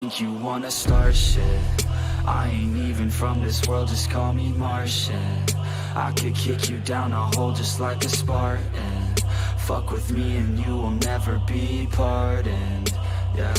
think you wanna start shit? I ain't even from this world, just call me Martian. I could kick you down a hole just like a Spartan. Fuck with me and you will never be pardoned. Yeah.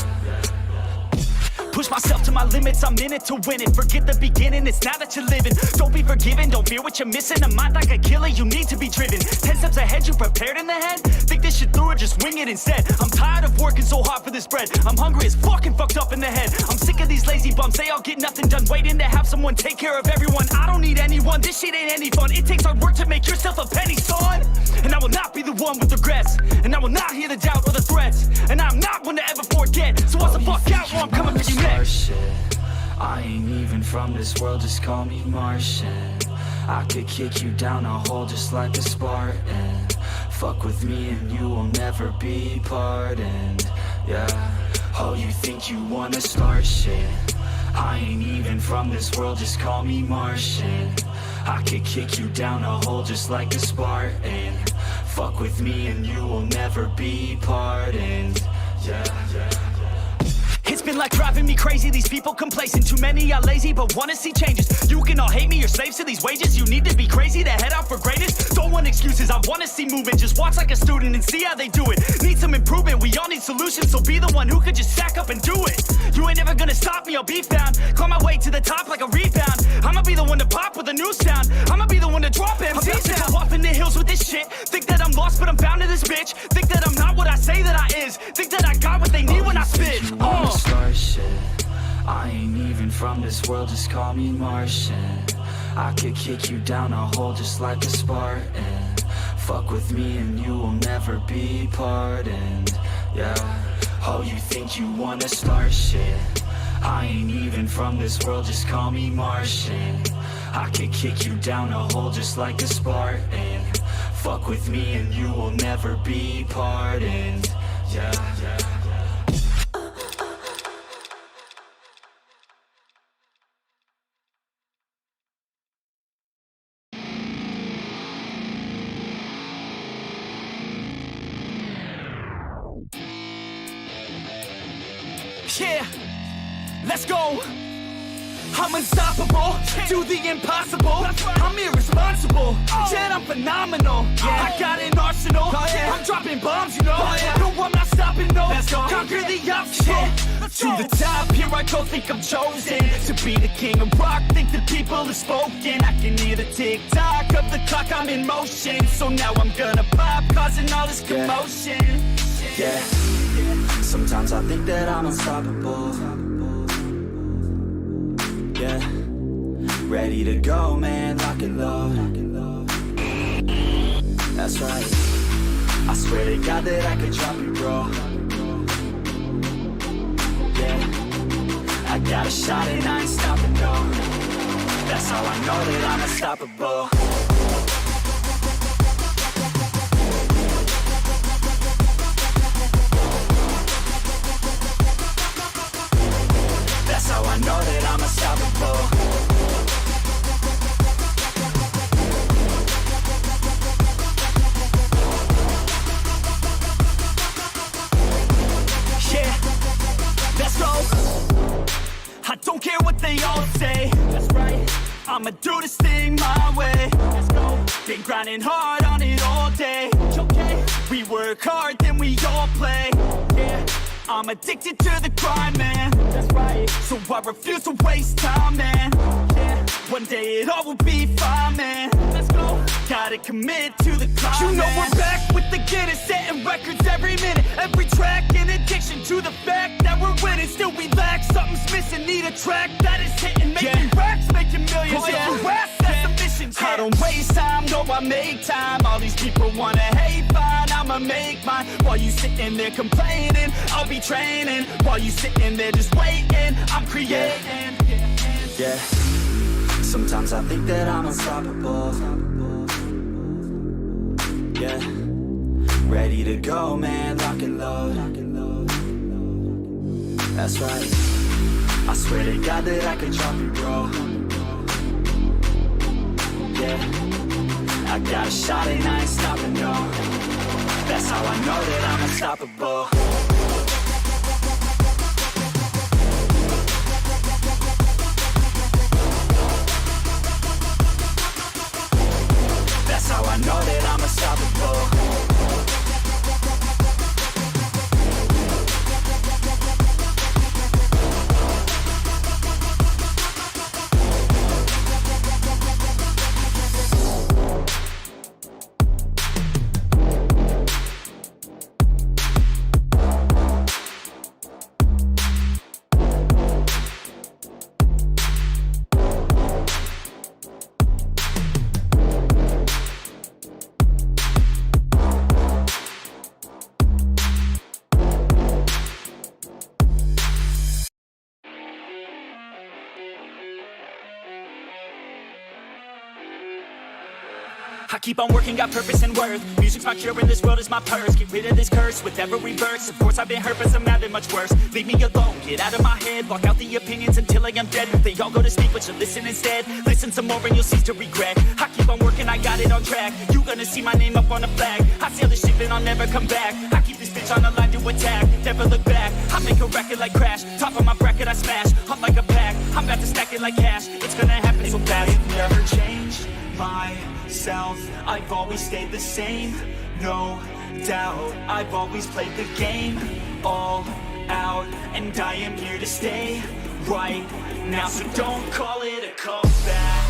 Push myself to my limits, I'm in it to win it. Forget the beginning, it's now that you're living. Don't be forgiven, don't fear what you're missing. A mind like a killer, you need to be driven. 10 steps ahead, you prepared in the head? Think this shit through or just wing it instead? I'm tired of working so hard for this bread. I'm hungry as fucking fucked up in the head. I'm sick of these lazy bums, they all get nothing done. Waiting to have someone take care of everyone. I don't need anyone, this shit ain't any fun. It takes hard work to make yourself a penny, son. And I will not be the one with regrets. And I will not hear the doubt or the threats. And I'm not one to ever forget. So what's the fuck out or I'm coming for you next. Shit. I ain't even from this world, just call me Martian. I could kick you down a hole just like a Spartan. Fuck with me and you will never be pardoned. Yeah. Oh, you think you wanna start shit? I ain't even from this world, just call me Martian. I could kick you down a hole just like a Spartan. Fuck with me and you will never be pardoned. Yeah. It's been like driving me crazy, these people complacent. Too many are lazy but wanna see changes. You can all hate me, you're slaves to these wages. You need to be crazy to head out for greatest. Don't want excuses, I wanna see movement. Just watch like a student and see how they do it. Need some improvement, we all need solutions. So be the one who could just sack up and do it. You ain't never gonna stop me, I'll be found. Climb my way to the top like a rebound. I'ma be the one to pop with a new sound. I'ma be the one to drop MCs down. I'm off in the hills with this shit. Think that I'm lost but I'm found in this bitch. Think that I'm not what I say that I is. Think that I got what they need when I spit. Start shit. I ain't even from this world, just call me Martian. I could kick you down a hole just like a Spartan. Fuck with me and you will never be pardoned. Yeah. Oh, you think you wanna start shit? I ain't even from this world, just call me Martian. I could kick you down a hole just like a Spartan. Fuck with me and you will never be pardoned. Yeah. Yeah, let's go. I'm unstoppable, do the impossible. I'm irresponsible, yet I'm phenomenal. I got an arsenal, I'm dropping bombs, you know. No, I'm not stopping, no. Conquer the obstacle. To the top, here I go, think I'm chosen to be the king of rock, think the people have spoken. I can hear the tick-tock of the clock, I'm in motion. So now I'm gonna pop, causing all this commotion. Yeah. Sometimes I think that I'm unstoppable. Yeah. Ready to go, man, lock and load. That's right. I swear to God that I could drop you, bro. Yeah. I got a shot and I ain't stopping, no. That's how I know that I'm unstoppable. That's how I know that I'm unstoppable. Yeah, let's go. I don't care what they all say. That's right. I'ma do this thing my way. Let's go. Been grinding hard on it all day. Okay. We work hard, then we all play. Yeah. I'm addicted to the grind, man. That's right. So I refuse to waste time, man. Yeah. One day it all will be fine, man. Let's go. Gotta commit to the climb. You know we're back with the Guinness, setting records every minute, every track. In addiction to the fact that we're winning, still we lack something's missing. Need a track that is hitting, making racks, making millions. That's the mission. I don't waste time, no, I make time. All these people wanna hate, fine, I'ma make mine. While you sitting there complaining, I'll be training. While you sitting there just waiting, I'm creating. Yeah. Sometimes I think that I'm unstoppable. Yeah. Ready to go, man, lock and load. That's right. I swear to God that I could drop you, bro. Yeah. I got a shot and I ain't stopping, no. That's how I know that I'm unstoppable. I keep on working, got purpose and worth. Music's my cure and this world is my purse. Get rid of this curse with every verse. Of course I've been hurt, but some have been much worse. Leave me alone, get out of my head. Block out the opinions until I am dead. They all go to sleep, but you listen instead. Listen some more and you'll cease to regret. I keep on working, I got it on track. You gonna see my name up on the flag. I sail the ship and I'll never come back. I keep this bitch on the line to attack. Never look back, I make a record like Crash. Top of my bracket I smash, hot like a pack. I'm about to stack it like cash. It's gonna happen so fast. I've never changed myself, I've always stayed the same, no doubt. I've always played the game all out, and I am here to stay right now. So don't call it a comeback.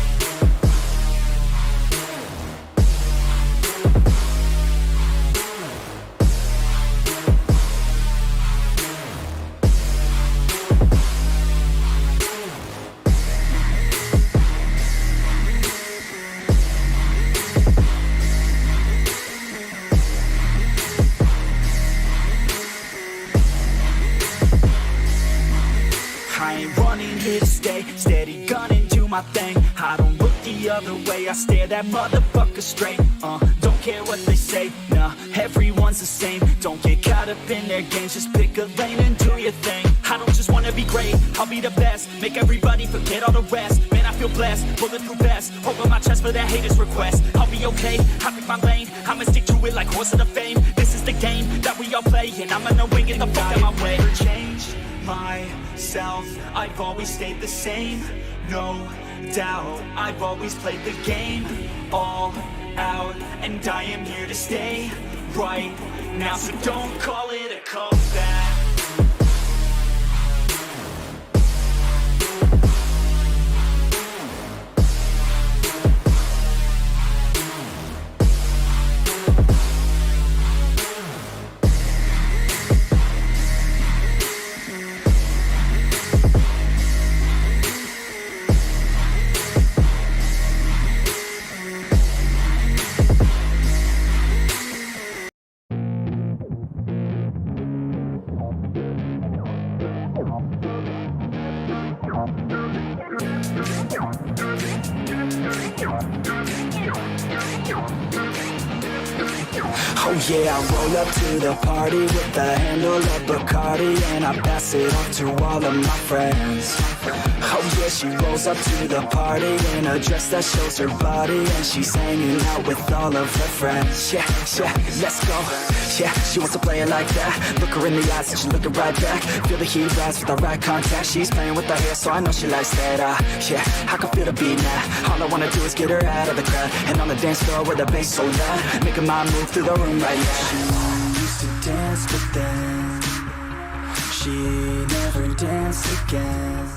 I ain't running, here to stay. Steady gunning, do my thing. I don't look the other way, I stare that motherfucker straight. Don't care what they say, nah, everyone's the same. Don't get caught up in their games, just pick a lane and do your thing. I don't just wanna be great, I'll be the best. Make everybody forget all the rest. Man, I feel blessed, bulletproof vest over my chest for that haters request. I'll be okay, I pick my lane. I'ma stick to it like horse of the fame. This is the game that we all play, and I'm gonna win, get the fuck out my way. Never changed myself, I've always stayed the same, no doubt. I've always played the game all out, and I am here to stay right now. So don't call it a comeback. Oh yeah, I roll up to the party with the handle of Bacardi, and I pass it off to all of my friends. Oh yeah, she rolls up to the party in a dress that shows her body, and she's hanging out with all of her friends. Yeah, yeah, let's go. Yeah, she wants to play it like that. Look her in the eyes and she's looking right back. Feel the heat rise with the right contact. She's playing with her hair, so I know she likes that. Yeah, I can feel the beat now. All I wanna do is get her out of the crowd, and on the dance floor with the bass so loud, making my move through the room right now. She used to dance, but then she never danced again.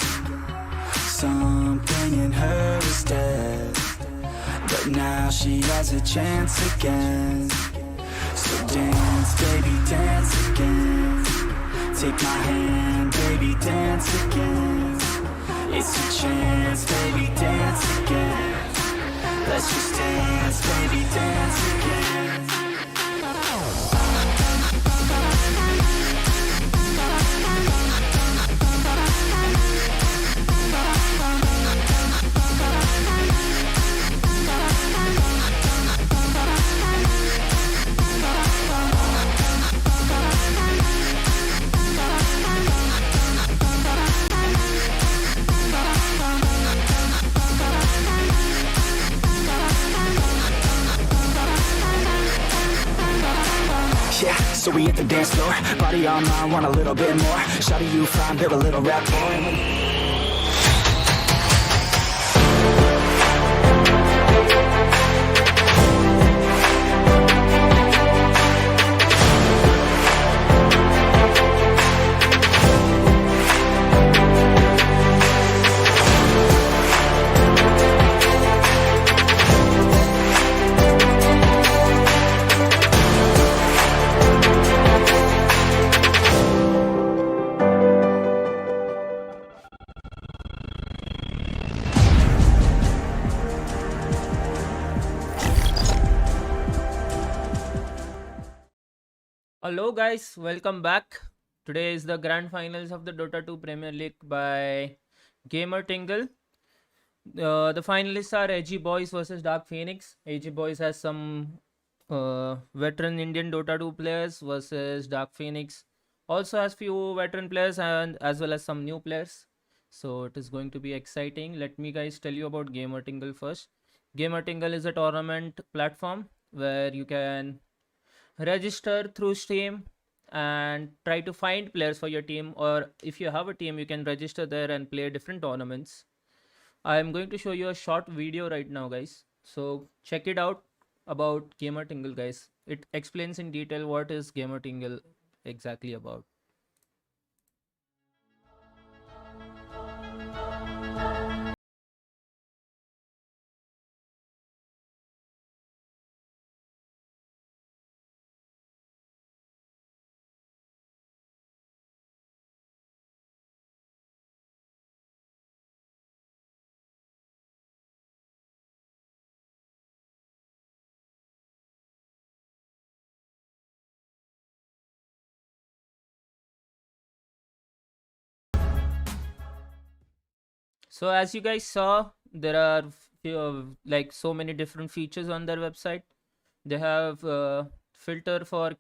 Something in her is dead, but now she has a chance again. So dance, baby, dance again. Take my hand, baby, dance again. It's a chance, baby, dance again. Let's just dance, baby, dance again. Yeah, so we hit the dance floor, body on mine, want a little bit more. Shawty, you fine, build a little rapport. Hello guys, welcome back. Today is the grand finals of the Dota 2 Premier League by Gamer Tingle. The finalists are Edgy Boys versus Dark Phoenix. Edgy Boys has some veteran Indian Dota 2 players versus Dark Phoenix also has few veteran players and as well as some new players. So it is going to be exciting. Let me guys tell you about Gamer Tingle first. Gamer Tingle is a tournament platform where you can register through Steam and try to find players for your team, or if you have a team you can register there and play different tournaments. I am going to show you a short video right now, guys. So check it out about Gamer Tingle, guys. It explains in detail what is Gamer Tingle exactly about. So as you guys saw, there are like so many different features on their website. They have filter for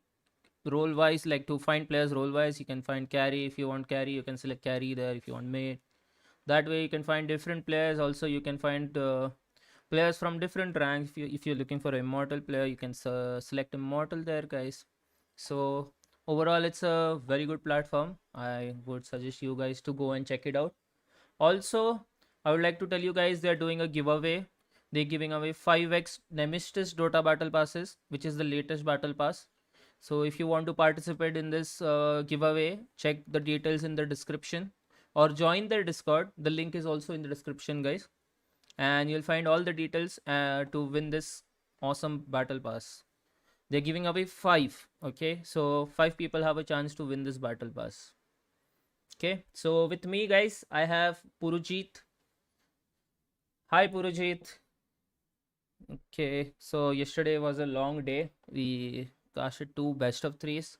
role wise, like to find players role wise. You can find carry. If you want carry, you can select carry there. If you want mate, that way you can find different players. Also you can find players from different ranks. If you're looking for an immortal player, you can select immortal there, guys. So overall it's a very good platform. I would suggest you guys to go and check it out. Also, I would like to tell you guys they're doing a giveaway. They're giving away 5x Nemesis Dota Battle Passes, which is the latest battle pass. So if you want to participate in this giveaway, check the details in the description or join their Discord. The link is also in the description, guys. And you'll find all the details to win this awesome battle pass. They're giving away 5. Okay, so 5 people have a chance to win this battle pass. Okay, so with me, guys, I have Purujit. Hi, Purujit. Okay, so yesterday was a long day. We casted 2 best of 3s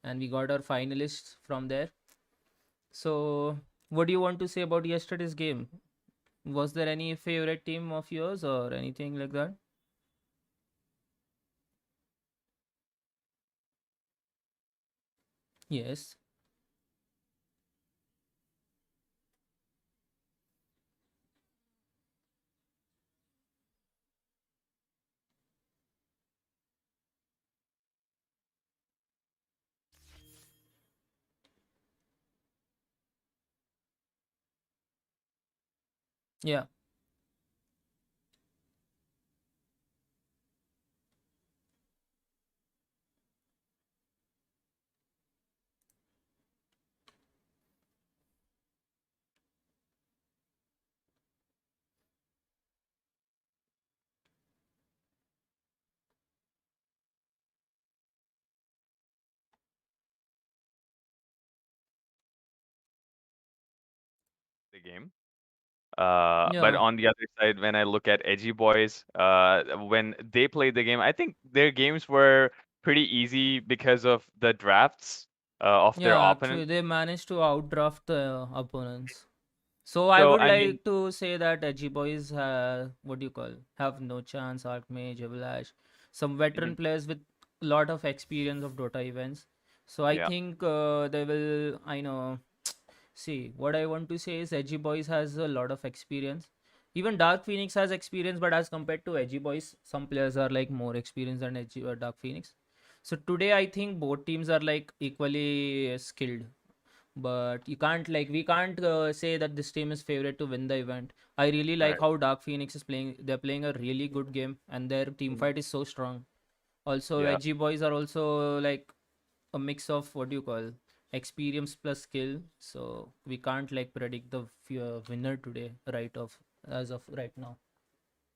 and we got our finalists from there. So, what do you want to say about yesterday's game? Was there any favorite team of yours or anything like that? Yes. Yeah. The game. But Yeah. on the other side, when I look at Edgy Boys, when they played the game, I think their games were pretty easy because of the drafts of their Yeah, actually, opponents. they managed to outdraft the opponents. So I So would I mean, like to say that Edgy Boys, what do you call, have no chance. Archmage, Avalash, some veteran mhm, players with lot of experience of Dota events. So I yeah, think they will. I know. See, what I want to say is Edgy Boys has a lot of experience. Even Dark Phoenix has experience, but as compared to Edgy Boys, some players are like more experienced than Edgy or Dark Phoenix. So today I think both teams are like equally skilled, but you can't like we can't say that this team is favorite to win the event. I really like right. how Dark Phoenix is playing. They're playing a really good game and their team Mhm, fight is so strong. Also yeah, Edgy Boys are also like a mix of what do you call experience plus skill, so we can't like predict the winner today right of as of right now.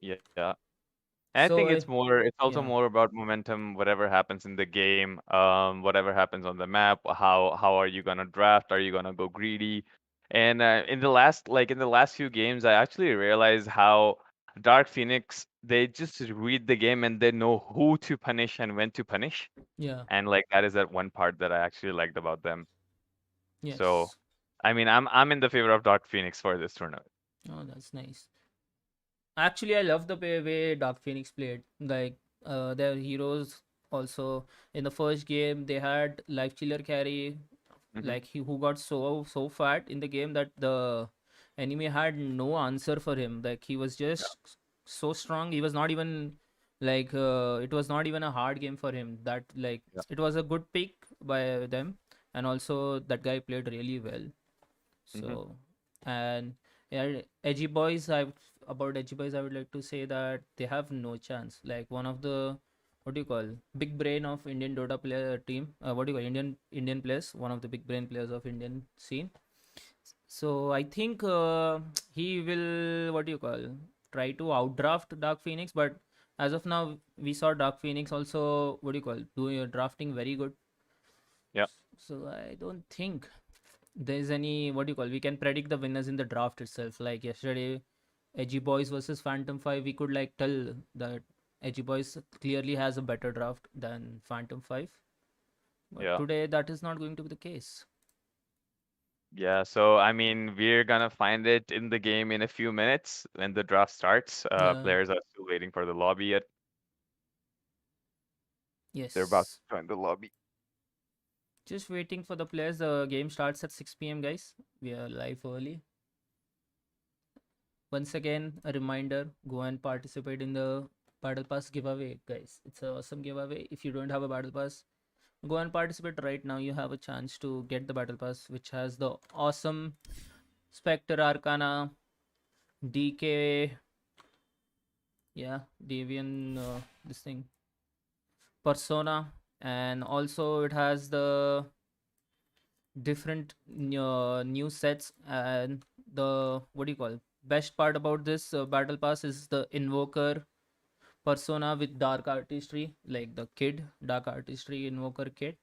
yeah. And I So think it's also yeah, more about momentum, whatever happens in the game, whatever happens on the map, how are you gonna draft? Are you gonna go greedy? And in the last few games, I actually realized how Dark Phoenix, they just read the game and they know who to punish and when to punish. yeah, And like that is that one part that I actually liked about them. So, yes. I mean, I'm in the favor of Dark Phoenix for this tournament. Oh, that's nice. Actually, I love the way Dark Phoenix played. Like, their heroes also in the first game they had life killer carry, Hmm. like he who got so fat in the game that the enemy had no answer for him. Like he was Yeah. just so strong. He was not even like it was not even a hard game for him. That like Yeah. it was a good pick by them, and also that guy played really well. Hmm. So, and yeah, Edgy Boys, about Edgy Boys, I would like to say that they have no chance. Like one of the what do you call big brain of Indian Dota player team. What do you call Indian players? One of the big brain players of Indian scene. So I think he will what do you call try to outdraft Dark Phoenix, but as of now we saw Dark Phoenix also what do you call doing drafting very good. Yeah. So I don't think there's any what do you call we can predict the winners in the draft itself. Like yesterday, Edgy Boys versus Phantom 5, we could like tell that Edgy Boys clearly has a better draft than Phantom 5. But Yeah. today that is not going to be the case. Yeah, so I mean, we're gonna find it in the game in a few minutes when the draft starts. Yeah. Players are still waiting for the lobby yet. They're about Yes. to join the lobby. Just waiting for the players. The game starts at 6 p.m. guys. We are live early. Once again, a reminder: go and participate in the Battle Pass giveaway, guys. It's an awesome giveaway. If you don't have a Battle Pass, go and participate right now. You have a chance to get the Battle Pass, which has the awesome Spectre Arcana, DK, yeah, Deviant, this thing, Persona, and also it has the different new sets. And the what do you call best part about this Battle Pass is the Invoker Persona with Dark Artistry, like the kid Dark Artistry Invoker kit.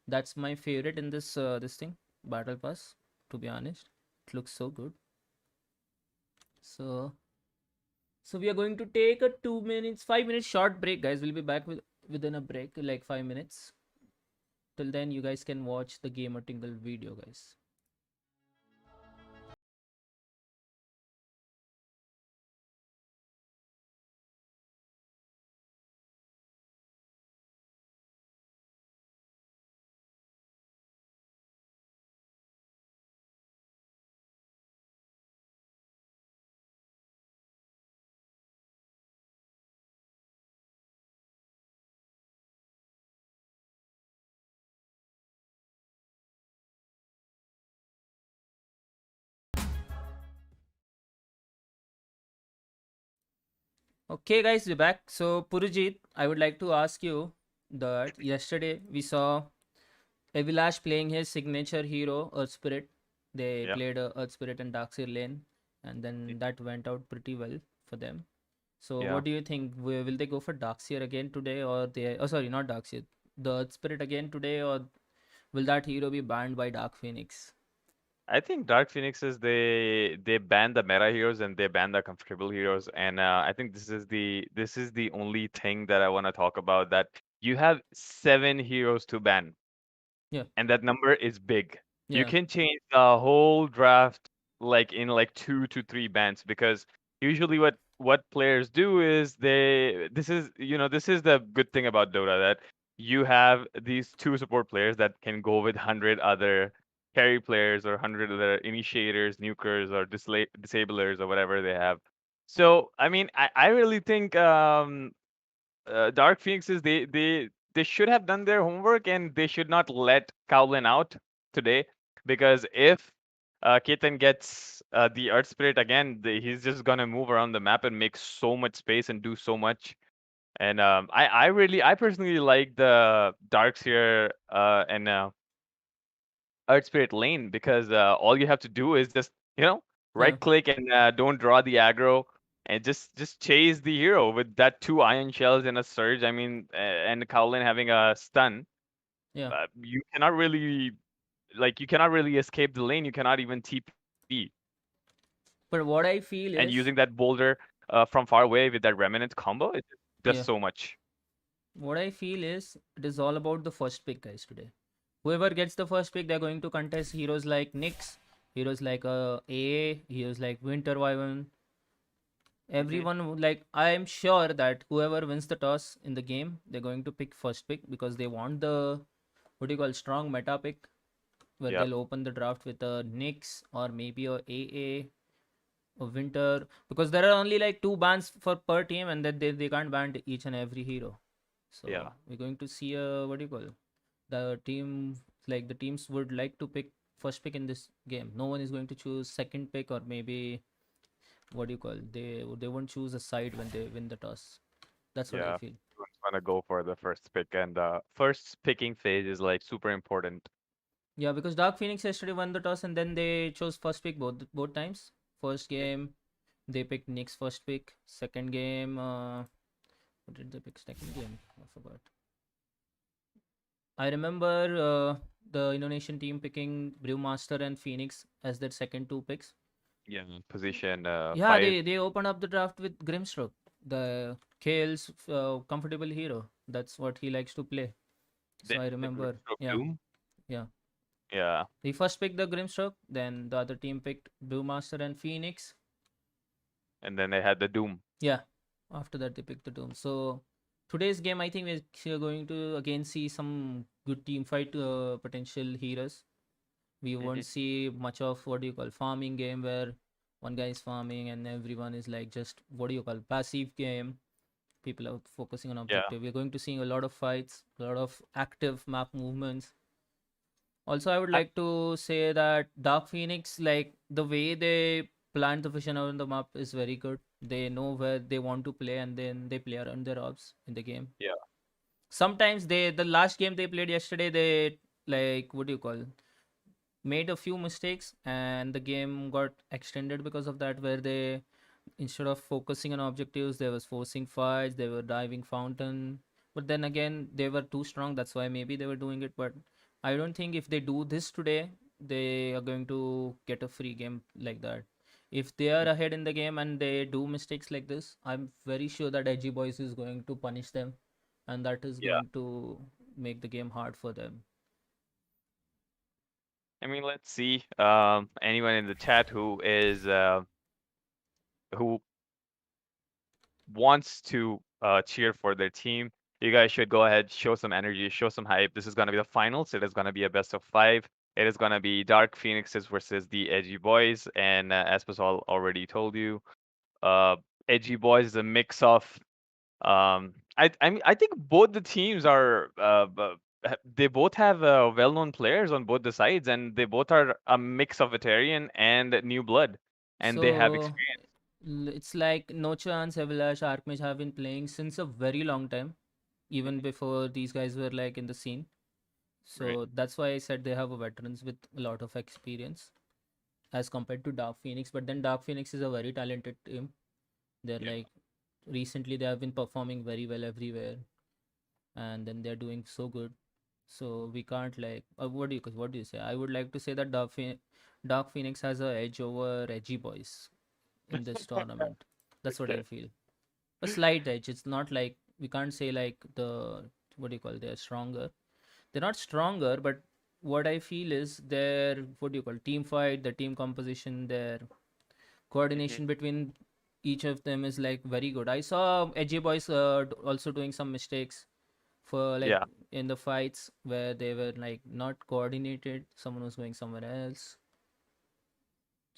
That's my favorite in this thing Battle Pass. To be honest, it looks so good. So we are going to take a 2 minutes, 5 minutes short break, guys. We'll be back within a break, like 5 minutes. Till then, you guys can watch the Gamer Tingle video, guys. Okay, guys, we're back. So, Purujit, I would like to ask you that yesterday we saw Evilash playing his signature hero, Earth Spirit. They Yeah. played Earth Spirit and Darkseer lane, and then that went out pretty well for them. So, Yeah. what do you think? Will they go for Darkseer again today, or they? Oh, sorry, not Darkseer. The Earth Spirit again today, or will that hero be banned by Dark Phoenix? I think Dark Phoenixes they ban the meta heroes and they ban the comfortable heroes, and I think this is the only thing that I want to talk about, that you have 7 heroes to ban, Yeah, and that number is big. You yeah, can change the whole draft like in like 2 to 3 bans, because usually what players do is this is the good thing about Dota, that you have these 2 support players that can go with 100 other carry players or 100 other initiators, nukers, or disablers or whatever they have. So I mean, I really think Dark Phoenixes, they should have done their homework, and they should not let Cowlin out today, because if Ketan gets the Earth Spirit again, he's just gonna move around the map and make so much space and do so much. And I personally like the Darks here and Earth Spirit lane, because all you have to do is just yeah. right click and don't draw the aggro, and just chase the hero with that 2 iron shells and a surge. I mean, and Kowlin having a stun. Yeah, You cannot really escape the lane. You cannot even TP. but what I feel And using is, that boulder from far away with that remnant combo, it does yeah, so much. what I feel is it is all about the first pick, guys. Today, whoever gets the first pick, they're going to contest heroes like Nyx, heroes like AA, heroes like Winter Wyvern, Everyone like I'm sure that whoever wins the toss in the game, they're going to pick first pick because they want the what do you call strong meta pick where Yep. they'll open the draft with a Nyx or maybe a AA or Winter because there are only like 2 bans for per team and that they can't ban each and every hero. Yeah. So we're going to see a what do you call the team like the teams would like to pick first pick in this game. No one is going to choose second pick or maybe what do you call they won't choose a side when they win the toss. That's what I Yeah. feel. Everyone's gonna go for the first pick, and the first picking phase is like super important. Yeah, because Dark Phoenix yesterday won the toss and then they chose first pick both times. First Yeah. game they picked Nick's first pick. Second game, what did they pick? Second game, I forgot. I remember the Indonesian team picking Brewmaster and Phoenix as their second 2 picks. Yeah. Position Yeah, 5. they opened up the draft with Grimstroke, the Kale's comfortable hero. That's what he likes to play. So I The remember, Grimstroke yeah, Doom. yeah. Yeah. He first picked the Grimstroke, then the other team picked Brewmaster and Phoenix. And then they had the Doom. Yeah, after that they picked the Doom. So today's game, I think we're going to again see some good team fight potential heroes. We Mhm. won't see much of what do you call farming game where one guy is farming and everyone is like just what do you call passive game. People are focusing on Yeah. objective. We're going to see a lot of fights, a lot of active map movements. Also, I would I, like to say that Dark Phoenix, like the way they plant the vision on the map is very good. They know where they want to play and then they play around their ops in the game. yeah. Sometimes the last game they played yesterday, they like what do you call made a few mistakes and the game got extended because of that where they instead of focusing on objectives they was forcing fights, they were diving fountain, but then again they were too strong, that's why maybe they were doing it. But I don't think if they do this today they are going to get a free game like that. If they are ahead in the game and they do mistakes like this, I'm very sure that Edgy Boys is going to punish them and that is Yeah. going to make the game hard for them. I mean, let's see. Anyone in the chat who wants to cheer for their team, you guys should go ahead, show some energy, show some hype. This is gonna be the finals. It is gonna be a best of 5. It is gonna be Dark Phoenixes versus the Edgy Boys, and as Pascal already told you, uh, Edgy Boys is a mix of I think both the teams are they both have well-known players on both the sides, and they both are a mix of veteran and new blood, and they have So experience. it's like No Chance, Avalanche, Archmage have been playing since a very long time, even Mhm. before these guys were like in the scene. Right. So that's why I said they have a veterans with a lot of experience as compared to Dark Phoenix. But then Dark Phoenix is a very talented team. They're Yeah. like recently they have been performing very well everywhere, and then they're doing so good. So we can't like what do you say? I would like to say that Dark Phoenix has a edge over Edgy Boys in this tournament. That's what I Okay. feel. A slight edge. It's not like we can't say like the what do you call they're stronger. They're not stronger, but what I feel is their what do you call team fight, the team composition, their Hmm. coordination between each of them is like very good. I saw Edgy Boys also doing some mistakes for like Yeah. in the fights where they were like not coordinated. Someone was going somewhere else.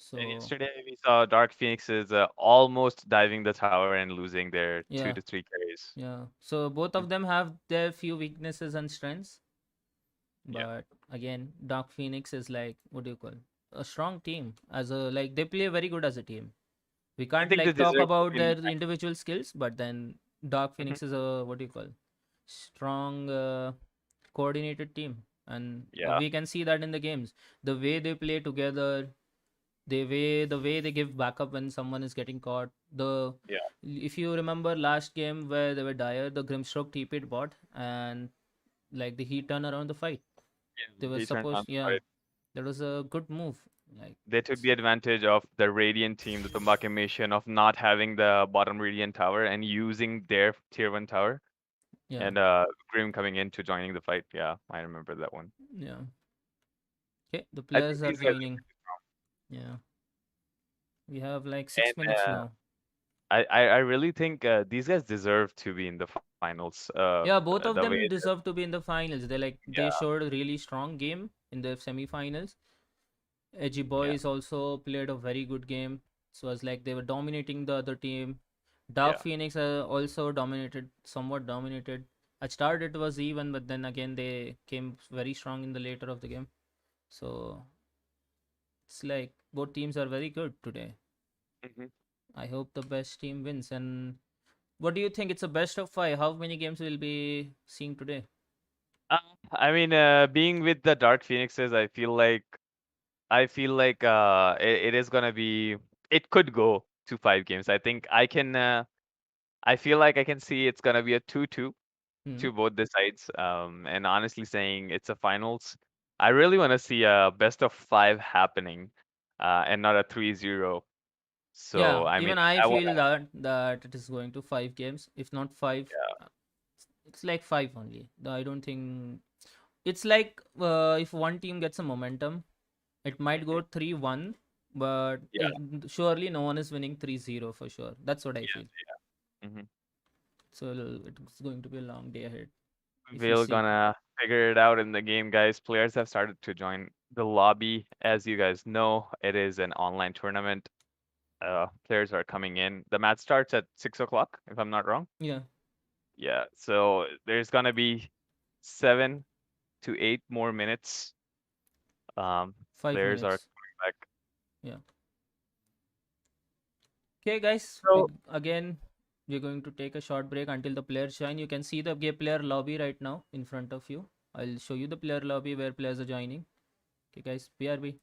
And So yesterday we saw Dark Phoenixes almost diving the tower and losing their two yeah, to three carries. yeah. So both of them have their few weaknesses and strengths. Yeah. But again, Dark Phoenix is like what do you call a strong team as a like they play very good as a team. We I can't think they like talk deserve to about be in the their individual skills, but then Dark Mhm. Phoenix is a what do you call strong coordinated team, and Yeah. we can see that in the games. The way they play together, the way they give backup when someone is getting caught. The Yeah. if you remember last game where they were dire, the Grimstroke TP'd bot and like the he turned around the fight. They Yeah. were He turned on supposed, the yeah, fight. that was a good move. Like, They took the advantage of the Radiant team, the Tumbake mission, of not having the bottom Radiant tower and using their tier 1 tower. yeah, And Grim coming in to joining the fight. Yeah, I remember that one. yeah. Okay, the I think players are these guys are joining. pretty strong. Yeah, we have like And 6 minutes now. I really think these guys deserve to be in the finals. Yeah, both of The them way deserve to be in the finals. They yeah, showed a really strong game in the semi-finals. Edgy yeah, Boys also played a very good game. So it was like they were dominating the other team. Dark yeah. Phoenix also dominated, somewhat dominated. At start it was even, but then again they came very strong in the later of the game. So it's like both teams are very good today. hmm I hope the best team wins. And what do you think? It's a best of 5. How many games we'll be seeing today? Uh, I mean, being with the Dark Phoenixes, I feel like it is gonna be. It could go to 5 games. I think I can. I feel like I can see it's gonna be a 2-2 Hmm. to both the sides. And honestly saying it's a finals, I really want to see a best of 5 happening, and not a 3-0. Yeah, So I mean, even I I want feel that it is going to 5 games, if not five. to. uh, It's like five only. I don't think it's like if one team gets a momentum, it might go 3-1, but Yeah, surely no one is winning 3-0 for sure. That's what I yeah, feel. yeah. So it's going to be a long day ahead if we We're see. gonna figure it out in the game, guys. Players have started to join the lobby. As you guys know, it is an online tournament. Players are coming in. The match starts at 6 o'clock, if I'm not wrong. Yeah, Yeah, so there's gonna be 7 to 8 more minutes. five Players are minutes. coming back. Yeah. Okay, guys. So We're going to take a short break until the players join. You can see the player lobby right now in front of you. I'll show you the player lobby where players are joining. Okay, guys. BRB.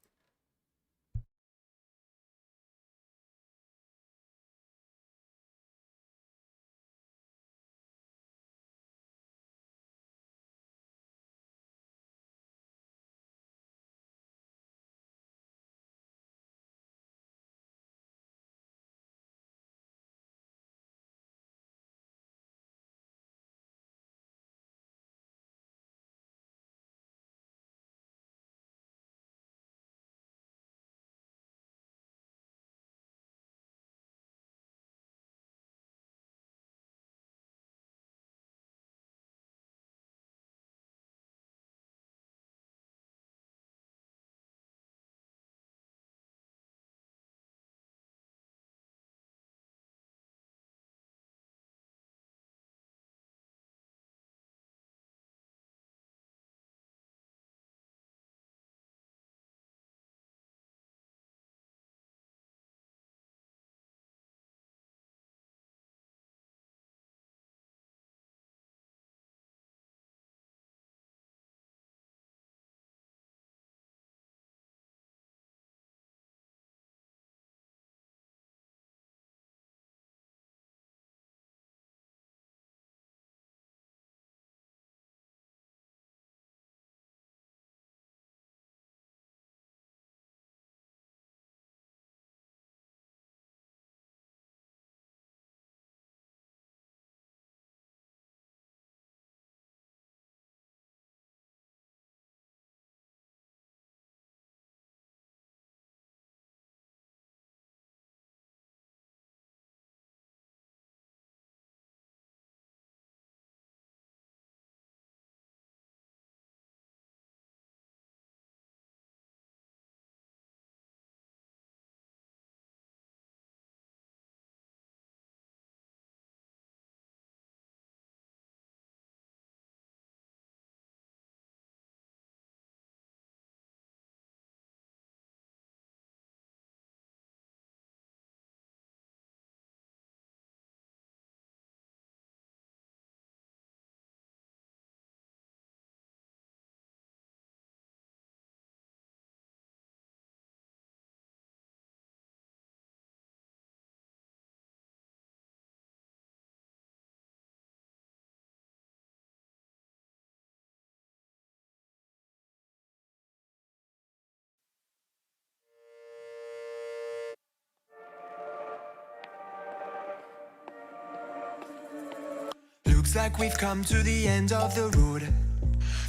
Looks like we've come to the end of the road.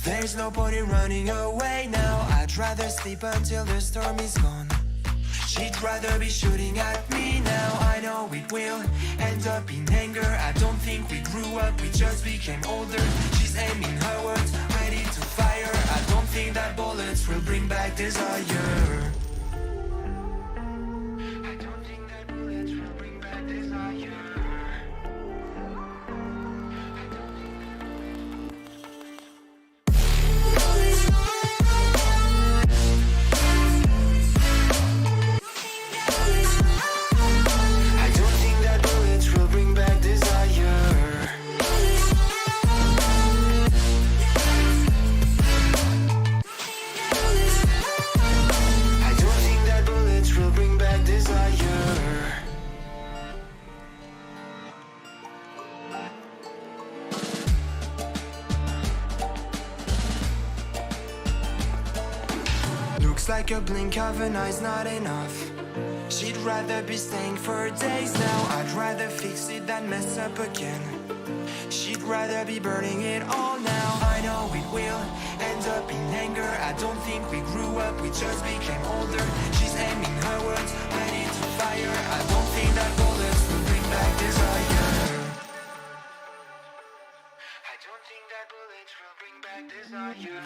There's no point in running away now. I'd rather sleep until the storm is gone. She'd rather be shooting at me now. I know it will end up in anger. I don't think we grew up, we just became older. She's aiming her words, ready to fire. I don't think that bullets will bring back desire. I don't think that bullets will bring back desire. Like a blink of an eye's not enough. She'd rather be staying for days now. I'd rather fix it than mess up again. She'd rather be burning it all now. I know it will end up in anger. I don't think we grew up, we just became older. She's aiming her words, ready to fire. I don't think that bullets will bring back desire. I don't think that bullets will bring back desire.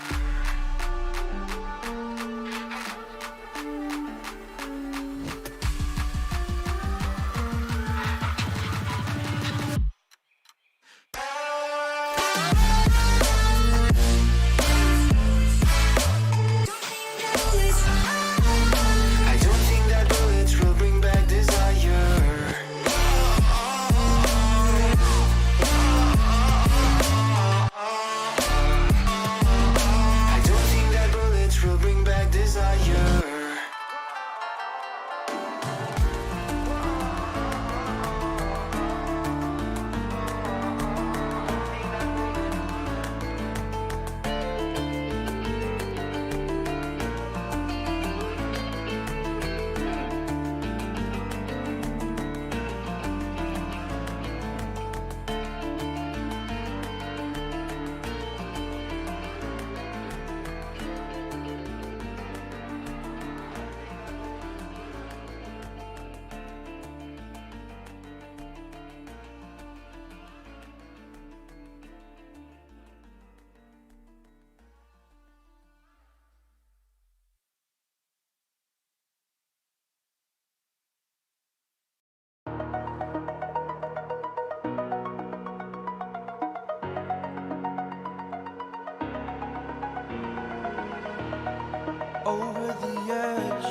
Over the edge,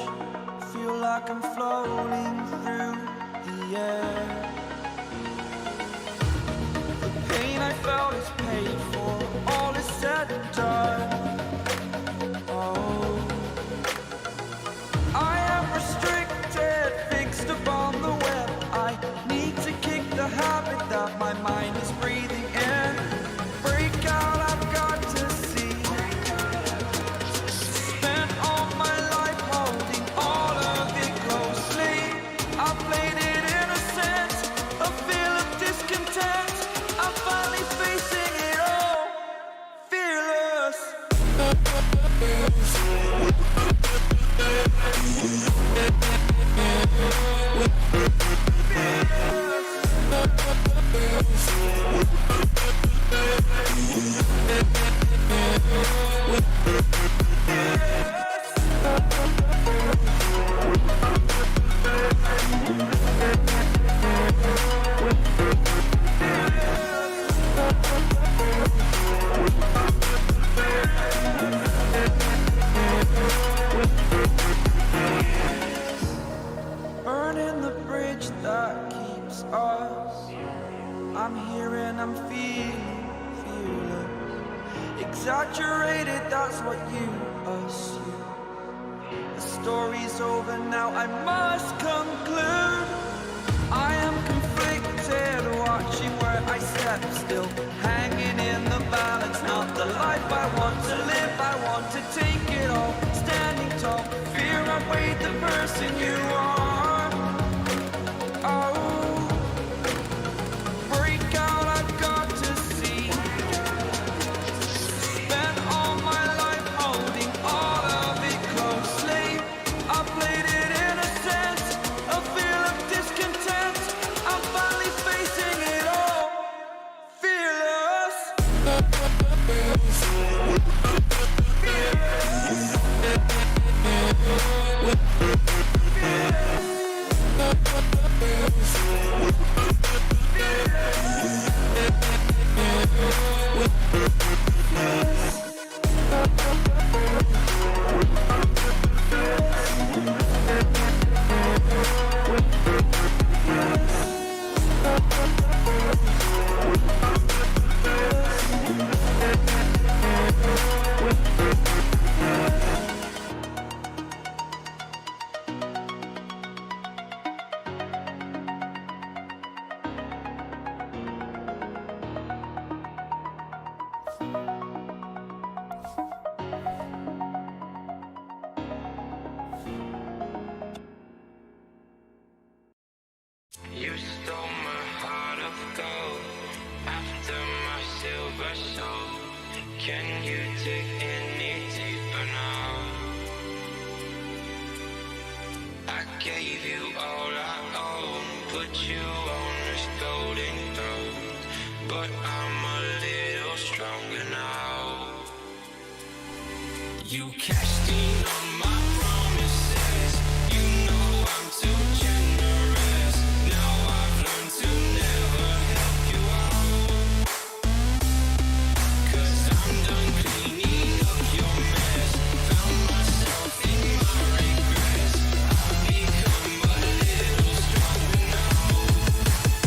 feel like I'm floating through the air. The pain I felt is paid for, all is said and done. Oh, I am restricted, fixed upon the web. I need to kick the habit that my mind is breathing in. Break out, I've got to see. Burning the bridge that keeps us. I'm here and I'm feeling exaggerated, that's what you assume. The story's over now, I must conclude. I am conflicted, watching where I step still, hanging in the balance. Not the life I want to live, I want to take it all. Standing tall, fear I weighed the person you are. Oh, break out, I've got to see. Spent all my life holding all of it closely. I played it innocent. You stole my heart of gold after my silver soul. Can you dig any deeper now? I gave you all I own, put you on this golden throne, but I'm a little stronger now. You cashed in on my promises. You know I'm too generous. Now I've learned to never help you out. 'Cause I'm done cleaning up your mess. Found myself in my regrets. I've become a little stronger now.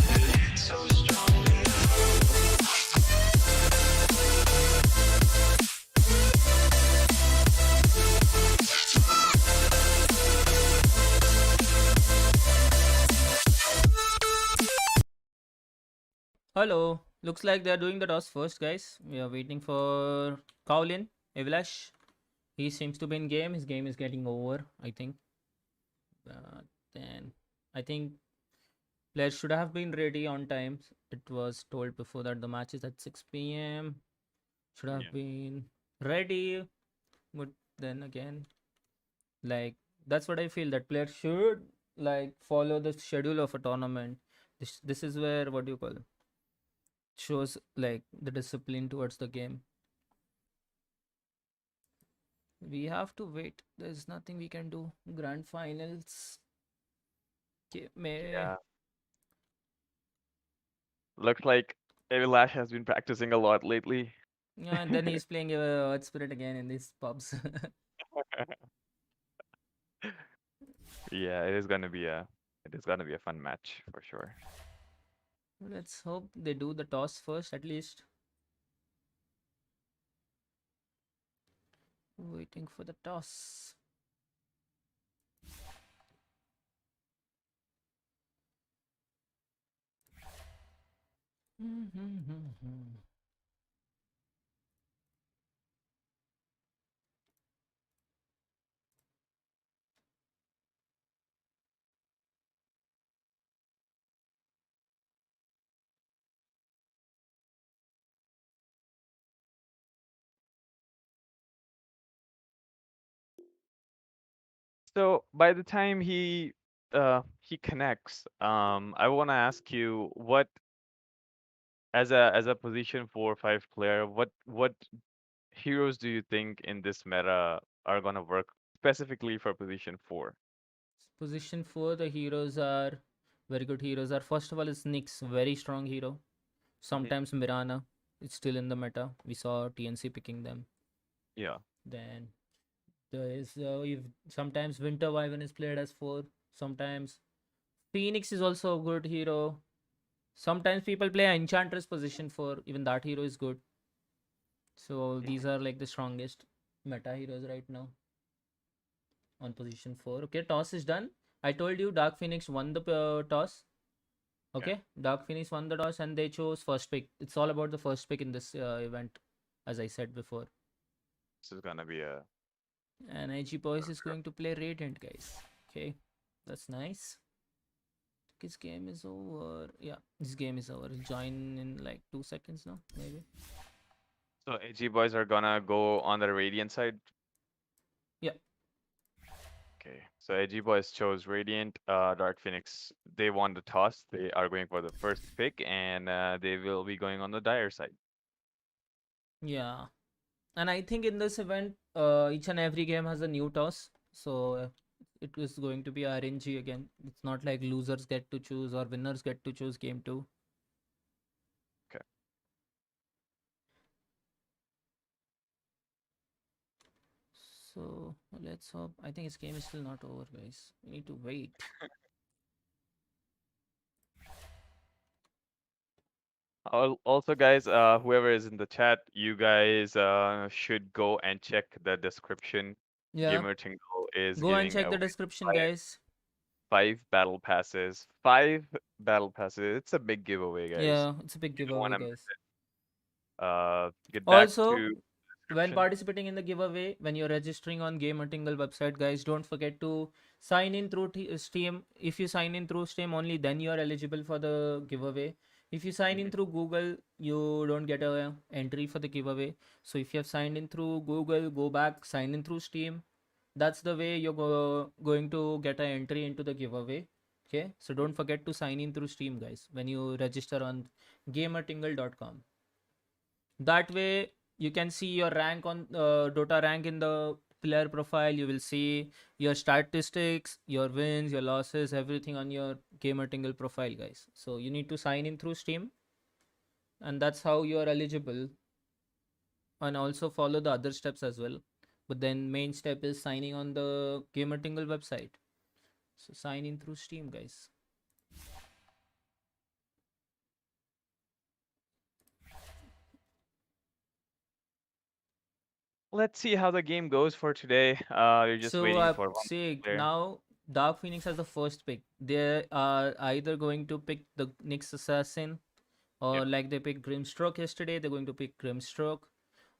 A little stronger now. Hello. Looks like they're doing the toss first, guys. We are waiting for Kaolin, Evilash. He seems to be in game. His game is getting over, I think. Then I think players should have been ready on time. It was told before that the match is at 6 p.m. Should have Yeah. been ready. But then again, like that's what I feel, that players should like follow the schedule of a tournament. This is where, what do you call, shows like the discipline towards the game. We have to wait. There's nothing we can do. Grand finals. Yeah. Looks like Evilash has been practicing a lot lately. Yeah, and then he's playing Earth Spirit again in these pubs. Yeah, it is gonna be a fun match for sure. Let's hope they do the toss first at least. Waiting for the toss. So by the time he connects, I want to ask you what, as a position 4 or 5 player, what heroes do you think in this meta are gonna work specifically for position 4? Position 4, the heroes are very good heroes. Are first of all is Nyx, very strong hero. Sometimes Mirana, it's still in the meta. We saw TNC picking them. Yeah. Then there is sometimes Winter Wyvern is played as 4. Sometimes Phoenix is also a good hero. Sometimes people play Enchantress position 4. Even that hero is good. So these are like the strongest meta heroes right now on position 4. Okay, toss is done. I told you Dark Phoenix won the toss. Okay, Dark Phoenix won the toss and they chose first pick. It's all about the first pick in this event, as I said before. This is gonna be a And Edgy Boiz is going to play Radiant, guys. Okay, that's nice. This game is over. Yeah, this game is over. Join in like 2 seconds now, maybe. So AG boys are gonna go on the Radiant side. Yeah. Okay, so AG boys chose Radiant. Dark Phoenix, they won the toss. They are going for the first pick, and they will be going on the Dire side. Yeah. And I think in this event, each and every game has a new toss. So it is going to be RNG again. It's not like losers get to choose or winners get to choose game 2. Okay. So let's hope. I think his game is still not over, guys. We need to wait. Also, guys, whoever is in the chat, you guys should go and check the description. Yeah, GamerTingle is go and giving check the away description, five, guys. five battle passes. 5 battle passes. It's a big giveaway, guys. Yeah, it's a big You don't giveaway, want to miss guys. it. Get back Also, to when description. participating in the giveaway, when you're registering on GamerTingle website, guys, don't forget to sign in through Steam. If you sign in through Steam only, then you are eligible for the giveaway. If you sign in through Google, you don't get a entry for the giveaway. So if you have signed in through Google, go back, sign in through Steam. That's the way you're going to get an entry into the giveaway. Okay, so don't forget to sign in through Steam, guys, when you register on gamertingle.com. That way you can see your rank on Dota rank in the player profile. You will see your statistics, your wins, your losses, everything on your Gamer Tingle profile, guys. So you need to sign in through Steam, and that's how you are eligible, and also follow the other steps as well. But then main step is signing on the Gamer Tingle website. So sign in through Steam, guys. Let's see how the game goes for today. You're just So waiting for one say player. now Dark Phoenix has the first pick. They are either going to pick the Nyx Assassin, or Yep. like they picked Grimstroke yesterday, they're going to pick Grimstroke.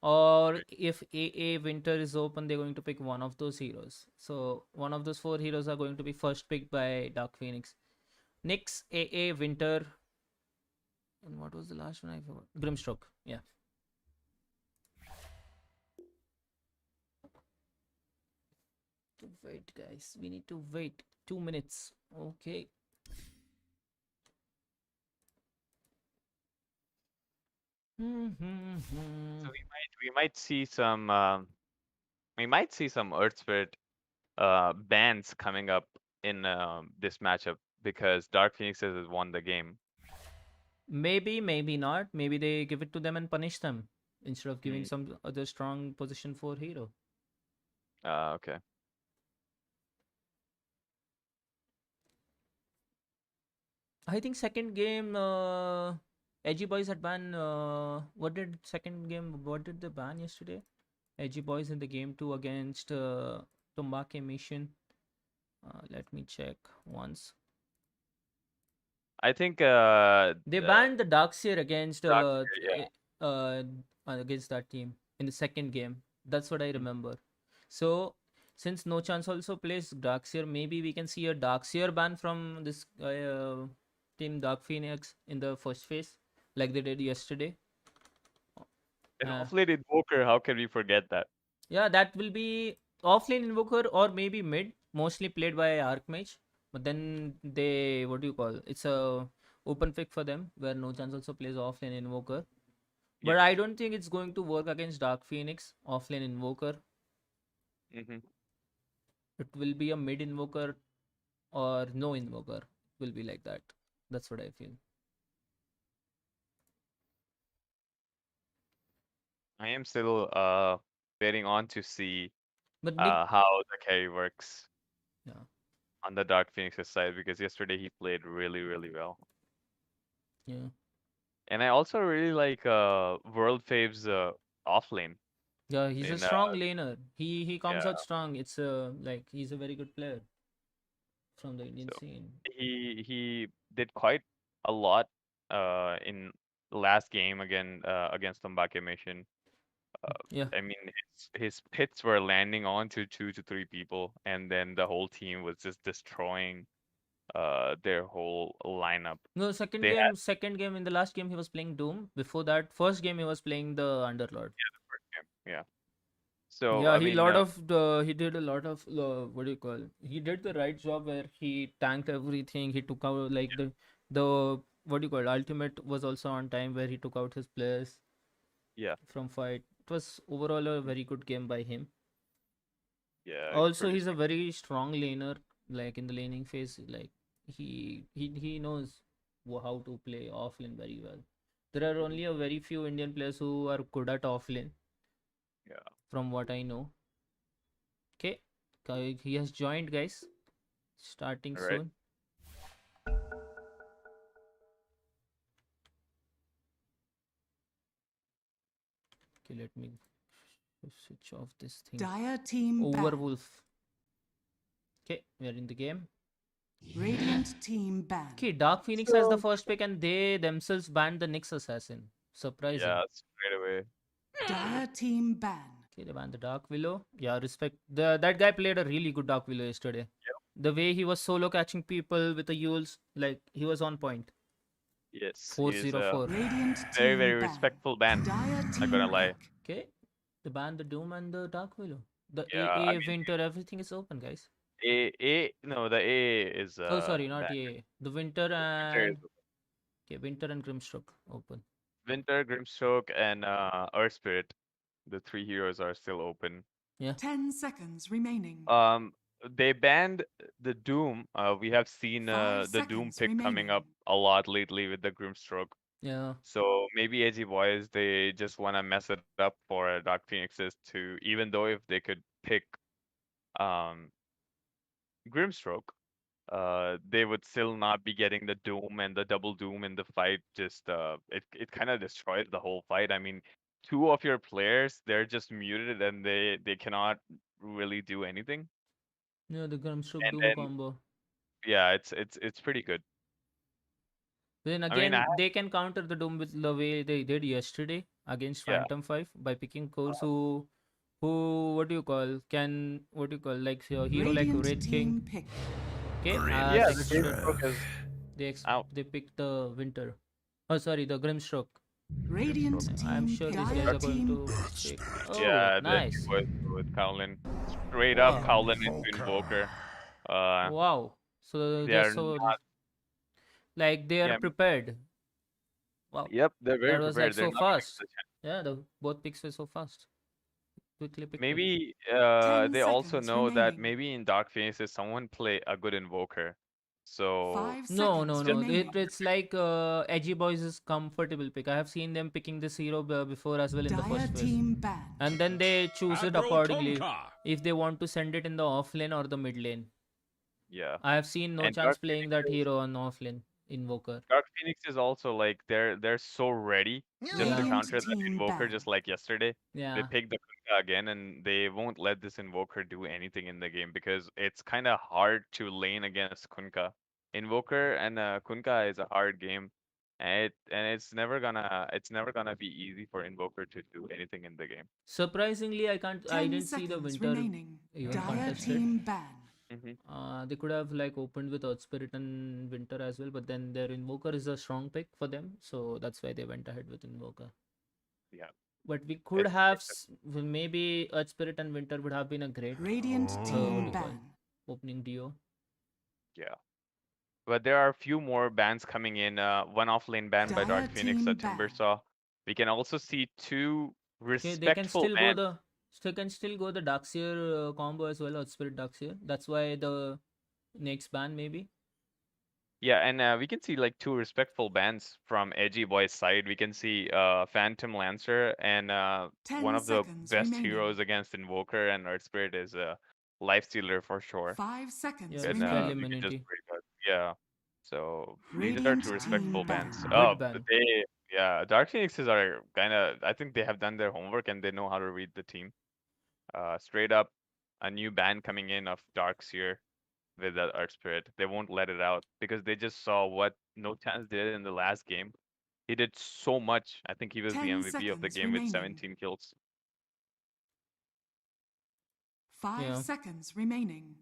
Or if AA Winter is open, they're going to pick one of those heroes. So one of those 4 heroes are going to be first picked by Dark Phoenix. Nyx, AA Winter, and what was the last one? I forgot. Grimstroke. Yeah. To wait, guys. We need to wait 2 minutes. Okay. So we might see some Earth Spirit bans coming up in this matchup because Dark Phoenix has won the game. Maybe, maybe not. Maybe they give it to them and punish them instead of giving Mm. some other strong position for hero. Okay. I think second game, Edgy Boys had ban. What did second game? What did they ban yesterday? Edgy Boys in the game 2 against Tumbake Mission. Let me check once. I think They banned the Darkseer against Darkseer, against that team in the second game. That's what I remember. So since No Chance also plays Darkseer, maybe we can see a Darkseer ban from this team Dark Phoenix in the first phase, like they did yesterday. an Uh, off-lane invoker. How can we forget that? yeah, that will be offlane invoker or maybe mid, mostly played by Archmage. But then they, what do you call? It's a open pick for them where No Chance also plays offlane invoker. But Yeah. I don't think it's going to work against Dark Phoenix offlane invoker. Mm-hmm. It will be a mid invoker or no invoker. It will be like that. That's what I feel. I am still waiting on to see But Nick, how the carry works yeah, on the Dark Phoenix's side because yesterday he played really, really well. yeah, And I also really like World Fave's offlane. yeah. He's a In strong laner. He comes yeah, out strong. It's like he's a very good player from the Indian so scene. he did quite a lot in the last game against Tumbake Mission. Yeah. I mean, his hits were landing onto 2 to 3 people, and then the whole team was just destroying their whole lineup. No, second They game, had second game. In the last game, he was playing Doom. Before that, first game he was playing the Underlord. the first game, yeah. So Yeah, I he mean, he did a lot of what do you call? He did the right job where he tanked everything. He took out like the what do you call? Ultimate was also on time where he took out his players yeah. from fight. It was overall a very good game by him. Yeah. it's Also, pretty he's a very strong laner. Like in the laning phase, like he knows how to play offlane very well. There are only a very few Indian players who are good at offlane, Yeah. from what I know. Okay, he has joined, guys. Starting All right. soon. Okay, let me switch off this thing. Dire team ban. Overwolf. Okay, we are in the game. Radiant team ban. Okay, Dark Phoenix has the first pick, and they themselves banned the Nyx Assassin. Surprising. Yeah. Straight away. Dire team ban. Okay, they banned the Dark Willow. Yeah, respect. That guy played a really good Dark Willow yesterday. The way he was solo catching people with the Yules, like he was on point. Yes. He's 404. Radiant very team very ban. respectful ban. Dire Not team gonna lie. pick. Okay, they banned the Doom and the Dark Willow. The Yeah, AA, I mean, Winter, everything is open, guys. No, the A is Oh, sorry, not banned. AA. The Winter Winter and is okay, Winter and Grimstroke open. Winter, Grimstroke, and Earth Spirit. The three heroes are still open. 10 seconds remaining. They banned the Doom. We have seen 5 the Doom seconds pick coming up remaining. a lot lately with the Grimstroke. Yeah. So maybe Edgy Boys, they just want to mess it up for Dark Phoenixes to, even though if they could pick um Grimstroke, they would still not be getting the Doom and the double Doom in the fight. Just it kind of destroys the whole fight. I mean, two of your players, they're just muted and they cannot really do anything. Yeah, the Grimstroke And Doom then combo. yeah, it's pretty good. Then I mean, again, they can counter the Doom with the way they did yesterday against yeah, Phantom 5 by picking cores who what do you call like your hero like Radiant Wraith team King. pick. Okay, yeah, as the expected, Grimstroke is out. they picked the Winter. Oh, sorry, the Grimstroke. Radiant I'm team sure pick. these Dire guys are going team to burst. pick. Oh, Yeah, the nice. boys with Kowlin, straight up Wow. Kowlin into Invoker. Wow. So They they're are so not. like they are Yeah, prepared. Wow. yep, they're That very was prepared. like They're so not gonna fast. miss a chance. Yeah, the both picks were so fast. Quickly picked it. Maybe 10 they also seconds know that remaining. maybe in Dark Phoenixes someone play a good Invoker. So 5 No, seconds no. remaining. It's like Edgy Boys' comfortable pick. I have seen them picking this hero before as well in the Dire first phase. team ban. And then they choose it Aggro accordingly Tonka. if they want to send it in the off lane or the mid lane. yeah. I have seen no And chance Dark playing that Phoenixes, hero on off lane Invoker. Dark Phoenix is also like they're so ready just to Yeah. counter that Team Invoker ban. just like yesterday. They Yeah. pick the Kunkka again and they won't let this Invoker do anything in the game because it's kind of hard to lane against Kunkka. Invoker and Kunkka is a hard game, and it's never gonna be easy for Invoker to do anything in the game. Surprisingly, I 10 didn't see the seconds Winter remaining. even Dire contested. team ban. They could have like opened with Earth Spirit and Winter as well, but then their Invoker is a strong pick for them, so that's why they went ahead with Invoker. Yeah. But we could It's- have well, maybe Earth Spirit and Winter would have been a great Radiant what do team you call ban. opening duo. Yeah. But there are a few more bans coming in. One off lane ban by Dire Dark Phoenix, team Timbersaw. We can also see two Okay, they can respectful still bans. go the Darkseer combo as well, Earth Spirit Darkseer. That's why the next ban maybe. Yeah, and we can see like two respectful bans from Edgy Boy's side. We can see Phantom Lancer and 10 one of the seconds best remaining. heroes against Invoker and Earth Spirit is Lifestealer for sure. 5 seconds Yeah, And it's remaining. we can just Immunity. pretty much, yeah. So these are Radiant two team respectful ban. bans. Good Oh, ban. Dark Phoenixes are kind of. I think they have done their homework and they know how to read the team. Straight up, a new ban coming in of Darkseer with the Earth Spirit. They won't let it out because they just saw what No Chance did in the last game. He did so much. I think he was the 10 MVP of the seconds game with remaining. 17 kills. 5 Yeah. seconds remaining.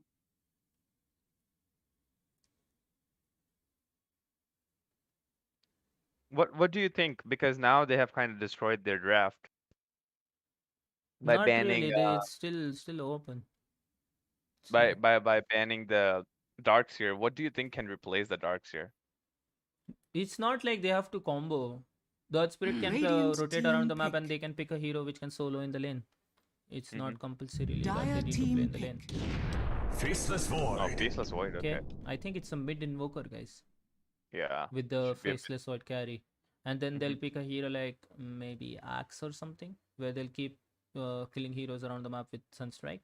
What do you think? Because now they have kind of destroyed their draft by Not banning really. It's still open. It's by like by banning the Darkseer. What do you think can replace the Darkseer? it's not like they have to combo. The Earth Spirit can Radiant rotate team around the map and pick. they can pick a hero which can solo in the lane. It's Mhm. not compulsorily that Dire they need to play team in the lane. pick. Faceless Oh, Void. Faceless Void. Okay, Okay. I think it's a mid invoker, guys, Yeah. with the Should be a bit. faceless void carry, and then they'll Mhm. pick a hero like maybe Axe or something, where they'll keep killing heroes around the map with Sunstrike.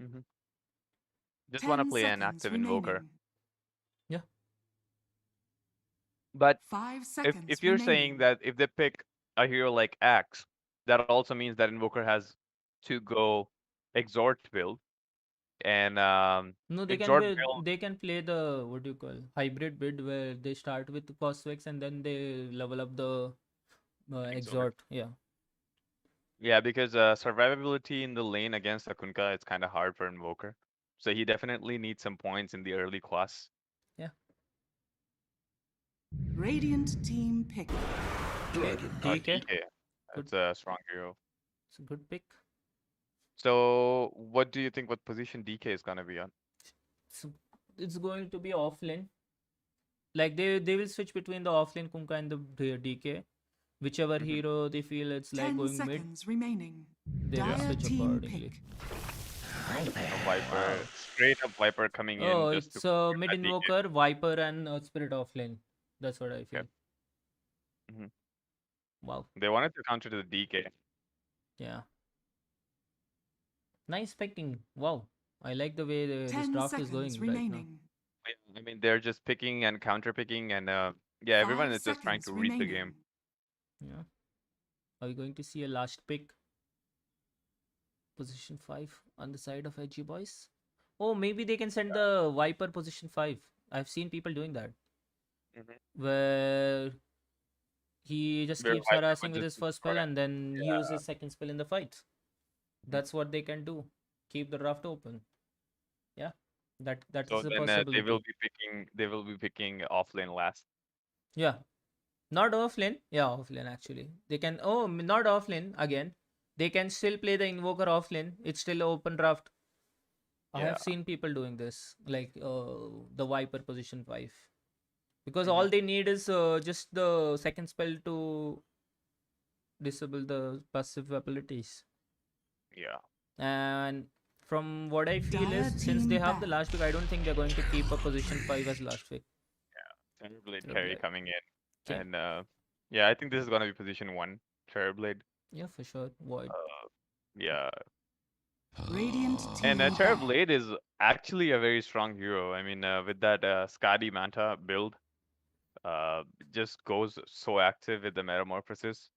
Mhm. Just want to 10 play an seconds active invoker. remaining. Yeah. But 5 if seconds you're saying remaining. that if they pick a hero like Axe, that also means that invoker has to go exhort build, and No, exhort build. they can play the what do you call hybrid bid where they start with the Coswex and then they level up the Exhort. exhort. Yeah. Yeah, because survivability in the lane against Akunka is kind of hard for invoker, so he definitely needs some points in the early class. Yeah. Radiant team pick. Okay. DK. DK, Good. that's a strong hero. It's a good pick. So, what do you think? What position DK is gonna be on? So it's going to be offlane. Like they will switch between the offlane Kunka and the DK. Whichever Mhm. hero they feel it's like 10 going mid, seconds remaining. they will Dire switch team accordingly. pick. A Viper, straight up Viper coming Oh, in just to it's a counter mid that DK. invoker, Viper, and Spirit offlane. That's what I feel. Yep. Mhm. Wow. They wanted to counter to the DK. Yeah. Nice picking. Wow. I like the way this 10 draft is going seconds right now. remaining. I mean, they're just picking and counter picking, and yeah, everyone 5 is just trying seconds to read the game. remaining. Yeah. Are we going to see a last pick? Position 5 on the side of Edgy Boys. Oh, maybe they can send the Viper position 5. I've seen people doing that. Mhm. Where he just Where keeps Viper harassing would with just his first spell destroy. and then Yeah. use his second spell in the fight. That's what they can do. Keep the draft open. Yeah. That's So a then possibility. they will be picking offlane last. Yeah. Not offlane. Yeah, offlane actually. They can. Oh, not offlane again. They can still play the invoker offlane. It's still an open draft. I Yeah. have seen people doing this, like the Viper position 5. Because Mhm. all they need is just the second spell to disable the passive abilities. Yeah. And from what I feel Dire is, since they team have the back. last pick, I don't think they're going to keep a position 5 as last pick. Terrorblade Terrorblade. carry coming in, Okay. and yeah, I think this is gonna be position 1. Terrorblade. Yeah, for sure. Void. Yeah. Radiant And team back. Terrorblade is actually a very strong hero. I mean, with that Skadi Manta build, just goes so active with the Metamorphosis.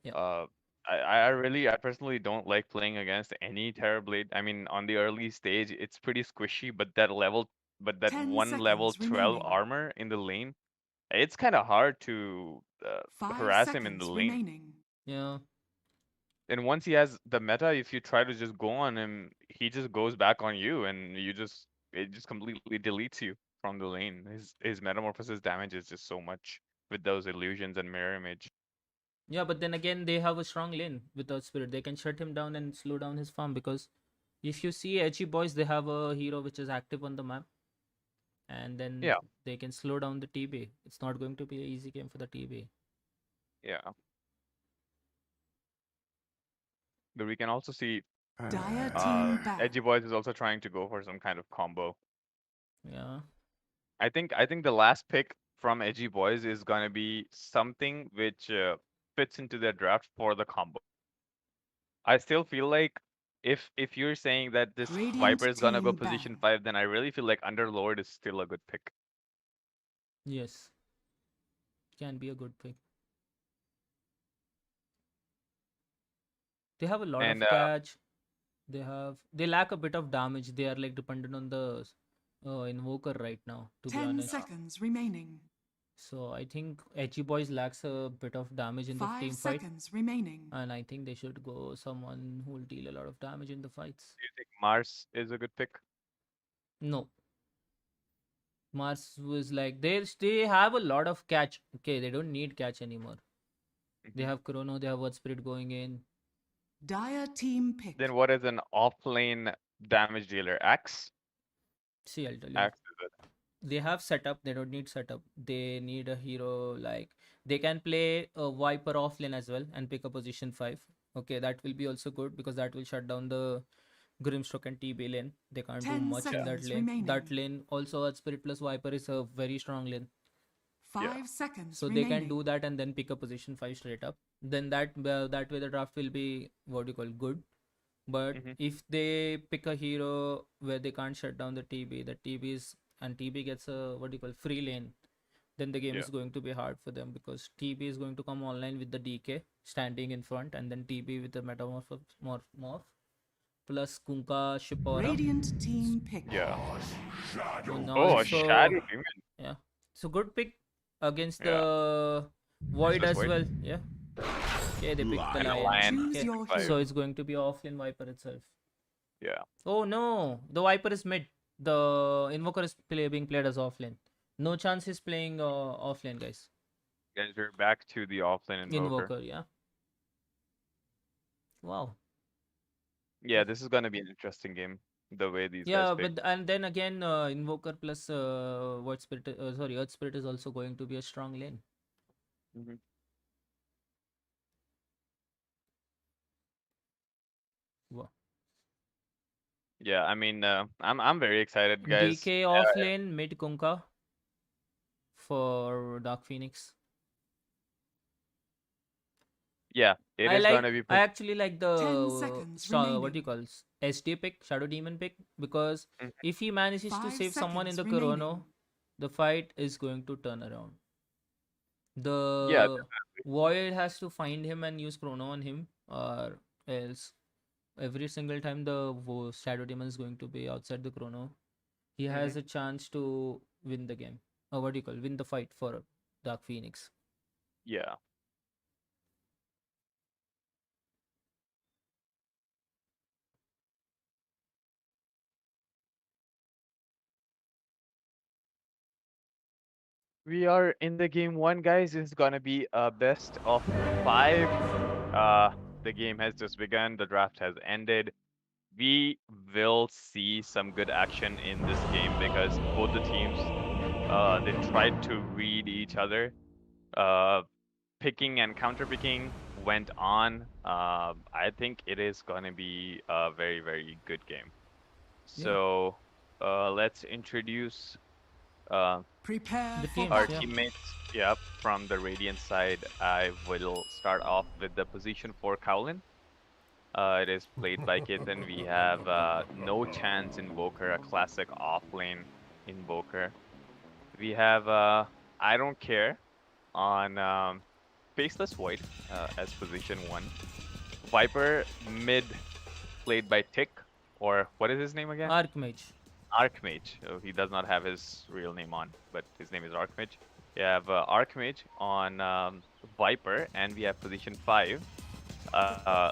Yeah. I personally don't like playing against any Terrorblade. I mean, on the early stage, it's pretty squishy, but that 10 one level seconds 12 remaining. armor in the lane, it's kind of hard to 5 harass him in the seconds lane. remaining. Yeah. And once he has the meta, if you try to just go on him, he just goes back on you, and it just completely deletes you from the lane. His metamorphosis damage is just so much with those illusions and mirror image. Yeah, but then again, they have a strong lane without Spirit. They can shut him down and slow down his farm because if you see Edgy Boys, they have a hero which is active on the map. And then Yeah. they can slow down the TB. It's not going to be an easy game for the TB. Yeah. But we can also see Dire team back. Edgy Boys is also trying to go for some kind of combo. Yeah. I think the last pick from Edgy Boys is gonna be something which fits into their draft for the combo. I still feel like if you're saying that this Radiant Viper is gonna go team position ban. 5, then I really feel like Underlord is still a good pick. Yes. Can be a good pick. They have a lot And of catch. They lack a bit of damage. They are like dependent on the invoker right now, to be 10 honest. seconds remaining. So I think Edgy Boys lacks a bit of damage in the 5 team fight. seconds remaining. And I think they should go someone who will deal a lot of damage in the fights. do you think Mars is a good pick? No. Mars was like they have a lot of catch. Okay, they don't need catch anymore. They have Chrono, they have Word Spirit going in. Dire team pick. Then what is an offlane damage dealer? Axe? See, I'll tell you. Axe is it. They have setup, they don't need setup. They need a hero like they can play a Viper offlane as well and pick a position 5. Okay, that will be also good because that will shut down the Grimstroke and TB lane. They can't do 10 much in that seconds lane. remaining. That lane also Earth Spirit plus Viper is a very strong lane. 5 seconds So remaining. they can do that and then pick a position 5 straight up. Then that way the draft will be what you call good. But if they pick a hero where they can't shut down the TB is and TB gets a what you call free lane, then the game is going to be hard for them because TB is going to come online with the DK standing in front and then TB with the metamorph morph plus Kunkka Shipora. Radiant team pick. Yeah. So now Oh, a also- Shadow Demon. yeah. So good pick against Yeah. the Void as Void. well. Yeah. Okay, they picked the Lion. Lion. Choose Okay. your Five. hero. So it's going to be offlane Viper itself. Yeah. Oh no, the Viper is mid. The Invoker is being played as offlane. No chance he's playing offlane, guys. Guys, we're back to the offlane Invoker. Yeah. Wow. Yeah, this is gonna be an interesting game. The way these Yeah, guys pick. but and then again, Invoker plus Earth Spirit is also going to be a strong lane. Mhm. Wow. Yeah, I mean, I'm very excited, guys. DK offlane, mid Kunkka for Dark Phoenix. Yeah, it is gonna be. I actually like the 10 seconds what remaining. do you call SD pick, Shadow Demon pick, because Mhm. if he manages to 5 save someone in the seconds Chrono, remaining. the fight is going to turn around. The Yeah, Void has to find him and use Chrono on him, or else every single time the Shadow Demon is going to be outside the Chrono, he has a chance to win the game. Or what do you call win the fight for Dark Phoenix. Yeah. We are in the game one, guys. It's gonna be a best of 5. The game has just begun. The draft has ended. We will see some good action in this game because both the teams, they tried to read each other. Picking and counter picking went on. I think it is gonna be a very, very good game. So, let's introduce Prepare The for teams, our yeah. teammates. Yep, from the Radiant side, I will start off with the position for Kowlin. It is played by Ketan. We have No Chance Invoker, a classic offlane Invoker. We have I Don't Care on Faceless Void as position 1. Viper mid, played by Tick, or what is his name again? Archmage. Archmage. Oh, he does not have his real name on, but his name is Archmage. We have Archmage on Viper, and we have position 5,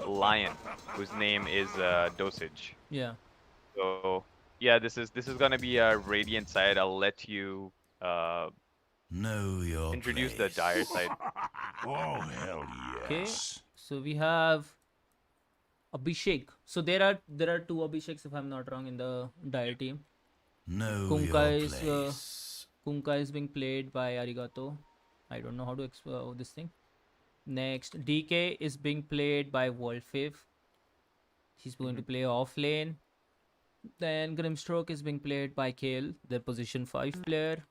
Lion, whose name is Dosage. Yeah. So yeah, this is gonna be a Radiant side. I'll let you Know your introduce the place. Dire side. Oh, hell Okay. yes. So we have Abhishek. So there are 2 Abhisheks if I'm not wrong in the Dire team. Know Kunkka your is place. Kunkka is being played by Arigato. I don't know how to explain this thing. Next, DK is being played by Wolfave. He's going to play off lane. Then Grimstroke is being played by Kale, the position 5 player.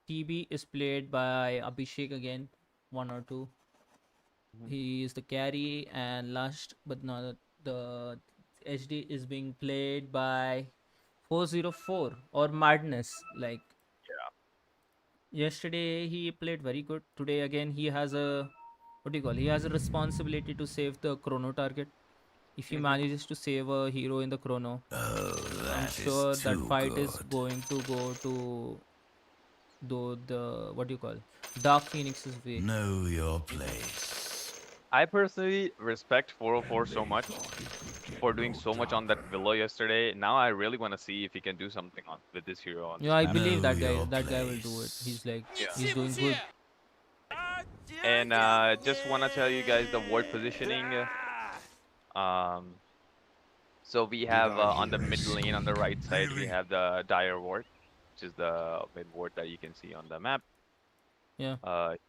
TB is played by Abhishek again, 1 or 2. He is the carry, and last but not the HD is being played by 404 or Madness. Like yesterday he played very good. Today again he has a what do you call? He has a responsibility to save the chrono target. If he manages to save a hero in the chrono, Oh, I'm that sure is that too fight good. is going to go to the what do you call Dark Phoenix's way. Know your place. I personally respect 404 so much for doing so much on that Willow yesterday. Now I really want to see if he can do something with this hero on. Yeah, I believe Know that guy. your That guy will do it. place. He's like he's doing good. And just want to tell you guys the ward positioning. So we have on the mid lane on the right side, we have the Dire ward, which is the mid ward that you can see on the map. Yeah.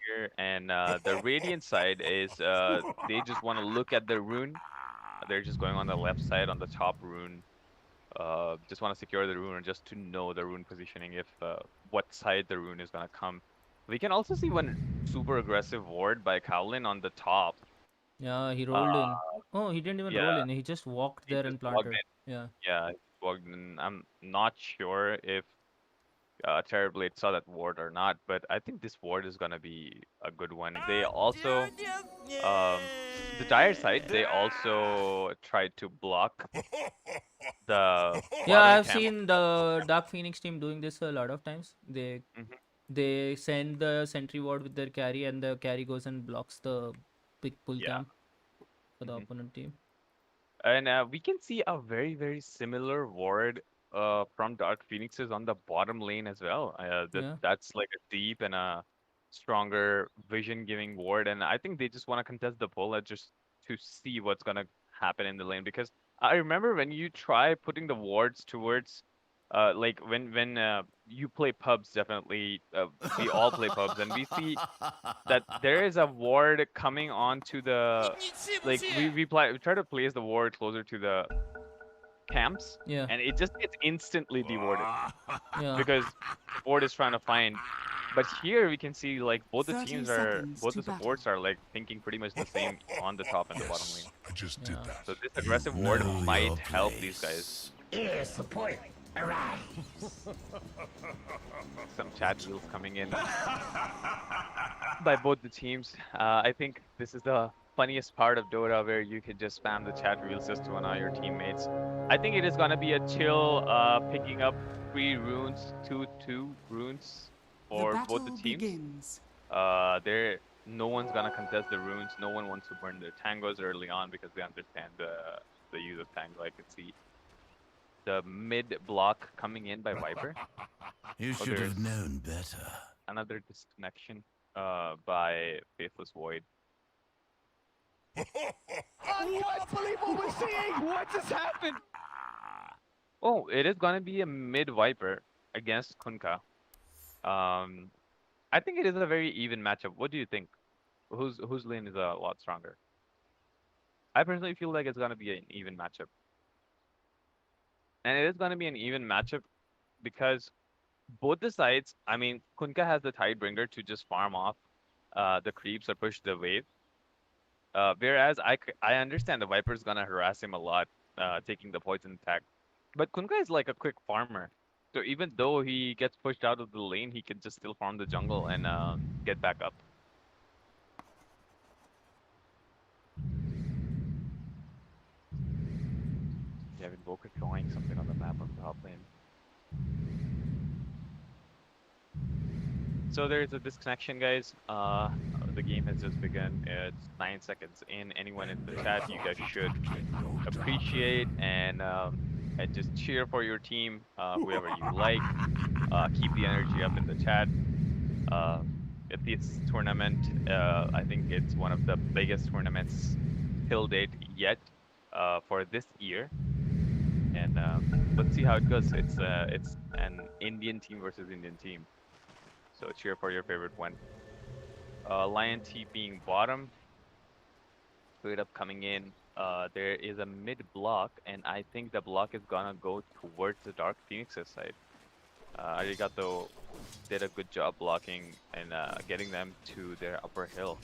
Here, and the Radiant side is they just want to look at the rune. They're just going on the left side on the top rune. Just want to secure the rune just to know the rune positioning if what side the rune is gonna come. We can also see one super aggressive ward by Kowlin on the top. Yeah, he rolled Uh, in. Oh, he didn't even roll yeah, in. He just walked he there just and logged planted. in. Yeah. Yeah, he logged in. I'm not sure if Terrorblade saw that ward or not, but I think this ward is gonna be a good one. They also, the dire side, they also tried to block the Yeah, bottom I've camp. seen the Dark Phoenix team doing this a lot of times. Mhm. They send the sentry ward with their carry, and the carry goes and blocks the big pull Yeah. camp for the Mhm. opponent team. And we can see a very, very similar ward from Dark Phoenixes on the bottom lane as well. Yeah. That's like a deep and a stronger vision giving ward. And I think they just want to contest the pull just to see what's going to happen in the lane. Because I remember when you try putting the wards towards, like when you play pubs, definitely, we all play pubs, and we see that there is a ward coming onto the like we try to place the ward closer to the camps Yeah. and it just gets instantly dewarded Yeah. because the board is trying to find. But here we can see like both the 30 teams are seconds both to the supports are like thinking pretty much the same on the top and the bottom lane. I just Yeah. did that. So this aggressive You ward know might your help these guys. place. Some chat wheels coming in by both the teams. I think this is the funniest part of Dota where you can just spam the chat wheels just to annoy your teammates. I think it is gonna be a chill picking up 3 runes, 2 runes The for battle both the teams. begins. No one's gonna contest the runes. No one wants to burn their tangos early on because they understand the use of tango. I can see the mid block coming in by Viper. You should have known better. Another disconnection by Faithless Void. Unbelievable we're seeing! What just happened? Oh, it is gonna be a mid Viper against Kunkka. I think it is a very even matchup. What do you think? Whose lane is a lot stronger? I personally feel like it's gonna be an even matchup. And it is gonna be an even matchup because both the sides, I mean, Kunkka has the Tidebringer to just farm off the creeps or push the wave. Whereas I understand the Viper's gonna harass him a lot, taking the poison attack. But Kunkka is like a quick farmer. So even though he gets pushed out of the lane, he can just still farm the jungle and get back up. Yeah, Invoker drawing something on the map on the top lane. So there's a disconnection, guys. The game has just begun. It's 9 seconds in. Anyone in the chat, you guys should appreciate and just cheer for your team, whoever you like. Keep the energy up in the chat. At this tournament, I think it's one of the biggest tournaments till date yet for this year. And let's see how it goes. It's an Indian team versus Indian team. So cheer for your favorite one. Lion T being bottom. Straight up coming in. There is a mid block, and I think the block is gonna go towards the Dark Phoenix's side. Arigato did a good job blocking and getting them to their upper hill.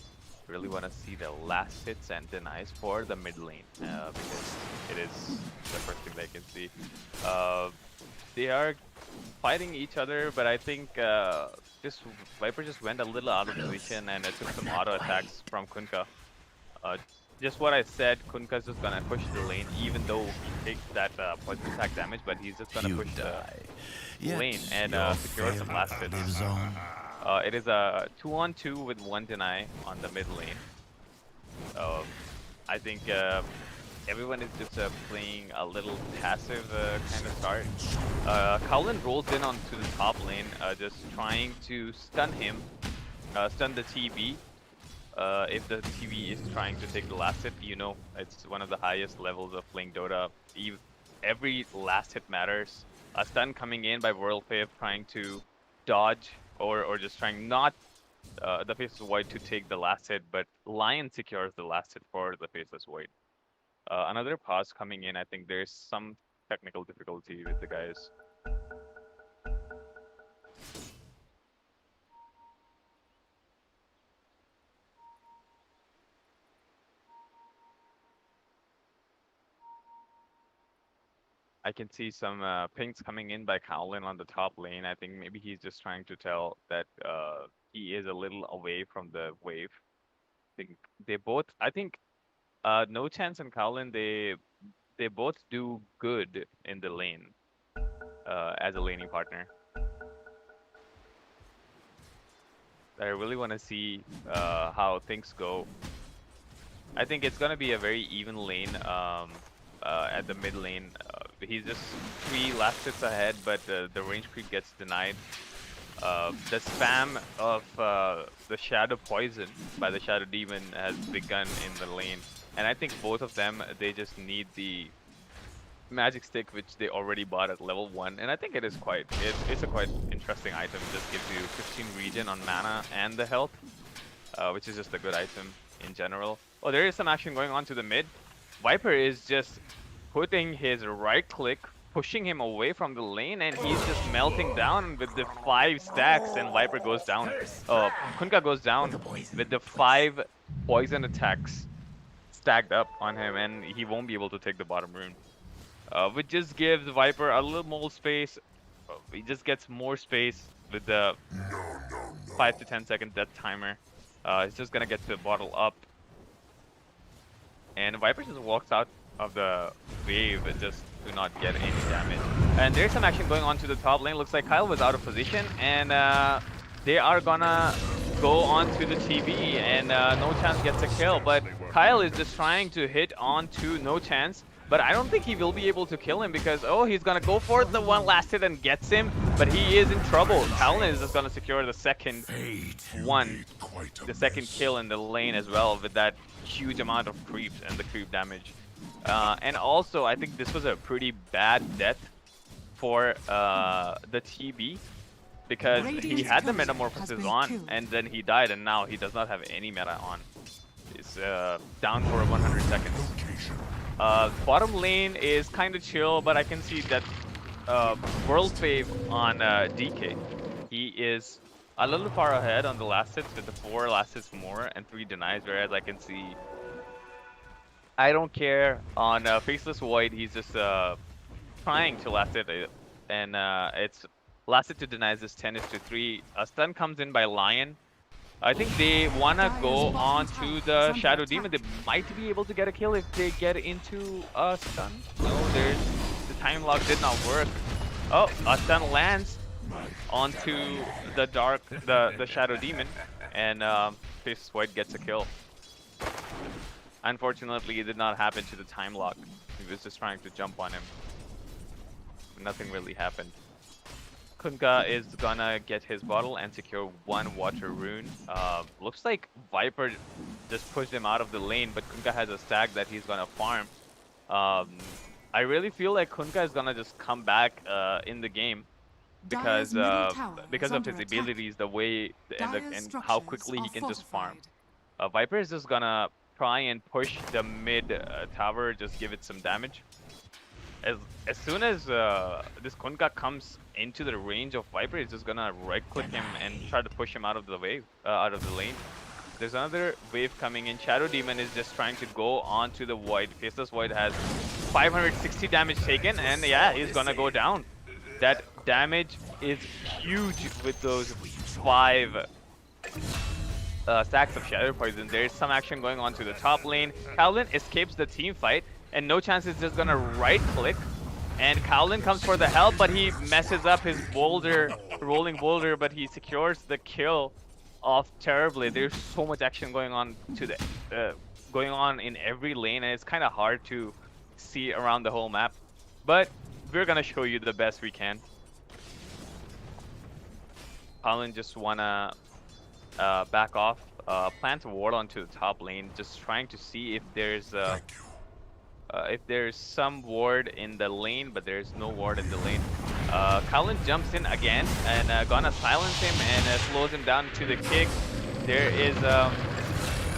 Really want to see the last hits and denies for the mid lane because it is the first thing they can see. They are fighting each other, but I think this Viper just went a little out of position and it took some auto attacks from Kunkka. Just what I said, Kunkka's just gonna push the lane, even though he takes that poison attack damage, but he's just gonna push the lane and secure some last hits. It is a 2-on-2 with 1 deny on the mid lane. I think everyone is just playing a little passive kind of start. Kowlin rolls in onto the top lane, just trying to stun him, stun the TB. If the TV is trying to take the last hit, you know, it's one of the highest levels of playing Dota. Every last hit matters. A stun coming in by World Fave trying to dodge or just trying not the Faceless Void to take the last hit, but Lion secures the last hit for the Faceless Void. Another pause coming in. I think there's some technical difficulty with the guys. I can see some pings coming in by Cowlin on the top lane. I think maybe he's just trying to tell that he is a little away from the wave. I think they both. I think No Chance and Cowlin, they both do good in the lane as a laning partner. I really want to see how things go. I think it's gonna be a very even lane at the mid lane. He's just 3 last hits ahead, but the range creep gets denied. The spam of the Shadow Poison by the Shadow Demon has begun in the lane. And I think both of them, they just need the Magic Stick, which they already bought at level 1. And I think it's a quite interesting item. It just gives you 15 regen on mana and the health, which is just a good item in general. Oh, there is some action going on to the mid. Viper is just putting his right click, pushing him away from the lane, and he's just melting down with the 5 stacks, and Viper goes down. Kunkka goes down with the 5 poison attacks stacked up on him, and he won't be able to take the bottom rune. Which just gives Viper a little more space. He just gets more space with the 5 to 10 second death timer. He's just gonna get the bottle up. And Viper just walks out of the wave just to not get any damage. And there's some action going on to the top lane. Looks like Kyle was out of position, and they are gonna go on to the TV, and No Chance gets a kill. But Kyle is just trying to hit on to No Chance, but I don't think he will be able to kill him because, oh, he's gonna go for the one last hit and gets him, but he is in trouble. Talon is just gonna secure the second kill in the lane as well, with that huge amount of creeps and the creep damage. And also, I think this was a pretty bad death for the TB, because he had the Metamorphosis on, and then he died, and now he does not have any meta on. He's down for 100 seconds. Bottom lane is kind of chill, but I can see that World Fave on DK. He is a little far ahead on the last hits with the 4 last hits more and 3 denies, whereas I can see I don't care on Faceless Void. He's just trying to last hit, and it's last hit to denies is 10-3. A stun comes in by Lion. I think they wanna go on to the Shadow Demon. They might be able to get a kill if they get into a stun. No, the time lock did not work. Oh, a stun lands onto the the Shadow Demon, and Faceless Void gets a kill. Unfortunately, it did not happen to the time lock. He was just trying to jump on him. Nothing really happened. Kunkka is gonna get his bottle and secure 1 water rune. Looks like Viper just pushed him out of the lane, but Kunkka has a stack that he's gonna farm. I really feel like Kunkka is gonna just come back in the game because of his abilities, the way and how quickly he can just farm. Viper is just gonna try and push the mid tower, just give it some damage. As soon as this Kunkka comes into the range of Viper, he's just gonna right click him and try to push him out of the wave, out of the lane. There's another wave coming in. Shadow Demon is just trying to go on to the Void. Faceless Void has 560 damage taken, and yeah, he's gonna go down. That damage is huge with those 5 stacks of Shadow Poison. There's some action going on to the top lane. Cowlin escapes the team fight, and No Chance is just gonna right click, and Cowlin comes for the help, but he messes up his boulder, rolling boulder, but he secures the kill off terribly. There's so much action going on in every lane, and it's kind of hard to see around the whole map, but we're gonna show you the best we can. Cowlin just wanna back off, plant a ward onto the top lane, just trying to see if there's some ward in the lane, but there's no ward in the lane. Kowlin jumps in again and gonna silence him and slows him down to the kick.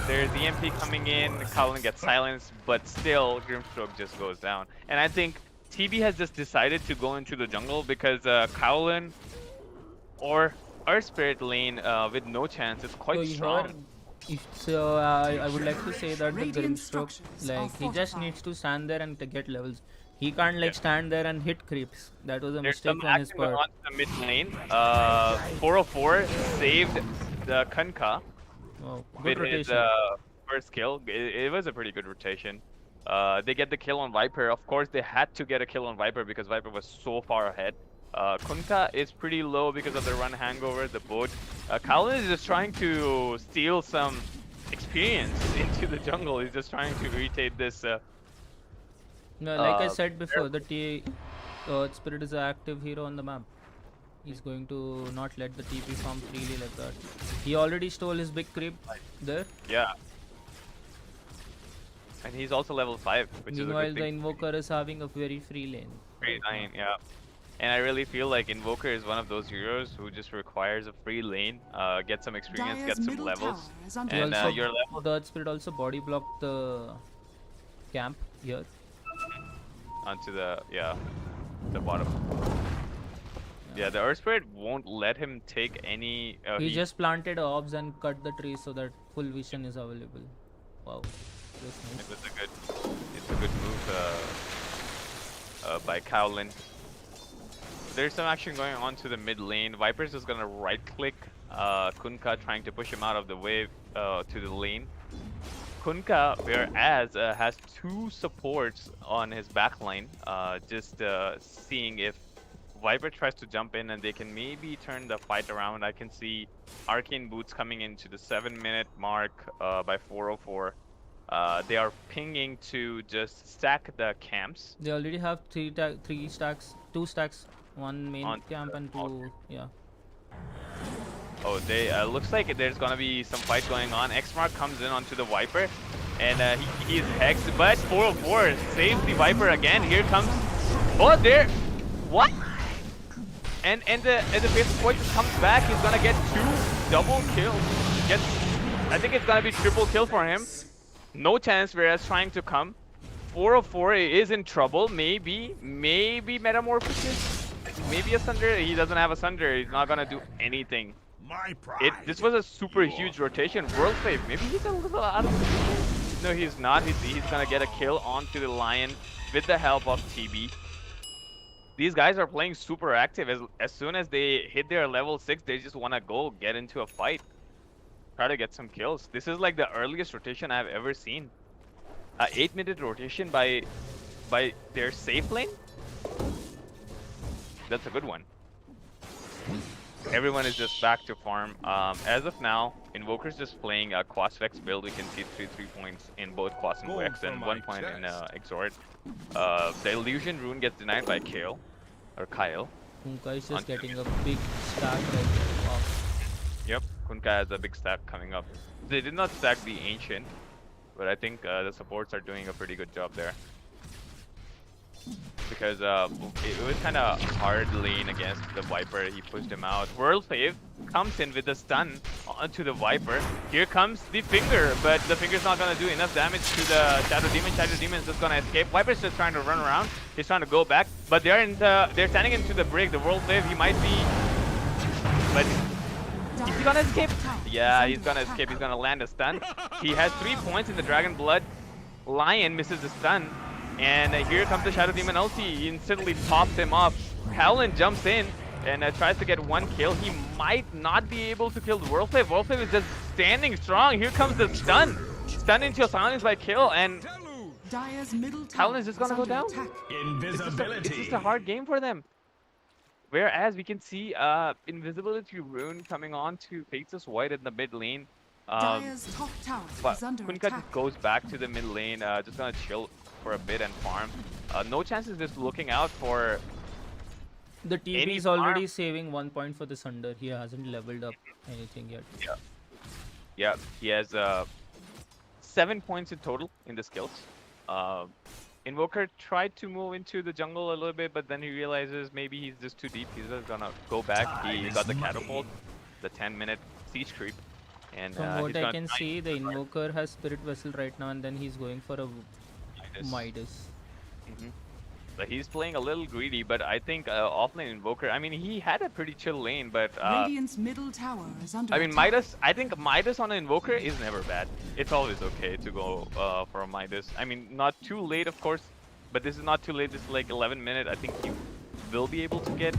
There's EMP coming in, Kowlin gets silenced, but still Grimstroke just goes down. And I think TB has just decided to go into the jungle because Kowlin or Earth Spirit lane with no chance is quite strong. I would like to say that the Radiant Grimstroke, structures like, are he just fortified. needs to stand there and to get levels. He can't like stand there and hit creeps. That was a There's mistake some on his action going part. on in the mid lane. 404 saved the Kunkka Oh, with good his rotation. first kill. It was a pretty good rotation. They get the kill on Viper. Of course, they had to get a kill on Viper because Viper was so far ahead. Kunkka is pretty low because of the run hangover, the boat. Kowlin is just trying to steal some experience into the jungle. He's just trying to retake this. No, like I said before, the Earth Spirit is an active hero on the map. He's going to not let the TP farm freely like that. He already stole his big creep there. Yeah. And he's also level 5, which Meanwhile, is a good the thing. Invoker is having a very free lane. Free lane, yeah. And I really feel like Invoker is one of those heroes who just requires a free lane, get some experience, Dire's get some middle levels. tower is under He And also, your level the Earth Spirit also body blocked the camp here. onto the bottom. Yeah, the Earth Spirit won't let him take any. He just planted orbs and cut the trees so that full vision is available. Wow, that's nice. It's a good move by Kowlin. There's some action going on to the mid lane. Viper's just gonna right click Kunkka, trying to push him out of the wave to the lane. Kunkka, whereas has 2 supports on his backline, just seeing if Viper tries to jump in and they can maybe turn the fight around. I can see Arcane Boots coming into the 7-minute mark by 404. They are pinging to just stack the camps. They already have 2 stacks, 1 main On camp and 2, yeah. Oh, they looks like there's gonna be some fight going on. Xmark comes in onto the Viper, and he's hexed, but 404 saves the Viper again. Here comes, oh, there, what? And the Faithful Poison comes back. He's gonna get 2 double kills. I think it's gonna be triple kill for him. No chance. Whereas trying to come, 404 is in trouble. Maybe Metamorphosis, maybe a Sunder. He doesn't have a Sunder. He's not gonna do anything. My pride. This was a super huge rotation. World Fave, maybe he's a little out of position. No, he's not. He's gonna get a kill onto the Lion with the help of TB. These guys are playing super active. As soon as they hit their level 6, they just wanna go get into a fight. Try to get some kills. This is like the earliest rotation I've ever seen. 8-minute rotation by their safe lane. That's a good one. Everyone is just back to farm. As of now, Invoker's just playing a Quasvex build. We can see 3 points in both Quas and Vex and 1 point in Exort. The Illusion Rune gets denied by Kyle. Kunkka is just getting a big stack right there. Wow. Yep, Kunkka has a big stack coming up. They did not stack the Ancient, but I think the supports are doing a pretty good job there. Because it was kind of hard lane against the Viper. He pushed him out. World Fave comes in with a stun onto the Viper. Here comes the Finger, but the Finger's not going to do enough damage to the Shadow Demon. Shadow Demon's just going to escape. Viper's just trying to run around. He's trying to go back, but they're standing into the break. The World Fave, he might be, but is he going to escape? Yeah, he's going to escape. He's going to land a stun. He has 3 points in the Dragon Blood. Lion misses the stun. And here comes the Shadow Demon ulti. He instantly pops him off. Kowlin jumps in and tries to get 1 kill. He might not be able to kill the World Fave. World Fave is just standing strong. Here comes the stun. Stun into a silence by kill, and Kowlin is just gonna go down. Invisibility. It's just a hard game for them. Whereas we can see Invisibility Rune coming on to Faceless White in the mid lane. But Kunkka just goes back to the mid lane, just gonna chill for a bit and farm. No chances just looking out for the TP is already saving 1 point for the Sunder. He hasn't leveled up anything yet. Yeah, he has 7 points in total in the skills. Invoker tried to move into the jungle a little bit, but then he realizes maybe he's just too deep. He's just gonna go back. He got the catapult, the 10-minute siege creep, and From he's what I gonna can try see, and the survive. Invoker has Spirit Vessel right now, and then he's going for a Midas. But he's playing a little greedy, but I think offlane Invoker, I mean, he had a pretty chill lane, but Radiant's middle tower is under I mean, attack. I think Midas on an Invoker is never bad. It's always okay to go for a Midas. I mean, not too late, of course, but this is not too late. This is like 11 minute. I think he will be able to get,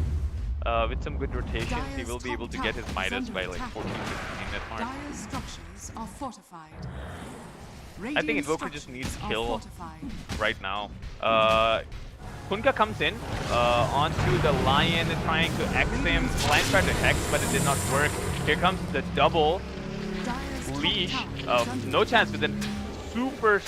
with some good rotations, he will be able to get his Midas by like 14, 15 minute mark. Dire's structures are fortified. I think Invoker just needs kill fortified. right now. Kunkka comes in onto the Lion, trying to X him. Lion tried to Hex, but it did not work. Here comes the double Dire's top leash. tower is under No chance, but then super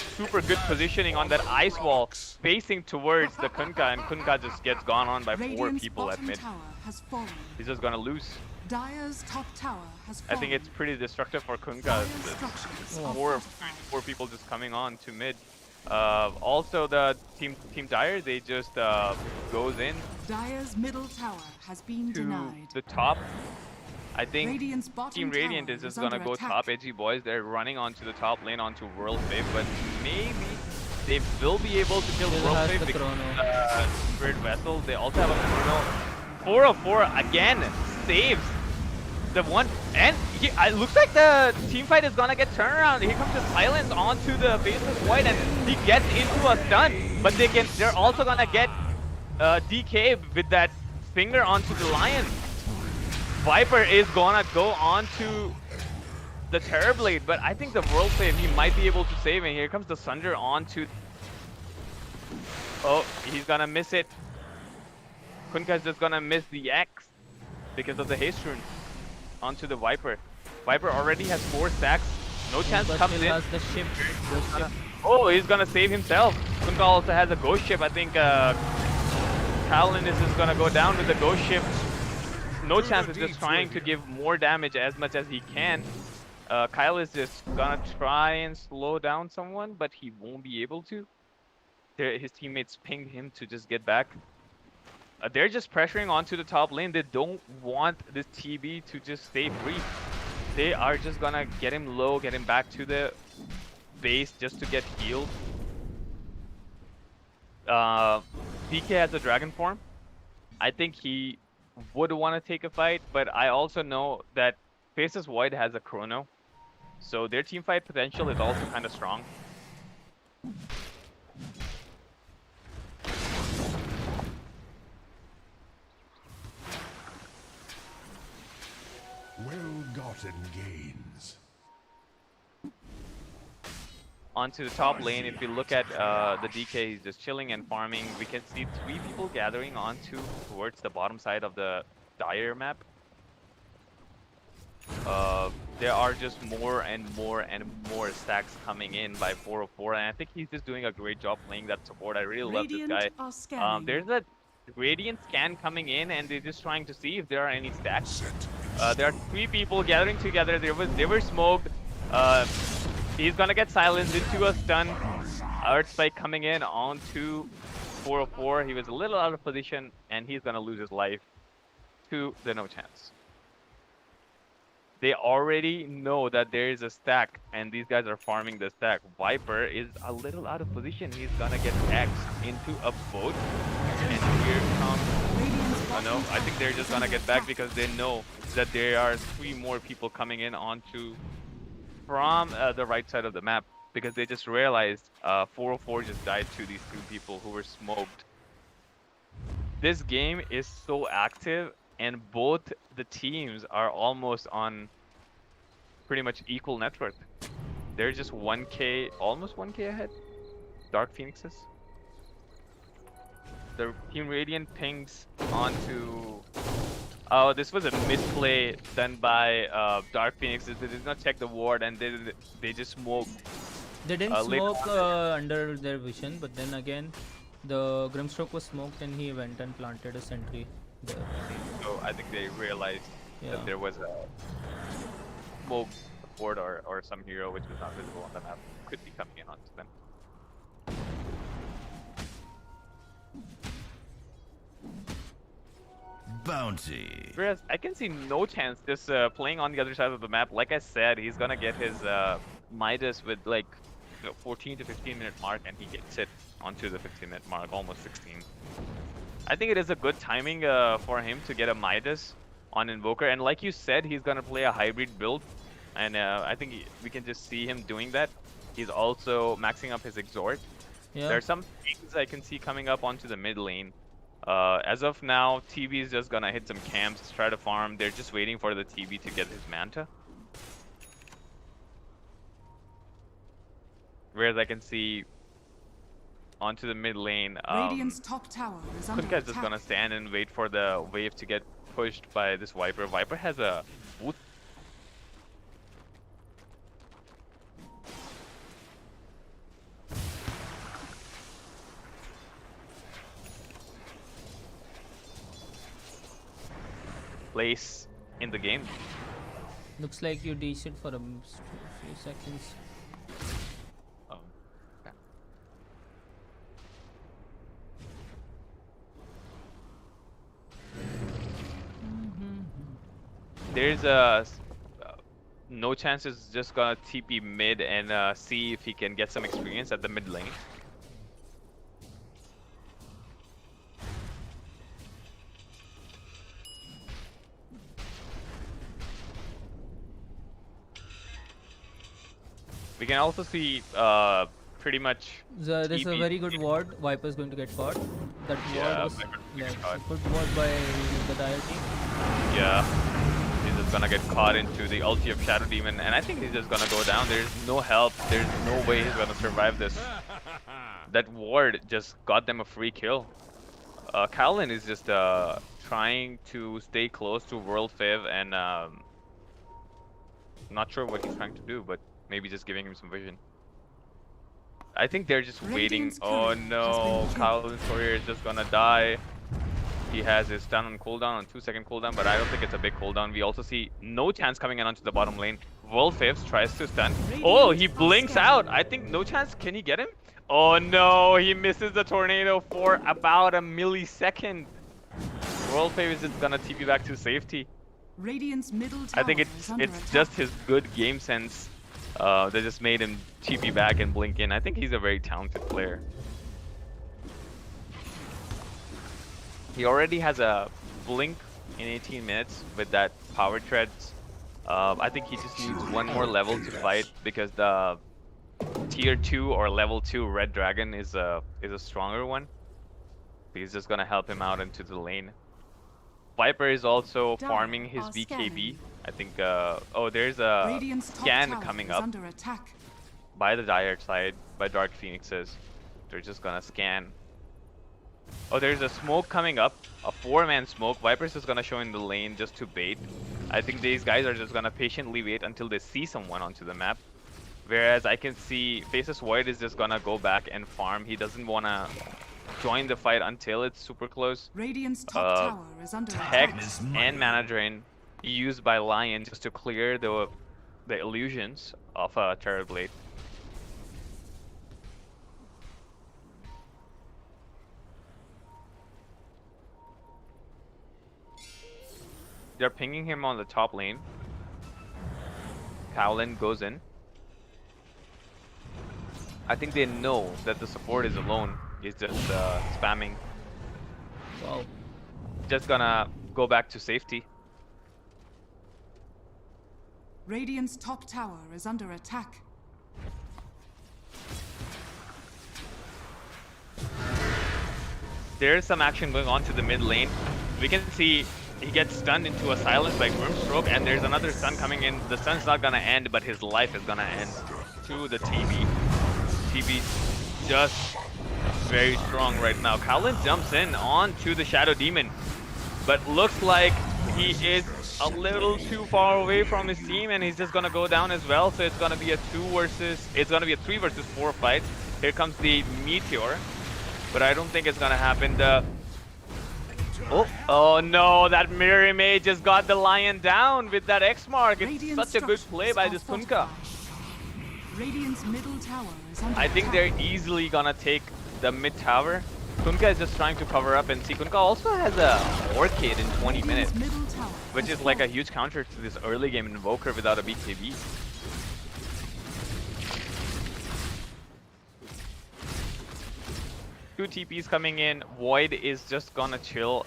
good positioning on that ice wall, facing towards the Kunkka, and Kunkka just gets gone on by 4 Radiant's people at bottom mid. tower has fallen. He's just gonna lose. Dire's top tower has I fallen. think it's pretty destructive for Kunkka. Dire's It's structures are four fortified. people just coming on to mid. Also, the team Dire, they just goes in Dire's middle tower has been to denied. the top. I think Radiant's bottom Team Radiant tower is just under gonna go attack. top. Edgy Boiz, they're running onto the top lane onto World Fave, but maybe they will be able to kill Still World has Fave the because chrono. Spirit Vessel. They also have a chrono. 4 of 4 again saves the one, and it looks like the team fight is gonna get turned around. Here comes the silence onto the Faceless Void, and he gets into a stun, but they're also gonna get DK with that finger onto the Lion. Viper is gonna go on to the Terrorblade, but I think the World Save, he might be able to save, and here comes the Sunder onto... Oh, he's gonna miss it. Kunkka's just gonna miss the X because of the haste rune onto the Viper. Viper already has 4 stacks. No chance But comes still in. has the ship. Oh, he's gonna save himself. Kunkka also has a ghost ship. I think Talon is just gonna go down with the ghost ship. No chance, is just trying to give more damage as much as he can. Kyle is just gonna try and slow down someone, but he won't be able to. His teammates pinged him to just get back. They're just pressuring onto the top lane. They don't want this TB to just stay free. They are just gonna get him low, get him back to the base just to get healed. DK has a dragon form. I think he would want to take a fight, but I also know that Faceless Void has a chrono, so their team fight potential is also kind of strong. Well-gotten gains. Onto the top lane, if you look at the DK, he's just chilling and farming. We can see 3 people gathering onto towards the bottom side of the Dire map. There are just more and more stacks coming in by 404, and I think he's just doing a great job playing that support. I really love this guy. Radiant are scanning. There's a Radiant scan coming in, and they're just trying to see if there are any stacks. There are 3 people gathering together. They were smoked. He's gonna get silenced into a stun. Earth Spike coming in onto 404. He was a little out of position, and he's gonna lose his life to the no chance. They already know that there is a stack, and these guys are farming the stack. Viper is a little out of position. He's gonna get axed into a boat, and here comes... Oh no, I think they're just gonna get back because they know that there are 3 more people coming in onto from the right side of the map, because they just realized 404 just died to these 2 people who were smoked. This game is so active, and both the teams are almost on pretty much equal net worth. They're just 1k, almost 1k ahead. Dark Phoenixes. The Team Radiant pings onto... Oh, this was a misplay done by Dark Phoenixes. They did not check the ward, and they just smoked. They didn't late smoke under their vision, but then again, the Grimstroke was smoked and he went and planted a sentry there. So I think they realized that there was a smoke ward or some hero which was not visible on the map could be coming in onto them. bounty. Whereas I can see no chance just playing on the other side of the map. Like I said, he's gonna get his Midas with like 14 to 15 minute mark, and he gets it onto the 15-minute mark, almost 16. I think it is a good timing for him to get a Midas on Invoker, and like you said, he's gonna play a hybrid build, and I think we can just see him doing that. He's also maxing up his Exhort. Yeah. There are some things I can see coming up onto the mid lane. As of now, TB is just gonna hit some camps, try to farm. They're just waiting for the TB to get his Manta. Whereas I can see onto the mid lane, Radiant's top tower is under Kunka is just attack. gonna stand and wait for the wave to get pushed by this Viper. Viper has a boot. Place in the game. Looks like you're decent for a few seconds. Um, yeah. There's no chance is just gonna TP mid and see if he can get some experience at the mid lane. We can also see pretty much There's a TP. very good ward. Viper's going to get caught. That Yeah, ward was Viper's gonna get like caught. a good ward by the Dire team. Yeah, he's just gonna get caught into the ulti of Shadow Demon, and I think he's just gonna go down. There's no help. There's no way he's gonna survive this. That ward just got them a free kill. Kowlin is just trying to stay close to World Fiv, and not sure what he's trying to do, but maybe just giving him some vision. I think they're just waiting. Radiant's Oh courier no, has been Kowlin's courier is just gonna die. He has his stun on cooldown, on 2-second cooldown, but I don't think it's a big cooldown. We also see no chance coming in onto the bottom lane. Wolfivs tries to stun. Oh, he blinks out. I think no chance. Can he get him? Oh no, he misses the tornado for about a millisecond. Wolfiv is just gonna TP back to safety. Radiant's middle tower I think is under it's attack. just his good game sense that just made him TP back and blink in. I think he's a very talented player. He already has a blink in 18 minutes with that power treads. I think he just needs one more level to fight, because the tier 2 or level 2 red dragon is a stronger one. He's just gonna help him out into the lane. Viper is also Dire farming his are BKB. scanning. I think oh, there's a Radiant's top scan tower coming is up under attack. by the Dire side, by Dark Phoenixes. They're just gonna scan. Oh, there's a smoke coming up, a 4-man smoke. Viper's just gonna show in the lane just to bait. I think these guys are just gonna patiently wait until they see someone onto the map. Whereas I can see Faceless Void is just gonna go back and farm. He doesn't wanna join the fight until it's super close. Radiant's top tower is under Hex attack. and Mana Drain used by Lion just to clear the illusions of a Terror Blade. They're pinging him on the top lane. Kowlin goes in. I think they know that the support is alone. He's just spamming. Wow. Just gonna go back to safety. Radiant's top tower is under attack. There's some action going on to the mid lane. We can see he gets stunned into a silence by Grimstroke, and there's another stun coming in. The stun's not gonna end, but his life is gonna end to the TB. TB just very strong right now. Kowlin jumps in onto the Shadow Demon, but looks like he is a little too far away from his team, and he's just gonna go down as well. So it's gonna be a 3 versus 4 fight. Here comes the Meteor, but I don't think it's gonna happen. Oh no, that Mirror Image just got the Lion down with that X mark. It's Radiant such a good structures play by are this Kunka. fortified. Radiant's middle tower is under I think attack. they're easily gonna take the mid tower. Kunkka is just trying to cover up, and see Kunkka also has a Orchid in 20 minutes, Middle tower which has is like a fallen. huge counter to this early game Invoker without a BKB. Two TPs coming in. Void is just gonna chill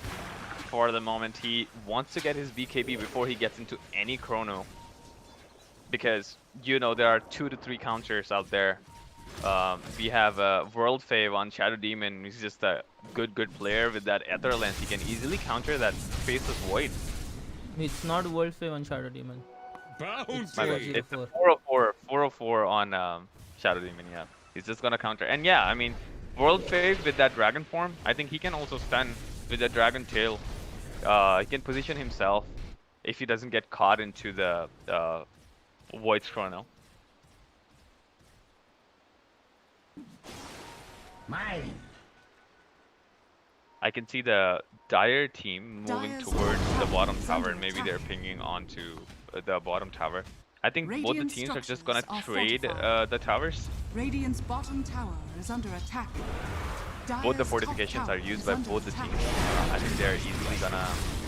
for the moment. He wants to get his BKB before he gets into any chrono, because you know there are 2 to 3 counters out there. We have World Fave on Shadow Demon. He's just a good player with that Ether Lens. He can easily counter that Faceless Void. It's not World Fave on Shadow Demon. It's My bad. 404. It's a 404 on Shadow Demon, yeah. He's just gonna counter. And yeah, I mean, World Fave with that Dragon form, I think he can also stun with the Dragon Tail. He can position himself if he doesn't get caught into the Void's Chrono. Mine. I can see the Dire team moving Dire's towards the tower bottom is tower, under and maybe they're attack. pinging onto the bottom tower. I think both the Radiant teams are just gonna structures are trade fortified. the towers. Radiant's bottom tower is under attack. Both the Dire's fortifications top are tower used is by under both the attack. teams. I think they're easily gonna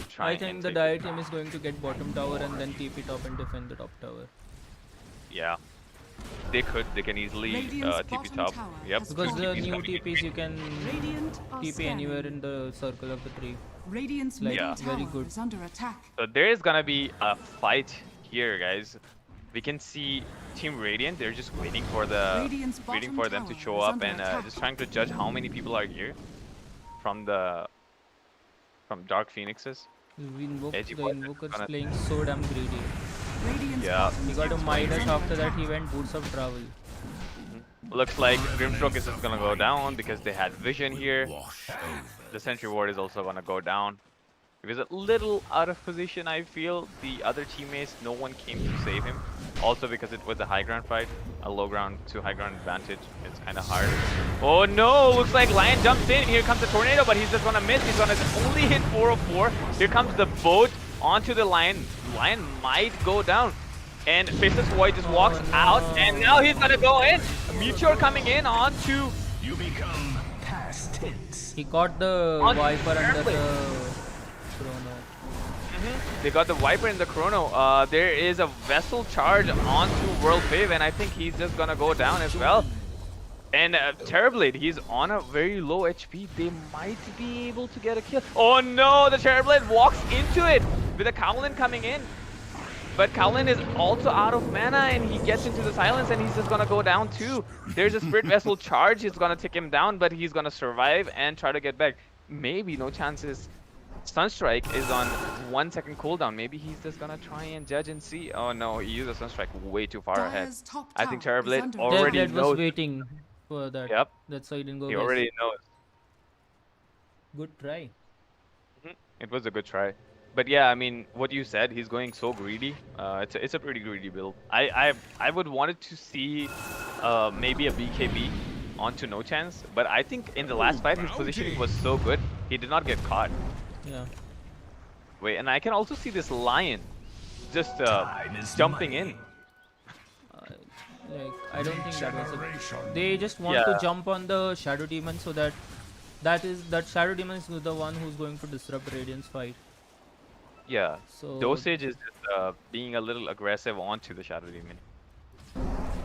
try I and think the take Dire it. team is going to get bottom tower and then TP top and defend the top tower. Yeah. They can easily Radiant's TP bottom top. tower Yep. has Because fallen. the TPs new coming in. TPs you can Radiant are TP scanning. anywhere in the circle of the tree. Radiant's Like, middle yeah. tower very good. is under attack. So there is gonna be a fight here, guys. We can see Team Radiant. They're just waiting for Radiant's waiting bottom for them to tower show is up under and attack. just trying to judge how many people are here from Dark Phoenixes. Edgy The Boiz is Invoker's gonna- playing so damn greedy. Radiant's Yeah. bottom He got a tower is minus under after that attack. he went Boots of Travel. Looks like Grimstroke is just gonna go down because they had vision here. Wash over. The Sentry Ward is also gonna go down. He was a little out of position, I feel. The other teammates, no one came to save him. Also because it was a high ground fight. A low ground to high ground advantage. It's kind of hard. Oh no! Looks like Lion jumps in. Here comes the Tornado, but he's just gonna miss. He's gonna only hit 404. Here comes the boat onto the Lion. Lion might go down. And Faceless Void just walks out, and now he's gonna go in. A Meteor coming in onto You become past tense. He caught the On Viper under airplane. the chrono. They got the Viper in the chrono. There is a vessel charge onto World Fave, and I think he's just gonna go down as well. And Terrorblade, he's on a very low HP. They might be able to get a kill. Oh no, the Terrorblade walks into it with a Cowlin coming in. But Cowlin is also out of mana, and he gets into the silence, and he's just gonna go down too. There's a Spirit Vessel charge. It's gonna take him down, but he's gonna survive and try to get back. Maybe, no chances. Sunstrike is on 1 second cooldown. Maybe he's just gonna try and judge and see. Oh no, he used a Sunstrike way too far ahead. Dire's top I think tower is Terrorblade under already That was knows. waiting for that. Yep, That's why he didn't go. he guys. already knows. Good try. It was a good try. But yeah, I mean, what you said, he's going so greedy. It's a pretty greedy build. I would wanted to see maybe a BKB onto No Chance, but I think in the last fight his positioning was so good, he did not get caught. Yeah. Wait, and I can also see this Lion just Time is jumping money. in. Like, I don't think that was Generation. a... They just want to Yeah. jump on the Shadow Demon so that that Shadow Demon is the one who's going to disrupt Radiant's fight. Yeah, So Dosage is just being a little aggressive onto the Shadow Demon.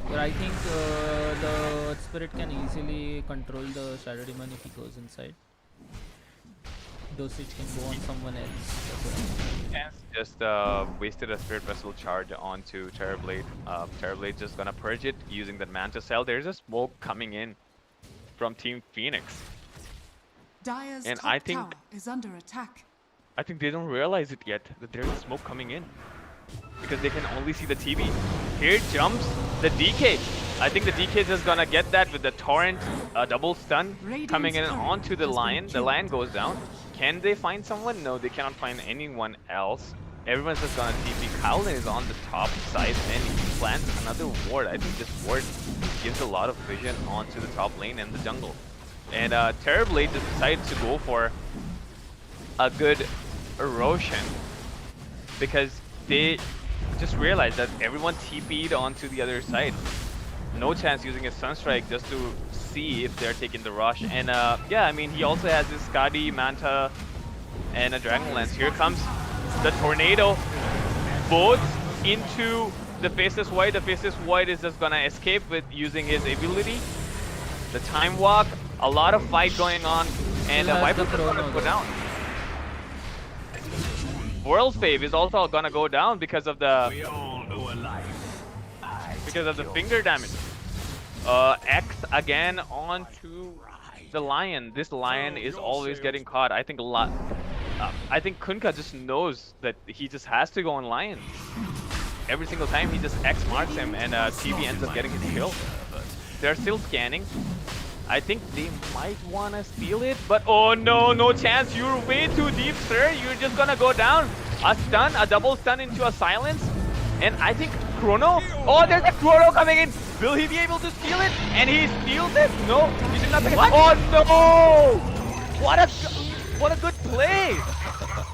but I think the Earth Spirit can easily control the Shadow Demon if he goes inside. Dosage can go on someone else. That's what I mean. Chance just wasted a Spirit Vessel charge onto Terrorblade. Terrorblade just gonna purge it using the Manta Cell. There's a smoke coming in from Team Phoenix. Dire's And top I think- tower is under attack. I think they don't realize it yet that there's smoke coming in because they can only see the TV. Here jumps the DK. I think the DK is just gonna get that with the Torrent double stun coming in Radiant's turret onto the has been Lion. The killed. Lion goes down. Can they find someone? No, they cannot find anyone else. Everyone's just gonna TP. Cowlin is on the top side and he plants another ward. I think this ward gives a lot of vision onto the top lane and the jungle. And Terrorblade just decided to go for a good erosion because they just realized that everyone TP'd onto the other side. no chance using his Sunstrike just to see if they're taking the rush. And yeah, I mean, he also has his Skadi, Manta, and a Dragon Lance. Here comes the Tornado. Both into the Faceless Void. The Faceless Void is just gonna escape with using his ability. The Time Walk, a lot of fight going on, and Viper's just gonna go down. World Fave is also gonna go down because of the finger damage. X again onto the Lion. This Lion is always getting caught. I think I think Kunkka just knows that he just has to go on Lion. Every single time he just X marks him, and TB ends up getting his kill. They're still scanning. I think they might want to steal it, but oh no, no chance. You're way too deep, sir. You're just gonna go down. A stun, a double stun into a silence. And I think Chrono. Oh, there's a Chrono coming in. Will he be able to steal it? And he steals it. No, he did not pick it. Oh no! What a good play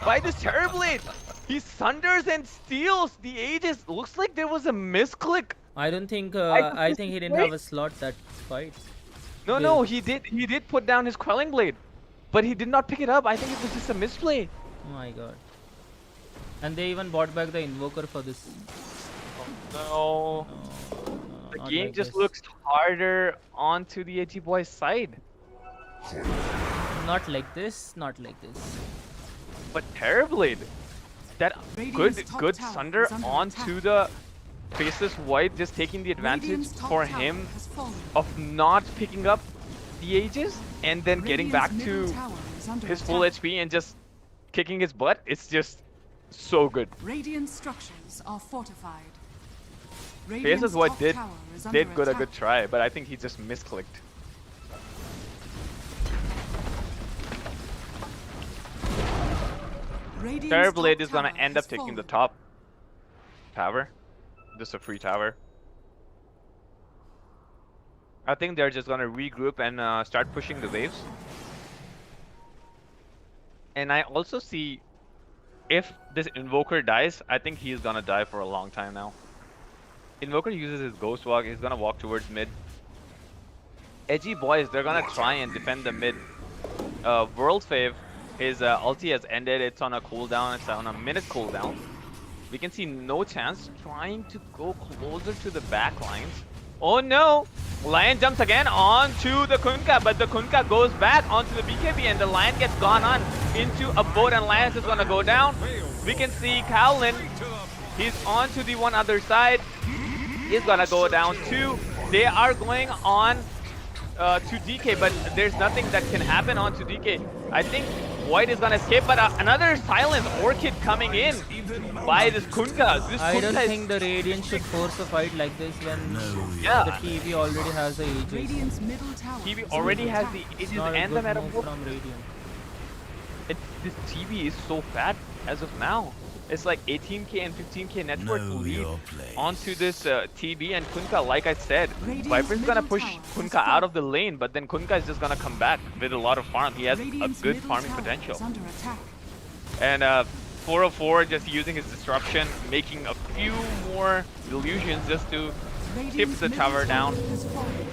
by this Terrorblade. He sunders and steals the Aegis. Looks like there was a misclick. I don't think. I think he didn't have a slot that fight. No, he did. He did put down his Quelling Blade, but he did not pick it up. I think it was just a misplay. Oh my god. And they even bought back the Invoker for this. No. The not game like just this. looks harder onto the Edgy boy's side. Not like this. Not like this. But Terrorblade, that Radiant's top good tower sunder is under onto attack. the Faceless Void, just taking the advantage Radiant's top for tower him has fallen. of not picking up the Aegis and then getting back Radiant's middle to tower is under his full attack. HP and just kicking his butt. It's just so good. Radiant structures are fortified. Faceless Radiant's Void top did tower is under a good attack. try, but I think he just misclicked. Radiant's Terrorblade top is gonna tower end up has taking the fallen. top tower. Just a free tower. I think they're just gonna regroup and start pushing the waves. And I also see if this Invoker dies, I think he's gonna die for a long time now. Invoker uses his Ghost Walk, he's gonna walk towards mid. Edgy boys, they're gonna try and defend the mid. World Fave, his ulti has ended, it's on a cooldown, it's on a minute cooldown. We can see no chance trying to go closer to the back lines. Oh no! Lion jumps again onto the Kunkka, but the Kunkka goes back onto the BKB and the Lion gets gone on into a boat and Lion is gonna go down. We can see Kowlin, he's onto the one other side. He's gonna go down too. They are going on to DK, but there's nothing that can happen onto DK. I think White is gonna escape, but another silence Orchid coming in by this Kunkka. This I Kunkka don't is, think the Radiant should force a fight like this when yeah, the TV already has the Aegis. Radiant's middle tower TV is already under has attack. the It's Aegis not a and the good move Metaphor. from Radiant. This TV is so fat as of now. It's like 18k and 15k network lead onto this TB and Kunkka. Like I said, Radiant's Viper's gonna middle push tower has Kunkka out of fallen. the lane, but then Kunkka is just gonna come back with a lot of farm. He has Radiant's a good middle farming tower potential. is under attack. And 404 just using his disruption, making a few more illusions just to tip Radiant's the middle tower down. has fallen.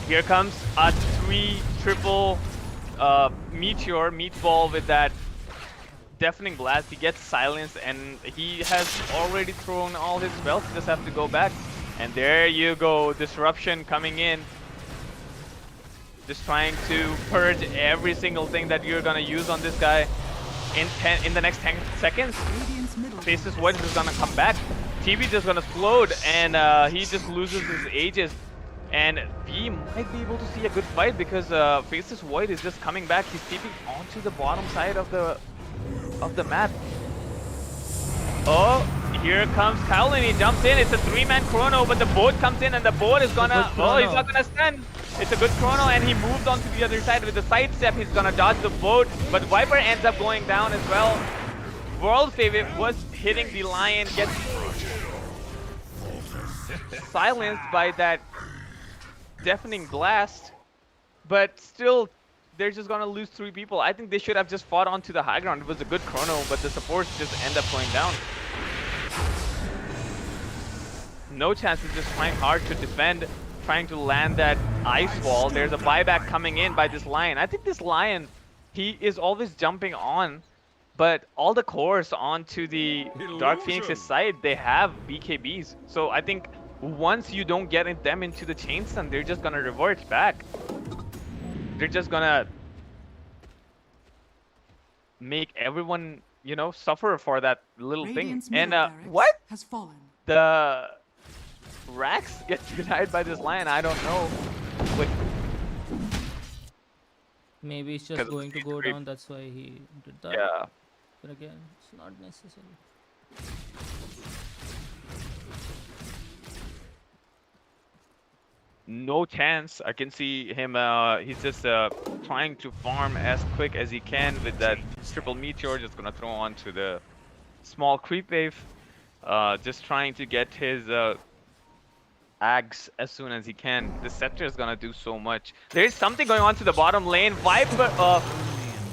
Here comes a 3-triple meteor meatball with that deafening blast. He gets silenced and he has already thrown all his spells. He just have to go back. And there you go, disruption coming in. Just trying to purge every single thing that you're gonna use on this guy in the next 10 seconds. Radiant's middle Faceless tower Void is gonna come back. TB just gonna float and he just loses his Aegis. And we might be able to see a good fight because Faceless Void is just coming back. He's keeping onto the bottom side of the map. Oh, here comes Kowlin. He jumps in. It's a 3-man chrono, but the boat comes in and the boat is gonna. Oh, he's not gonna stand. It's a good chrono, and he moves on to the other side with the side step. He's gonna dodge the boat, but Viper ends up going down as well. World Favorite was hitting the Lion, gets silenced by that deafening blast, but still they're just gonna lose 3 people. I think they should have just fought onto the high ground. It was a good chrono, but the supports just end up going down. No Chance is just trying hard to defend, trying to land that ice wall. There's a buyback coming in by this Lion. I think this Lion, he is always jumping on, but all the cores onto the Dark Phoenix's side, they have BKBs. So I think once you don't get them into the chain stun, they're just gonna revert back. They're just gonna make everyone, you know, suffer for that little Radiant's thing. And middle barracks what? has fallen. The Rax gets denied by this Lion. I don't know. Wait, Maybe it's just 'cause going to it's go creep. down. That's why he did that. yeah. But again, it's not necessary. No chance. I can see him. He's just trying to farm as quick as he can with that triple meteor. Just gonna throw onto the small creep wave. Just trying to get his Ags as soon as he can. The scepter is gonna do so much. There is something going on to the bottom lane. Viper,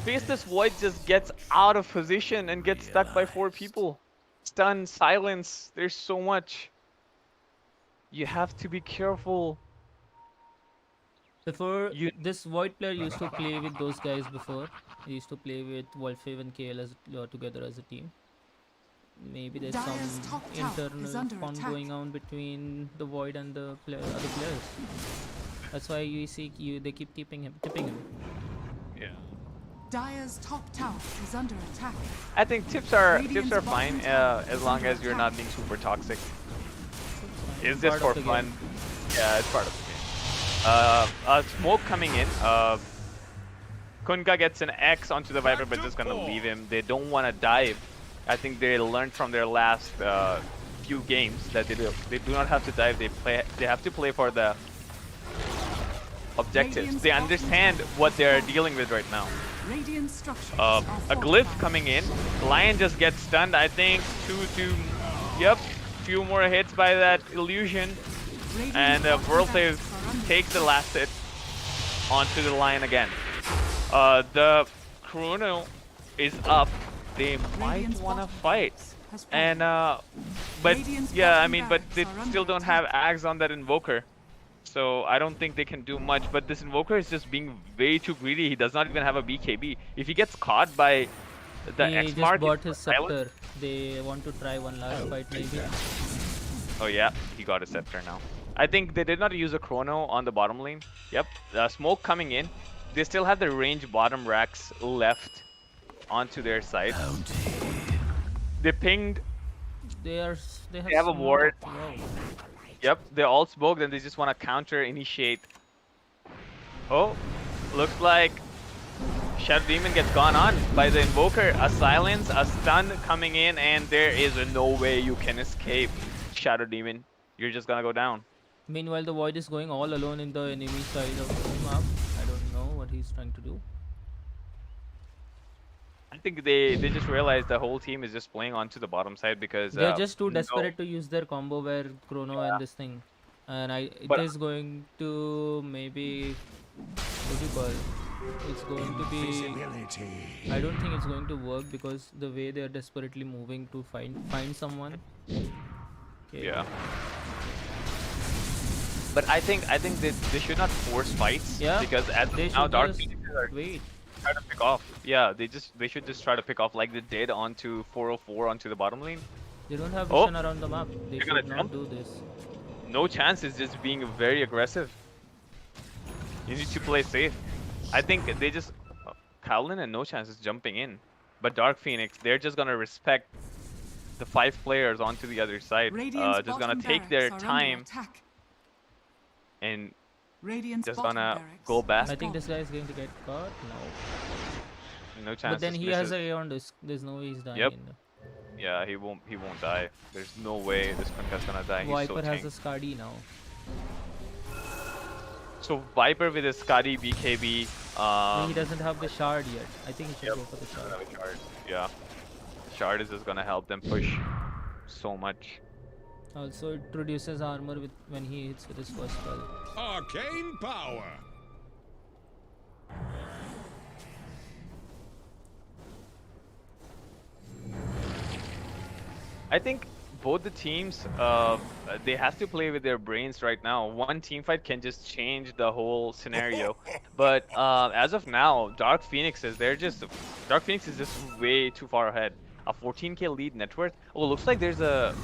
Faceless Void just gets out of position and gets stuck by 4 people. Stun, silence. There's so much. You have to be careful. Before, You- this Void player used to play with those guys before. He used to play with Wolfave and KL together as a team. Maybe there's Dire's some top tower is internal under fun attack. going on between the Void and the other players. That's why you see they keep tipping him. Yeah. Dire's top tower is under attack. I think tips are Radiant's fine bottom tower as is long under as you're not attack. being super toxic. It's Part just of for the fun. game. Yeah, it's part of the game. Smoke coming in. Kunka gets an X onto the Viper, but just gonna leave him. They don't want to dive. I think they learned from their last few games that they do not have to dive. They have to play for the objectives. Radiant's They bottom understand tower what is they're falling. dealing with right now. Radiant structures A are glyph fortified. coming in. Lion just gets stunned. I think yep, few more hits by that illusion. Radiant's And bottom World barracks Save are under takes the last hit onto the Lion again. The Chrono is up. They might Radiant's want to bottom fight. barracks has fallen. And but Radiant's yeah, I bottom mean, but they barracks are still under don't have attack. Ags on that Invoker. So I don't think they can do much. But this Invoker is just being way too greedy. He does not even have a BKB. If he gets caught by the He X just mark, bought his silence. scepter. They want to try one last fight maybe. Oh yeah, he got a scepter now. I think they did not use a chrono on the bottom lane. Yep, smoke coming in. They still have the range bottom racks left onto their side. They pinged. They have have a smoke. ward. Wow. Yep, they all smoked and they just want to counter initiate. Oh, looks like Shadow Demon gets gone on by the Invoker. A silence, a stun coming in, and there is no way you can escape Shadow Demon. You're just gonna go down. Meanwhile, the Void is going all alone in the enemy side of the map. I don't know what he's trying to do. I think they just realized the whole team is just playing onto the bottom side because They're just too no- desperate to use their combo where Chrono and this thing. And it But- is going to maybe what do you call it? It's going to be I don't think it's going to work because the way they're desperately moving to find someone. Okay. Yeah. But I think they should not force fights. Yeah, Because at they now should Dark just Phoenixes are wait. trying to pick off. Yeah, they should just try to pick off like they did onto 404 onto the bottom lane. They don't have Oh, vision around the map. They they're gonna should not jump. do this. No chance is just being very aggressive. You need to play safe. I think they just Kowlin and No Chance is jumping in. But Dark Phoenix, they're just gonna respect the 5 players onto the other side. Radiant's Just gonna bottom take their barracks are time under attack. and Radiant's just bottom gonna barracks go back. has I think this fallen. guy is going to get caught. No. No chance. But then just he has misses. a on this. There's no way he's dying. Yep. in the- Yeah, he won't die. There's no way this Kunka's gonna die. He's Viper so has tanked. a Skadi now. So Viper with his Skadi BKB. He doesn't have the shard yet. I think he should Yep. go for the shard. Another shard. Yeah. Shard is just gonna help them push so much. Also, it reduces armor when he hits with his first spell. Arcane power. I think both the teams, they have to play with their brains right now. One team fight can just change the whole scenario. But as of now, Dark Phoenix is just way too far ahead. A 14k lead net worth. Oh, looks like there's a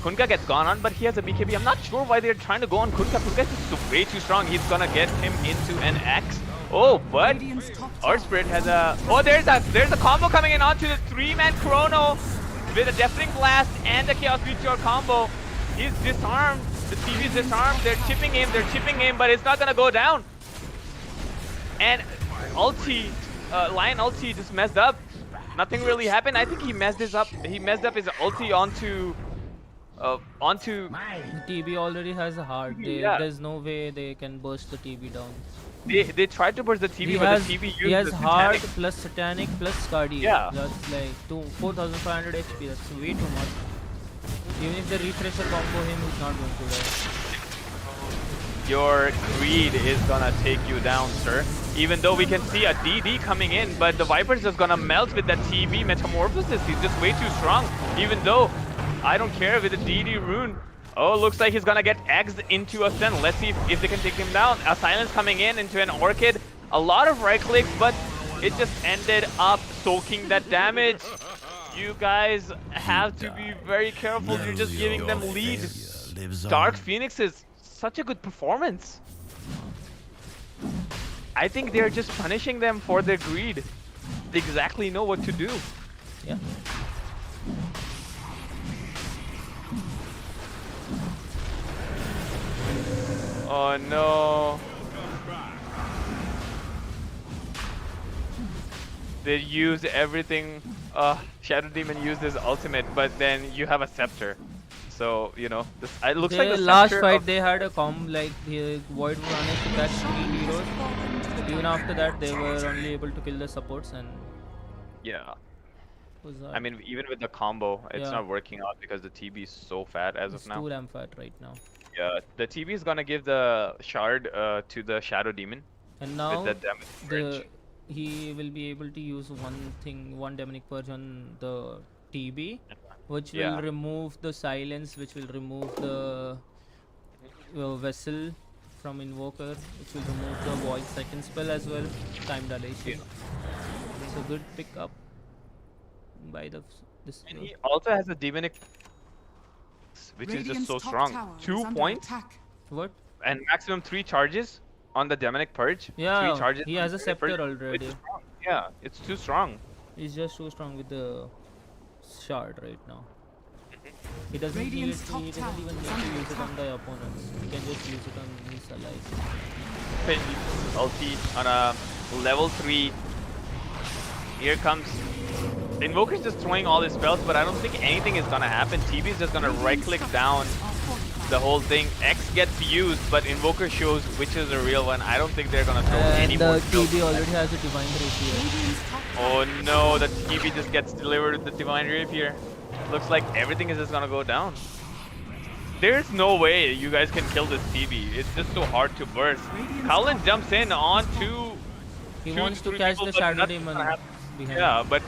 Kunka gets gone on, but he has a BKB. I'm not sure why they're trying to go on Kunka. Kunka is just way too strong. He's gonna get him into an X. Oh, but Radiant's top our tower Spirit is has under a... Oh, there's a combo coming in onto the 3-man Chrono with a Deafening Blast and a Chaos Meteor combo. He's disarmed. The TV is disarmed. They're chipping him, but it's not gonna go down. And ulti, Lion ulti just messed up. Nothing really happened. I think he messed his up. He messed up his ulti onto TB already has a heart. Yeah. There's no way they can burst the TB down. They tried to burst the TV, He but has, the TV used he has the heart Satanic. plus satanic plus cardio. Yeah. That's like 4,500 HP. That's way too much. Even if they refresh a combo him, he's not going to die. Your greed is gonna take you down, sir. Even though we can see a DD coming in, but the Viper's just gonna melt with that TB Metamorphosis. He's just way too strong. Even though I don't care with the DD rune. Oh, looks like he's gonna get X'd into a stun. Let's see if they can take him down. A silence coming in into an Orchid. A lot of right clicks, but it just ended up soaking that damage. You guys have to be very careful. You're just giving them lead. Dark Phoenix is such a good performance. I think they're just punishing them for their greed. They exactly know what to do. Yeah. Oh no. They used everything. Shadow Demon used his ultimate, but then you have a scepter. So, you know, this, it looks like the last scepter fight of- they had a like the Void managed to catch 3 heroes. But even after that they were only able to kill the supports and Yeah. was I mean, even with the combo, it's Yeah. not working out because the TB is so fat as it's of now. too damn fat right now. Yeah, the TB is gonna give the shard to the Shadow Demon And with now that damage bridge. he will be able to use one demonic purge on the TB, which will Yeah. remove the silence, which will remove the vessel from invoker, which will remove the void second spell as well, time dilation. It's a good pickup by this. And he also has a demonic, which is just so strong. 2 points What? and maximum 3 charges on the demonic purge. Yeah, 3 charges. he on has a the demonic purge, scepter which already. is strong. Yeah, it's too strong. He's just so strong with the shard right now. He doesn't need Radiant's it, top he tower doesn't even is need to under use it on attack. the opponents. He can just use it on his allies. Ulti on a level 3. Here comes Invoker's just throwing all his spells, but I don't think anything is gonna happen. TB is just gonna right click down the whole thing. X gets used, but Invoker shows which is the real one. I don't think they're gonna throw any And more the spells. TB already has a divine rapier. Oh no, the TB just gets delivered with the Divine Rapier. Looks like everything is just gonna go down. There's no way you guys can kill this TB. It's just so hard to burst. Cullen jumps in onto... He two wants to three catch people, the but Shadow nothing's Demon gonna happen. behind. Yeah, but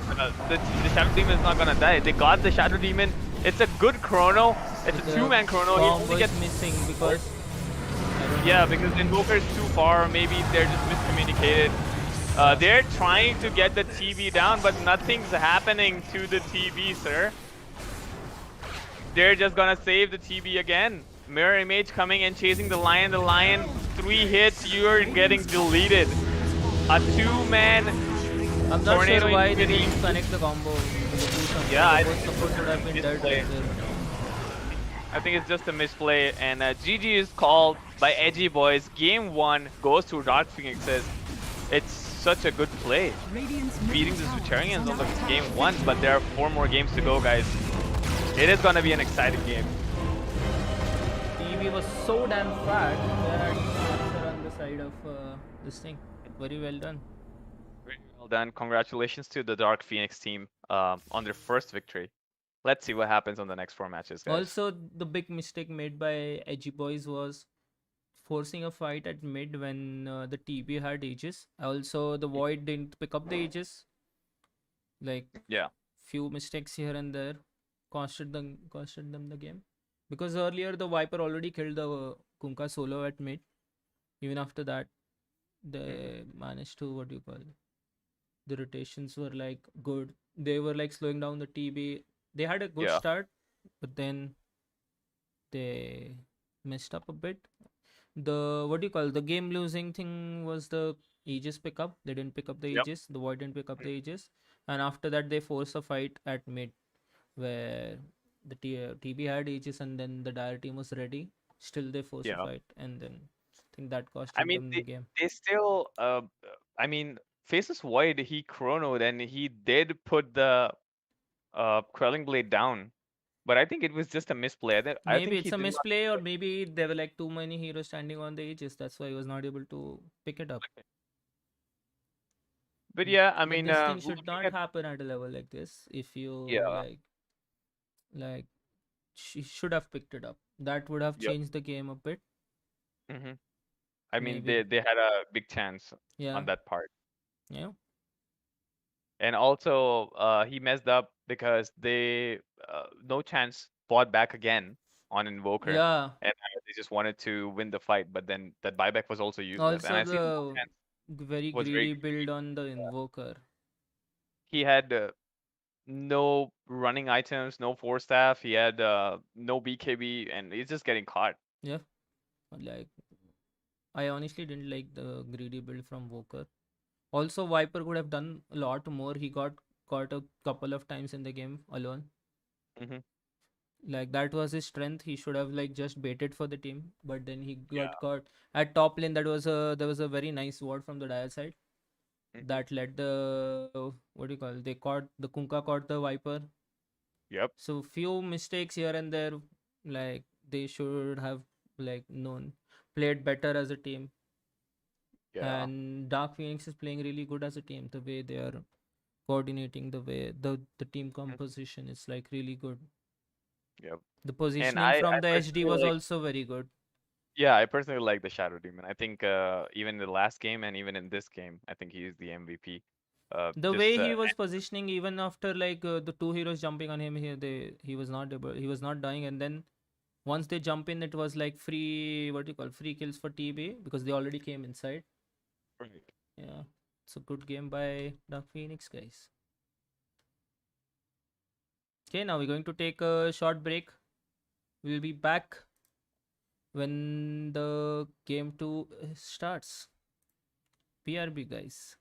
the Shadow Demon is not gonna die. They got the Shadow Demon. It's a good chrono. It's a The 2-man chrono. He bomb only was gets... missing because Yeah, because Invoker is too far. Maybe they're just miscommunicated. They're trying to get the TB down, but nothing's happening to the TB, sir. They're just gonna save the TB again. Mirror Image coming and chasing the Lion. The Lion, 3 hits, you're getting deleted. A 2-man I'm not Tornado sure why they Infinity. didn't connect the combo. Yeah, I both think it's supports would have been dead misplay. right there. I think it's just a misplay, and GG is called by Edgy Boys. Game 1 goes to Dark Phoenixes. It's such a good play. Beating the Suterians on the game 1, but there are 4 more games to go, guys. It is gonna be an exciting game. TB was so damn fat, they had to answer on the side of this thing. Very well done. Very well done. Congratulations to the Dark Phoenix team on their first victory. Let's see what happens on the next 4 matches, guys. Also, the big mistake made by Edgy Boys was forcing a fight at mid when the TB had Aegis. Also, the Void didn't pick up the Aegis. Like, Yeah. few mistakes here and there. costed them the game, because earlier the Viper already killed the Kunkka solo at mid. Even after that, they managed to, what do you call it? The rotations were like good. They were like slowing down the TB. They had a good Yeah. start, but then they messed up a bit. The, what do you call it? The game losing thing was the Aegis pickup. They didn't pick up the Yep. Aegis. The Void didn't pick up the Aegis, and after that they forced a fight at mid where the TB had Aegis and then the Dire team was ready. Still they forced a Yeah. fight, and then I think that cost I mean, them the game. they still. I mean, Faceless Void, he chronoed and he did put the Quelling Blade down, but I think it was just a misplay. I Maybe think it's he a did not. misplay, or maybe there were like too many heroes standing on the Aegis. That's why he was not able to pick it up. But yeah, I But mean, this thing should looking not at happen at a level like this. If you yeah, like she should have picked it up. That would have yep. changed the game a bit. hmm I mean, Maybe. they had a big chance Yeah. on that part, Yeah. and also he messed up because they no chance fought back again on Invoker, Yeah. and they just wanted to win the fight, but then that buyback was also useless, and Also I see the no the chance very was very greedy greedy. build on the Invoker. He had no running items, no force staff. He had no BKB, and he's just getting caught. Yeah. Like, I honestly didn't like the greedy build from Voker. Also, Viper could have done a lot more. He got caught a couple of times in the game alone. hmm Like, that was his strength. He should have like just baited for the team, but then he got Yeah. caught at top lane. There was a very nice ward from the Dire side that led the, what do you call it? They caught the Kunkka caught the Viper. Yep. So few mistakes here and there. Like, they should have like played better as a team. Yeah. And Dark Phoenix is playing really good as a team. The way they are coordinating, the way the team composition is like really good. Yep. The positioning I from the HD personally was like, also very good. yeah, I personally like the Shadow Demon. I think even in the last game and even in this game, I think he's the MVP. The Just way he was positioning, even after like the two heroes jumping on him here, he was not dying, and then once they jump in, it was like free, what do you call, free kills for TB because they already came inside. right. Yeah, it's a good game by Dark Phoenix, guys. Okay, now we're going to take a short break. We'll be back when the game 2 starts. PRB, guys.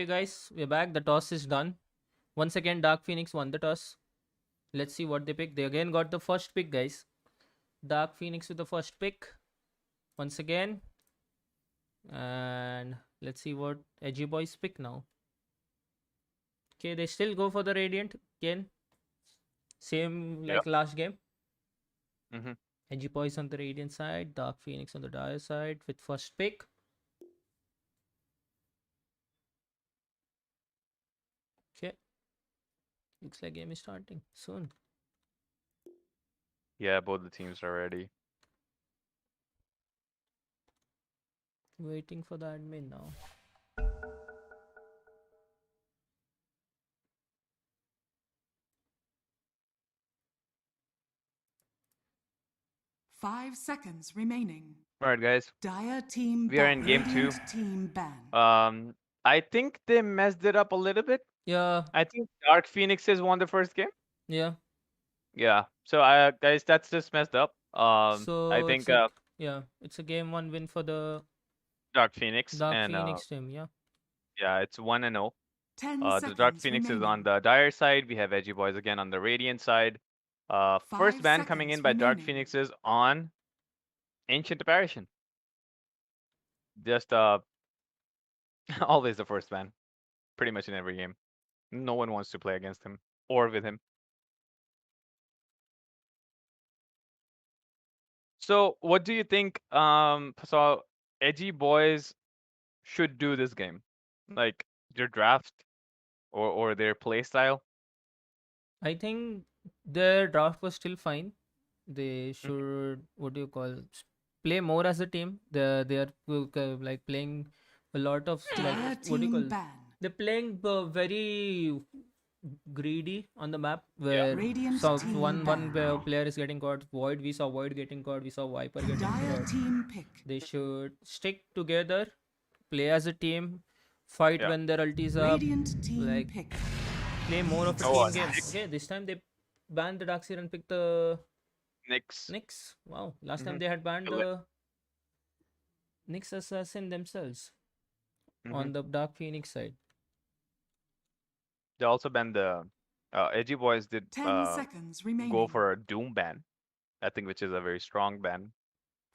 Okay, guys, we're back. The toss is done. Once again, Dark Phoenix won the toss. Let's see what they pick. They again got the first pick, guys. Dark Phoenix with the first pick. Once again. And let's see what Edgy Boys pick now. Okay, they still go for the Radiant again. Same like last game. Mhm. Edgy Boys on the Radiant side, Dark Phoenix on the Dire side with first pick. Okay. Looks like game is starting soon. Yeah, both the teams are ready. Waiting for the admin now. Five seconds remaining. All right, guys. Dire team We are ban. in game 2. Radiant team ban. I think they messed it up a little bit. Yeah, I think Dark Phoenixes won the first game. yeah. Yeah. So, guys, that's just messed up. I So think it's a game 1 win for the Dark Phoenix Dark and Phoenix team. Yeah. yeah, it's 1-0. 10 The seconds Dark Phoenix is on remaining. the Dire side. We have Edgy Boys again on the Radiant side. First 5 ban coming in by seconds Dark remaining. Phoenixes on Ancient Apparition. Just always the first ban, pretty much in every game. No one wants to play against him or with him. So, what do you think? So Edgy Boys should do this game, like their draft or their play style. I think their draft was still fine. They should, what do you call, play more as a team. They are like playing a lot of like Dire what do you call? team ban. They're playing very greedy on the map Yeah. where Radiant so team one ban. player is getting caught. Void, we saw Void getting caught. We saw Viper getting Dire caught. team pick. They should stick together, play as a team, fight Yeah. when their ultis up, Radiant team like pick. play more of a Oh, team game. Okay, this time they banned the Darkseer and picked the Nyx. Nyx. Wow, last time Mhm. they had banned Kill it. the Nyx assassin themselves Mhm. on the Dark Phoenix side. They also banned the Edgy Boys did 10 seconds remaining. go for a Doom ban, I think, which is a very strong ban.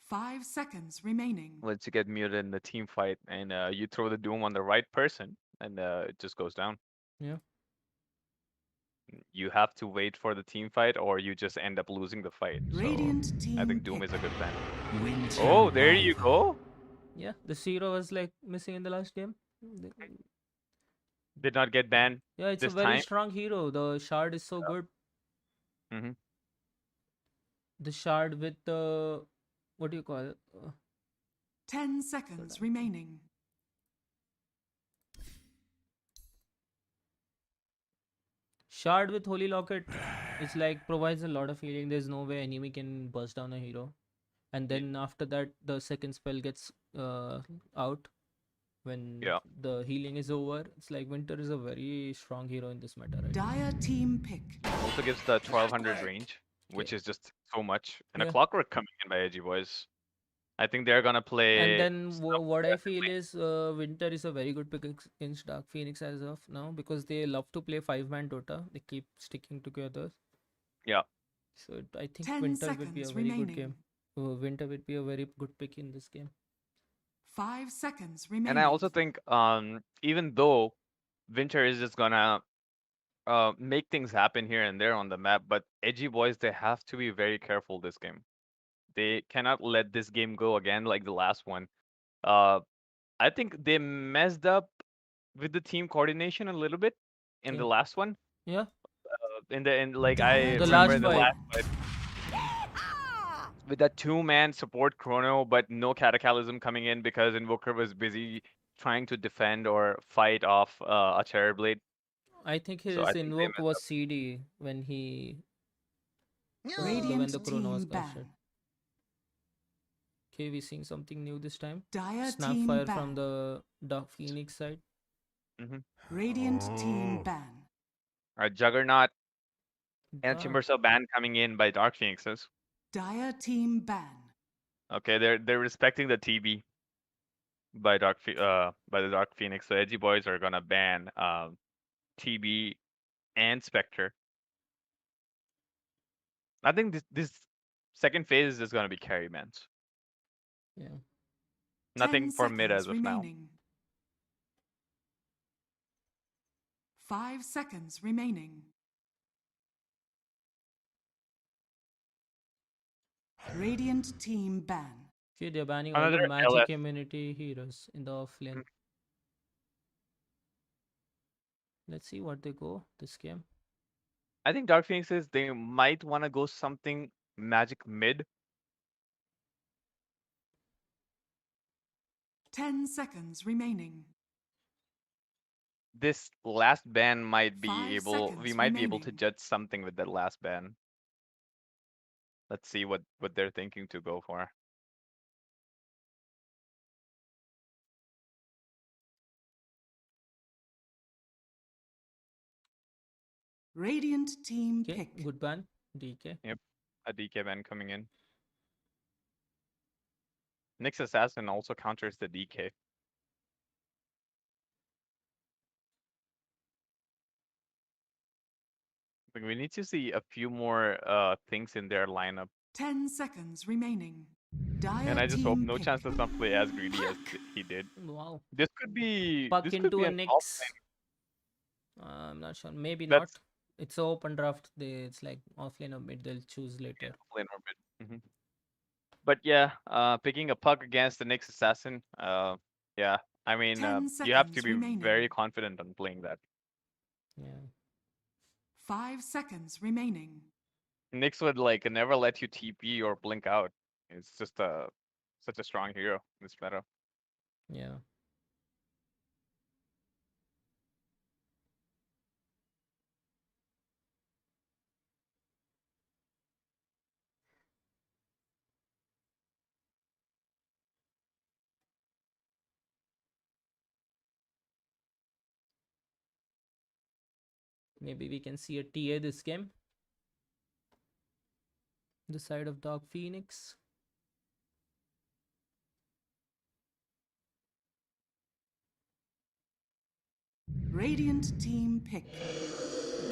5 seconds remaining. Once you get muted in the team fight and you throw the Doom on the right person, and it just goes down. Yeah. You have to wait for the team fight, or you just end up losing the fight. Radiant So team I think Doom pick. is a good ban. Winter Oh, there you rival. go. Yeah, the Zero was like missing in the last game. Did not get banned Yeah, it's a this very time. strong hero. The shard is so good. Mm-hmm. The shard with the what do you call it? 10 seconds remaining. Shard with Holy Locket, it's like provides a lot of healing. There's no way enemy can burst down a hero, and then after that the second spell gets out when the healing is over. It's like Winter is a very strong hero in this meta, right? Dire team pick. Also gives the 1200 range, which is just so much, and a Yeah. Clockwork coming in by Edgy Boys. I think they're gonna play. And then what I feel is Winter is a very good pick against Dark Phoenix as of now because they love to play 5-man Dota. They keep sticking together. Yeah. So I think 10 Winter would be a seconds very good remaining. game. Winter would be a very good pick in this game. 5 seconds remaining. And I also think even though Winter is just gonna make things happen here and there on the map, but Edgy Boys, they have to be very careful this game. They cannot let this game go again like the last one. I think they messed up with the team coordination a little bit in the last one. Yeah. Like I The remember last in the fight. last fight with that 2-man support chrono, but no cataclysm coming in because Invoker was busy trying to defend or fight off a Terrorblade. I think So his I think they invoke messed was up. CD when he Radiant when the chrono was team ban. casted. Okay, we seeing something new this time. Dire Snap team fire ban. from the Dark Phoenix side. Radiant team ban. Juggernaut and Dark. Timbersaw ban coming in by Dark Phoenixes. Dire team ban. Okay, they're respecting the TB. by by the Dark Phoenix. So Edgy Boys are gonna ban TB and Spectre. I think this second phase is gonna be carry bans. Yeah. Nothing 10 for mid seconds as of now. remaining. 5 seconds remaining. Radiant team ban. Okay, they're banning all Another the magic LS. immunity heroes in the offlane. Let's see what they go this game. I think Dark Phoenixes, they might want to go something magic mid. 10 seconds remaining. This last ban might be 5 able, we seconds might be able to remaining. judge something with that last ban. Let's see what they're thinking to go for. Radiant team Okay, pick. good ban. DK. Yep, a DK ban coming in. Nyx Assassin also counters the DK. Like, we need to see a few more things in their lineup. 10 seconds remaining. Dire And I just hope team no pick. chance does not play as greedy as he did. Wow. This could be Puck this could into be a an Nyx. offlane. I'm not sure. Maybe That's not. It's a open draft. It's like offlane or mid. They'll choose later. offlane or mid. But yeah, picking a puck against the Nyx Assassin, yeah. I mean, 10 you have to seconds be remaining. very confident on playing that. Yeah. 5 seconds remaining. Nyx would like never let you TP or blink out. It's just such a strong hero in this meta. Yeah. Maybe we can see a TA this game. The side of Dark Phoenix. Radiant team pick.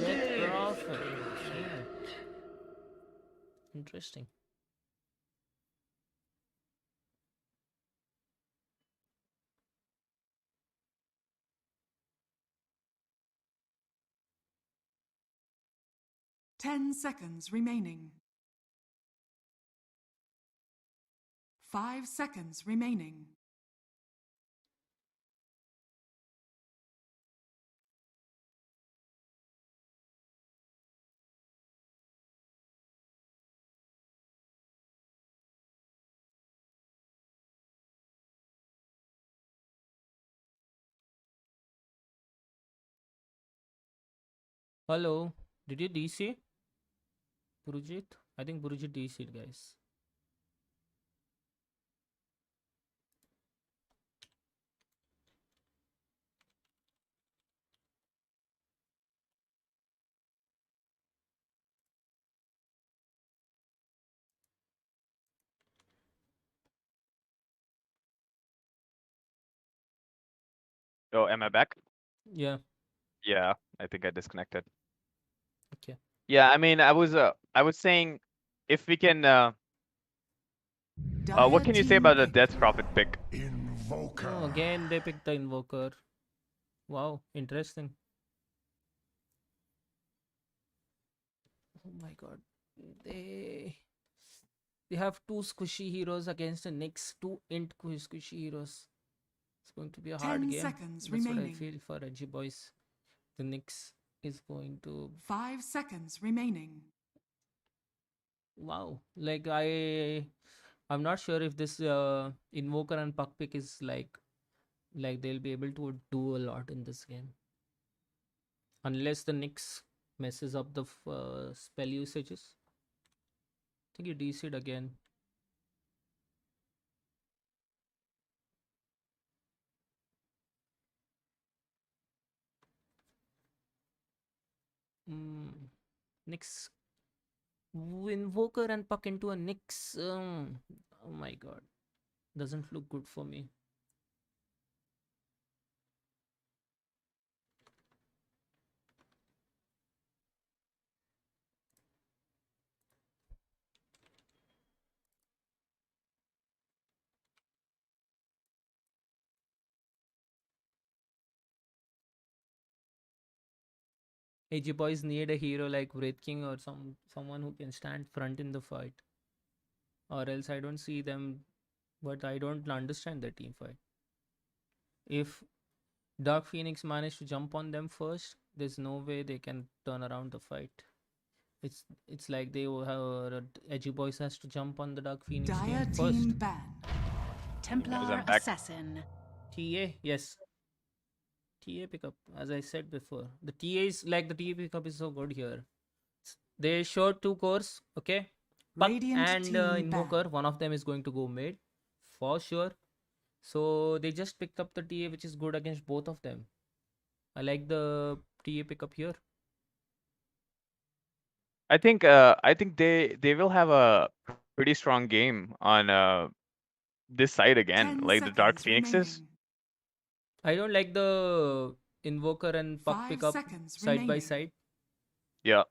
Death Prophet. Yeah. Interesting. Ten seconds remaining. 5 seconds remaining. Hello. Did you DC? Burujit? I think Burujit DC'd, guys. Oh, am I back? Yeah. Yeah, I think I disconnected. Okay. Yeah, I mean, I was saying, if we can, what can you say about the Death Prophet pick? Invoker. Oh, again, they picked the Invoker. Wow, interesting. Oh my god. They have two squishy heroes against the next two squishy heroes. It's going to be a hard 10 game. seconds That's what I remaining. feel for Edgy Boys. The Knicks is going to 5 seconds remaining. wow. Like I'm not sure if this Invoker and Puck pick is like they'll be able to do a lot in this game. Unless the Knicks messes up the spell usages. I think you DC'd again. Knicks Invoker and Puck into a Knicks. Oh my god. Doesn't look good for me. Edgy boys need a hero like Wraith King or someone who can stand front in the fight. Or else I don't see them, but I don't understand the team fight. If Dark Phoenix managed to jump on them first, there's no way they can turn around the fight. It's like they will have Edgy boys has to jump on the Dark Phoenix Dire team team first. ban. Templar I'm back. Assassin. TA, yes. TA pickup, as I said before. The TA is like the TA pickup is so good here. They showed 2 cores, okay? Puck Radiant and team Invoker, ban. one of them is going to go mid for sure. So they just picked up the TA, which is good against both of them. I like the TA pickup here. I think they will have a pretty strong game on this side again, 10 like the Dark seconds Phoenixes. remaining. I don't like the Invoker and Puck 5 pickup seconds side by remaining. side. Yeah.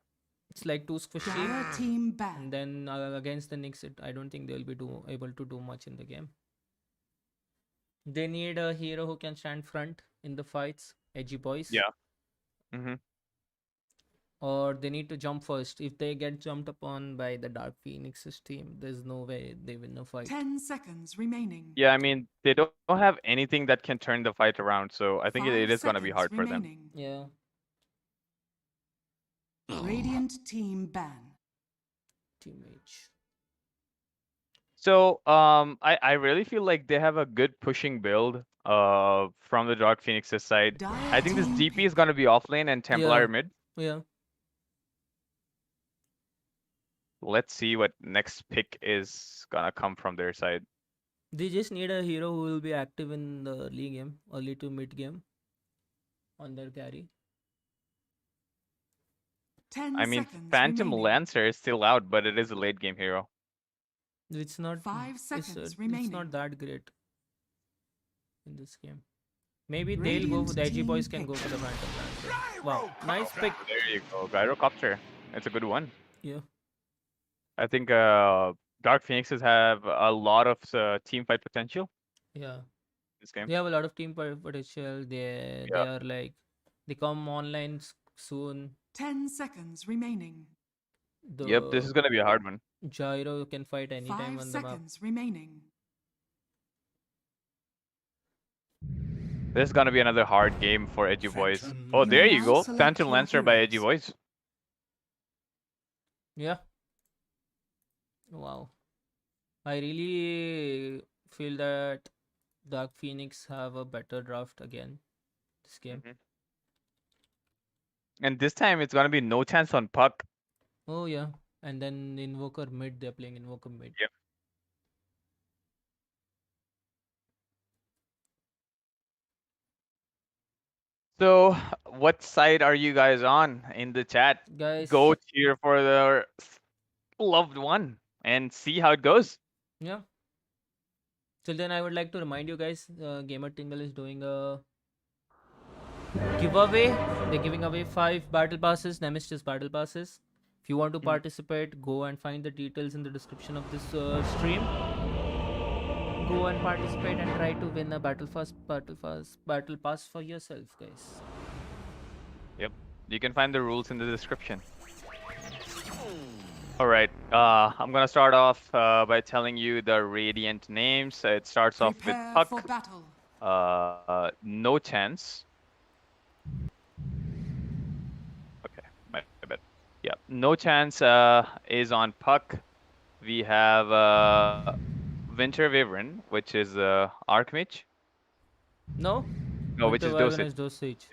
It's like too squishy. Dire team And ban. then against the Knicks, I don't think they'll be able to do much in the game. They need a hero who can stand front in the fights, Edgy boys. Yeah. Mm-hmm. Or they need to jump first. If they get jumped upon by the Dark Phoenix's team, there's no way they win the fight. 10 seconds remaining. Yeah, I mean they don't have anything that can turn the fight around, so I think it 5 is gonna be seconds hard for them. remaining. Yeah. Radiant team ban. Team H. So I really feel like they have a good pushing build from the Dark Phoenix's side. I think this Dire DP team is gonna be offlane and Templar Yeah. mid. Yeah. Let's see what next pick is gonna come from their side. They just need a hero who will be active in the early game, early to mid game on their carry. 10 I mean, seconds Phantom remaining. Lancer is still out, but it is a late game hero. It's not 5 seconds it's remaining. not that great in this game. Maybe they'll go Radiant for the Edgy team boys can pick. go for the Phantom Lancer. Wow, nice pick. There you go, Gyrocopter. It's a good one. Yeah. I think Dark Phoenixes have a lot of team fight potential Yeah. this game. They have a lot of team potential. They Yeah. are like they come online soon. 10 seconds remaining. The Yep, this is gonna be a hard one. Gyro can fight anytime 5 on the map. seconds remaining. This is gonna be another hard game for Edgy boys. Phantom Oh, there you now go, select Phantom your Lancer by Edgy heroes. boys. Yeah. Wow. I really feel that Dark Phoenix have a better draft again this game. Mhm. And this time it's gonna be no chance on Puck. Oh yeah. And then Invoker mid, they're playing Invoker mid. Yep. So, what side are you guys on in the chat? Guys, Go cheer for their loved one and see how it goes. yeah. Till then, I would like to remind you guys, Gamer Tingle is doing a giveaway. They're giving away 5 battle passes, Nemesis battle passes. If you want to participate, go and find the details in the description of this stream. Go and participate and try to win a battle pass for yourself, guys. Yep, you can find the rules in the description. All right, I'm gonna start off by telling you the Radiant names. It starts off with Prepare for Puck, battle. No Chance. Okay, my bad. Yeah, No Chance is on Puck. We have Winter Wyvern, which is Archmage. No? No, which is Winter Wyvern Dosage. is Dosage.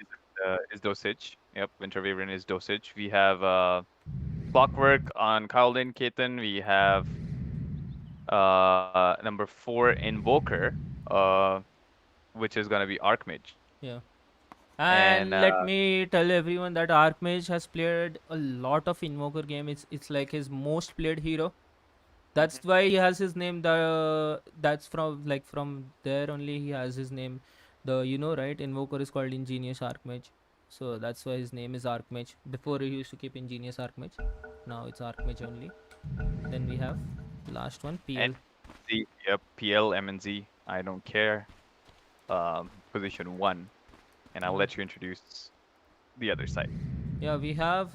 Is Dosage. Yep, Winter Wyvern is Dosage. We have Clockwork on Kaolin Ketan. We have number 4 Invoker, which is gonna be Archmage. Yeah. And And, let me tell everyone that Archmage has played a lot of Invoker game. It's like his most played hero. That's why he has his name. That's from there only he has his name. Right? Invoker is called Ingenious Archmage. So that's why his name is Archmage. Before he used to keep Ingenious Archmage. Now it's Archmage only. Then we have the last one, PL. And yep, PL, MNZ. I don't care. Position 1. And I'll let you introduce the other side. Yeah, we have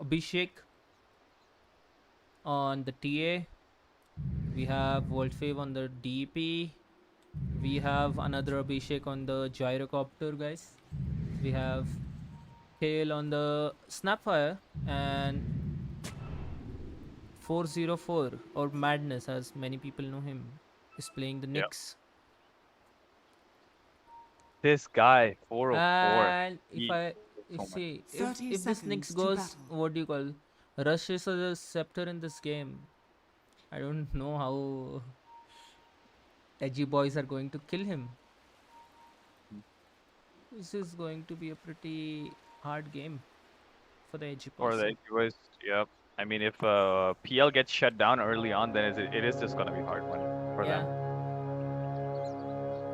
Abhishek on the TA. We have Voltfave on the DP. We have another Abhishek on the gyrocopter, guys. We have Kale on the Snapfire, and 404 or Madness, as many people know him, is playing the Yep. Knicks. This guy, 404. And if He I so much. see 30 if this Knicks seconds to goes, battle. what do you call, rushes a scepter in this game, I don't know how Edgy boys are going to kill him. This is going to be a pretty hard game for the Edgy For person. the US, yep. I mean, if PL gets shut down early on, then it is just gonna be hard one for Yeah. them.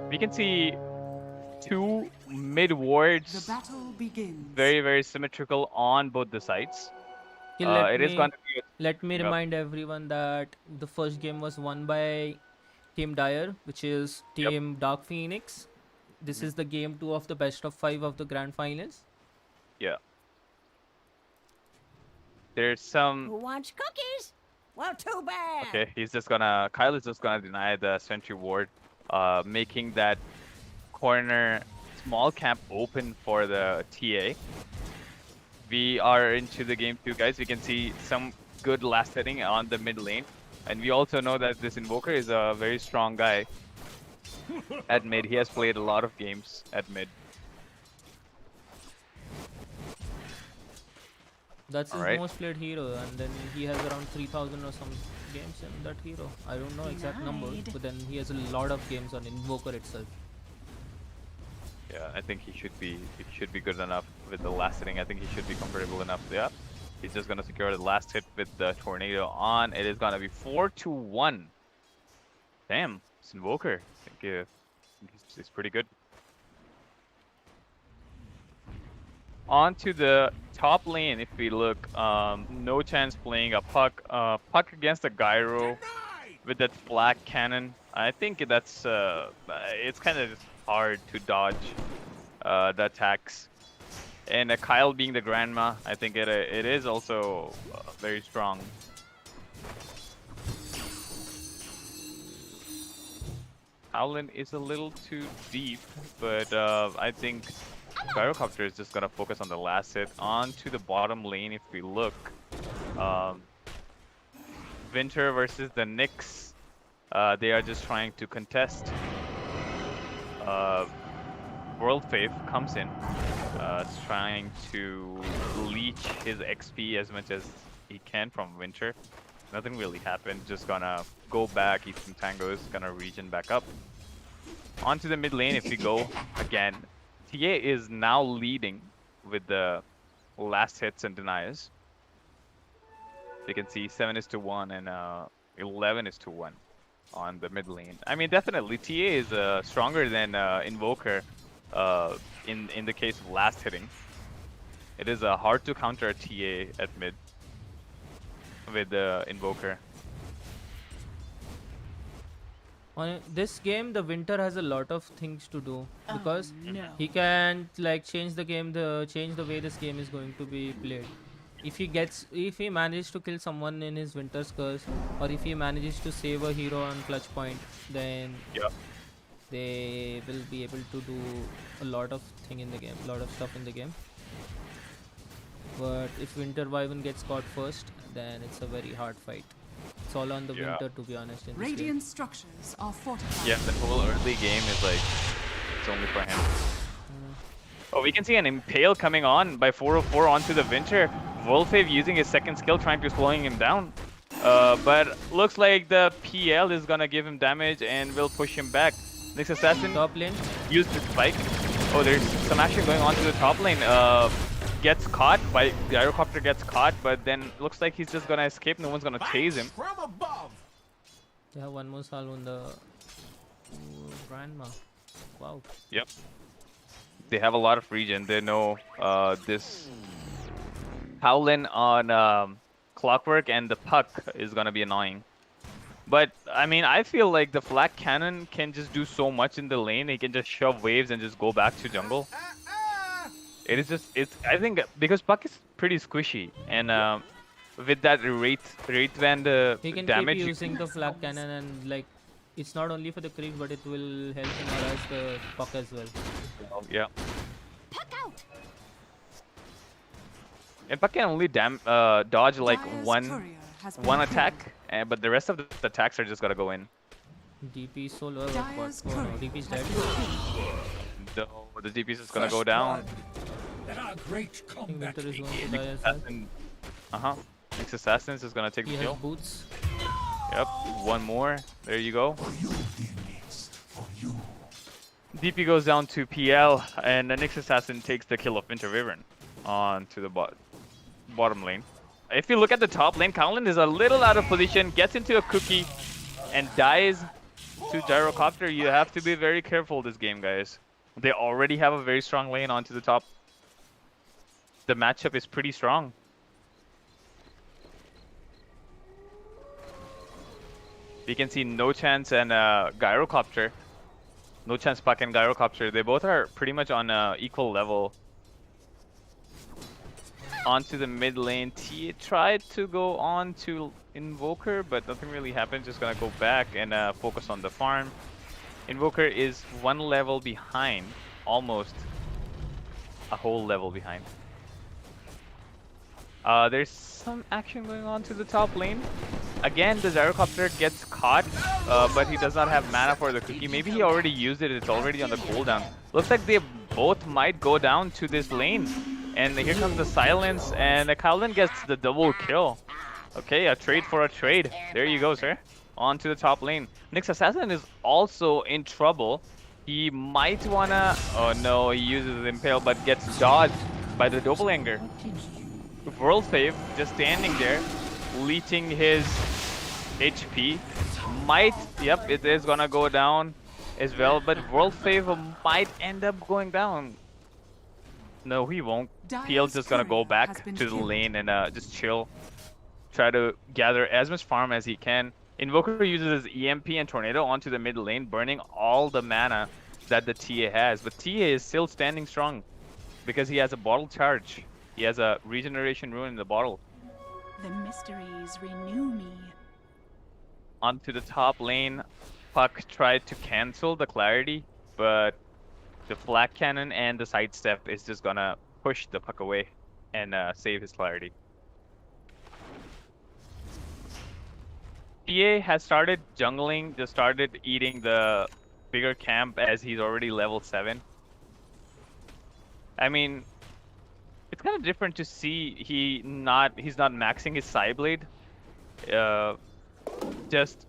We can see two mid The wards, battle begins. very symmetrical on both the sides. Okay, It is going to be. let me Yep. remind everyone that the first game was won by Team Dire, which is Yep. Team Dark Phoenix. This is the game 2 of the best of 5 of the grand finals. Yeah. There's some. Who wants cookies? Well, too bad. Okay, Kyle is just gonna deny the sentry ward, making that corner small camp open for the TA. We are into the game too, guys. We can see some good last hitting on the mid lane. And we also know that this Invoker is a very strong guy at mid. He has played a lot of games at mid. That's his Alright. most played hero, and then he has around 3000 or some games in that hero. I don't know exact number, Denied. but then he has a lot of games on Invoker itself. Yeah, I think he should be good enough with the last hitting. I think he should be comfortable enough. Yeah. He's just gonna secure the last hit with the tornado on. It is gonna be 4-1. Damn, it's Invoker. I think he's pretty good. On to the top lane, if we look, no chance playing a puck against a gyro with that flak cannon. I think that's it's kind of hard to dodge the attacks. And Kyle being the grandma, I think it is also very strong. Howlin is a little too deep, but I think Gyrocopter is just gonna focus on the last hit. On to the bottom lane, if we look, Winter versus the Knicks. They are just trying to contest. World Faith comes in, trying to leech his XP as much as he can from Winter. Nothing really happened, just gonna go back, eat some tangos, gonna regen back up. Onto the mid lane, if we go again. TA is now leading with the last hits and deniers. You can see 7-1 and 11-1 on the mid lane. I mean, definitely TA is stronger than Invoker in the case of last hitting. It is hard to counter a TA at mid with the Invoker. On this game, the Winter has a lot of things to do because no. he can like change the game, change the way this game is going to be played. If he manages to kill someone in his Winter's Curse, or if he manages to save a hero on clutch point, then they will be able to do a lot of thing in the game, lot of stuff in the game. But if Winter Wyvern gets caught first, then it's a very hard fight. It's all on the Winter, to be honest. In this game. Radiant structures are fortified. Yeah, the whole early game is like, it's only for him. Oh, we can see an Impale coming on by 404 onto the Winter. Volfave using his second skill, trying to slowing him down. But looks like the PL is gonna give him damage and will push him back. Next Assassin Top lane. used the spike. Oh, there's some action going on to the top lane. Gets caught, by Gyrocopter gets caught, but then looks like he's just gonna escape. No one's gonna chase him. From above. They have one more salvo on the grandma. Wow. Yep. They have a lot of regen. They know this Howlin on Clockwork and the Puck is gonna be annoying. But I mean, I feel like the Flak Cannon can just do so much in the lane. He can just shove waves and just go back to jungle. It is just I think because Puck is pretty squishy, and with that rate band He can damage, keep using the flak cannon, and like it's not only for the creep, but it will help him harass the puck as well. yeah. Puck out. And Puck can only dodge like Dire's one courier has been one killed. attack, but the rest of the attacks are just gotta go in. DP is so low. What? Dire's Oh no, courier DP is has dead. been killed. No, the DP is just gonna go down. There are great I think combat. Winter is going to Nyx die as well. Assassin, Nyx Assassins is gonna take He the has kill. boots. Yep, one more. There you go. DP goes down to PL, and the Nyx Assassin takes the kill of Winter Wyvern onto the bottom lane. If you look at the top lane, Kowlin is a little out of position, gets into a cookie, and dies to Gyrocopter. You have to be very careful this game, guys. They already have a very strong lane onto the top. The matchup is pretty strong. We can see No Chance and Gyrocopter. No Chance Puck and Gyrocopter. They both are pretty much on equal level. Onto the mid lane. T tried to go on to Invoker, but nothing really happened. Just gonna go back and focus on the farm. Invoker is one level behind, almost a whole level behind. There's some action going on to the top lane. Again, the Gyrocopter gets caught, but he does not have mana for the cookie. Maybe he already used it. It's already on the cooldown. Looks like they both might go down to this lane. And here comes the silence, and Kowlin gets the double kill. Okay, a trade for a trade. There you go, sir. On to the top lane. Nyx Assassin is also in trouble. He might wanna... Oh no, he uses Impale, but gets dodged by the Doppelganger. World Fave just standing there, leeching his HP. Might... Yep, it is gonna go down as well, but World Fave might end up going down. No, he won't. PL's just gonna go back to the lane and just chill. Try to gather as much farm as he can. Invoker uses his EMP and Tornado onto the mid lane, burning all the mana that the TA has. But TA is still standing strong because he has a bottle charge. He has a regeneration rune in the bottle. The mysteries renew me. Onto the top lane, Puck tried to cancel the clarity, but the flak cannon and the sidestep is just gonna push the Puck away and save his clarity. TA has started jungling, just started eating the bigger camp as he's already level 7. I mean, it's kind of different to see he's not maxing his Psyblade, just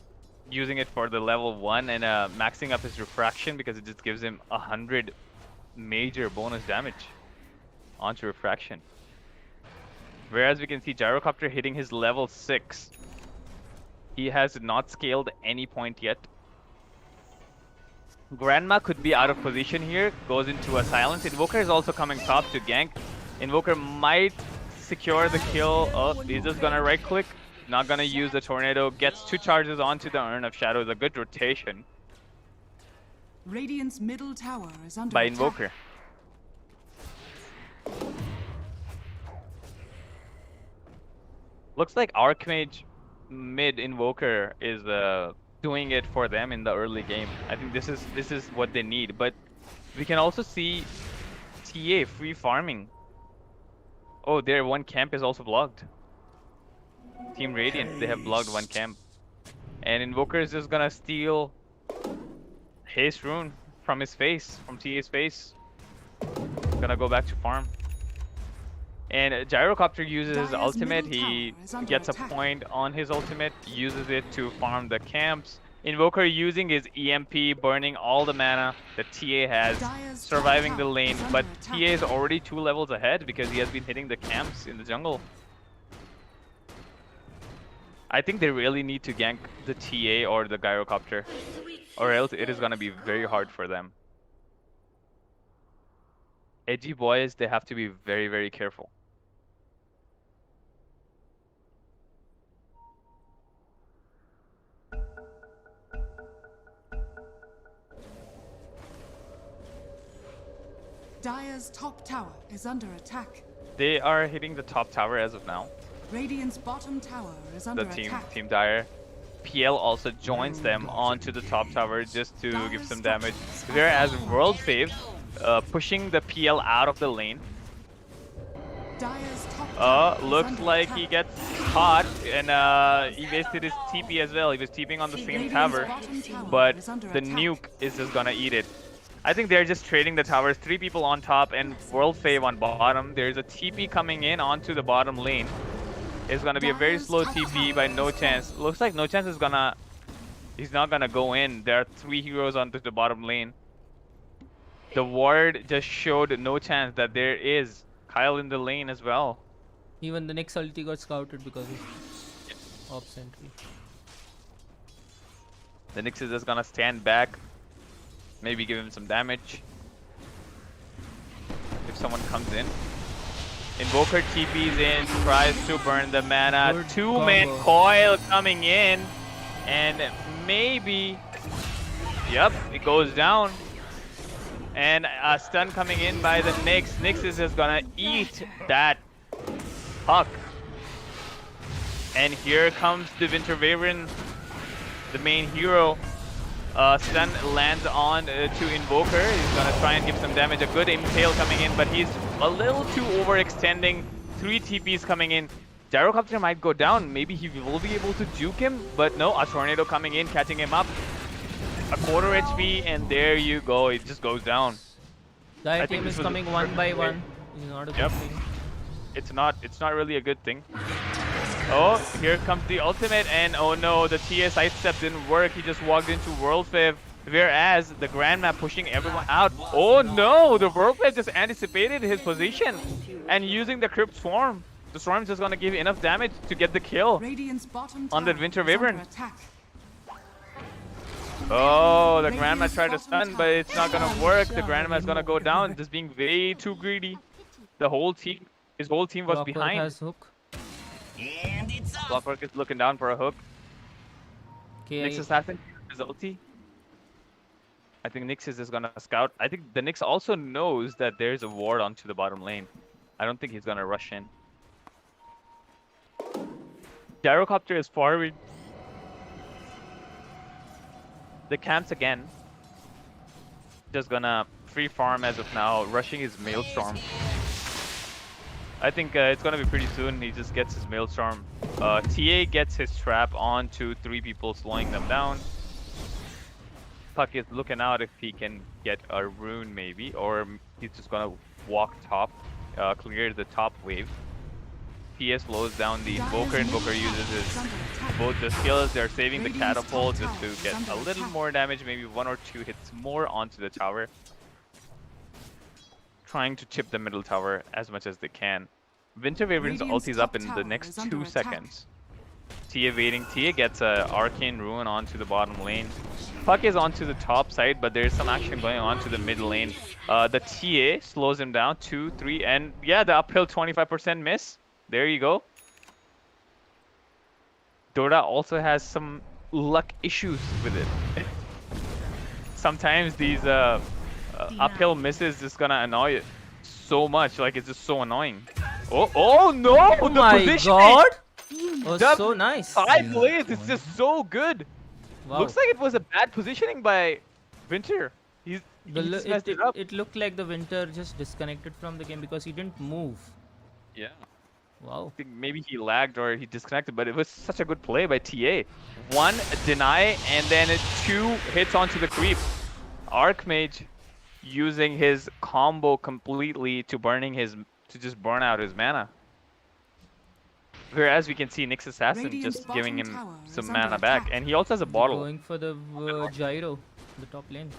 using it for the level 1 and maxing up his refraction because it just gives him 100 major bonus damage onto refraction. Whereas we can see Gyrocopter hitting his level 6. He has not scaled any point yet. Grandma could be out of position here, goes into a silence. Invoker is also coming top to gank. Invoker might secure the kill. Oh, he's just gonna right click. Not gonna use the Tornado. Gets 2 charges onto the Urn of Shadows. A good rotation Radiant's middle tower is under by attack. Invoker. Looks like Archmage mid Invoker is doing it for them in the early game. I think this is what they need. But we can also see TA free farming. Oh, their one camp is also blocked. Team Radiant, they have blocked one camp. And Invoker is just gonna steal Haste Rune from his face, from TA's face. Gonna go back to farm. And Gyrocopter uses his Dire's ultimate. middle He tower is under gets a attack. point on his ultimate, uses it to farm the camps. Invoker using his EMP, burning all the mana that TA has, Dire's surviving top the tower lane. is But under TA attack. is already 2 levels ahead because he has been hitting the camps in the jungle. I think they really need to gank the TA or the Gyrocopter, or else it is gonna be very hard for them. Edgy boys, they have to be very, very careful. Dire's top tower is under attack. They are hitting the top tower as of now. Radiant's bottom tower is under The attack. team Dire. PL also joins them onto the top tower just to give some damage. Whereas World Fave pushing the PL out of the lane. Dire's top tower is Looks under like attack. he gets caught and he wasted his TP as well. He was TPing on the same Radiant's tower, bottom tower but is under the attack. nuke is just gonna eat it. I think they're just trading the towers. 3 people on top and World Fave on bottom. There's a TP coming in onto the bottom lane. It's gonna be a very slow TP by No Chance. Looks like No Chance is gonna... He's not gonna go in. There are 3 heroes onto the bottom lane. The ward just showed No Chance that there is Kyle in the lane as well. Even the next ulti got scouted because of off sentry. The Nyx is just gonna stand back. Maybe give him some damage. If someone comes in. Invoker TP's in, tries to burn the mana. Good 2-man combo. coil coming in. And maybe... Yep, it goes down. And a stun coming in by the Nyx. Nyx is just gonna eat that puck. And here comes the Winter Wyvern, the main hero. Stun lands on to Invoker. He's gonna try and give some damage. A good impale coming in, but he's a little too overextending. 3 TPs coming in. Gyrocopter might go down. Maybe he will be able to juke him, but no. A tornado coming in, catching him up. A quarter HP, and there you go. It just goes down. Dire I think team this is was a coming good one by play. one. It's not a good Yep. thing. It's not really a good thing. Oh, here comes the ultimate, and oh no, the TA sidestep didn't work. He just walked into World Fave, whereas the Grandmap pushing everyone out. Oh no, the World Fave just anticipated his position and using the Crypt Swarm. The Swarm's just gonna give enough damage to get the kill. Radiant's bottom On the tower Winter is under Wyvern. attack. Oh, the Grandma's tried to stun, but it's not gonna work. The Grandma's gonna go down, just being way too greedy. The whole team, his whole team was Clockwork behind. has hook. Clockwork is looking down for a hook. Okay, Nyx Assassin is ulti. I think Nyx is just gonna scout. I think the Nyx also knows that there's a ward onto the bottom lane. I don't think he's gonna rush in. Gyrocopter is forward. The camps again. Just gonna free farm as of now, rushing his Maelstrom. I think it's gonna be pretty soon. He just gets his Maelstrom. TA gets his trap onto 3 people, slowing them down. Puck is looking out if he can get a rune maybe, or he's just gonna walk top, clear the top wave. TA slows down the Invoker. Invoker uses his both the skills. They're saving the catapult just to get a little more damage, maybe 1 or 2 hits more onto the tower. Trying to chip the middle tower as much as they can. Winter Wyvern's ulti is up in the next 2 seconds. Tia waiting. Tia gets a arcane rune onto the bottom lane. Puck is onto the top side, but there's some action going on to the mid lane. The TA slows him down 2, 3, and yeah, the uphill 25% miss. There you go. Dota also has some luck issues with it. Sometimes these uphill misses just gonna annoy it so much. Like, it's just so annoying. Oh no! oh The my positioning! god! Oh, The so nice. 5 plays, it's just so good. Wow. Looks like it was a bad positioning by Winter. He just messed it up. It looked like the Winter just disconnected from the game because he didn't move. Yeah. Wow. I think maybe he lagged or he disconnected, but it was such a good play by TA. 1 deny and then 2 hits onto the creep. Archmage using his combo completely to just burn out his mana. Whereas we can see Nyx Assassin Radiant's just giving bottom him tower some is under mana back, attack. and he also has a bottle. Going for the gyro, the top lane.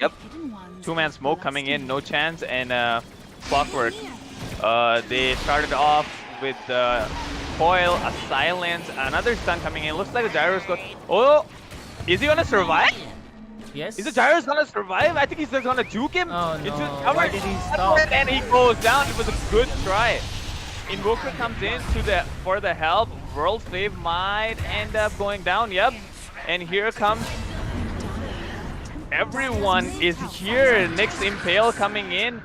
Yep. Hidden ones 2-man have smoke coming in, no bloodstains. chance, and Clockwork. They started off with Coil, a silence, another stun coming in. Looks like the Gyro's got... Oh! Is he gonna survive? Yes. Is the Gyro's gonna survive? I think he's just gonna juke him. Oh Into no! his cover. Why did he stop? And he goes down. It was a good try. Invoker comes in for the help. World Fave might end up going down. Yep. And here comes... Everyone is here. Nyx Impale coming in.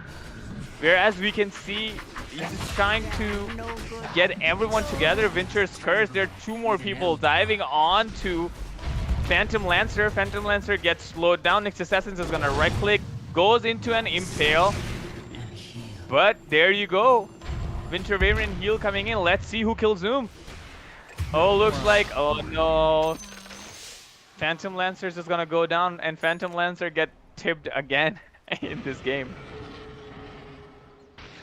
Whereas we can see he's just trying to get everyone together. Venture's Curse. There are 2 more people diving on to Phantom Lancer. Phantom Lancer gets slowed down. Next Assassins is gonna right click, goes into an impale. But there you go. Winter Wyvern heal coming in. Let's see who kills Zoom. Oh, looks like, oh no. Phantom Lancer is just gonna go down, and Phantom Lancer get tipped again in this game.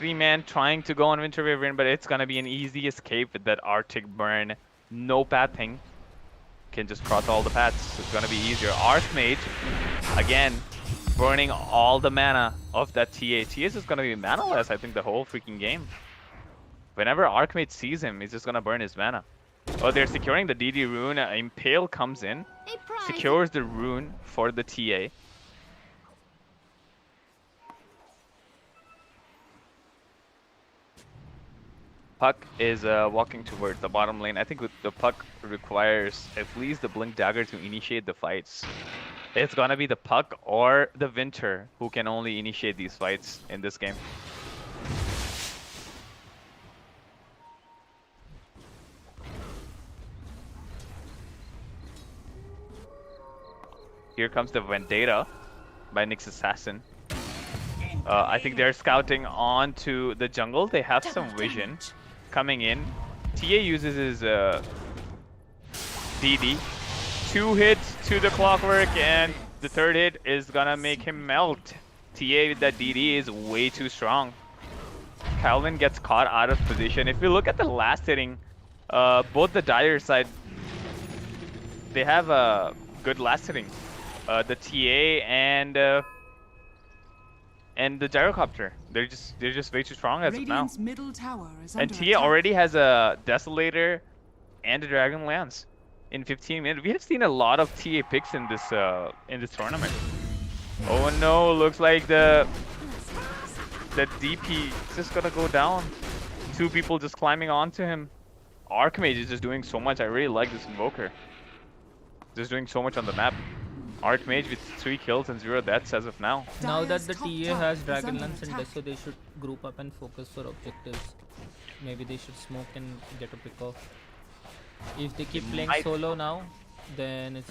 3-man trying to go on Winter Wyvern, but it's gonna be an easy escape with that Arctic Burn. No pathing. Can just cross all the paths. It's gonna be easier. Archmage, again, burning all the mana of that TA. TA is just gonna be mana-less, I think, the whole freaking game. Whenever Archmage sees him, he's just gonna burn his mana. Oh, they're securing the DD rune. Impale comes in, secures the rune for the TA. Puck is walking towards the bottom lane. I think the Puck requires at least the Blink Dagger to initiate the fights. It's gonna be the Puck or the Winter who can only initiate these fights in this game. Here comes the Vendetta by Nyx Assassin. I think they're scouting onto the jungle. They have some vision coming in. TA uses his DD. 2 hits to the clockwork, and the 3rd hit is gonna make him melt. TA with that DD is way too strong. Calvin gets caught out of position. If you look at the last hitting, both the Dire side, they have a good last hitting. The TA and the gyrocopter, they're just way too strong as of now. Middle tower is And under TA attack. already has a Desolator and a Dragon Lance in 15 minutes. We have seen a lot of TA picks in this tournament. Oh no, looks like the DP is just gonna go down. 2 people just climbing onto him. Archmage is just doing so much. I really like this Invoker. Just doing so much on the map. Archmage with 3 kills and 0 deaths as of now. Now that the Dire's top TA tower has is Dragon under Lance and attack. Deso, they should group up and focus for objectives. Maybe they should smoke and get a pick off. If they keep playing solo now, then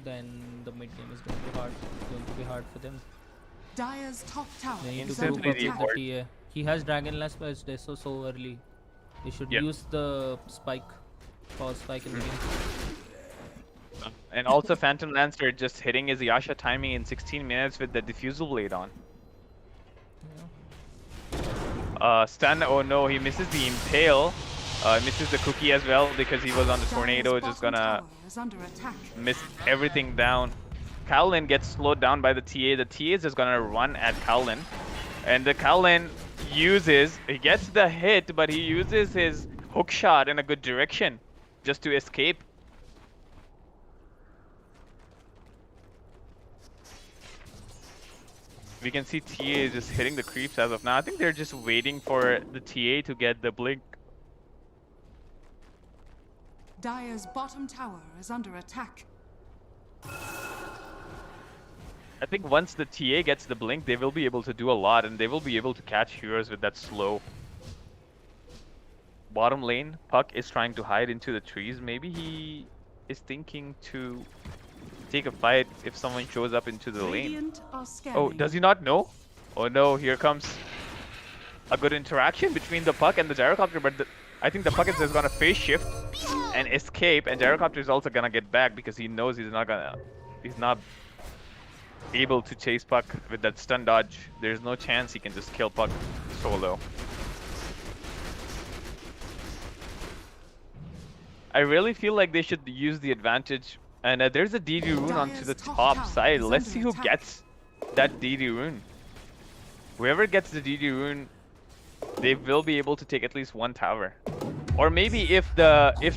the mid game is going to be hard for them. Dire's top tower They need is to group under up with attack. the TA. He has Dragon Lance, but it's Deso so early. They should Yep. use the spike, power spike in the game. And also Phantom Lancer just hitting his Yasha timing in 16 minutes with the Diffusal Blade on. Stun, oh no, he misses the Impale. Misses the Cookie as well because he was on the Tornado, Dire's just bottom gonna tower is under attack. miss everything down. Kowlin gets slowed down by the TA. The TA is just gonna run at Kowlin. And the Kowlin he gets the hit, but he uses his hook shot in a good direction just to escape. We can see TA is just hitting the creeps as of now. I think they're just waiting for the TA to get the blink. Dire's bottom tower is under attack. I think once the TA gets the blink, they will be able to do a lot, and they will be able to catch heroes with that slow. Bottom lane, Puck is trying to hide into the trees. Maybe he is thinking to take a fight if someone shows up into the lane. Radiant are Oh, scanning. does he not know? Oh no, here comes a good interaction between the Puck and the gyrocopter, but I think the Puck is just gonna phase shift and escape, and gyrocopter is also gonna get back because he knows he's not able to chase Puck with that stun dodge. There's no chance he can just kill Puck solo. I really feel like they should use the advantage. And there's a DD rune onto the top side. Let's see who gets that DD rune. Whoever gets the DD rune, they will be able to take at least 1 tower. Or maybe if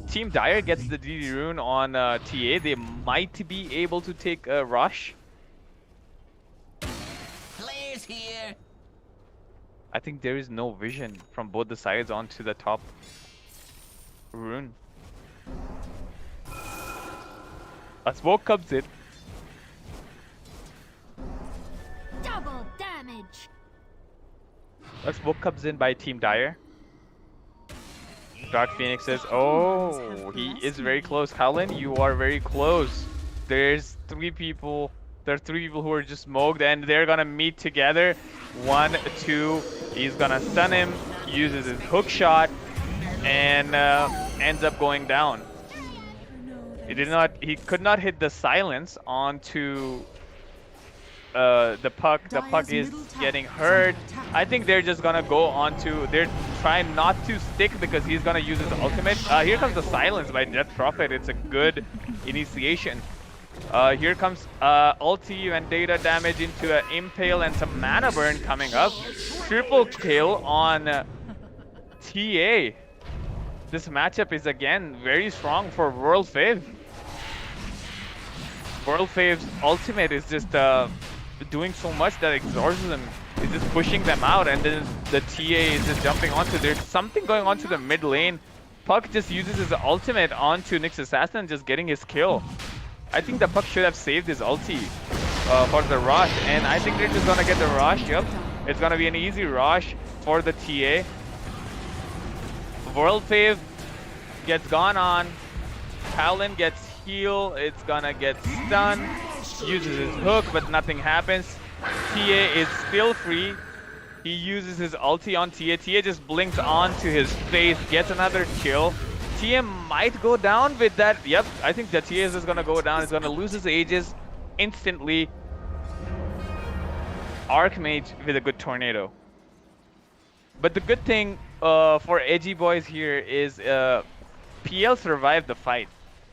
Team Dire gets the DD rune on TA, they might be able to take a rush. Players here. I think there is no vision from both the sides onto the top rune. A smoke comes in. Double damage. A smoke comes in by Team Dire. Dark Phoenixes. Oh, he is very close. Howlin, you are very close. There's 3 people. There are 3 people who are just smoked, and they're gonna meet together. 1, 2. He's gonna stun him. Uses his hook shot, and ends up going down. He could not hit the silence onto the puck. The puck is getting hurt. I think they're just gonna go onto. They're trying not to stick because he's gonna use his ultimate. Here comes the silence by Death Prophet. It's a good initiation. Here comes ulti and data damage into an impale and some mana burn coming up. Triple kill on TA. This matchup is again very strong for World Fave. World Fave's ultimate is just doing so much that Exorcism is just pushing them out, and then the TA is just jumping onto. There's something going on to the mid lane. Puck just uses his ultimate onto Nyx Assassin, just getting his kill. I think the Puck should have saved his ulti for the rush, and I think they're just gonna get the rush. Yep, it's gonna be an easy rush for the TA. World Fave gets gone on. Howlin gets heal. It's gonna get stunned. Uses his hook, but nothing happens. TA is still free. He uses his ulti on TA. TA just blinks onto his face, gets another kill. TA might go down with that. Yep, I think that TA is just gonna go down. He's gonna lose his Aegis instantly. Archmage with a good tornado. But the good thing for Edgy boys here is PL survived the fight.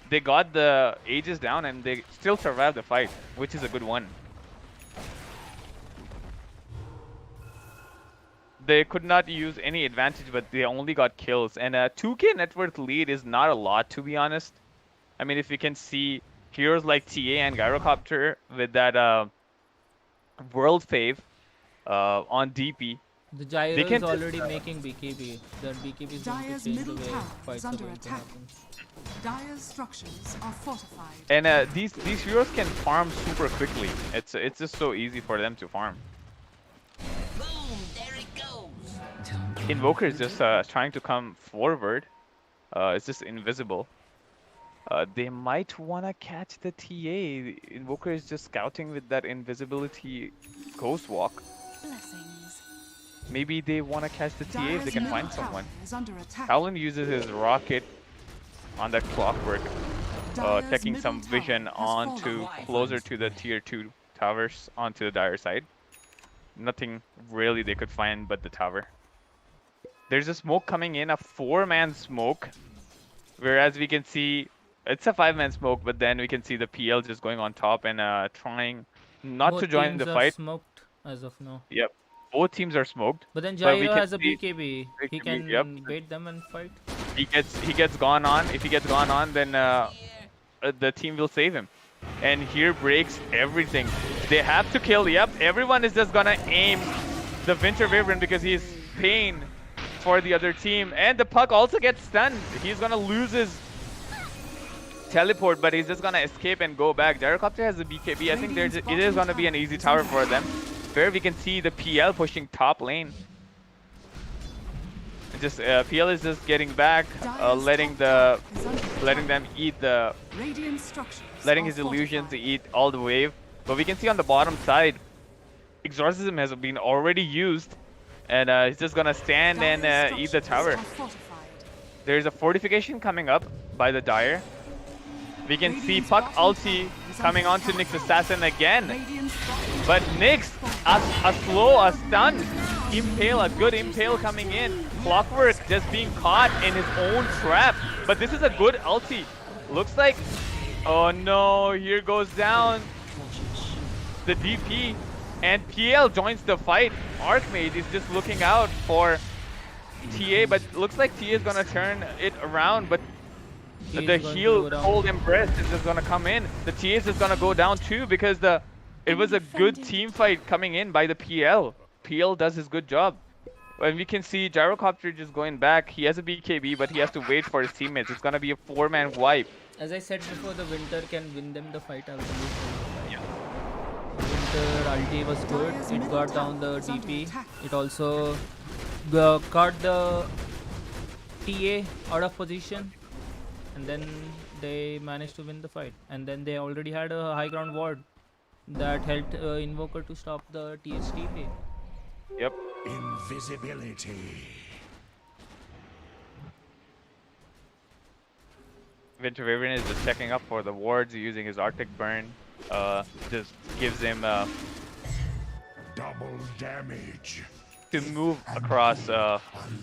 They got the Aegis down and they still survived the fight, which is a good one. They could not use any advantage, but they only got kills. And a 2k net worth lead is not a lot, to be honest. I mean, if you can see heroes like TA and Gyrocopter with that World Fave on DP. The Gyro is already making BKB. That BKB is going to Dire's change the middle way tower fights is are under going to attack. happen. Dire's structures are fortified. And these heroes can farm super quickly. It's just so easy for them to farm. Boom, there it goes. Invoker is just trying to come forward. It's just invisible. They might want to catch the TA. Invoker is just scouting with that invisibility ghost walk. Blessings. Maybe they want to catch the TA if they can find Dire's middle someone. tower is under attack. Howlin uses his rocket on that clockwork, Dire's taking middle some tower vision has onto fallen. closer to the tier 2 towers onto the Dire side. Nothing really they could find but the tower. There's a smoke coming in, a 4-man smoke, whereas we can see it's a 5-man smoke, but then we can see the PL just going on top and trying not to join the fight. Smoked as of now. Yep, both teams are smoked. But then we Gyro can has a see- BKB. He can bait them and fight. He gets gone on. If he gets gone on, then the team will save him. And here breaks everything. They have to kill. Yep, everyone is just gonna aim the Winter Wyvern because he's pain for the other team. And the Puck also gets stunned. He's gonna lose his teleport, but he's just gonna escape and go back. Gyrocopter has a BKB. I think it is gonna be an easy tower for them. Where we can see the PL pushing top lane. Just PL is just getting back, letting them eat the, letting his illusions eat all the wave. But we can see on the bottom side, Exorcism has been already used, and he's just gonna stand and eat the tower. There's a fortification coming up by the Dire. We can see Puck ulti coming onto Nyx Assassin again. But Nyx, a stun. Impale, a good impale coming in. Clockwork just being caught in his own trap. But this is a good ulti. Looks like, oh no, here goes down the DP. And PL joins the fight. Archmage is just looking out for TA, but looks like TA is gonna turn it around. But the heal Cold Embrace is just gonna come in. The TA is just gonna go down too because it was a good team fight coming in by the PL. PL does his good job. And we can see Gyrocopter just going back. He has a BKB, but he has to wait for his teammates. It's gonna be a 4-man wipe. As I said before, the Winter can win them the fight. Winter ulti was good. It got down the DP. It also caught the TA out of position, and then they managed to win the fight. And then they already had a high ground ward that helped Invoker to stop the TSTP. Yep. Invisibility. Winter Wyvern is just checking up for the wards using his Arctic Burn. Just gives him Double damage. to move across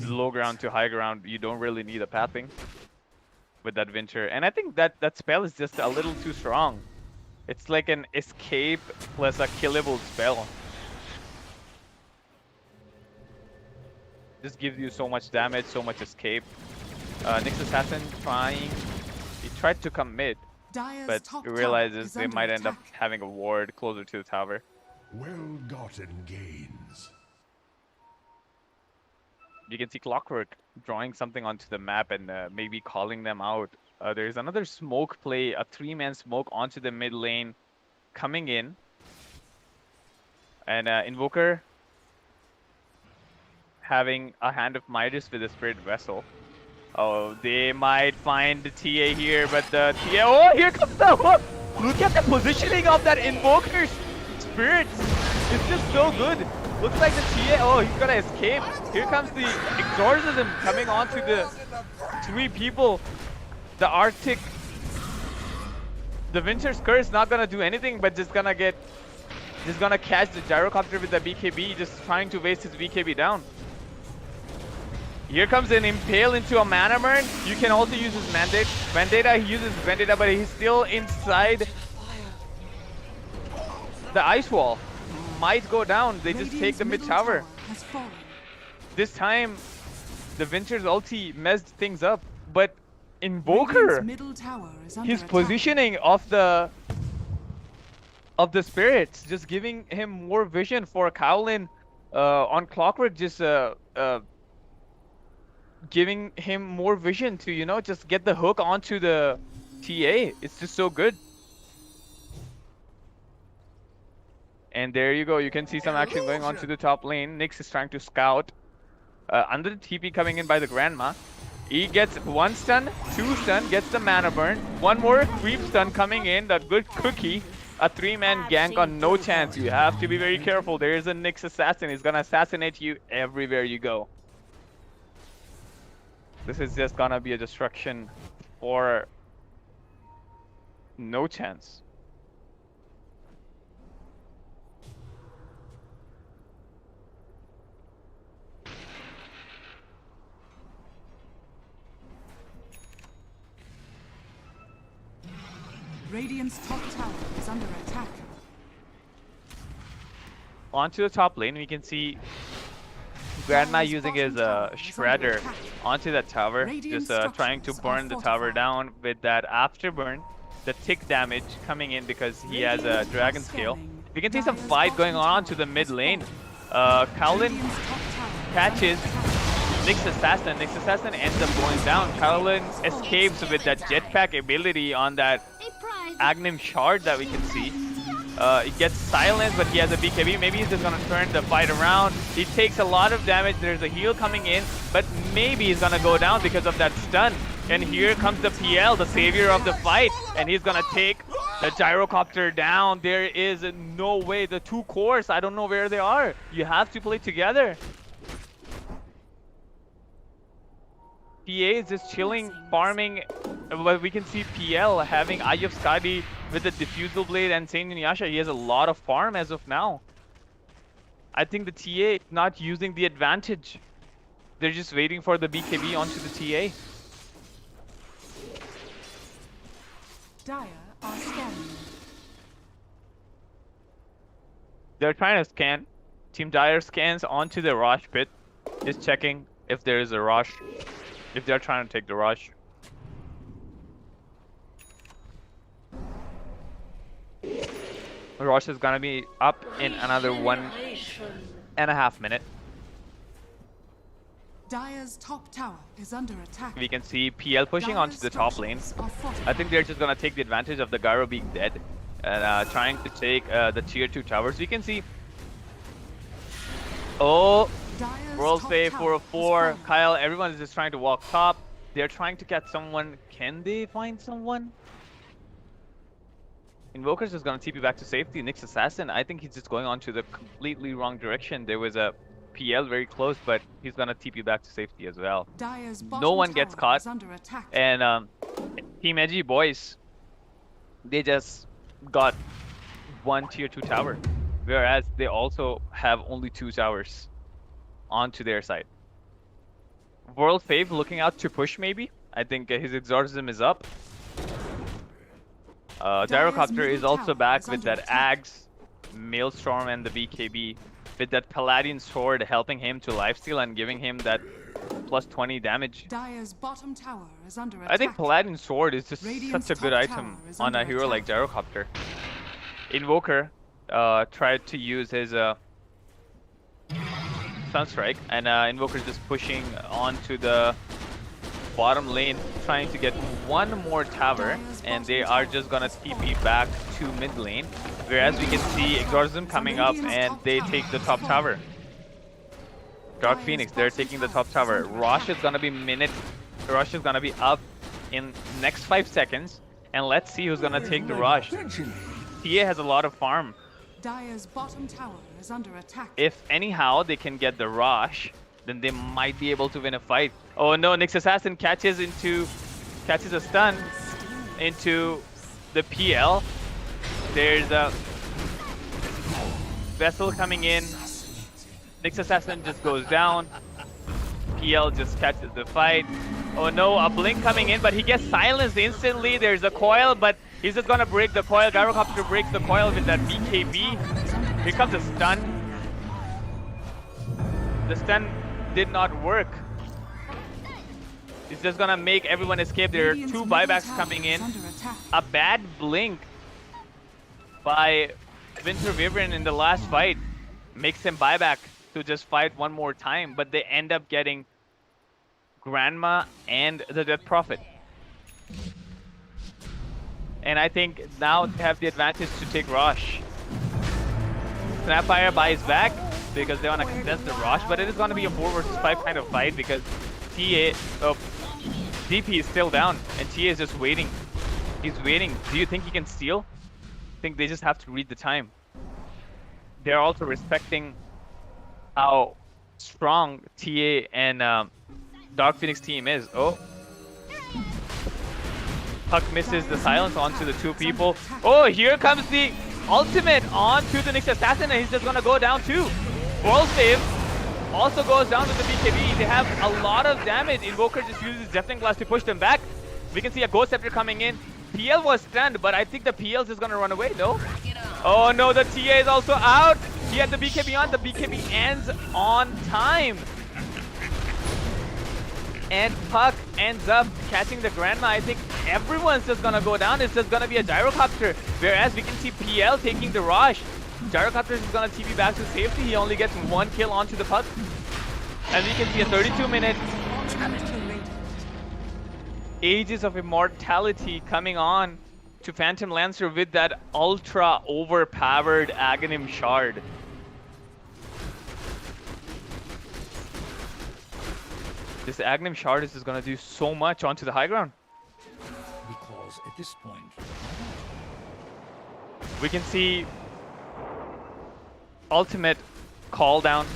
low ground to high ground. You don't really need a pathing with that Winter, and I think that spell is just a little too strong. It's like an escape plus a killable spell. Just gives you so much damage, so much escape. Nyx Assassin he tried to come mid, but he realizes they might end up having a ward closer to the tower. Well-gotten gains. You can see Clockwork drawing something onto the map and maybe calling them out. There's another smoke play, a 3-man smoke onto the mid lane coming in. And Invoker having a Hand of Midas with a Spirit Vessel. Oh, they might find the TA here, but the TA... Oh, here comes the hook! Look at the positioning of that Invoker's Spirits! It's just so good. Looks like the TA... Oh, he's gonna escape. Here comes the Exorcism coming onto the 3 people. The Arctic... The Winter's Curse not gonna do anything, but just gonna catch the Gyrocopter with the BKB, just trying to waste his BKB down. Here comes an Impale into a Mana Burn. You can also use his Vendetta. He uses Vendetta, but he's still inside the Ice Wall. Might go down. They just take the mid tower. This time, the Winter's ulti messed things up, but Invoker, his positioning of the spirits, just giving him more vision for Kowlin on Clockwork, just giving him more vision to, you know, just get the hook onto the TA. It's just so good. And there you go. You can see some action going on to the top lane. Nyx is trying to scout. Under the TP coming in by the Grandma. He gets 1 stun, 2 stun, gets the Mana Burn. 1 more creep stun coming in. That good cookie. A 3-man gank on no chance. You have to be very careful. There is a Nyx assassin. He's gonna assassinate you everywhere you go. This is just gonna be a destruction for no chance. Radiant's top tower is under attack. Onto the top lane, we can see Grandma using his Shredder onto that tower, just trying to burn the tower down with that afterburn, the tick damage coming in because he has a Dragon Scale. We can see some fight going on to the mid lane. Kowlin catches Nyx Assassin. Nyx Assassin ends up going down. Kowlin escapes with that jetpack ability on that Aghanim Shard that we can see. It gets silenced, but he has a BKB. Maybe he's just gonna turn the fight around. He takes a lot of damage. There's a heal coming in, but maybe he's gonna go down because of that stun. And here comes the PL, the savior of the fight, and he's gonna take the Gyrocopter down. There is no way. The 2 cores, I don't know where they are. You have to play together. PA is just chilling, farming. But we can see PL having Eye of Skadi with the Diffusal Blade and Saint Inuyasha. He has a lot of farm as of now. I think the TA not using the advantage. They're just waiting for the BKB onto the TA. Dire are scanning. They're trying to scan. Team Dire scans onto the Rosh pit. Just checking if there is a Rosh. If they're trying to take the Rosh. Rosh is gonna be up in another 1.5 minutes. Dire's top tower is under attack. We can see PL pushing onto the top lane. I think they're just gonna take the advantage of the Gyro being dead and trying to take the tier 2 towers. We can see. Oh, Dire's World top Fave tower 404. has fallen. Kyle, everyone is just trying to walk top. They're trying to catch someone. Can they find someone? Invoker's just gonna TP back to safety. Nyx Assassin, I think he's just going on to the completely wrong direction. There was a PL very close, but he's gonna TP back to safety as well. Dire's No bottom one gets tower caught. is under attack. And Team Edgy Boiz, they just got one tier 2 tower, whereas they also have only 2 towers onto their side. World Fave looking out to push maybe. I think his exorcism is up. Gyrocopter is also back with that Axe, Maelstrom, and the BKB. With that Paladin sword helping him to lifesteal and giving him that plus 20 damage. Dire's bottom tower is under attack. I think Paladin sword is just Radiant's such a good top item tower is on a under hero like attack. Gyrocopter. Invoker tried to use his Sunstrike, and Invoker's just pushing onto the bottom lane, trying to get one more tower, and they are just gonna TP back to mid lane. Whereas we can see Exorcism coming up, and they take the top tower. Dark Phoenix, they're taking the top tower. Rosh is gonna be Rosh is gonna be up in next 5 seconds, and let's see who's gonna take the Rosh. TA has a lot of farm. Dire's bottom tower is under attack. If anyhow they can get the Rosh, then they might be able to win a fight. Oh no, Nyx Assassin catches a stun into the PL. There's a Vessel coming in. Nyx Assassin just goes down. PL just catches the fight. Oh no, a blink coming in, but he gets silenced instantly. There's a coil, but he's just gonna break the coil. Gyrocopter breaks the coil with that BKB. Here comes a stun. The stun did not work. It's just gonna make everyone escape. There are 2 buybacks coming in. A bad blink by Winter Wyvern in the last fight makes him buyback to just fight one more time, but they end up getting Grandma and the Death Prophet. And I think now they have the advantage to take Rosh. Snapfire buys back because they want to contest the Rosh, but it is going to be a 4 versus 5 kind of fight because DP is still down and TA is just waiting. He's waiting. Do you think he can steal? I think they just have to read the time. They're also respecting how strong TA and Dark Phoenix team is. Oh. Puck misses the silence onto the 2 people. Oh, here comes the ultimate onto the Nyx Assassin, and he's just gonna go down too. World Save also goes down with the BKB. They have a lot of damage. Invoker just uses Deafening Blast to push them back. We can see a Ghost Scepter coming in. PL was stunned, but I think the PL is just gonna run away, no? Oh no, the TA is also out. He had the BKB on. The BKB ends on time. And Puck ends up catching the Grandma. I think everyone's just gonna go down. It's just gonna be a Gyrocopter. Whereas we can see PL taking the Rosh. Gyrocopter is gonna TP back to safety. He only gets 1 kill onto the Puck. And we can see a 32-minute Ages of Immortality coming on to Phantom Lancer with that ultra overpowered Aghanim Shard. This Aghanim Shard is just gonna do so much onto the high ground. Because at this point, We can see ultimate call down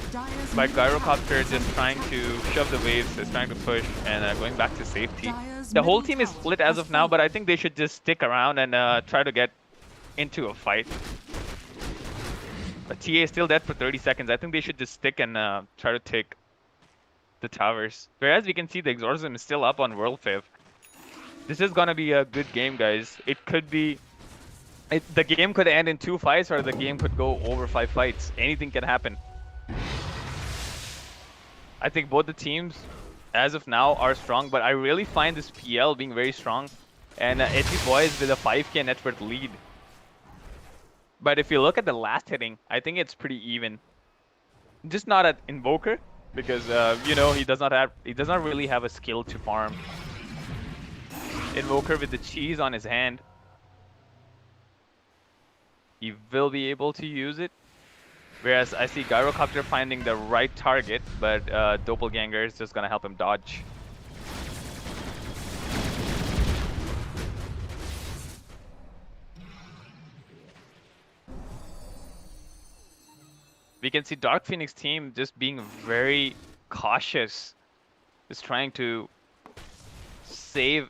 by Gyrocopter just trying to shove the waves, just trying to push and going back to safety. The whole team is split as of now, but I think they should just stick around and try to get into a fight. But TA is still dead for 30 seconds. I think they should just stick and try to take the towers. Whereas we can see the Exorcism is still up on World Fave. This is gonna be a good game, guys. It could be... the game could end in 2 fights, or the game could go over 5 fights. Anything can happen. I think both the teams, as of now, are strong, but I really find this PL being very strong. And Edgy Boiz with a 5k net worth lead. But if you look at the last hitting, I think it's pretty even. Just not at Invoker, because you know, he does not really have a skill to farm. Invoker with the cheese on his hand. He will be able to use it. Whereas I see Gyrocopter finding the right target, but Doppelganger is just gonna help him dodge. We can see Dark Phoenix team just being very cautious, just trying to save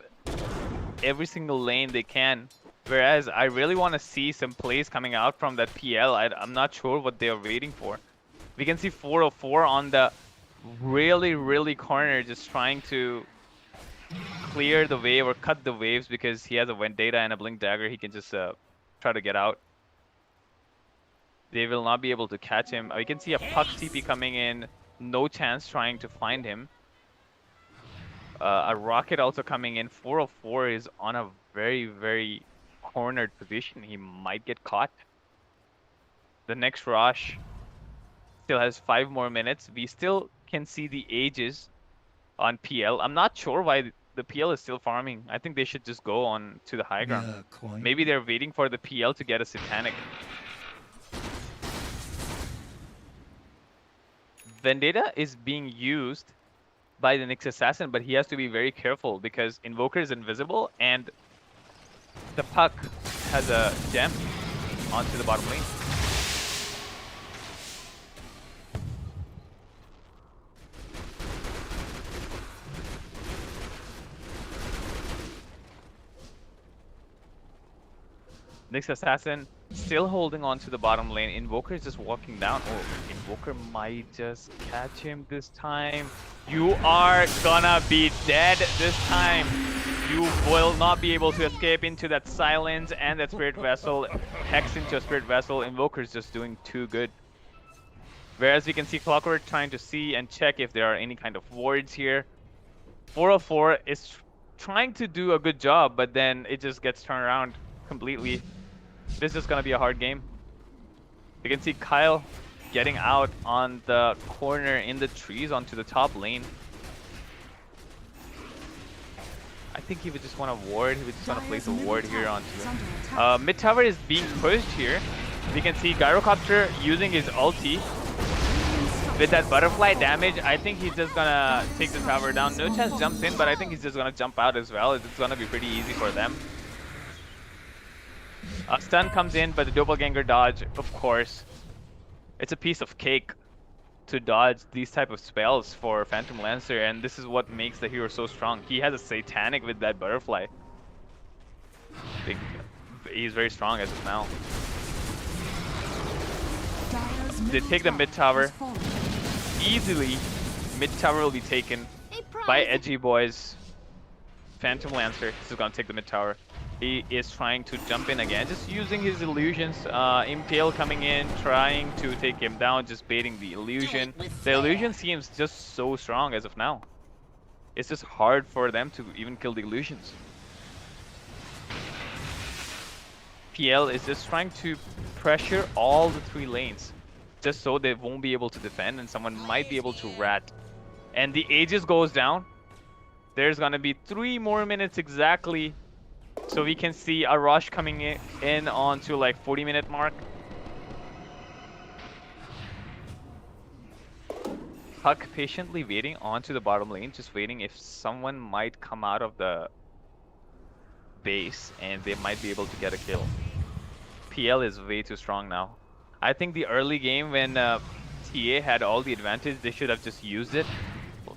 every single lane they can. Whereas I really want to see some plays coming out from that PL. I'm not sure what they are waiting for. We can see 404 on the really corner, just trying to clear the wave or cut the waves because he has a Vendetta and a Blink Dagger. He can just try to get out. They will not be able to catch him. We can see a Puck TP coming in. No chance trying to find him. A Rocket also coming in. 404 is on a very cornered position. He might get caught. The next rush still has 5 more minutes. We still can see the ages on PL. I'm not sure why the PL is still farming. I think they should just go on to the high ground. Maybe they're waiting for the PL to get a Satanic. Vendetta is being used by the Nyx Assassin, but he has to be very careful because Invoker is invisible and the Puck has a gem onto the bottom lane. Nyx Assassin still holding on to the bottom lane. Invoker is just walking down. Oh, Invoker might just catch him this time. You are gonna be dead this time. You will not be able to escape into that silence and that Spirit Vessel. Hex into a Spirit Vessel. Invoker is just doing too good. Whereas we can see Clockwork trying to see and check if there are any kind of wards here. 404 is trying to do a good job, but then it just gets turned around completely. This is gonna be a hard game. You can see Kyle getting out on the corner in the trees onto the top lane. I think he would just want to ward. He would just want to place a ward here onto it. Mid tower is being pushed here. We can see Gyrocopter using his ulti. With that butterfly damage, I think he's just gonna take the tower down. No Chance jumps in, but I think he's just gonna jump out as well. It's gonna be pretty easy for them. Stun comes in, but the Doppelganger dodge, of course. It's a piece of cake to dodge these type of spells for Phantom Lancer, and this is what makes the hero so strong. He has a Satanic with that butterfly. He's very strong as of now. They take the mid tower. Easily, mid tower will be taken by Edgy Boiz. Phantom Lancer is going to take the mid tower. He is trying to jump in again, just using his illusions. Impale coming in, trying to take him down, just baiting the illusion. The illusion seems just so strong as of now. It's just hard for them to even kill the illusions. PL is just trying to pressure all the 3 lanes, just so they won't be able to defend and someone might be able to rat. And the Aegis goes down. There's gonna be 3 more minutes exactly. So we can see a rush coming in onto like 40-minute mark. Puck patiently waiting onto the bottom lane, just waiting if someone might come out of the base and they might be able to get a kill. PL is way too strong now. I think the early game when TA had all the advantage, they should have just used it.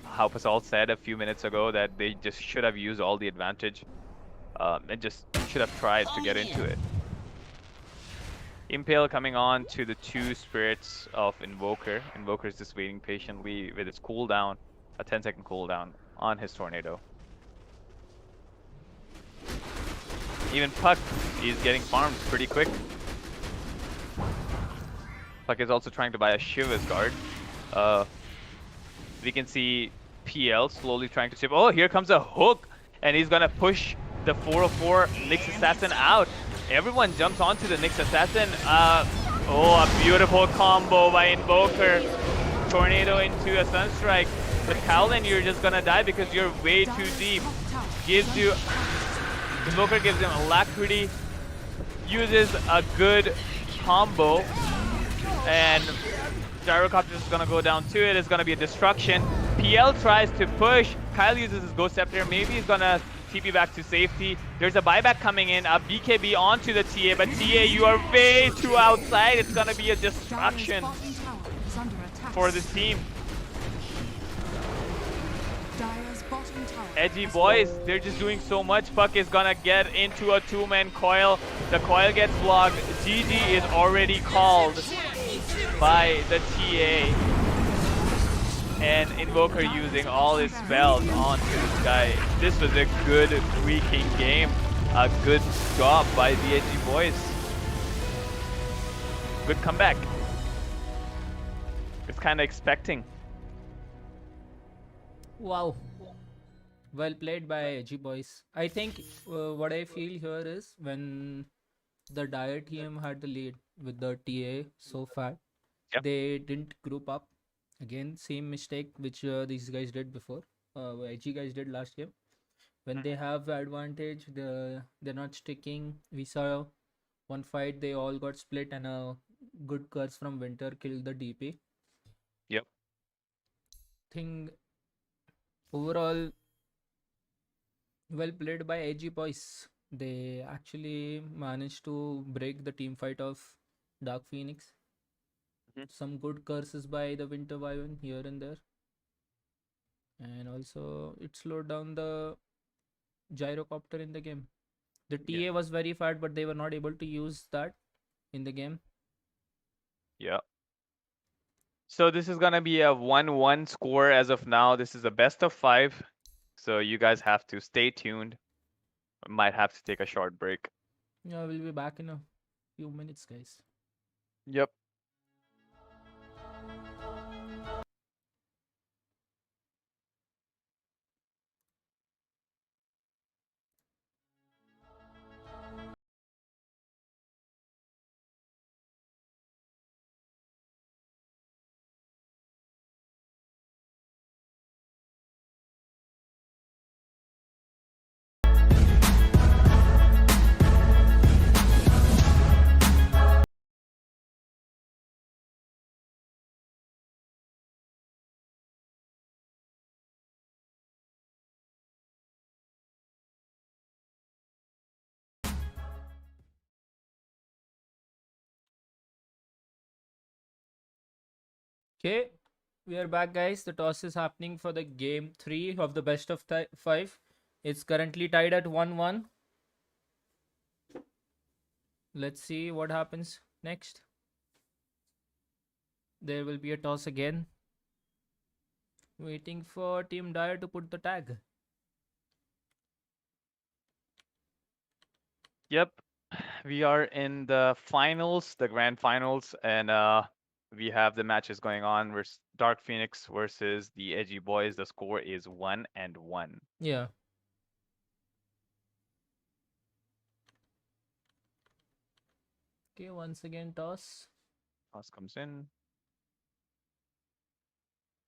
How Pasal said a few minutes ago that they just should have used all the advantage. And just should have tried to get into it. Impale coming on to the 2 spirits of Invoker. Invoker is just waiting patiently with his cooldown, a 10-second cooldown on his Tornado. Even Puck is getting farmed pretty quick. Puck is also trying to buy a Shiva's guard. We can see PL slowly trying to chip. Oh, here comes a hook, and he's gonna push the 404 Nyx Assassin out. Everyone jumps onto the Nyx Assassin. Oh, a beautiful combo by Invoker. Tornado into a Sunstrike. But Calvin, you're just gonna die because you're way too deep. Gives you... Invoker gives him Alacrity. Uses a good combo. And Gyrocopter is gonna go down to it. It's gonna be a destruction. PL tries to push. Kyle uses his Ghost Scepter. Maybe he's gonna TP back to safety. There's a buyback coming in. A BKB onto the TA, but TA, you are way too outside. It's gonna be a destruction for this team. Edgy boys, they're just doing so much. Puck is gonna get into a two-man coil. The coil gets blocked. GG is already called by the TA. And Invoker using all his spells onto this guy. This was a good freaking game. A good job by the Edgy boys. Good comeback. It's kind of expecting. Wow. Well played by Edgy boys. I think what I feel here is when the Dire team had the lead with the TA so far, they didn't group up. Again, same mistake which these guys did before. Edgy guys did last game. When they have advantage, they're not sticking. We saw one fight, they all got split and a good curse from Winter killed the DP. Yep. Think overall well played by Edgy boys. They actually managed to break the team fight of Dark Phoenix. Some good curses by the Winter Wyvern here and there. And also it slowed down the Gyrocopter in the game. The TA was very fat, but they were not able to use that in the game. Yeah. So this is gonna be a 1-1 score as of now. This is a best of 5. So you guys have to stay tuned. Might have to take a short break. Yeah, we'll be back in a few minutes, guys. Yep. Okay, we are back, guys. The toss is happening for the game 3 of the best of 5. It's currently tied at 1-1. Let's see what happens next. There will be a toss again. Waiting for Team Dire to put the tag. Yep. We are in the finals, the grand finals, and we have the matches going on versus Dark Phoenix versus the Edgy boys. The score is 1-1. Yeah. Okay, once again toss. Toss comes in.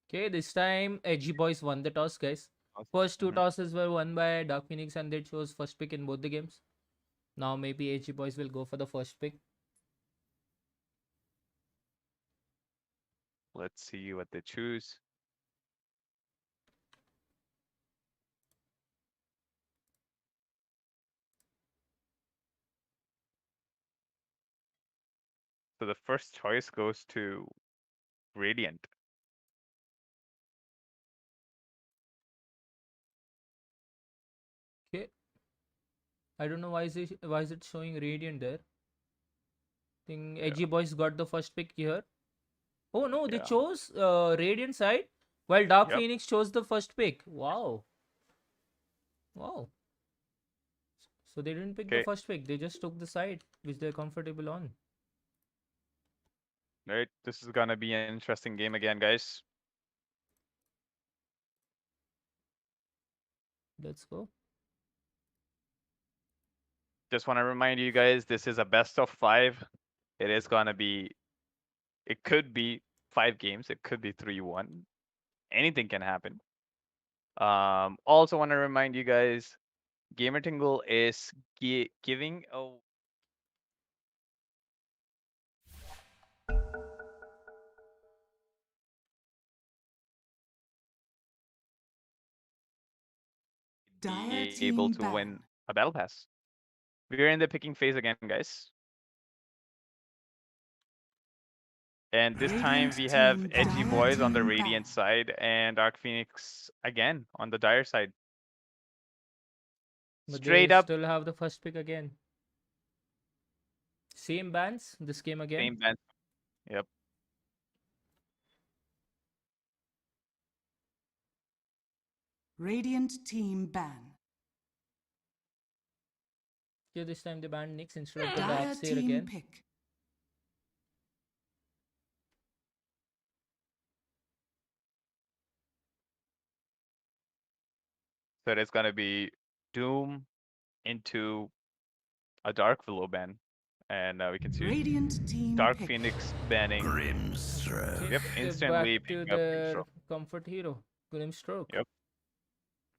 Okay, this time Edgy boys won the toss, guys. First two tosses were won by Dark Phoenix and they chose first pick in both the games. Now maybe Edgy boys will go for the first pick. Let's see what they choose. So the first choice goes to Radiant. Okay. I don't know why is it showing Radiant there. I think Edgy boys got the first pick here. Oh no, they chose Radiant side while Dark Phoenix chose the first pick. Wow. Wow. So they didn't pick the first pick. They just took the side which they're comfortable on. Right, this is gonna be an interesting game again, guys. Let's go. Just want to remind you guys, this is a best of 5. It is gonna be, it could be 5 games. It could be 3-1. Anything can happen. Also want to remind you guys, Gamer Tingle is giving a Dire be able team to win ban. a battle pass. We're in the picking phase again, guys. And this time Radiant we have team Edgy ban. Boiz on the Team Radiant ban. side and Dark Phoenix again on the Dire side. But Straight they up, still have the first pick again. Same bans this game again. same bench. Yep. Radiant team ban. Here this time they banned Nyx instead of the Dire Darkseer team again. pick. So it's gonna be Doom into a Dark Willow ban. And we can see Radiant team Dark pick. Phoenix banning. Think Yep, they're instantly back to picking up their Grimstroke. comfort hero, Grimstroke. Yep.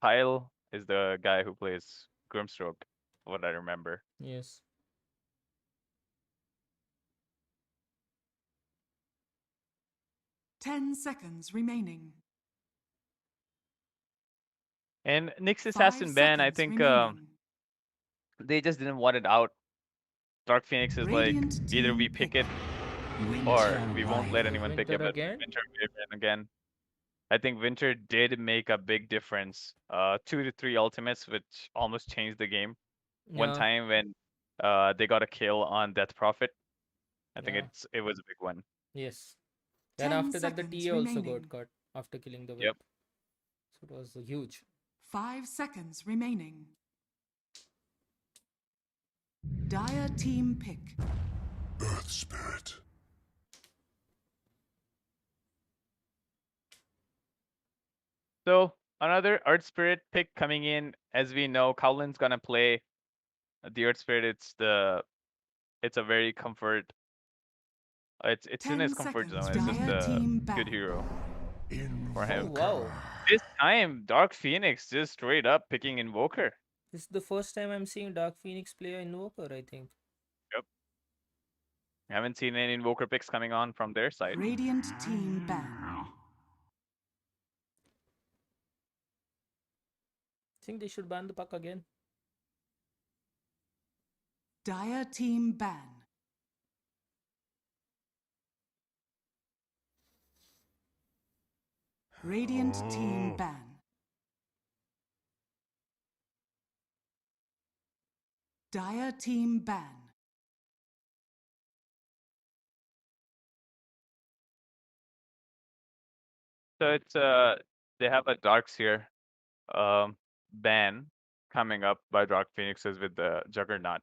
Kyle is the guy who plays Grimstroke, what I remember. Yes. Ten seconds remaining. And Nyx 5 Assassin ban, I seconds think remaining. they just didn't want it out. Dark Phoenix is like, Radiant either team we pick it Winter or we won't let anyone pick Winter it. But again? Winter may win again. I think Winter did make a big difference. 2 to 3 ultimates, which almost changed the game. One Yeah. time when they got a kill on Death Prophet, I think Yeah. it was a big one. Yes. Then 10 after that the seconds TA also remaining. got cut after killing the whip. Yep. So it was huge. 5 seconds remaining. Dire team pick. Earth Spirit. So another Earth Spirit pick coming in. As we know, Kowlin's gonna play the Earth Spirit. It's a very comfort. It's in 10 his comfort seconds. zone. It's just Dire a team good ban. hero for Oh him. wow. This time, Dark Phoenix just straight up picking Invoker. This is the first time I'm seeing Dark Phoenix play an Invoker, I think. Yep. I haven't seen any Invoker picks coming on from their side. Radiant team ban. Think they should ban the puck again. Dire team ban. Radiant team ban. Dire team ban. So it's they have a Darkseer ban coming up by Dark Phoenixes with the Juggernaut.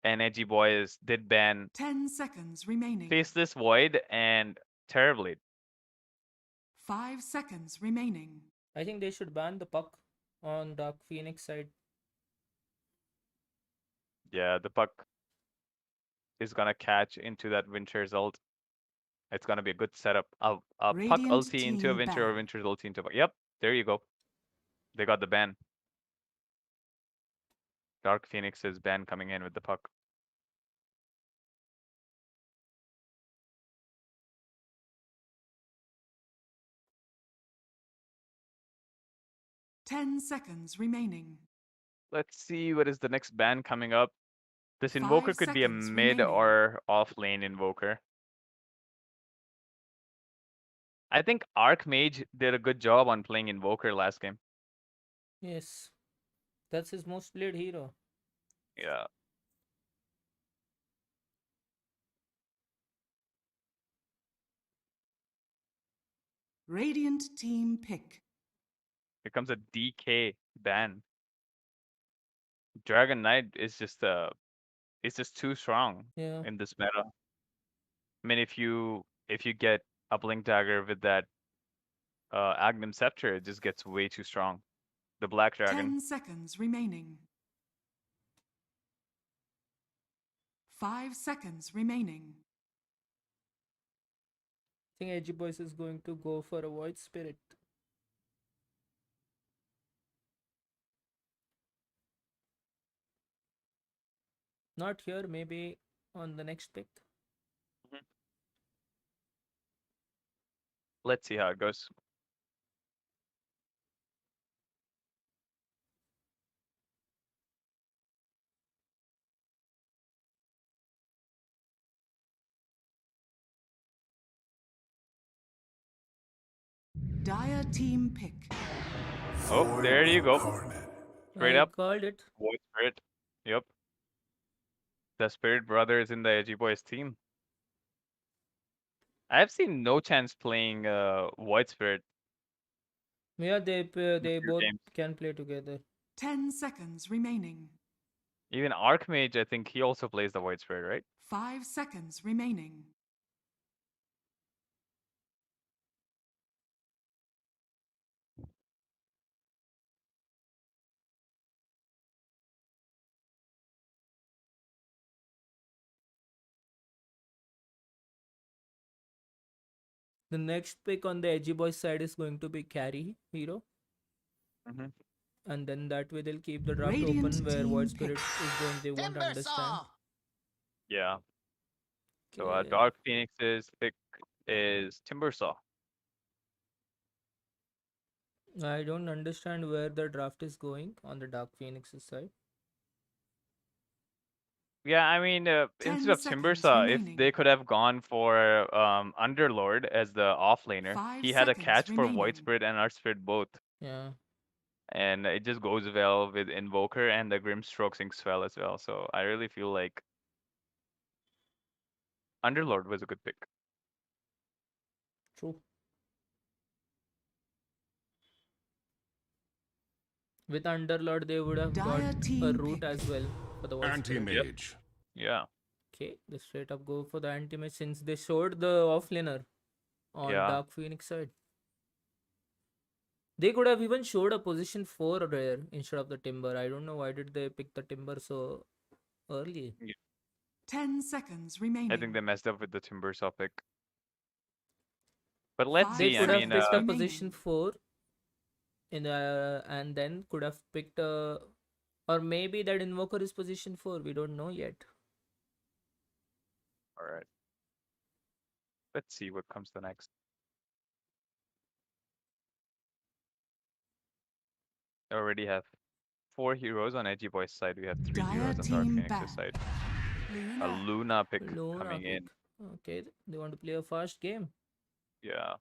And Edgy Boys did ban 10 seconds remaining. Faceless Void and Terrorblade. 5 seconds remaining. I think they should ban the puck on Dark Phoenix side. Yeah, the puck is gonna catch into that Winter's ult. It's gonna be a good setup. A puck Radiant ulti into a team Winter or ban. Winter's ulti into a puck. Yep, there you go. They got the ban. Dark Phoenix's ban coming in with the puck. Ten seconds remaining. Let's see what is the next ban coming up. This 5 Invoker could be a seconds mid remaining. or off lane Invoker. I think Archmage did a good job on playing Invoker last game. Yes. That's his most played hero. Yeah. Radiant team pick. Here comes a DK ban. Dragon Knight is just it's just too strong Yeah. in this meta. I mean, if you get a Blink Dagger with that Agnum Scepter, it just gets way too strong. The Black Dragon. 10 seconds remaining. 5 seconds remaining. I think Edgy Boys is going to go for a Void Spirit. Not here, maybe on the next pick. Let's see how it goes. Dire team pick. Oh, there you go. Straight I up. called it. Void Spirit. Yep. The Spirit Brothers in the Edgy Boys team. I've seen no chance playing Void Spirit Yeah, in a they few both games. can play together. 10 seconds remaining. Even Archmage, I think he also plays the Void Spirit, right? 5 seconds remaining. The next pick on the Edgy Boys side is going to be carry hero, Mm-hmm. and then that way they'll keep the draft Radiant open where team Void pick. Spirit is going. They won't Timber understand. saw. Yeah. So Okay. Dark Phoenix's pick is Timbersaw. I don't understand where the draft is going on the Dark Phoenix's side. Yeah, I mean, 10 instead of seconds Timbersaw, if remaining. they could have gone for Underlord as the offlaner, 5 he had a seconds catch for Void remaining. Spirit and Earth Spirit both. Yeah. And it just goes well with Invoker and the Grimstroke syncs well as well. So I really feel like Underlord was a good pick. True. With Underlord, they would have got Dire a team root pick. as well for the Void Spirit. Anti-mage. Yeah, Okay, they straight up go for the anti-mage since they showed the offlaner on yeah. Dark Phoenix side. They could have even showed a position 4 rare instead of the Timber. I don't know why did they pick the Timber so early. 10 seconds I think remaining. they messed up with the Timbersaw pick. But let's 5 They see. I could have mean, seconds picked a remaining. position 4 in and then could have picked a, or maybe that Invoker is position 4. We don't know yet. all right. Let's see what comes the next. I already have 4 heroes on Edgy Boy's side. We have 3 Dire heroes on Dark team Phoenix's ban. side. A Luna pick Luna coming pick. in. Okay, they want to play a fast game. Yeah.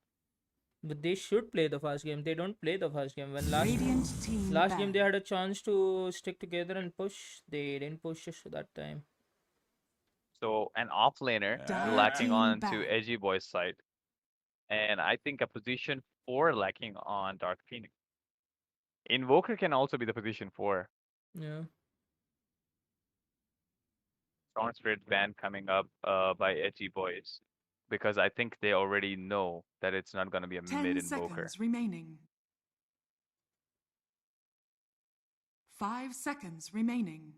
But they should play the fast game. They don't play the fast game. When Radiant team last game ban. they had a chance to stick together and push, they didn't push us that time. So an offlaner Dire lacking team on ban. to Edgy Boy's side. And I think a position 4 lacking on Dark Phoenix. Invoker can also be the position 4. Yeah. Strong Spirit ban coming up by Edgy Boys. Because I think they already know that it's not going to be a 10 mid Invoker. seconds remaining. 5 seconds remaining.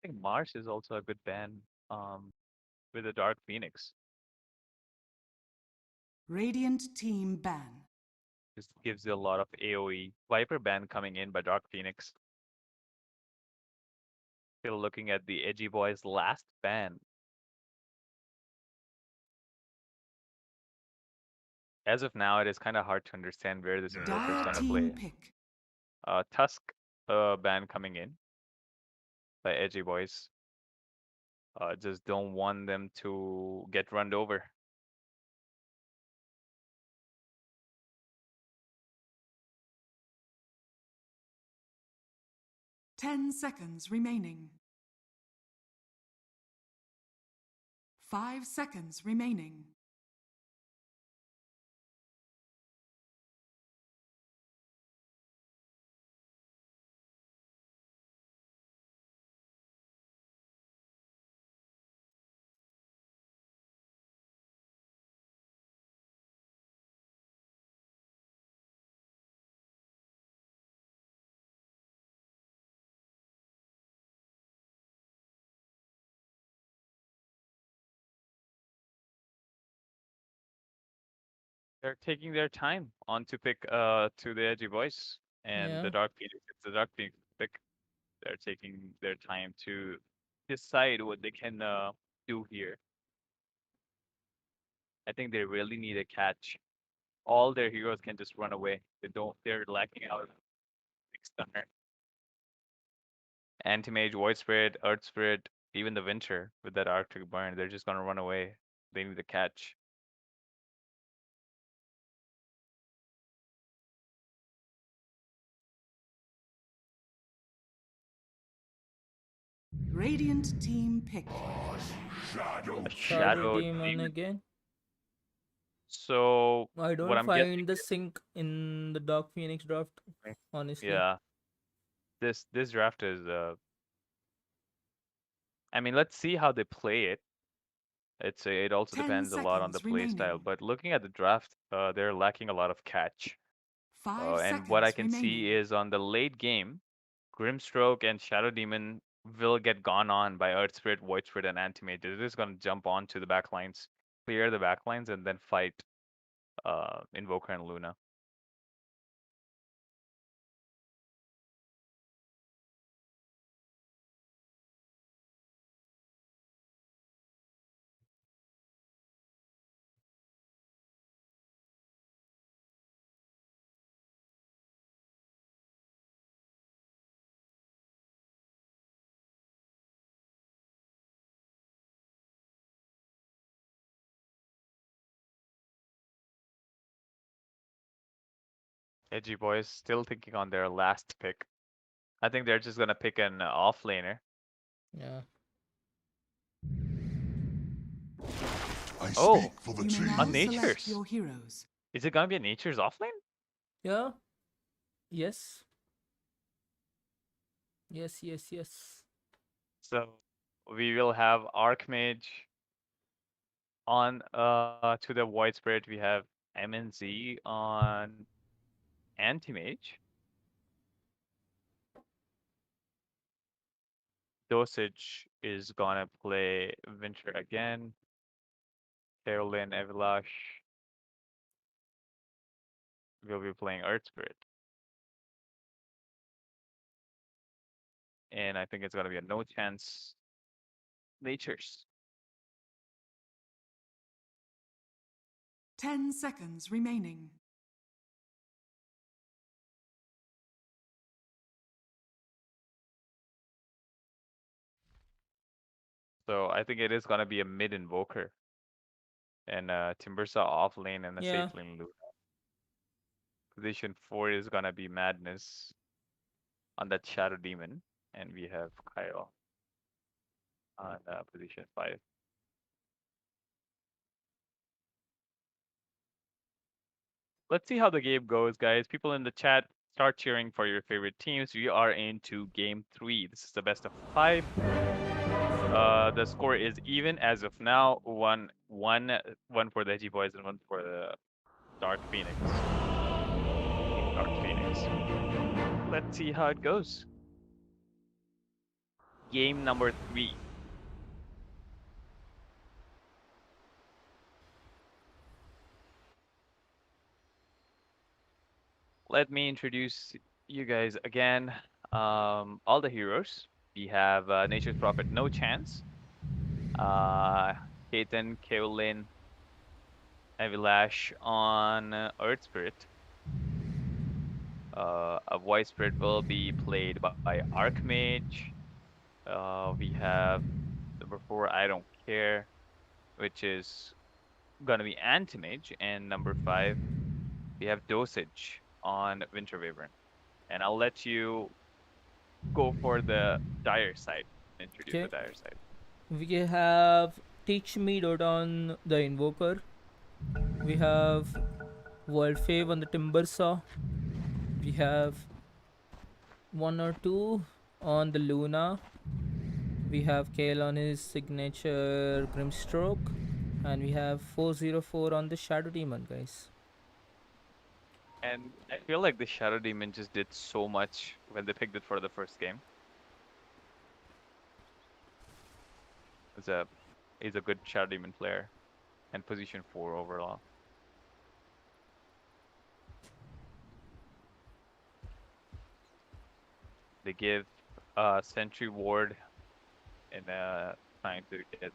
I think Mars is also a good ban with the Dark Phoenix. Radiant team ban. This gives you a lot of AoE. Viper ban coming in by Dark Phoenix. Still looking at the Edgy Boys' last ban. As of now, it is kind of hard to understand where this Invoker is Dire going to team play. pick. Tusk ban coming in by Edgy Boys. Just don't want them to get runned over. Ten seconds remaining. 5 seconds remaining. They're taking their time on to pick to the Edgy Boys and Yeah. the Dark Phoenix. It's the Dark Phoenix pick. They're taking their time to decide what they can do here. I think they really need a catch. all their heroes can just run away. They're lacking out. Stunner. Anti-Mage, Void Spirit, Earth Spirit, even the Winter with that Arctic Burn, they're just gonna run away. They need to catch. Radiant team pick. A Shadow Shadow Demon Demon. again. So I what don't I'm find guessing the sync in the Dark Phoenix draft, honestly. yeah, this draft is I mean, let's see how they play it. It also 10 depends a lot on the seconds play style, remaining. but looking at the draft, they're lacking a lot of catch. 5 And what I seconds can see remaining. is on the late game, Grimstroke and Shadow Demon will get gone on by Earth Spirit, Void Spirit, and Antimate. They're just gonna jump onto the backlines, clear the backlines, and then fight Invoker and Luna. Edgy boys still thinking on their last pick. I think they're just gonna pick an off laner. Yeah. I Oh, speak for the You may team. now on select Nature's. your heroes. Is it gonna be a Nature's off lane? Yeah. Yes. Yes, yes, yes. So we will have Archmage on to the Void Spirit. We have MNZ on Anti-Mage. Dosage is gonna play Winter again. Carolyn Evilash will be playing Earth Spirit. And I think it's gonna be a no chance Nature's. 10 seconds remaining. So I think it is gonna be a mid Invoker. And Timbersaw off lane and a Yeah. safe lane Luna. Position 4 is gonna be Madness on that Shadow Demon. And we have Kyle on position 5. Let's see how the game goes, guys. People in the chat, start cheering for your favorite teams. We are into game 3. This is the best of 5. The score is even as of now. One for the Edgy Boys and one for the Dark Phoenix. Dark Phoenix. Let's see how it goes. Game number 3. Let me introduce you guys again. All the heroes. We have Nature's Prophet, no chance. Ketan, Kaolin, Evilash on Earth Spirit. A Void Spirit will be played by Archmage. We have number 4, I don't care, which is gonna be Anti-Mage, and number 5, we have Dosage on Winter Wyvern. And I'll let you go for the dire side. Introduce the Okay. dire side. We have Teach Me Dota on the Invoker. We have World Fave on the Timbersaw. We have 1 or 2 on the Luna. We have Kale on his signature Grimstroke. And we have 404 on the Shadow Demon, guys. And I feel like the Shadow Demon just did so much when they picked it for the first game. He's a good Shadow Demon player, and position 4 overall. They give Sentry Ward in trying to get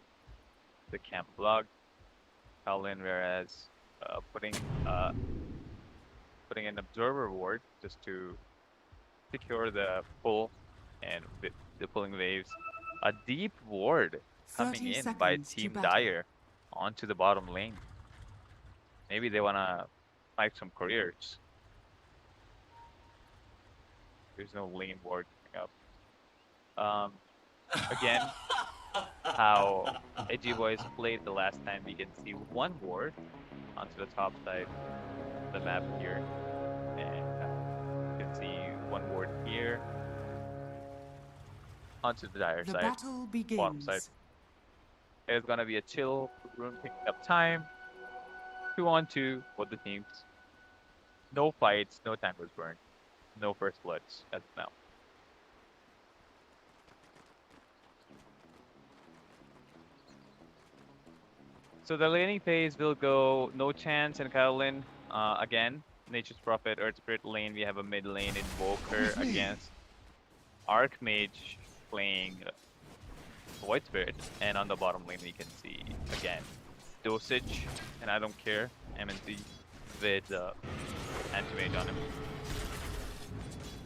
the camp blocked. Howlin, whereas putting putting an observer ward just to secure the pull and the pulling waves. A deep ward coming 30 in by seconds to Team battle. Dire onto the bottom lane. Maybe they wanna fight some couriers. There's no lane ward coming up. Again, how Edgy Boiz played the last time, we can see one ward onto the top side of the map here. And you can see one ward here onto the Dire The side, battle begins. bottom side. There's gonna be a chill room picking up time. 2-on-2 for the teams. No fights, no time was burned. No first bloods as of now. So the laning phase will go No Chance and Kyolin again. Nature's Prophet, Earth Spirit lane. We have a mid lane Invoker against Archmage playing Void Spirit. And on the bottom lane we can see again Dosage, and I don't care, MNC with Anti-Mage on him.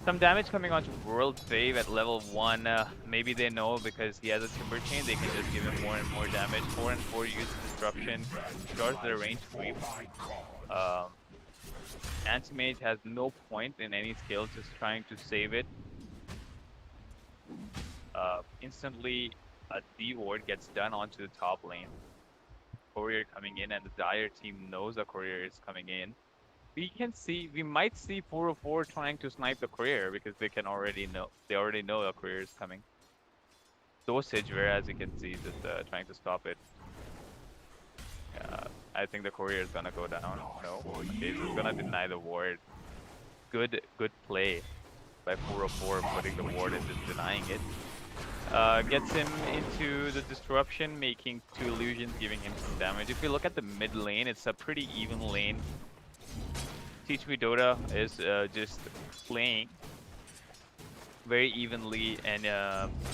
Some damage coming onto World Fave at level 1. Maybe they know because he has a Timber Chain, they can just give him more and more damage. 4 and 4 use Disruption, starts their range creep. Anti-Mage has no point in any skill, just trying to save it. Instantly, a D-Ward gets done onto the top lane. Courier coming in, and the Dire team knows the courier is coming in. We might see 404 trying to snipe the courier because they already know the courier is coming. Dosage, whereas you can see, just trying to stop it. I think the courier is gonna go down. No, he's gonna deny the ward. Good play by 404, putting the ward and just denying it. Gets him into the disruption, making 2 illusions, giving him some damage. If you look at the mid lane, it's a pretty even lane. Teach Me Dota is just playing very evenly and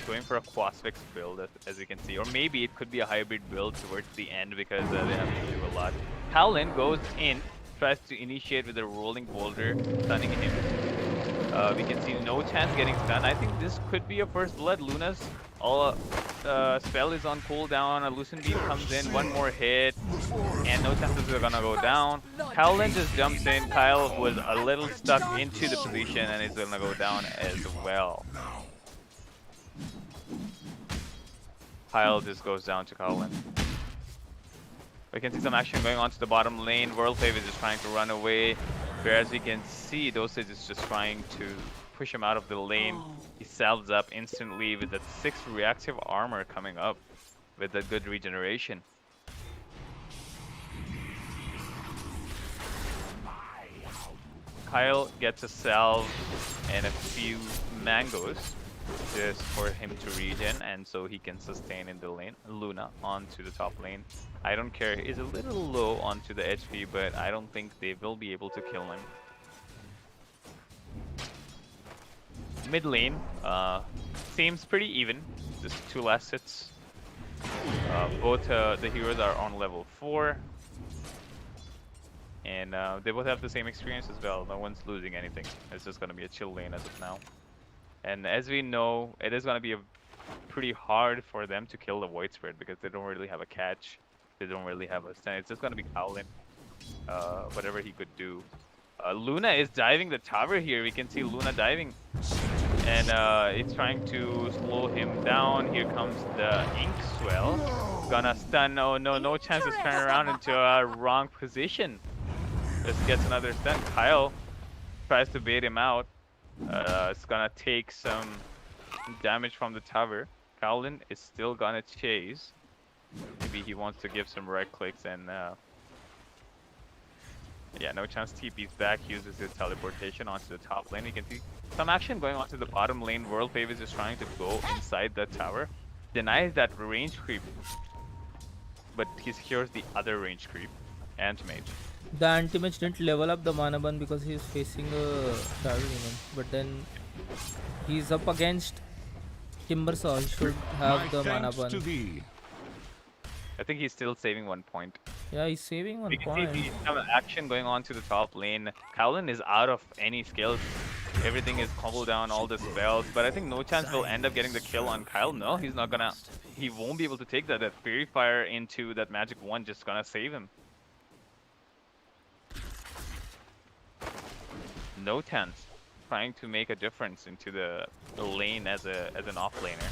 going for a Quasfix build, as you can see. Or maybe it could be a hybrid build towards the end because they have to do a lot. Howlin goes in, tries to initiate with a rolling boulder, stunning him. We can see No Chance getting stunned. I think this could be a first blood. Luna's spell is on cooldown. A Lucent Beam comes in, one more hit, and No Chances are gonna go down. Howlin just jumps in. Kyle was a little stuck into the position and is gonna go down as well. Kyle just goes down to Howlin. We can see some action going on to the bottom lane. World Fave is just trying to run away. Whereas you can see, Dosage is just trying to push him out of the lane. He salves up instantly with the 6 reactive armor coming up with a good regeneration. Kyle gets a salve and a few mangoes just for him to regen, and so he can sustain in the lane. Luna onto the top lane. I don't care, he's a little low onto the HP, but I don't think they will be able to kill him. Mid lane seems pretty even, just 2 last hits. Both the heroes are on level 4. And they both have the same experience as well. No one's losing anything. It's just going to be a chill lane as of now. And as we know, it is going to be pretty hard for them to kill the Void Spirit because they don't really have a catch. They don't really have a stun. It's just going to be Howlin, whatever he could do. Luna is diving the tower here. We can see Luna diving. And it's trying to slow him down. Here comes the Ink Swell. Gonna stun. Oh no, No Chance to turn around into a wrong position. Just gets another stun. Kyle tries to bait him out. It's gonna take some damage from the tower. Howlin is still gonna chase. Maybe he wants to give some right clicks and yeah, No Chance TP's back, uses his teleportation onto the top lane. You can see some action going onto the bottom lane. World Fave is just trying to go inside the tower. Denies that range creep, but he secures the other range creep. Anti-Mage. The Anti-Mage didn't level up the mana burn because he is facing a Shadow Demon. But then he's up against Timbersaw. He should have the mana burn. I think he's still saving 1 point. Yeah, he's saving one We can point. see some action going on to the top lane. Kowlin is out of any skills. Everything is combo down, all the spells. But I think No Chance will end up getting the kill on Kyle. No, he's not gonna. He won't be able to take that. That Fairy Fire into that Magic Wand just gonna save him. No Chance trying to make a difference into the lane as an offlaner.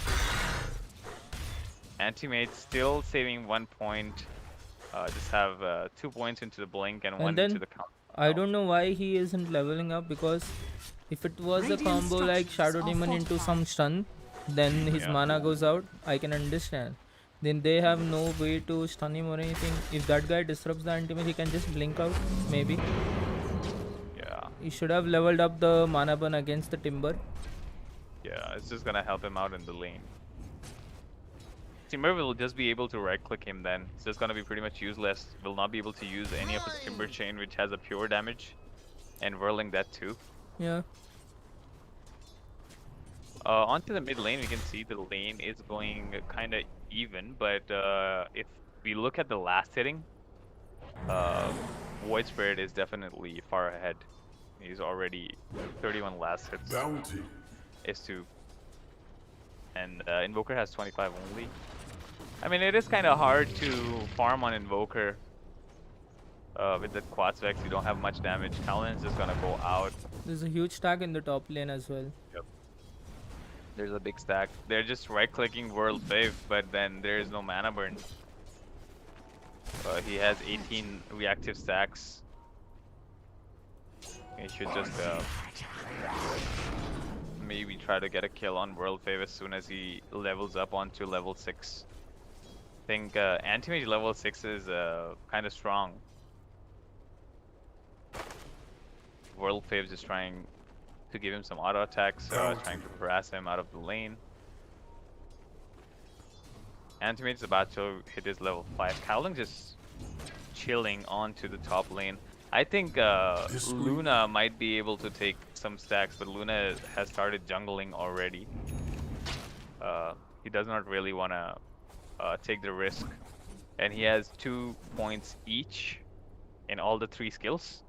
Anti-Mage still saving 1 point. Just have 2 points into the blink and 1 then into the counter. I don't know why he isn't leveling up, because if it was a Radiant combo like Shadow structures are Demon into some fortified. stun, then his Yeah. mana goes out. I can understand. Then they have no way to stun him or anything. If that guy disrupts the anti-mage, he can just blink out, maybe. Yeah, He should have leveled up the mana burn against the Timber. yeah, it's just gonna help him out in the lane. Timber will just be able to right-click him then. It's just gonna be pretty much useless. Will not be able to use any of his Timber Chain, which has a pure damage, and whirling that too. Yeah. Onto the mid lane, we can see the lane is going kind of even, but if we look at the last hitting, Void Spirit is definitely far ahead. He's already 31 last hits. Bounty. S2. And Invoker has 25 only. I mean, it is kind of hard to farm on Invoker. With the Quad Vex, you don't have much damage. Talon's just gonna go out. There's a huge stack in the top lane as well. Yep. There's a big stack. They're just right-clicking World Fave, but then there is no mana burn. He has 18 reactive stacks. He should just maybe try to get a kill on World Fave as soon as he levels up onto level 6. I think Anti-Mage level 6 is kind of strong. World Fave's just trying to give him some auto attacks, trying to harass him out of the lane. Anti-Mage's about to hit his level 5. Kowling just chilling onto the top lane. I think Luna might be able to take some stacks, but Luna has started jungling already. He does not really want to take the risk. And he has 2 points each in all the 3 skills.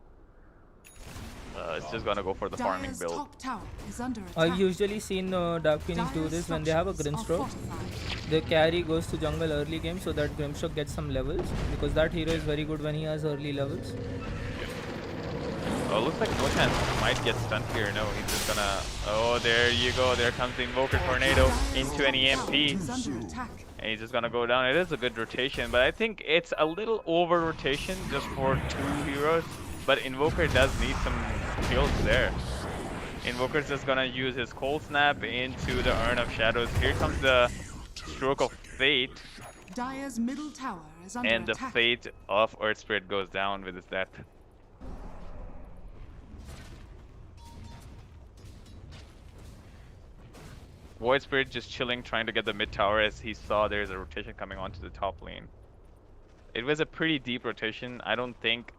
It's just gonna go for the farming Dire's build. top tower is under attack. I've usually seen Dark Phoenix do Dire's this when they have a structures are Grimstroke. fortified. The carry goes to jungle early game so that Grimstroke gets some levels, because that hero is very good when he has early levels. Oh, looks like No Chance might get stunned here. No, he's just gonna... Oh, there you go. There comes the Invoker Tornado into an EMP. Is under attack. And he's just gonna go down. It is a good rotation, but I think it's a little over rotation just for 2 heroes. But Invoker does need some kills there. Invoker's just gonna use his Cold Snap into the Urn of Shadows. Here comes the Stroke of Fate, Dire's middle tower is under and the attack. Fate of Earth Spirit goes down with his death. Void Spirit just chilling, trying to get the mid tower as he saw there's a rotation coming onto the top lane. It was a pretty deep rotation. I don't think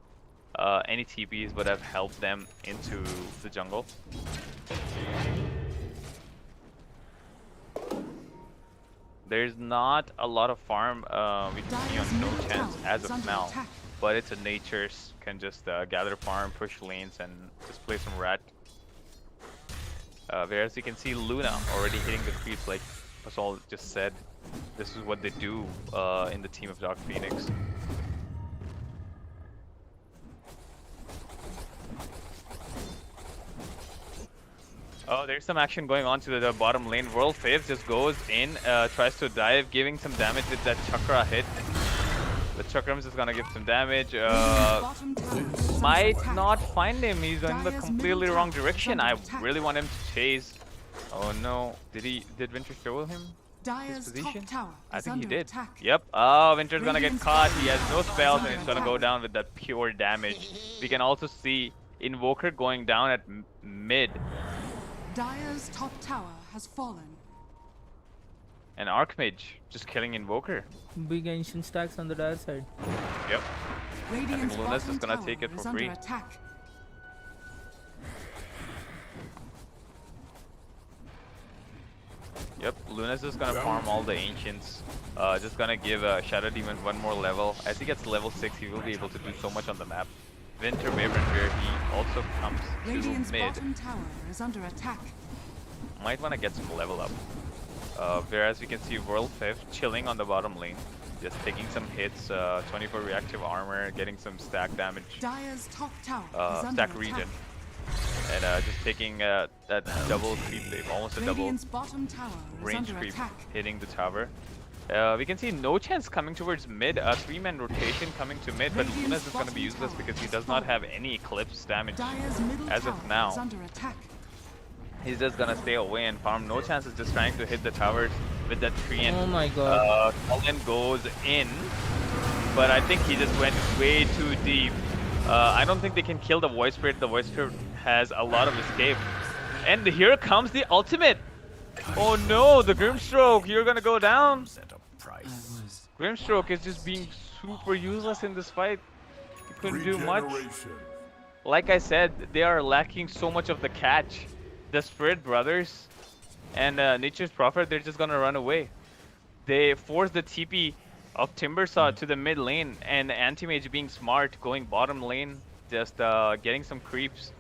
any TPs would have helped them into the jungle. There's not a lot of farm we can see on No Chance as of now, but it's a natures, can just gather farm, push lanes, and just play some rat. Whereas you can see Luna already hitting the creeps like Pascal just said. This is what they do in the team of Dark Phoenix. Oh, there's some action going on to the bottom lane. World Faves just goes in, tries to dive, giving some damage with that Chakra hit. The Chakram's is gonna give some damage. Might not find him. He's in the completely wrong direction. I really want him to chase. Oh no. Did Winter show him his position? I think he did. Yep. Oh, Winter's gonna get caught. He has no spells and he's gonna go down with that pure damage. We can also see Invoker going down at mid. Dire's top tower has fallen. And Archmage just killing Invoker. Big ancient stacks on the dire side. Yep. I think Radiant's Luna's bottom just gonna tower take it is for under free. attack. Yep, Luna's just gonna farm all the ancients. Just gonna give Shadow Demon one more level. As he gets level 6, he will be able to do so much on the map. Winter Wyvern, where he also comes Radiant's to mid, bottom tower is under attack. might wanna get some level up. Whereas we can see World 5th chilling on the bottom lane. Just taking some hits, 24 reactive armor, getting some stack damage, Dire's top tower is under stack attack. regen. And just taking that double creep wave, almost a double Radiant's bottom tower is range under creep attack. hitting the tower. We can see no chance coming towards mid, a 3-man rotation coming to mid, but Radiant's Luna's is going to be bottom useless tower because he is does not falling. have any eclipse damage Dire's middle as tower of now. is under attack. He's just going to stay away and farm. No chance is just trying to hit the towers with that 3 and Oh my god. Cullen goes in, but I think he just went way too deep. I don't think they can kill the Void Spirit. The Void Spirit has a lot of escape. And here comes the ultimate. Oh no, the Grimstroke, you're gonna go down. Grimstroke is just being super useless in this fight. He couldn't do much. Like I said, they are lacking so much of the catch. The Spirit Brothers and Nature's Prophet, they're just gonna run away. They force the TP of Timbersaw to the mid lane, and Anti-Mage being smart, going bottom lane, just getting some creeps.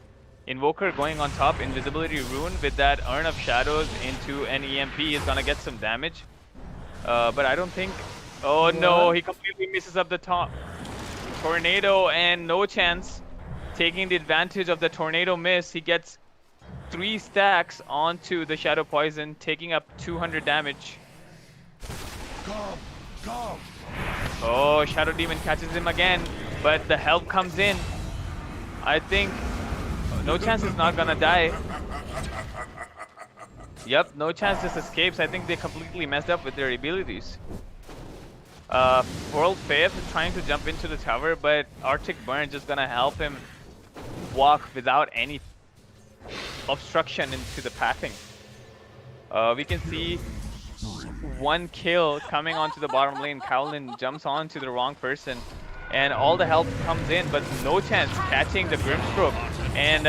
Invoker going on top, Invisibility Rune with that Urn of Shadows into an EMP is gonna get some damage. But I don't think... Oh no, he completely misses up the top. Tornado and no chance. Taking the advantage of the Tornado miss, he gets 3 stacks onto the Shadow Poison, taking up 200 damage. Oh, Shadow Demon catches him again, but the help comes in. I think no chance is not gonna die. Yep, no chance just escapes. I think they completely messed up with their abilities. World 5th trying to jump into the tower, but Arctic Burn just gonna help him walk without any obstruction into the pathing. We can see 1 kill coming onto the bottom lane. Kowlin jumps onto the wrong person, and all the help comes in, but no chance catching the Grimstroke. And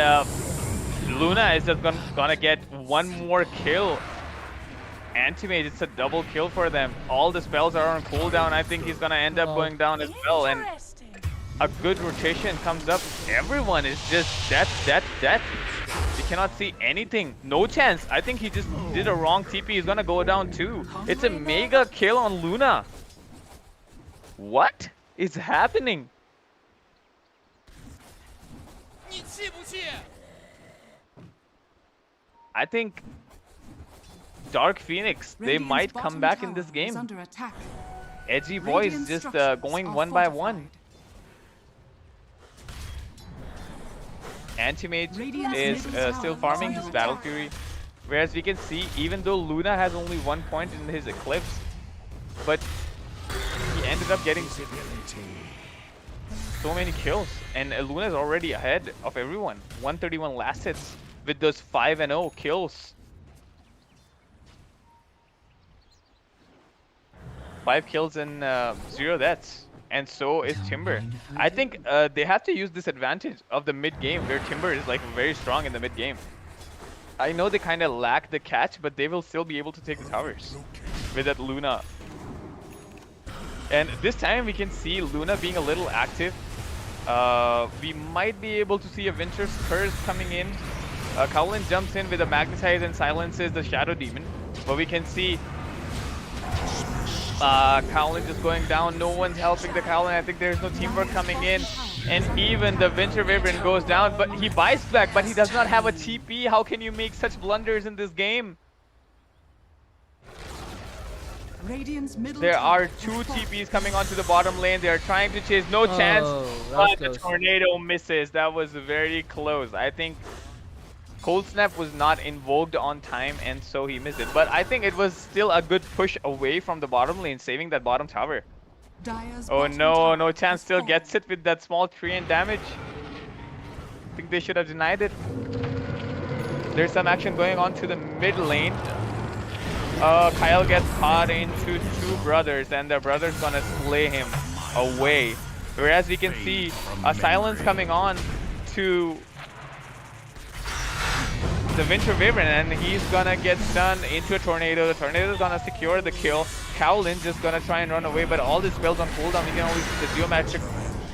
Luna is just gonna get 1 more kill. Anti-Mage, it's a double kill for them. All the spells are on cooldown. I think he's gonna end up going down as well. And a good rotation comes up. Everyone is just death. You cannot see anything. No chance. I think he just did a wrong TP. He's gonna go down too. It's a mega kill on Luna. What is happening? I think Dark Phoenix, they Radiant's might come bottom back in tower this is game. under attack. Edgy Boiz Radiant just structures going are 1 by fortified. 1. Anti-Mage Radiant's is middle still tower farming is his under Battle attack. Fury. Whereas we can see, even though Luna has only 1 point in his Eclipse, but he ended up getting so many kills. And Luna is already ahead of everyone. 131 last hits with those 5-0 kills. 5 kills and 0 deaths. And so is Timber. I think they have to use this advantage of the mid game, where Timber is like very strong in the mid game. I know they kind of lack the catch, but they will still be able to take the towers with that Luna. And this time we can see Luna being a little active. We might be able to see a Venture's Curse coming in. Kowlin jumps in with a Magnetize and silences the Shadow Demon. But we can see Kowlin just going down. No one's helping the Kowlin. I think there's no teamwork coming in. And even the Winter Wyvern goes down, but he buys back, but he does not have a TP. How can you make such blunders in this game? Radiant's middle There tower are 2 TPs coming onto the bottom lane. They are trying to chase. No chance. But the tornado misses. That was very close. I think Cold Snap was not invoked on time, and so he missed it. But I think it was still a good push away from the bottom lane, saving that bottom tower. Dire's Oh bottom no, tower no chance. has Still fallen. gets it with that small 3 and damage. I think they should have denied it. There's some action going on to the mid lane. Kyle gets caught into 2 brothers, and the brother's gonna slay him away. Whereas we can see a silence coming on to the Winter Wyvern, and he's gonna get stunned into a Tornado. The Tornado is gonna secure the kill. Cowlin just gonna try and run away, but all the spells on cooldown. He can only see the Geometric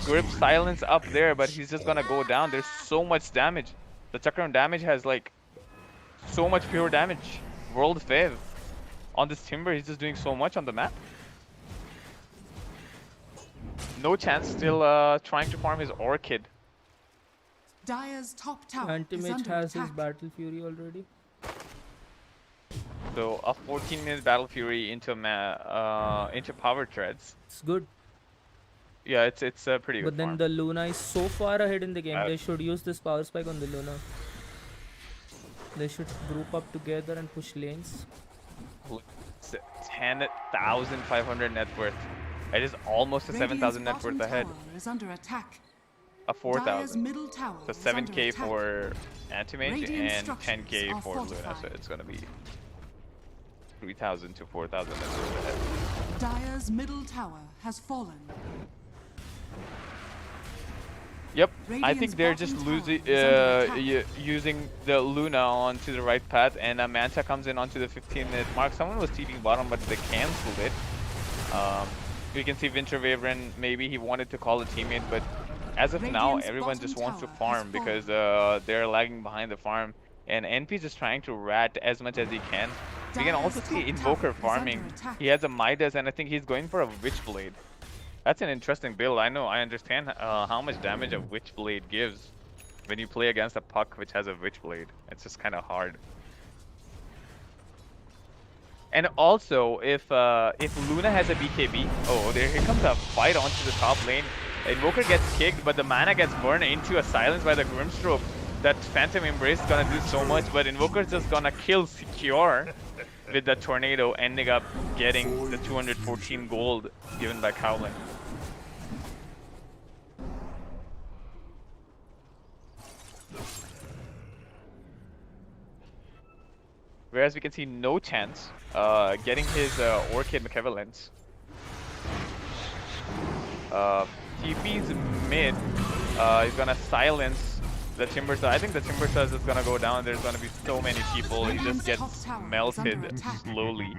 Grip silence up there, but he's just gonna go down. There's so much damage. The Chakram damage has like so much pure damage. World Fav. On this Timber, he's just doing so much on the map. No chance, still trying to farm his Orchid. Dire's top tower is Anti-Mage under has his attack. Battle Fury already. So a 14-minute Battle Fury into Power Treads. It's good. Yeah, it's a pretty good But then farm. the Luna is so far ahead in the game. They should use this power spike on the Luna. They should group up together and push lanes. 10,500 net worth. It is almost a 7,000 net worth ahead. Is under attack. A 4,000. Middle tower So is under 7k attack. for Anti-Mage Radiant and structures 10k are for Luna. So fortified. it's gonna be 3,000 to 4,000 net worth ahead. Dire's middle tower has fallen. Yep, I Radiant's think they're bottom just tower losing, is under attack. using the Luna onto the right path, and Manta comes in onto the 15-minute mark. Someone was TPing bottom, but they canceled it. You can see Winter Wyvern, maybe he wanted to call a teammate, but as of now, Radiant's everyone bottom just wants to tower farm has because they're lagging behind the farm, and NP's just trying to rat as much as he can. We can also Dire's see top Invoker tower is farming. under attack. He has a Midas, and I think he's going for a Witchblade. That's an interesting build. I know, I understand how much damage a Witchblade gives when you play against a puck which has a Witchblade. It's just kind of hard. And also, if Luna has a BKB, oh, here comes a fight onto the top lane. Invoker gets kicked, but the mana gets burned into a silence by the Grimstroke. That Phantom Embrace is gonna do so much, but Invoker's just gonna kill Secure with the Tornado, ending up getting the 214 gold given by Cowlin. Whereas we can see no chance getting his Orchid Malevolence. TP's mid. He's gonna silence the Timber. I think the Timber is just gonna go down. There's gonna be so many people. He just gets melted slowly.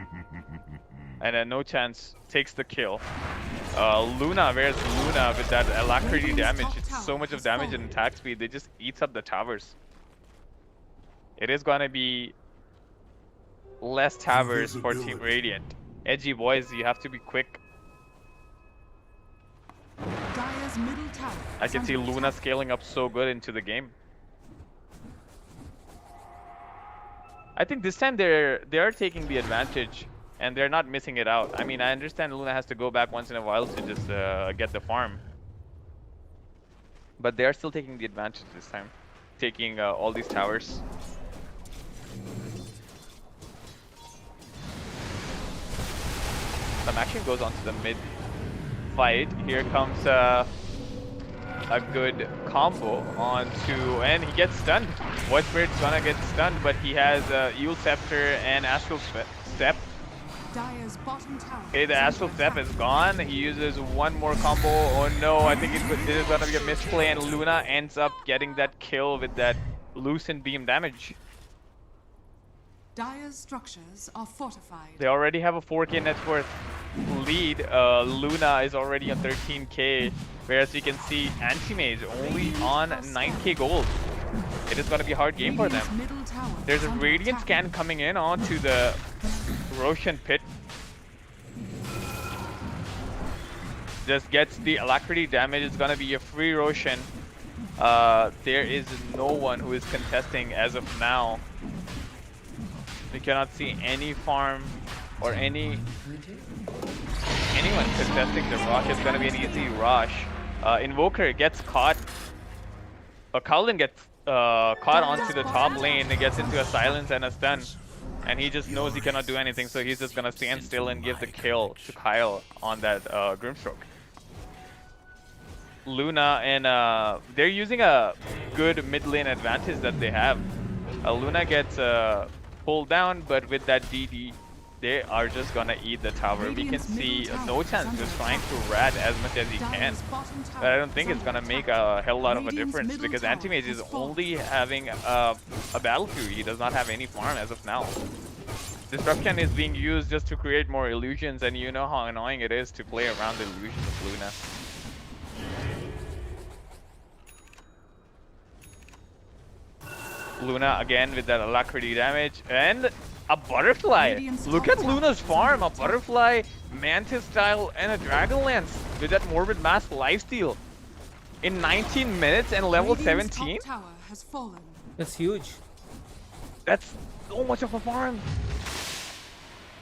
And then no chance takes the kill. Luna, where's Luna with that alacrity damage? It's so much of damage and attack speed. They just eats up the towers. It is gonna be less towers for Team Radiant. Edgy boys, you have to be quick. Dire's middle tower I is can see under Luna attack. scaling up so good into the game. I think this time they're taking the advantage and they're not missing it out. I mean, I understand Luna has to go back once in a while to just get the farm, but they're still taking the advantage this time, taking all these towers. Some action goes on to the mid fight. Here comes a good combo onto, and he gets stunned. Void Spirit's gonna get stunned, but he has Eel Scepter and Astral Step. Dire's bottom tower Okay, the is under Astral Step attack. is gone. He uses one more combo. Oh no, I think it is gonna be a misplay, and Luna ends up getting that kill with that Lucent Beam damage. Dire's structures are fortified. They already have a 4k net worth lead. Luna is already on 13k, whereas we can see Anti-Mage only on 9k gold. It is going to be a hard game for them. Radiant's middle tower There's is a under Radiant attack. scan coming in onto the Roshan Pit. Just gets the Alacrity damage. It's going to be a free Roshan. There is no one who is contesting as of now. We cannot see any farm or anyone contesting the rush. It's gonna be an easy rush. Invoker gets caught. Cowlin gets caught onto the top lane and gets into a silence and a stun. And he just knows he cannot do anything, so he's just gonna stand still and give the kill to Kyle on that Grimstroke. Luna and they're using a good mid lane advantage that they have. Luna gets pulled down, but with that DD, they are just gonna eat the tower. We can see No Chance just trying to rat as much as he can. But I don't think it's gonna make a hell lot of a difference because Anti-Mage is only having a Battle Fury. He does not have any farm as of now. Disruption is being used just to create more illusions, and you know how annoying it is to play around the illusion of Luna. Luna again with that alacrity damage and a butterfly. Look at Luna's farm, a butterfly, mantis style, and a dragonlance with that morbid mask lifesteal in 19 minutes and level 17. That's huge. That's so much of a farm.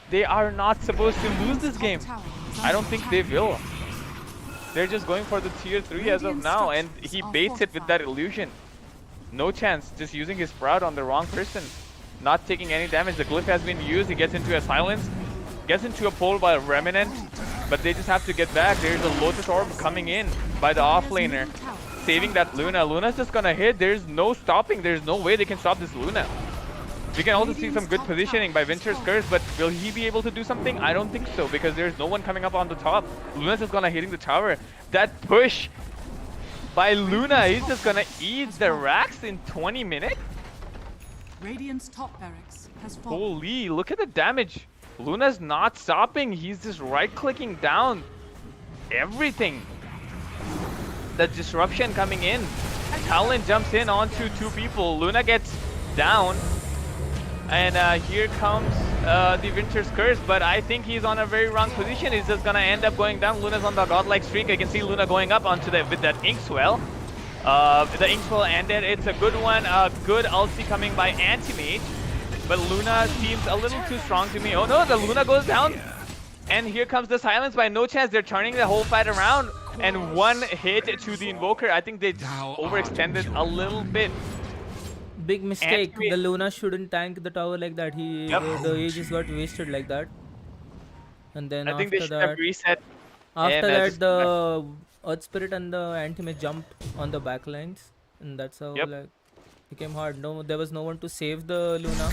They are not supposed to lose this game. I don't think they will. They're just going for the tier 3 as of now, and he baits it with that illusion. No Chance, just using his Sprout on the wrong person. Not taking any damage. The glyph has been used. He gets into a silence. Gets into a pole by a Remnant. But they just have to get back. There's a Lotus Orb coming in by the offlaner. Saving that Luna. Luna's just gonna hit. There's no stopping. There's no way they can stop this Luna. We can also see some good positioning by Winter's Curse, but will he be able to do something? I don't think so, because there's no one coming up on the top. Luna's just gonna hitting the tower. That push by Luna, he's just gonna eat the racks in 20 minutes? Radiant's top barracks has fallen. Holy, look at the damage. Luna's not stopping. He's just right-clicking down everything. The disruption coming in. Talon jumps in onto 2 people. Luna gets down. And here comes the Winter's Curse, but I think he's on a very wrong position. He's just gonna end up going down. Luna's on the godlike streak. I can see Luna going up onto the with that Inkswell. The Inkswell ended. It's a good one. A good ulti coming by Anti-Mage, but Luna seems a little too strong to me. Oh no, the Luna goes down, and here comes the silence by No Chance. They're turning the whole fight around, and one hit to the Invoker. I think they overextended a little bit. Big mistake. The Luna shouldn't tank the tower like that. The Aegis got wasted like that. And then I think they should have reset. After that, the Earth Spirit and the Anti-Mage jumped on the backlines, and that's how like became hard. No, there was no one to save the Luna.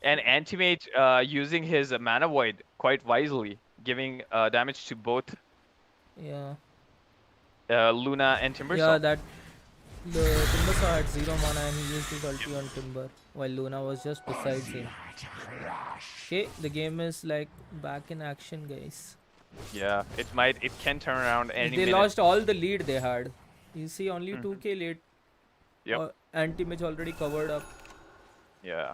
And Anti-Mage using his Mana Void quite wisely, giving damage to both Luna and Timbersaw. Yeah, that the Timbersaw had 0 mana and he used his ulti on Timber while Luna was just besides him. Okay, the game is like back in action, guys. Yeah, it can turn around any minute. They lost all the lead they had. You see, only 2k lead. Yep. Anti-Mage already covered up. Yeah.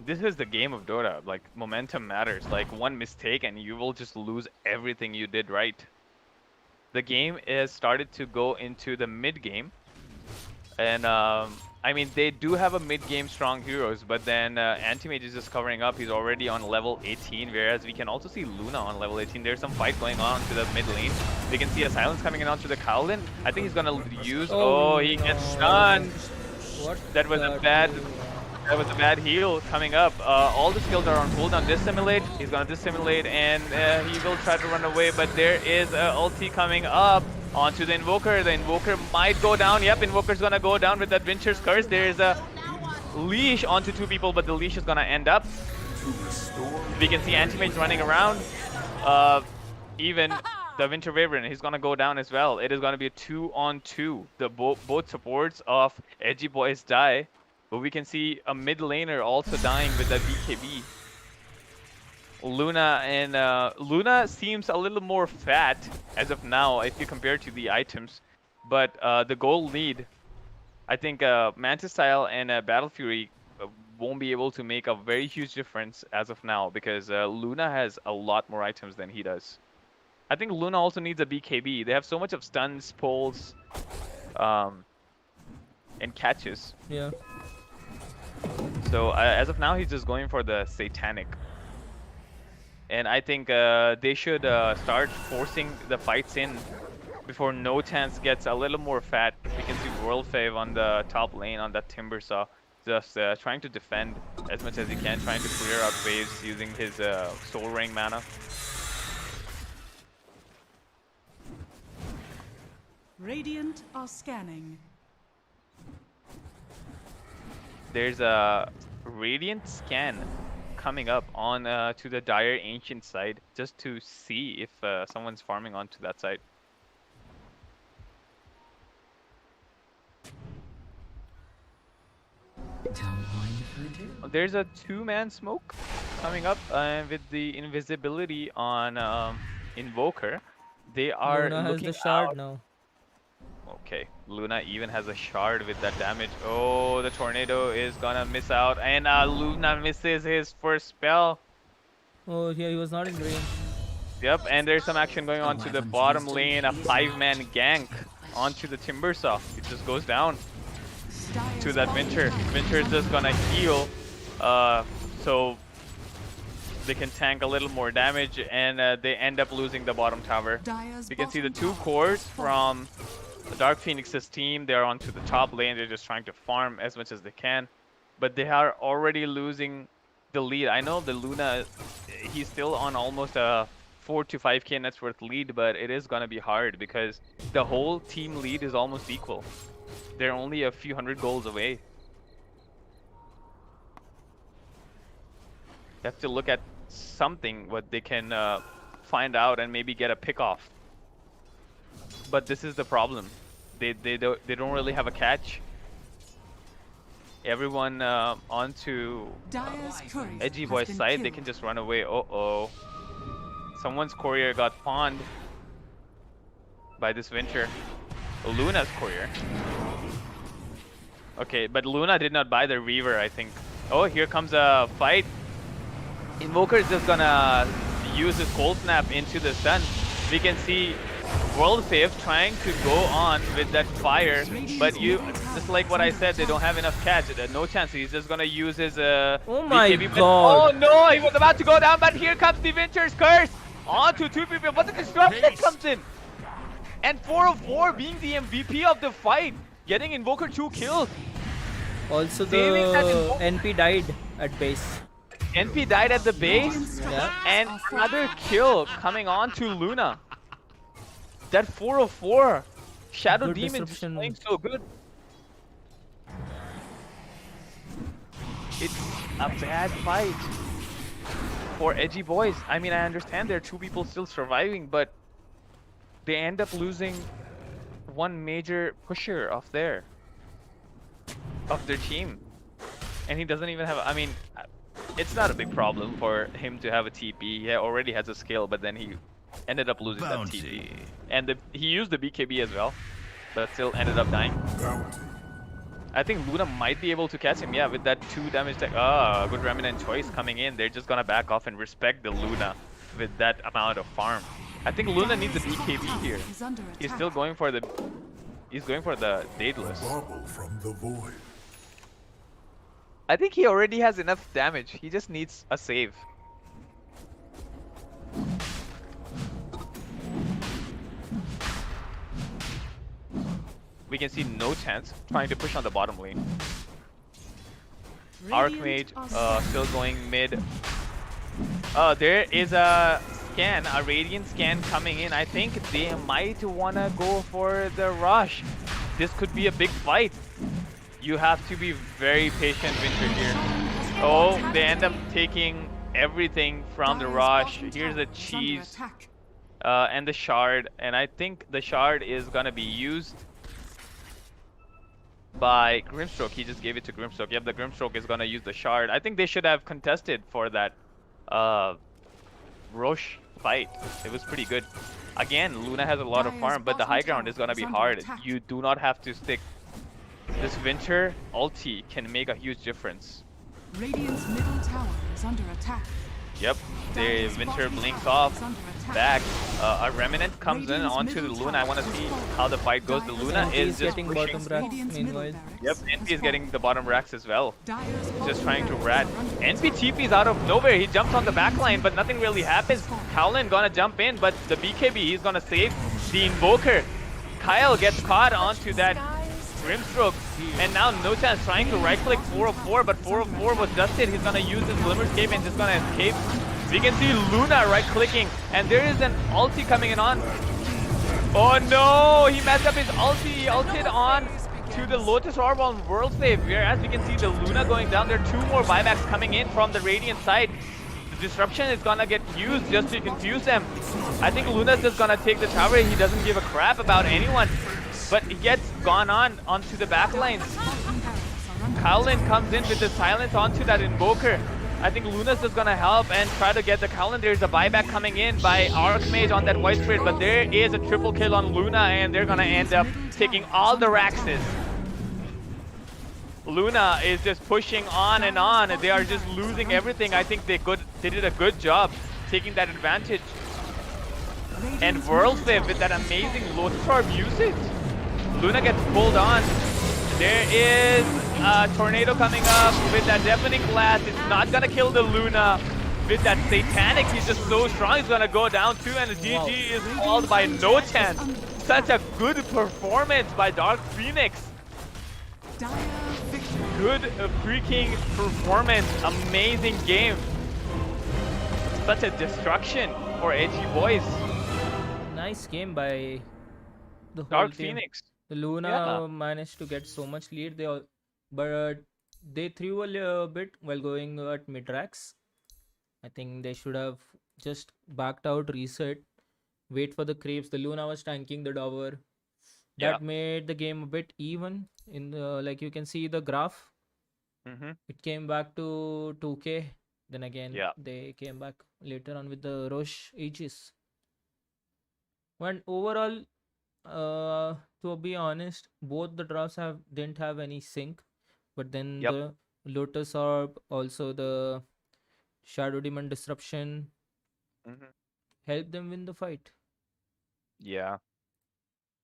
This is the game of Dota. Like, momentum matters. Like, one mistake and you will just lose everything you did right. The game is started to go into the mid game, and I mean they do have a mid game strong heroes, but then Anti-Mage is just covering up. He's already on level 18, whereas we can also see Luna on level 18. There's some fight going on to the mid lane. We can see a silence coming in onto the Cowlin. I think he's gonna use. Oh, he gets stunned. What? That was a bad. That was a bad heal coming up. All the skills are on cooldown. Dissimulate. He's gonna dissimulate, and he will try to run away. But there is a ulti coming up onto the Invoker. The Invoker might go down. Yep, Invoker's gonna go down with that Winter's Curse. There is a leash onto 2 people, but the leash is gonna end up. We can see Anti-Mage running around. Even the Winter Wyvern, he's gonna go down as well. It is gonna be a 2-on-2. The both supports of Edgy Boiz die. But we can see a mid laner also dying with that BKB. Luna seems a little more fat as of now if you compare to the items. But the gold lead, I think Mantis Style and Battle Fury won't be able to make a very huge difference as of now because Luna has a lot more items than he does. I think Luna also needs a BKB. They have so much of stuns, poles, and catches. Yeah. So as of now, he's just going for the Satanic. And I think they should start forcing the fights in before No Chance gets a little more fat. We can see World Fave on the top lane on that Timbersaw, just trying to defend as much as he can, trying to clear out waves using his Soul Ring mana. Radiant are scanning. There's a Radiant scan coming up on to the Dire Ancient side just to see if someone's farming onto that side. There's a two-man smoke coming up with the invisibility on Invoker. They are Luna has looking the shard out. now. Okay, Luna even has a shard with that damage. Oh, the tornado is gonna miss out, and Luna misses his first spell. Oh, yeah, he was not in range. Yep, and there's some action going on to the bottom lane. A 5-man gank onto the Timbersaw. It just goes down to that Winter. Winter's just gonna heal, so they can tank a little more damage, and they end up losing the bottom tower. You can see the 2 cores from the Dark Phoenix's team. They're onto the top lane. They're just trying to farm as much as they can, but they are already losing the lead. I know the Luna, he's still on almost a 4 to 5k net worth lead, but it is gonna be hard because the whole team lead is almost equal. They're only a few hundred goals away. You have to look at something what they can find out and maybe get a pick off. But this is the problem. They don't really have a catch. Everyone onto Edgy Boy's side, they can just run away. Uh-oh. Someone's courier got pawned by this Winter. Luna's courier. Okay, but Luna did not buy the Reaver, I think. Oh, here comes a fight. Invoker is just gonna use his cold snap into the sun. We can see World Save trying to go on with that fire, but just like what I said, they don't have enough catch. No chance. He's just gonna use his oh my BKB. god! Oh no, he was about to go down, but here comes the Winter's Curse onto 2 people. But the disruption comes in, and 404 being the MVP of the fight, getting Invoker 2 kills. Also, the NP died at base. NP died at the base, Yeah. and another kill coming on to Luna. That 404 Shadow Good Demon is disruption. playing so good. It's a bad fight for Edgy Boys. I mean, I understand there are 2 people still surviving, but they end up losing one major pusher of their team, and he doesn't even have. I mean, it's not a big problem for him to have a TP. He already has a skill, but then he ended up losing that TP, and he used the BKB as well, but still ended up dying. I think Luna might be able to catch him, yeah, with that 2 damage tech. Ah, good Remnant choice coming in. They're just gonna back off and respect the Luna with that amount of farm. I think Luna needs a BKB here. He's still going for the. He's going for the Daedalus. From the void. I think he already has enough damage. He just needs a save. We can see no chance trying to push on the bottom lane. Archmage still going mid. There is a scan, a Radiant scan coming in. I think they might want to go for the rush. This could be a big fight. You have to be very patient, Winter, here. Oh, they end up taking everything from the rush. Here's the cheese and the shard. And I think the shard is going to be used by Grimstroke. He just gave it to Grimstroke. Yep, the Grimstroke is going to use the shard. I think they should have contested for that Roche fight. It was pretty good. Again, Luna has a lot of farm, but the high ground is going to be hard. You do not have to stick. This Winter ulti can make a huge difference. Radiant's middle tower is under attack. Yep, the Winter blinks off, back. A Remnant comes in onto the Luna. I want to see how the fight goes. The Luna is just getting pushing. bottom racks meanwhile. Yep, NP is getting the bottom racks as well. Just trying to rat. NP TP is out of nowhere. He jumps on the back line, but nothing really happens. Howland gonna jump in, but the BKB, he's gonna save the Invoker. Kyle gets caught onto that Grimstroke, and now no chance trying to right click 404, but 404 was dusted. He's gonna use his Glimmer Escape and just gonna escape. We can see Luna right clicking, and there is an ulti coming in on. Oh no, he messed up his ulti. He ulted on to the Lotus Orb on World Save, whereas we can see the Luna going down. There are 2 more buybacks coming in from the Radiant side. The disruption is gonna get used just to confuse them. I think Luna's just gonna take the tower. He doesn't give a crap about anyone, but he gets gone on onto the back lines. Kowlin comes in with the silence onto that Invoker. I think Luna's just gonna help and try to get the Kowlin. There's a buyback coming in by Archmage on that White Spirit, but there is a triple kill on Luna, and they're gonna end up taking all the Raxes. Luna is just pushing on and on, and they are just losing everything. I think they did a good job taking that advantage. And Whirlswave with that amazing Lotus Orb usage. Luna gets pulled on. There is a tornado coming up with that deafening blast. It's not gonna kill the Luna. With that satanic, he's just so strong. He's gonna go down too, and the GG is called by no chance. Such a good performance by Dark Phoenix. Good freaking performance. Amazing game. Such a destruction for Edgy Boiz. Nice game by the whole Dark team. Phoenix. The Luna managed to get so much lead. But they threw a little bit while going at mid-racks. I think they should have just backed out, reset, wait for the creeps. The Luna was tanking the tower. That made the game a bit even. In the, like you can see the graph. It came back to 2K. Then again, they came back later on with the Roche Aegis. And overall, to be honest, both the drafts didn't have any sync, but then the Lotus Orb, also the Shadow Demon Disruption, helped them win the fight. Yeah.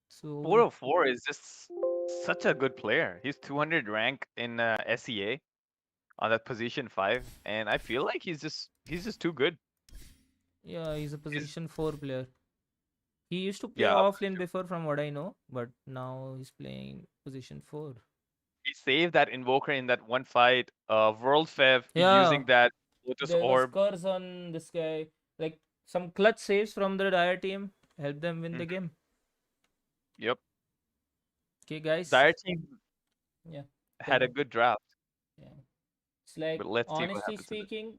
So 404 is just such a good player. He's 200 rank in SEA on that position 5, and I feel like he's just too good. Yeah, he's a position 4 player. He used to play offlane before, from what I know, but now he's playing position 4. He saved that Invoker in that one fight. World Fev using that Lotus There was Orb. curse on this guy. Like some clutch saves from the Dire team helped them win the game. Yep. Okay, guys. Dire team had a me. good draft. Yeah. It's like, But let's see what honestly happens speaking,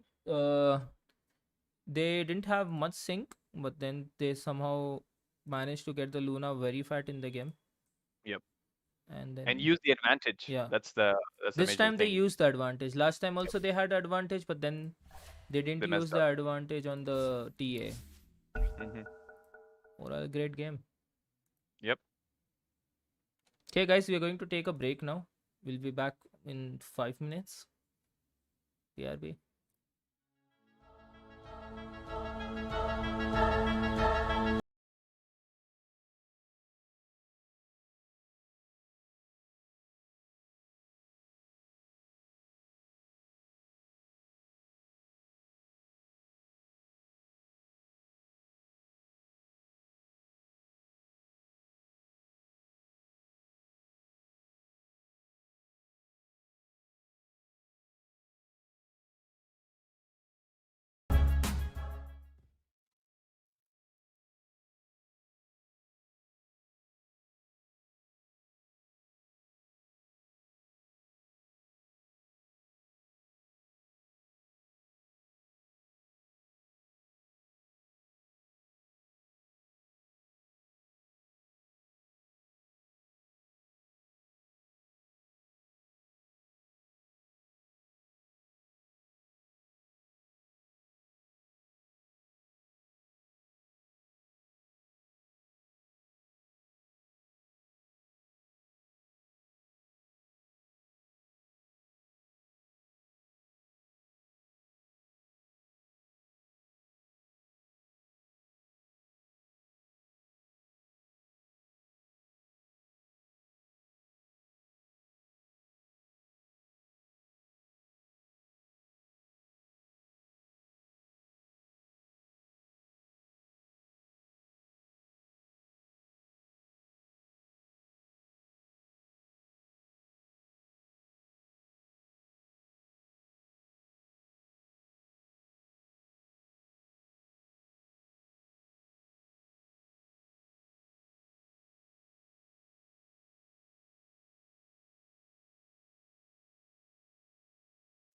they didn't have much sync, but then they somehow managed to get the Luna very fat in the game. Yep. And then use the advantage. Yeah. That's the this major time they thing. used the advantage. Last time also they had advantage, but then they didn't use the advantage on the TA. Overall, great game. Yep. Okay, guys, we are going to take a break now. We'll be back in 5 minutes. PRB.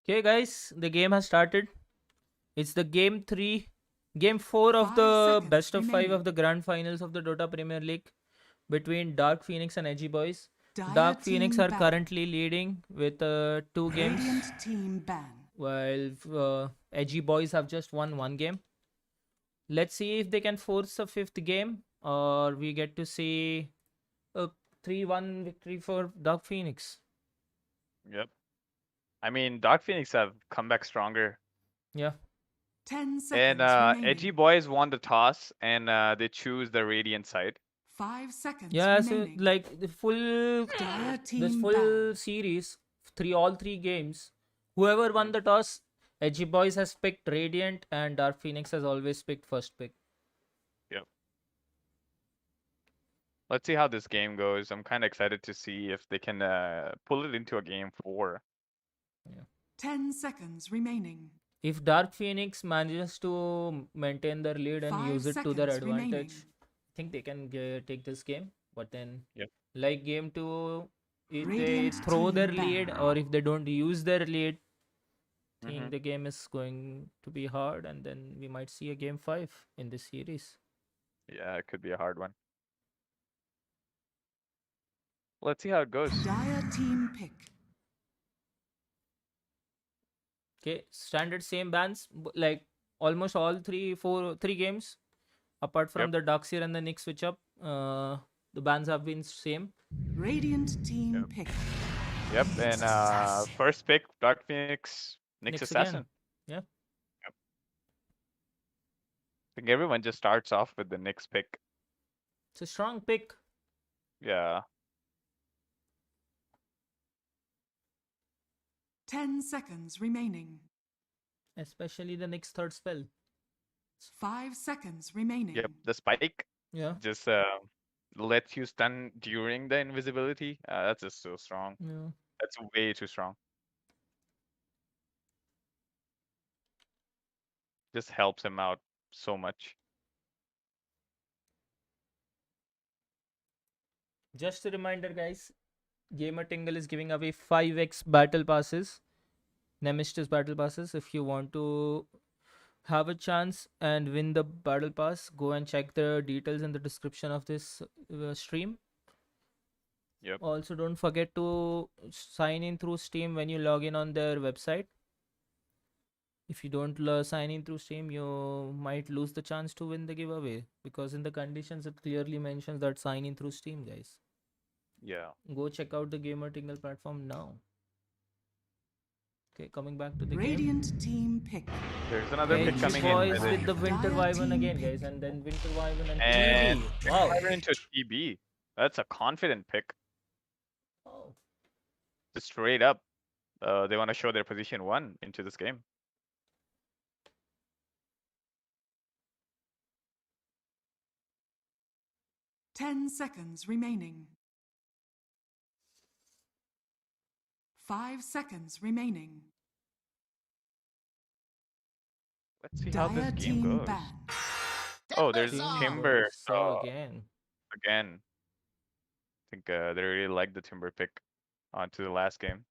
Okay, guys, the game has started. It's the game 4 of 5 the seconds best of 5 remaining. of the grand finals of the Dota Premier League between Dark Phoenix and Edgy Boys. Dire Dark Phoenix team are ban. currently leading with 2 games, Radiant team ban. while Edgy Boys have just won 1 game. Let's see if they can force a 5th game, or we get to see a 3-1 victory for Dark Phoenix. Yep. I mean, Dark Phoenix have come back stronger. Yeah. 10 And seconds remaining. Edgy Boys won the toss, and they choose the Radiant side. 5 seconds Yeah, so remaining. like the full Dire this team full ban. series, all three games, whoever won the toss, Edgy Boys has picked Radiant and Dark Phoenix has always picked first pick. Yep. Let's see how this game goes. I'm kind of excited to see if they can pull it into a game 4. 10 seconds remaining. If Dark Phoenix manages to maintain their lead and 5 use it to their seconds remaining. advantage, I think they can take this game. But then, Yep. like game 2, if Radiant they throw their team ban. lead or if they don't use their lead, I think Mhm. the game is going to be hard, and then we might see a game 5 in this series. Yeah, it could be a hard one. Let's see how it goes. Dire team pick. Okay, standard same bans, like almost all 3 games, apart from Yep. the Darkseer and the Nick switch up. The bans have been same. Radiant team Yep. pick. Yep, and first pick, Dark Phoenix, Nyx Nyx Assassin. again. Yeah. Yep. I think everyone just starts off with the Nyx pick. It's a strong pick. Yeah. 10 seconds remaining. Especially the Nick's third spell. 5 seconds remaining. Yep, the spike Yeah. just lets you stun during the invisibility. That's just so strong. Yeah. That's way too strong. Just helps him out so much. Just a reminder, guys. Gamer Tingle is giving away 5x battle passes, Nemesis battle passes. If you want to have a chance and win the battle pass, go and check the details in the description of this stream. Yep. Also, don't forget to sign in through Steam when you log in on their website. If you don't sign in through Steam, you might lose the chance to win the giveaway, because in the conditions it clearly mentions that sign in through Steam, guys. Yeah. Go check out the Gamer Tingle platform now. Okay, coming back to the Radiant game. team pick. There's another pick Edgy coming Boys in. with the Winter Dire Wyvern team again, pick. guys, and then Winter Wyvern and And TB. Wow. Wyvern into TB. That's a confident pick. Oh. Just straight up. They want to show their position 1 into this game. Ten seconds remaining. 5 seconds remaining. Let's see how this Dire game team goes. ban. Oh, there's Timber. So again. Again. I think they really like the Timber pick onto the last game.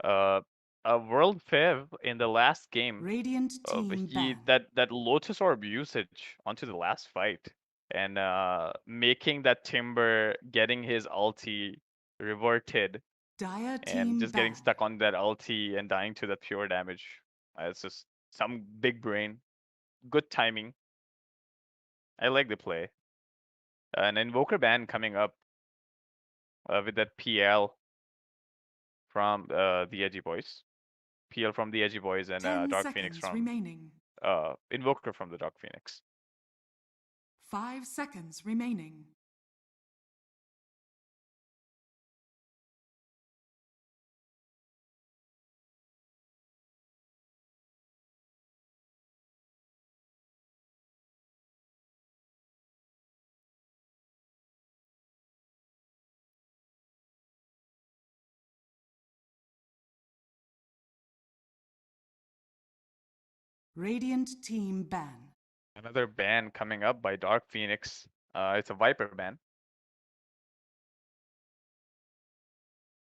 A World Fev in the last game. Radiant team ban. That Lotus Orb usage onto the last fight, and making that Timber getting his ulti reverted Dire team and just getting ban. stuck on that ulti and dying to that pure damage. It's just some big brain, good timing. I like the play. An Invoker ban coming up with that PL from the Edgy Boys. PL from the Edgy Boys and 10 Dark seconds Phoenix from remaining. Invoker from the Dark Phoenix. 5 seconds remaining. Radiant team ban. Another ban coming up by Dark Phoenix. It's a Viper ban.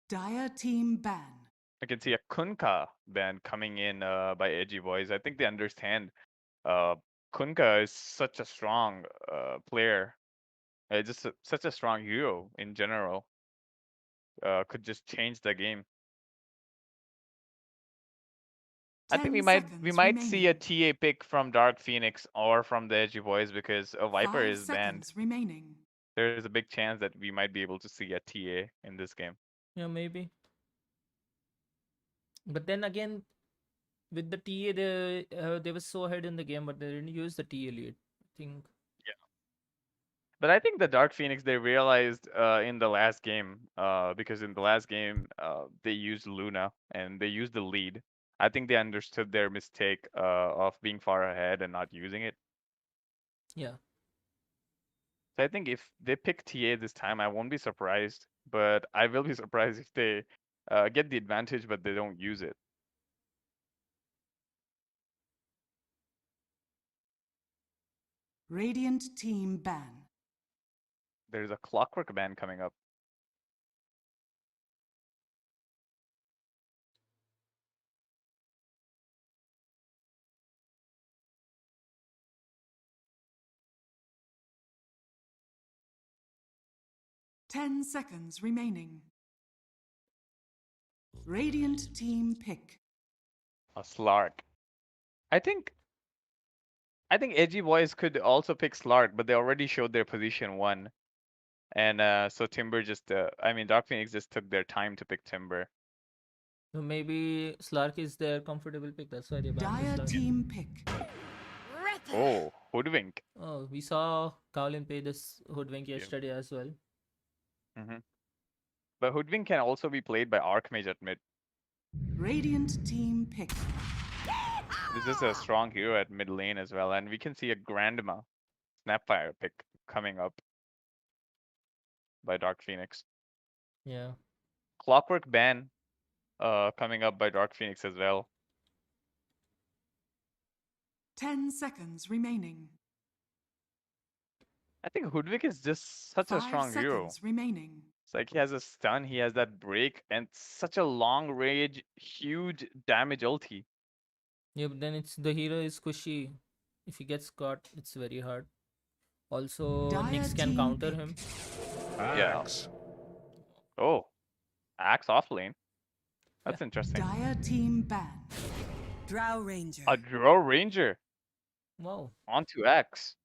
Dire team ban. I can see a Kunka ban coming in by Edgy Boys. I think they understand. Uh, Kunka is such a strong player. Such a strong hero in general. Could just change the game. I think 10 we seconds might see a remaining. TA pick from Dark Phoenix or from the Edgy Boys because a Viper 5 is banned. seconds remaining. There's a big chance that we might be able to see a TA in this game. Yeah, maybe. But then again, with the TA, they were so ahead in the game, but they didn't use the TA lead. I think. But I think the Dark Phoenix they realized in the last game, because in the last game they used Luna and they used the lead. I think they understood their mistake of being far ahead and not using it. Yeah. So I think if they pick TA this time, I won't be surprised. But I will be surprised if they get the advantage, but they don't use it. Radiant team ban. There's a Clockwork ban coming up. Ten seconds remaining. Radiant team pick. A Slark. I think Edgy Boys could also pick Slark, but they already showed their position 1. And so Timber just, I mean, Dark Phoenix just took their time to pick Timber. So maybe Slark is their comfortable pick. That's why they banned the Dire Slark. team pick. Oh, Hoodwink. Oh, we saw Kowlin pay this Hoodwink yesterday as well. Mm-hmm. But Hoodwink can also be played by Archmage at mid. Radiant team pick. This is a strong hero at mid lane as well. And we can see a Grandma Snapfire pick coming up by Dark Phoenix. Yeah. Clockwork ban coming up by Dark Phoenix as well. 10 seconds remaining. I think Hoodwink is just such a 5 strong hero. seconds remaining. It's like he has a stun, he has that break, and such a long range, huge damage ulti. Yeah, but then it's the hero is squishy. If he gets caught, it's very hard. Also, Dire Nyx can team counter pick. him. Yeah. Oh, Axe off lane. That's interesting. Dire team ban. Drow Ranger. A Drow Ranger Wow. onto Axe.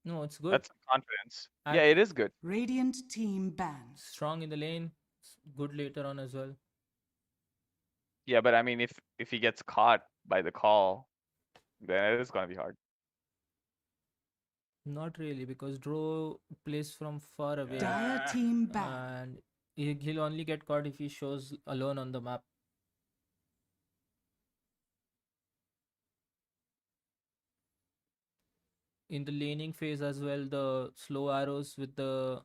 No, it's good. That's confidence. Axe. Yeah, it is good. Radiant team ban. Strong in the lane. Good later on as well. Yeah, but I mean, if he gets caught by the call, then it is gonna be hard. Not really, because Drow plays from far away. Dire team ban. And he'll only get caught if he shows alone on the map. In the laning phase as well, the slow arrows with the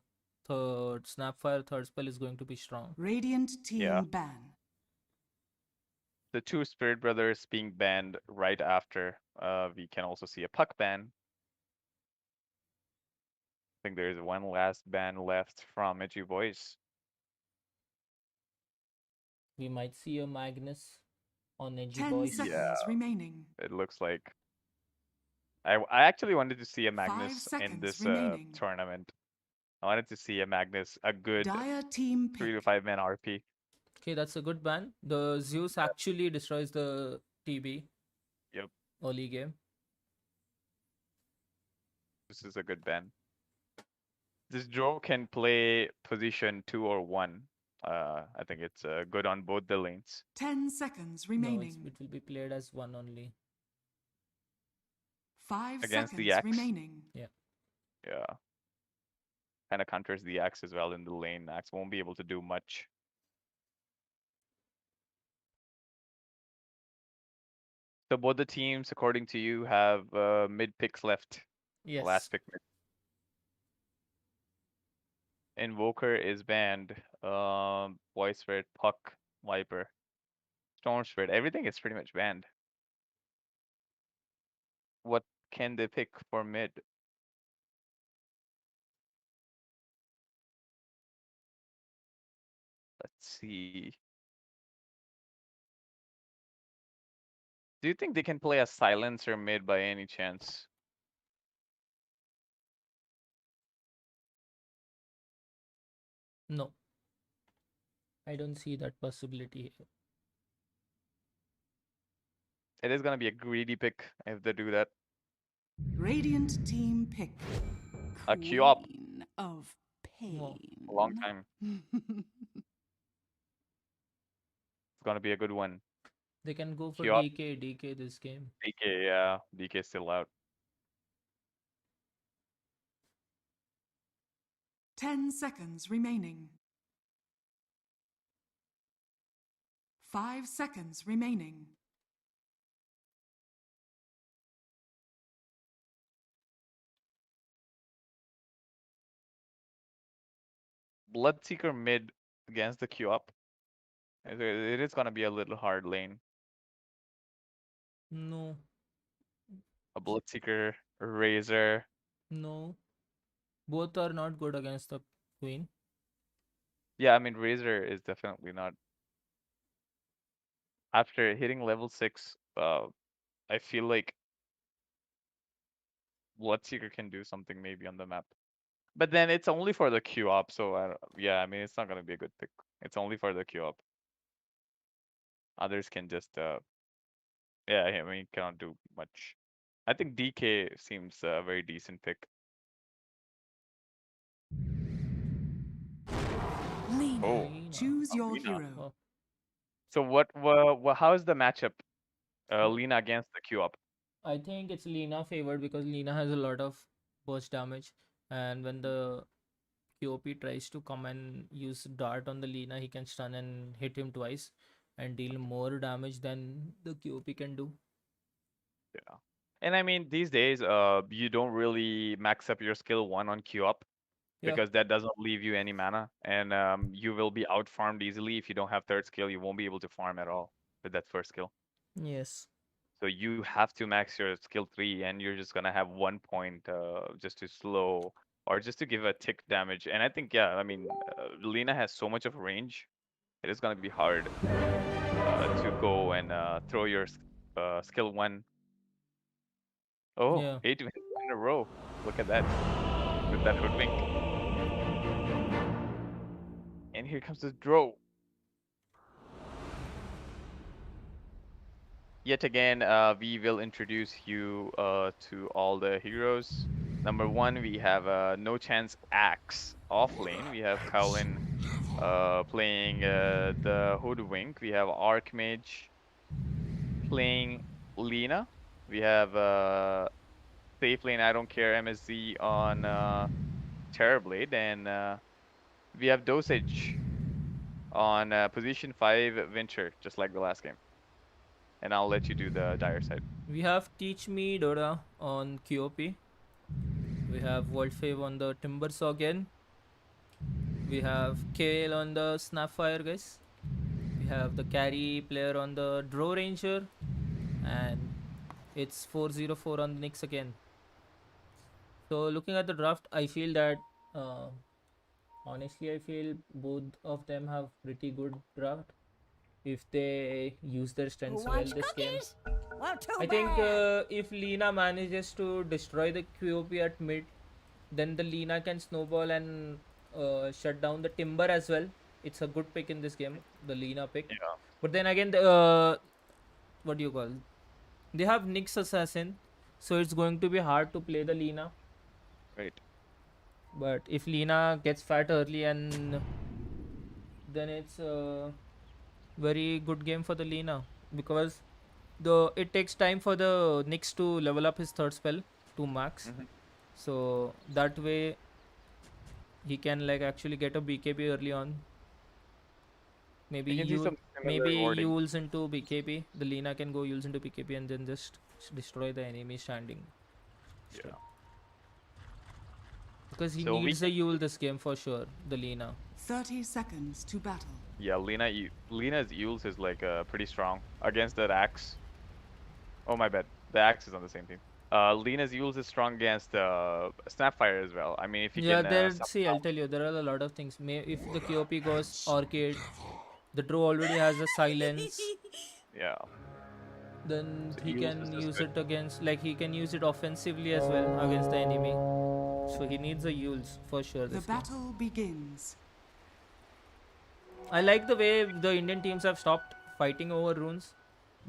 third Snapfire third spell is going to be strong. Radiant team Yeah. ban. The 2 Spirit Brothers being banned right after. We can also see a Puck ban. I think there is one last ban left from Edgy Boys. We might see a Magnus on Edgy 10 Boys. seconds Yeah. remaining. It looks like. I actually wanted to see a 5 Magnus in seconds this remaining. tournament. I wanted to see a Magnus, a good Dire team 3 to pick. 5 man RP. Okay, that's a good ban. The Zeus actually destroys the TB. Yep. Early game. This is a good ban. This Drow can play position 2 or 1. I think it's good on both the lanes. 10 seconds No, remaining. it will be played as one only. 5 Against the seconds Axe. remaining. Yeah. Kind of counters the Axe as well in the lane. Axe won't be able to do much. So both the teams, according to you, have mid picks left. Yes. Last pick mid. Invoker is banned. Voice Spirit, Puck, Viper, Storm Spirit. Everything is pretty much banned. What can they pick for mid? Let's see. Do you think they can play a silencer mid by any chance? No, I don't see that possibility here. It is gonna be a greedy pick if they do that. Radiant team pick. A queue up. Queen of No. pain. A long time. It's gonna be a good one. They can go for Queue up. DK this game. DK, yeah. DK still out. 10 seconds remaining. 5 seconds remaining. Bloodseeker mid against the queue up. It is gonna be a little hard lane. No, A Bloodseeker, a Razor. no. Both are not good against the queen. Yeah, I mean Razor is definitely not. After hitting level 6, I feel like Bloodseeker can do something maybe on the map. But then it's only for the queue up, so yeah, I mean it's not gonna be a good pick. It's only for the queue up. Others can just yeah, I mean cannot do much. I think DK seems a very decent pick. Lena. Oh, Choose your Lena. hero. Oh, So how is the matchup? Lena against the queue up. I think it's Lina favored because Lina has a lot of burst damage, and when the QOP tries to come and use dart on the Lina, he can stun and hit him twice and deal more damage than the QOP can do. Yeah. And I mean these days, you don't really max up your skill 1 on queue up Yeah. because that doesn't leave you any mana, and you will be out farmed easily if you don't have third skill. You won't be able to farm at all with that first skill. Yes. So you have to max your skill 3, and you're just gonna have 1 point just to slow or just to give a tick damage. And I think yeah, I mean Lina has so much of range. It is gonna be hard to go and throw your skill 1. Oh, Yeah. 8 wins in a row. Look at that. With that hoodwink. And here comes the draw. Yet again, we will introduce you to all the heroes. Number 1, we have No Chance Axe off lane. We have Kowlin playing the Hoodwink. We have Archmage playing Lina. We have safe lane, I don't care, MSZ on Terrorblade. And we have Dosage on position 5 Venture, just like the last game. And I'll let you do the dire side. We have Teach Me Dota on QOP. We have Voltfave on the Timber Saw again. We have Kale on the Snapfire, guys. We have the carry player on the Draw Ranger. And it's 404 on the Nyx again. So looking at the draft, I feel that honestly, I feel both of them have pretty good draft if they use their strengths well this game. I think if Lina manages to destroy the QOP at mid, then the Lina can snowball and shut down the Timber as well. It's a good pick in this game, the Lina pick. Yeah. But then again, what do you call? They have Nyx Assassin, so it's going to be hard to play the Lina. Right. But if Lina gets fat early, and then it's a very good game for the Lina, because it takes time for the Nyx to level up his third spell to max. So that way he can like actually get a BKB early on. Maybe Yules into BKB. The Lina can go Yules into BKB and then just destroy the enemy standing. Yeah. Because he needs a Yule this game for sure, the Lina. 30 seconds to battle. Yeah, Lina's Yules is like pretty strong against that Axe. Oh my bad, the Axe is on the same team. Lina's Yules is strong against Snapfire as well. I mean, if you can. See, I'll tell you, there are a lot of things. If the QOP goes Orchid, the Draw already has a silence. Yeah. Then So he Eels can is just use good. it against, like he can use it offensively as well against the enemy. So he needs a Yules for sure. The This game. battle begins. I like the way the Indian teams have stopped fighting over runes.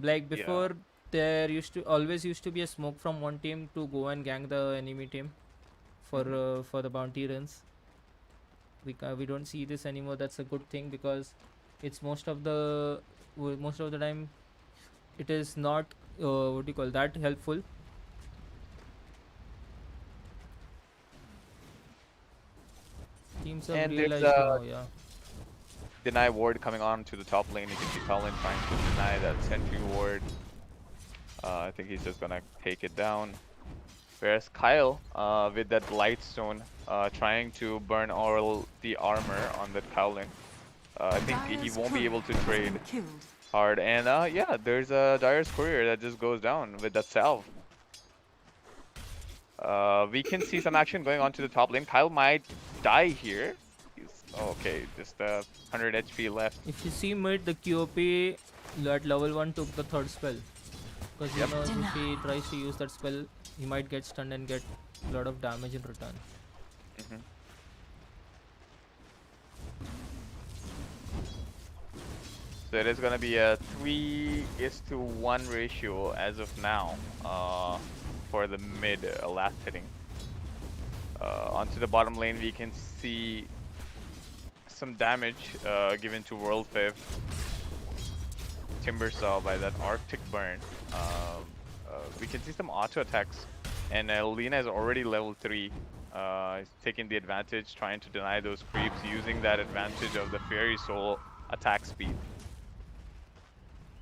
Like before, there always used to be a smoke from one team to go and gang the enemy team for the bounty runs. We don't see this anymore. That's a good thing because it's most of the time it is not what do you call that helpful. Teams have And realized there's now, yeah. deny ward coming on to the top lane. You can see Colin trying to deny that sentry ward. I think he's just gonna take it down. Whereas Kyle, with that light stone, trying to burn all the armor on that Colin. I think he won't be able to trade hard. And yeah, there's a Dyer's courier that just goes down with that salve. We can see some action going on to the top lane. Kyle might die here. Okay, just 100 HP left. If you see mid, the QOP at level 1 took the third spell. Because he knows if he tries to use that spell, he might get stunned and get a lot of damage in return. So it is going to be a 3:1 ratio as of now for the mid last hitting. Onto the bottom lane, we can see some damage given to World 5. Timber Saw by that Arctic Burn. We can see some auto attacks, and Lina is already level 3. He's taking the advantage, trying to deny those creeps, using that advantage of the Fairy Soul attack speed.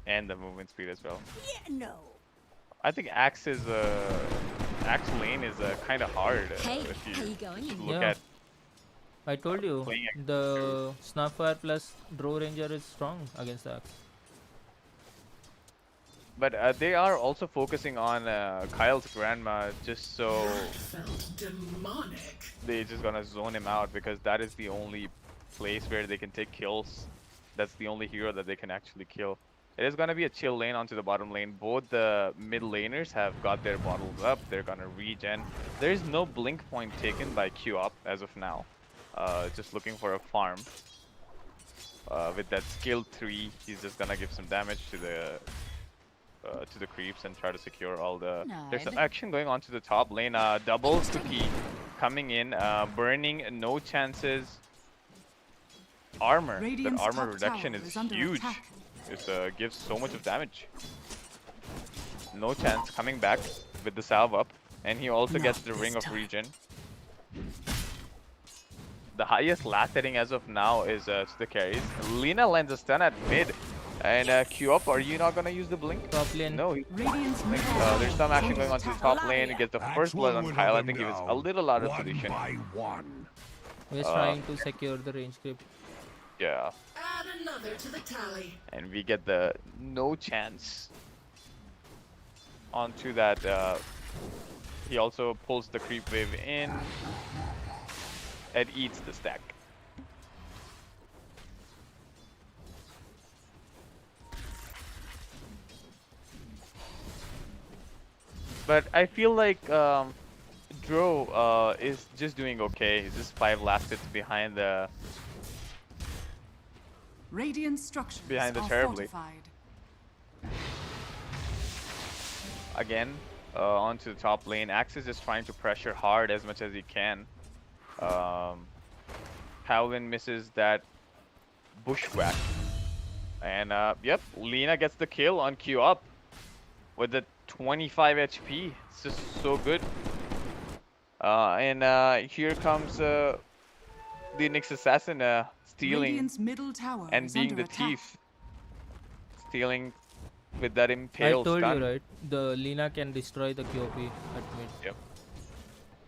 And the movement speed as well. Yeah, no. I think Axe lane is kind of hard Hey, if how you you going? look Yeah. at. I told you, Playing against the Snapfire plus Draw Ranger is strong against the Axe. But they are also focusing on Kyle's grandma just so they're just gonna zone him out because that is the only place where they can take kills. That's the only hero that they can actually kill. It is gonna be a chill lane onto the bottom lane. Both the mid laners have got their bottles up. They're gonna regen. There is no blink point taken by Q up as of now. Just looking for a farm. With that skill 3, he's just gonna give some damage to the creeps and try to secure all the. There's some action going on to the top lane. Double Suki coming in, burning, no chances. Armor. Radiant's that armor top reduction tower is under huge. attack. It gives so much of damage. No chance coming back with the salve up, and he also gets the ring of regen. The highest last hitting as of now is to the carries. Lina lands a stun at mid. And Q up, are you not gonna use the blink? Top lane. No. There's some action going on to the top lane. He gets the first blood on Kyle. I think he was a little out of position. We're trying to secure the range creep. Yeah. Add another to the tally. And we get the no chance onto that. He also pulls the creep wave in and eats the stack. But I feel like Dro is just doing okay. He's just 5 last hits behind the Radiant structures behind the are terribly. fortified. Again, onto the top lane. Axe is just trying to pressure hard as much as he can. Howlin misses that bushwhack. And yep, Lina gets the kill on Q up with the 25 HP. It's just so good. And here comes the Nyx Assassin stealing Radiant's middle tower and is being under the attack. thief. Stealing with that I impale told stun. you, right? The Lina can destroy the QOP at mid. Yep.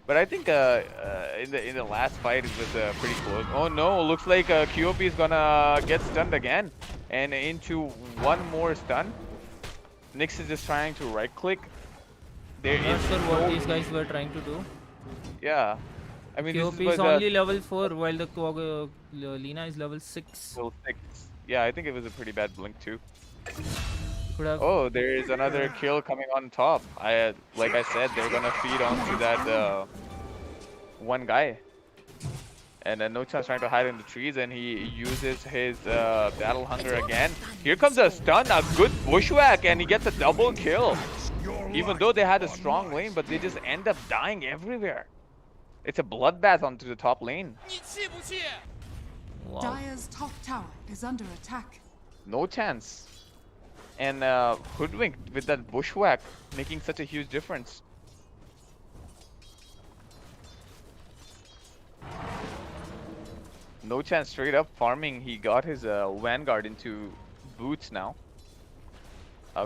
But I think in the last fight it was pretty close. Oh no, looks like QOP is gonna get stunned again. And into one more stun. Nyx is just trying to right click. There Not is sure no... what these guys were trying to do. Yeah. I mean, QOP this is is only level 4 while the Lina is level 6. level 6. Yeah, I think it was a pretty bad blink too. Could have. Oh, there is another kill coming on top. Like I said, they're gonna feed onto that one guy. And then No Chance trying to hide in the trees, and he uses his battle hunger again. Here comes a stun, a good bushwhack, and he gets a double kill. Even though they had a strong lane, but they just end up dying everywhere. It's a bloodbath onto the top lane. Wow. Dire's top tower is under attack. No Chance. And hoodwinked with that bushwhack, making such a huge difference. No Chance straight up farming. He got his Vanguard into boots now.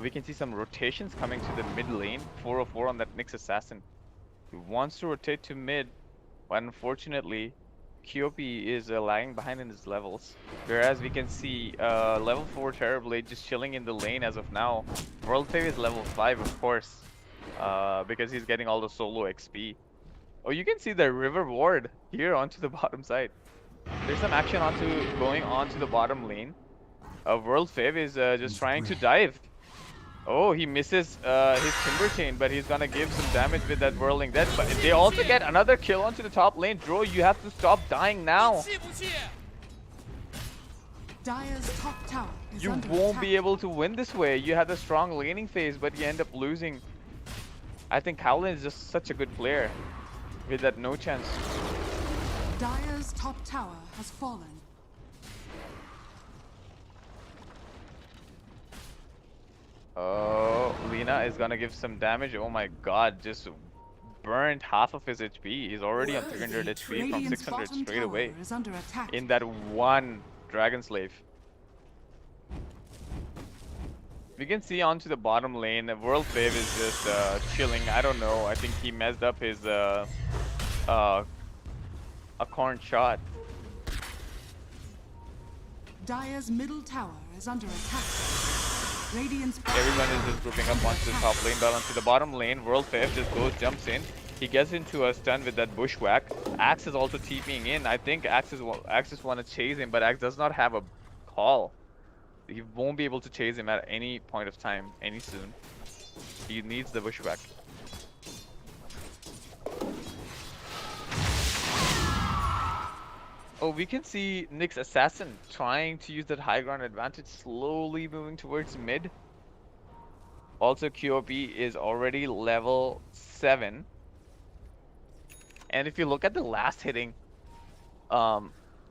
We can see some rotations coming to the mid lane. 404 on that Nyx Assassin. He wants to rotate to mid, but unfortunately, QOP is lagging behind in his levels. Whereas we can see level 4 Terrorblade just chilling in the lane as of now. World Fave is level 5, of course, because he's getting all the solo XP. Oh, you can see the River Ward here onto the bottom side. There's some action going onto the bottom lane. World Fave is just trying to dive. Oh, he misses his Timber Chain, but he's gonna give some damage with that Whirling Death. But they also get another kill onto the top lane. Dro, you have to stop dying now. Dire's top tower is You under won't attack. be able to win this way. You had a strong laning phase, but you end up losing. I think Howlin is just such a good player with that No Chance. Dire's top tower has fallen. Oh, Lina is gonna give some damage. Oh my god, just burned half of his HP. He's already on 300 HP from Radiant's 600 bottom straight tower away is under attack. in that one Dragon Slave. We can see onto the bottom lane, World Fave is just chilling. I don't know. I think he messed up his a corn shot. Dire's middle tower is under attack. Radiant's Everyone is just grouping up onto the top lane, but onto the bottom lane, World Fave just jumps in. He gets into a stun with that bushwhack. Axe is also TPing in. I think Axe want to chase him, but Axe does not have a call. He won't be able to chase him at any point of time, any soon. He needs the bushwhack. Oh, we can see Nyx Assassin trying to use that high ground advantage, slowly moving towards mid. Also, QOP is already level 7. And if you look at the last hitting, the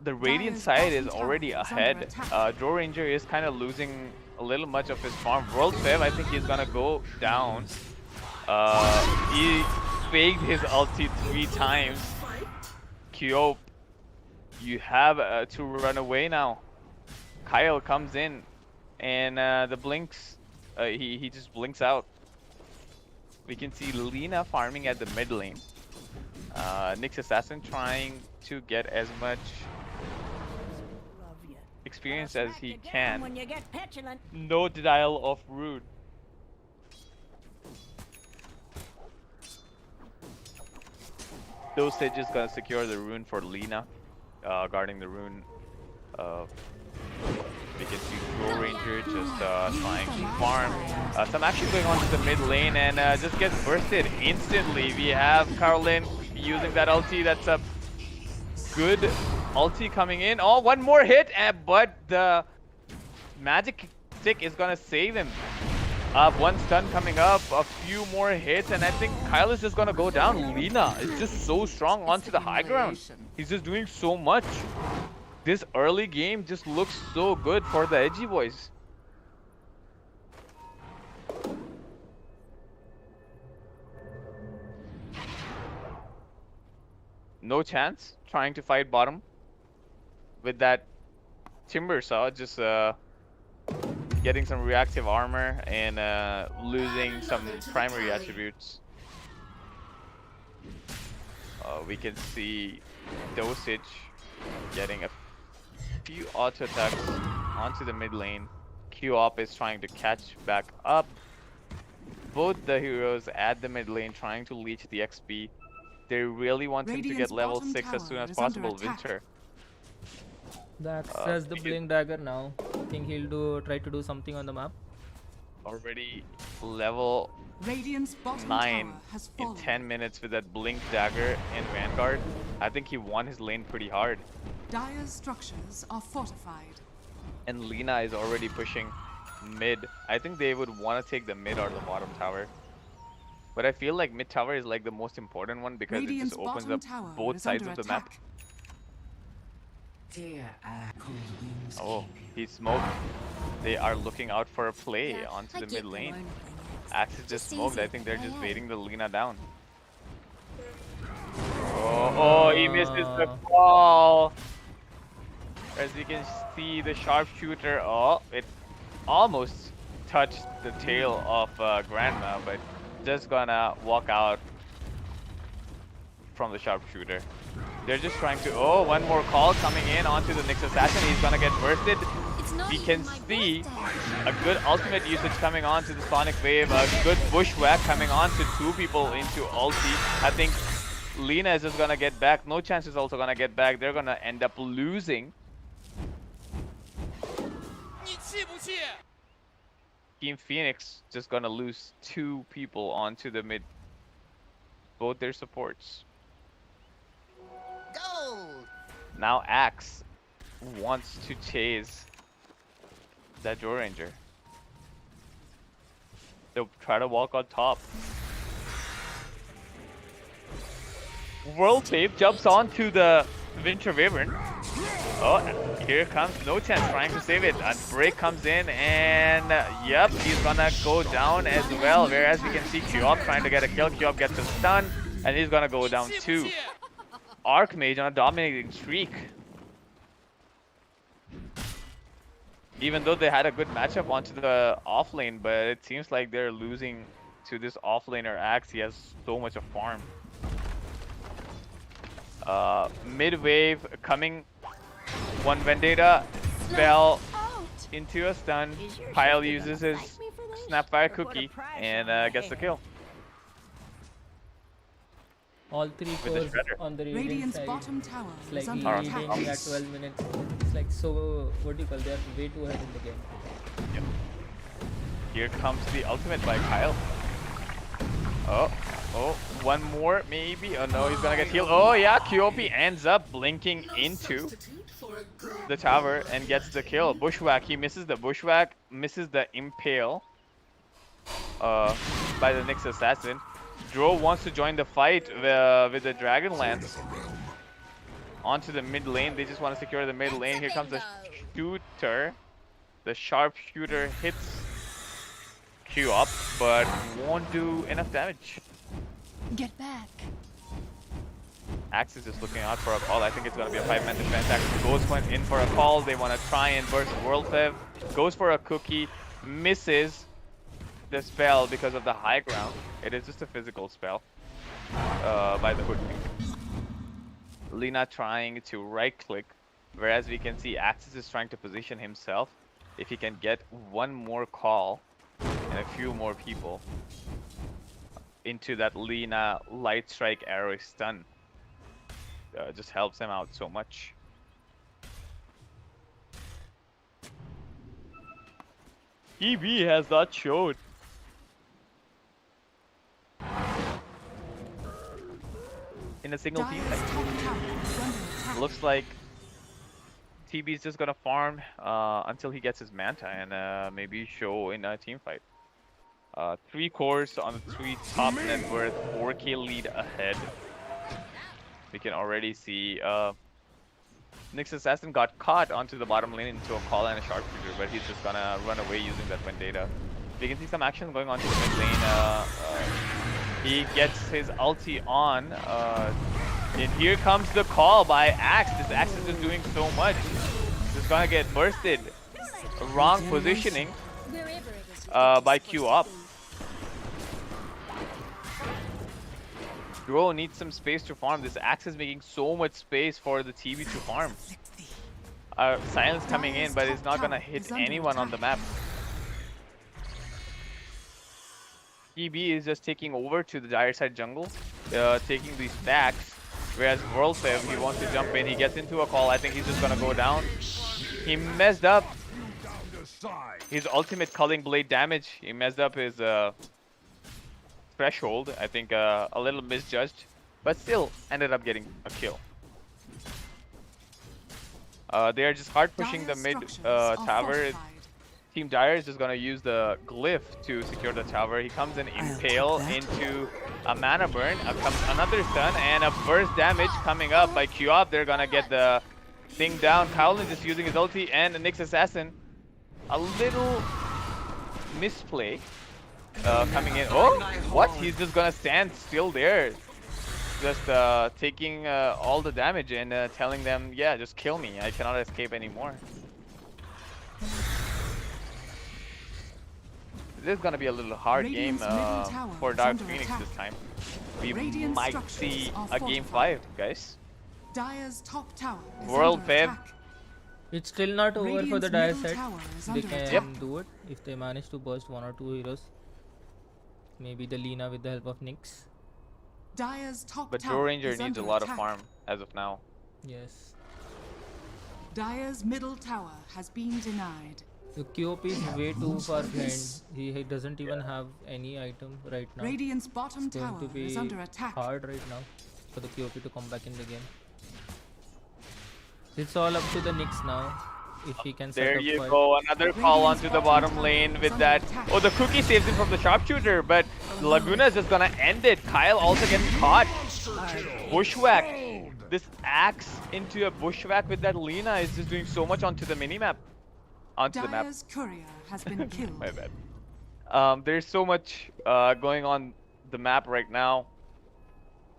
Radiant side is already ahead. Joe Ranger is kind of losing a little much of his farm. World Fev, I think he's gonna go down. He faked his ulti 3 times. QOP, you have to run away now. Kyle comes in, and the blinks, he just blinks out. We can see Lina farming at the mid lane. Nyx Assassin trying to get as much experience as he can. When you get petulant. No denial of rude. Dosage is gonna secure the rune for Lina, guarding the rune. We can see Pro Ranger just trying to farm. Some action going on to the mid lane, and just gets bursted instantly. We have Carolyn using that ulti. That's a good ulti coming in. Oh, one more hit, but the magic stick is gonna save him. One stun coming up, a few more hits, and I think Kyle is just gonna go down. Lina is just so strong onto the high ground. He's just doing so much. This early game just looks so good for the Edgy boys. No chance trying to fight bottom with that Timber Saw, just getting some reactive armor and losing some primary attributes. We can see Dosage getting a few auto attacks onto the mid lane. QOP is trying to catch back up. Both the heroes at the mid lane trying to leech the XP. They really want him to get level 6 as soon as possible. Winter. That says the Blink Dagger now. I think he'll try to do something on the map. already level Radiant's bottom 9 tower has in fallen. 10 minutes with that Blink Dagger and Vanguard. I think he won his lane pretty hard. Dire's structures are fortified. And Lina is already pushing mid. I think they would want to take the mid or the bottom tower. But I feel like mid tower is like the most important one because Radiant's it just opens bottom up tower both is sides under of the map. attack. Oh, he smoked. They are looking out for a play onto the mid lane. Axe is just smoked. I think they're just waiting the Lina down. Oh, he misses the call. As you can see, the sharpshooter. Oh, it almost touched the tail of Grandma, but just gonna walk out from the sharpshooter. They're just trying to. Oh, one more call coming in onto the Nyx Assassin. He's gonna get bursted. We can see a good ultimate usage coming on to the Sonic Wave, a good bushwhack coming on to 2 people into ulti. I think Lina is just gonna get back. No Chance is also gonna get back. They're gonna end up losing. Team Phoenix just gonna lose 2 people onto the mid. Both their supports. Gold. Now Axe wants to chase that Joe Ranger. They'll try to walk on top. World Save jumps onto the Winter Wyvern. Oh, here comes No Chance trying to save it. A break comes in and yep, he's gonna go down as well. Whereas we can see Kyop trying to get a kill. Kyop gets a stun and he's gonna go down too. Archmage on a dominating streak. Even though they had a good matchup onto the off lane, but it seems like they're losing to this off laner Axe. He has so much of farm. Mid wave coming. One Vendetta spell into a stun. Pyle uses his Snapfire cookie and gets the kill. All 3 cores on the Radiant side. Bottom tower It's like is under leading attack. at 12 minutes. It's like so, what do you call, they're way too ahead in the game. Yep. Here comes the ultimate by Kyle. Oh, one more maybe. Oh no, he's gonna get healed. Oh yeah, Kyopi ends up blinking into the tower and gets the kill. Bushwhack, he misses the bushwhack, misses the impale by the Nyx Assassin. Dro wants to join the fight with the Dragon Lance onto the mid lane. They just want to secure the mid lane. Here comes the shooter. The sharpshooter hits Q up, but won't do enough damage. Get back. Axe is just looking out for a call. I think it's going to be a 5-man defense. Axe goes in for a call. They want to try and burst World Fev. Goes for a cookie. Misses the spell because of the high ground. It is just a physical spell by the Hoodwink. Lina trying to right click, whereas we can see Axis is trying to position himself. If he can get one more call and a few more people into that Lina light strike arrow stun, just helps him out so much. EB has not showed. In a single team fight. Looks like TB is just gonna farm until he gets his Manta and maybe show in a team fight. 3 cores on the 3 top net worth, 4k lead ahead. We can already see Nyx Assassin got caught onto the bottom lane into a call and a sharpshooter, but he's just gonna run away using that Vendetta. We can see some action going on to the mid lane. He gets his ulti on. And here comes the call by Axe. This Axe is just doing so much. Just gonna get bursted. Wrong positioning by Q up. Bro needs some space to farm. This Axe is making so much space for the TB to farm. Silence coming in, but it's not gonna hit anyone on the map. TB is just taking over to the dire side jungle, taking these stacks. Whereas World Fev, he wants to jump in. He gets into a call. I think he's just gonna go down. He messed up his ultimate culling blade damage. He messed up his threshold. I think a little misjudged, but still ended up getting a kill. They are just hard pushing the mid tower. Team Dire is just gonna use the glyph to secure the tower. He comes in impale into a mana burn. Comes another stun and a burst damage coming up by Q-Op. They're gonna get the thing down. Kowlin just using his ulti and Nyx Assassin. A little misplay coming in. Oh, what? He's just gonna stand still there. Just taking all the damage and telling them, yeah, just kill me. I cannot escape anymore. This is gonna be a little hard game for Dark Phoenix this time. We might see a game 5, guys. Dire's top tower is World under Feb. attack. It's still not over for the Dire Radiant's side. middle tower is They under can attack. do it if they manage to burst 1 or 2 heroes. Maybe the Lina with the help of Nyx. Dire's top But tower Joe Ranger is needs a under lot of attack. farm as of now. Yes. Dire's middle tower has been denied. The QOP is way too far behind. He doesn't even have any item right now. Radiant's bottom It's going tower to be is under attack. hard right now for the QOP to come back in the game. It's all up to the Nyx now. If he can set There up you fight. go, another call onto the bottom lane with that. Oh, the cookie saves him from the sharpshooter, but Laguna is just gonna end it. Kyle also getting caught. Bushwhack. This axe into a bushwhack with that Lina is just doing so much onto the minimap. Onto the map. Dire's courier has been killed. My bad. There's so much going on the map right now.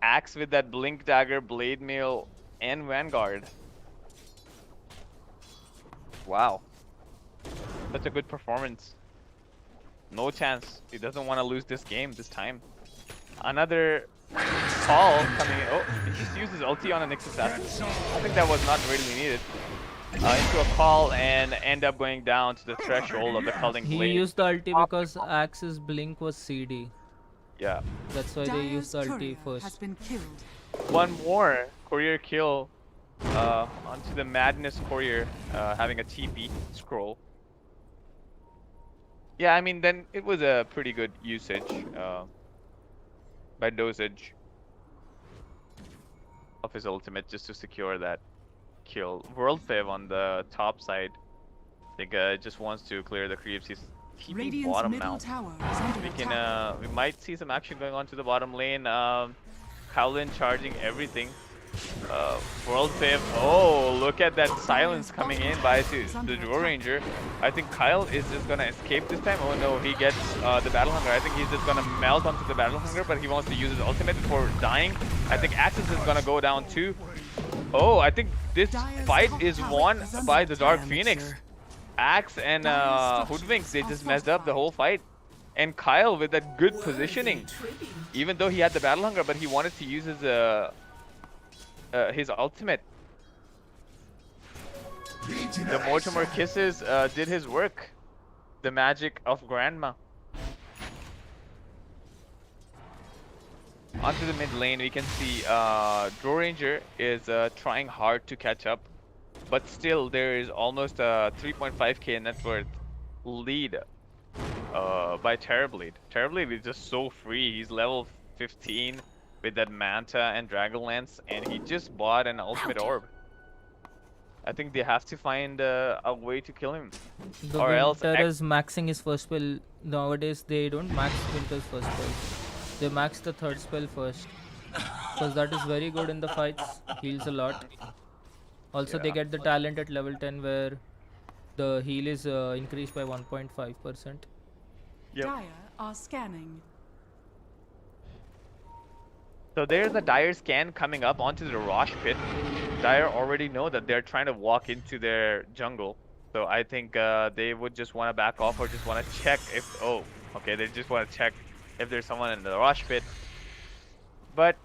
Axe with that blink dagger, blade mail, and vanguard. Wow. Such a good performance. No chance. He doesn't want to lose this game this time. Another call coming in. Oh, he just used his ulti on a Nyx Assassin. I think that was not really needed. Into a call and end up going down to the threshold of the culling He blade. used the ulti because Axe's blink was CD. Yeah. That's why they used the Dire's ulti courier has first. been killed. One more courier kill onto the Madness courier, having a TP scroll. Yeah, I mean, then it was a pretty good usage by Dosage of his ultimate just to secure that kill. World Fev on the top side, I think just wants to clear the creeps. He's TP Radiant's bottom middle now. tower is under We attack. can we might see some action going on to the bottom lane. Kowlin charging everything. World Fave. Oh, look at that silence coming in by the Joe Ranger. I think Kyle is just gonna escape this time. Oh no, he gets the Battle Hunger. I think he's just gonna melt onto the Battle Hunger, but he wants to use his ultimate before dying. I think Axis is gonna go down too. Oh, I think this fight is won by the Dark Phoenix. Axe and Hoodwink, they just messed up the whole fight. And Kyle with that good positioning, even though he had the Battle Hunger, but he wanted to use his ultimate. The Mortimer Kisses did his work. The magic of Grandma. Onto the mid lane, we can see Joe Ranger is trying hard to catch up, but still there is almost a 3.5k net worth lead by Terrorblade. Terrorblade is just so free. He's level 15 with that Manta and Dragonlance, and he just bought an ultimate orb. I think they have to find a way to kill him. The Or else Winter is maxing his first spell. Nowadays they don't max Winter's first spell. They max the third spell first. Because that is very good in the fights. Heals a lot. Also they get the talent at level 10 where the heal is increased by 1.5%. Dire are scanning. So there's a Dire scan coming up onto the Rosh pit. Dire already know that they're trying to walk into their jungle. So I think they would just want to back off or just want to check if... Oh, okay, they just want to check if there's someone in the Rosh pit. But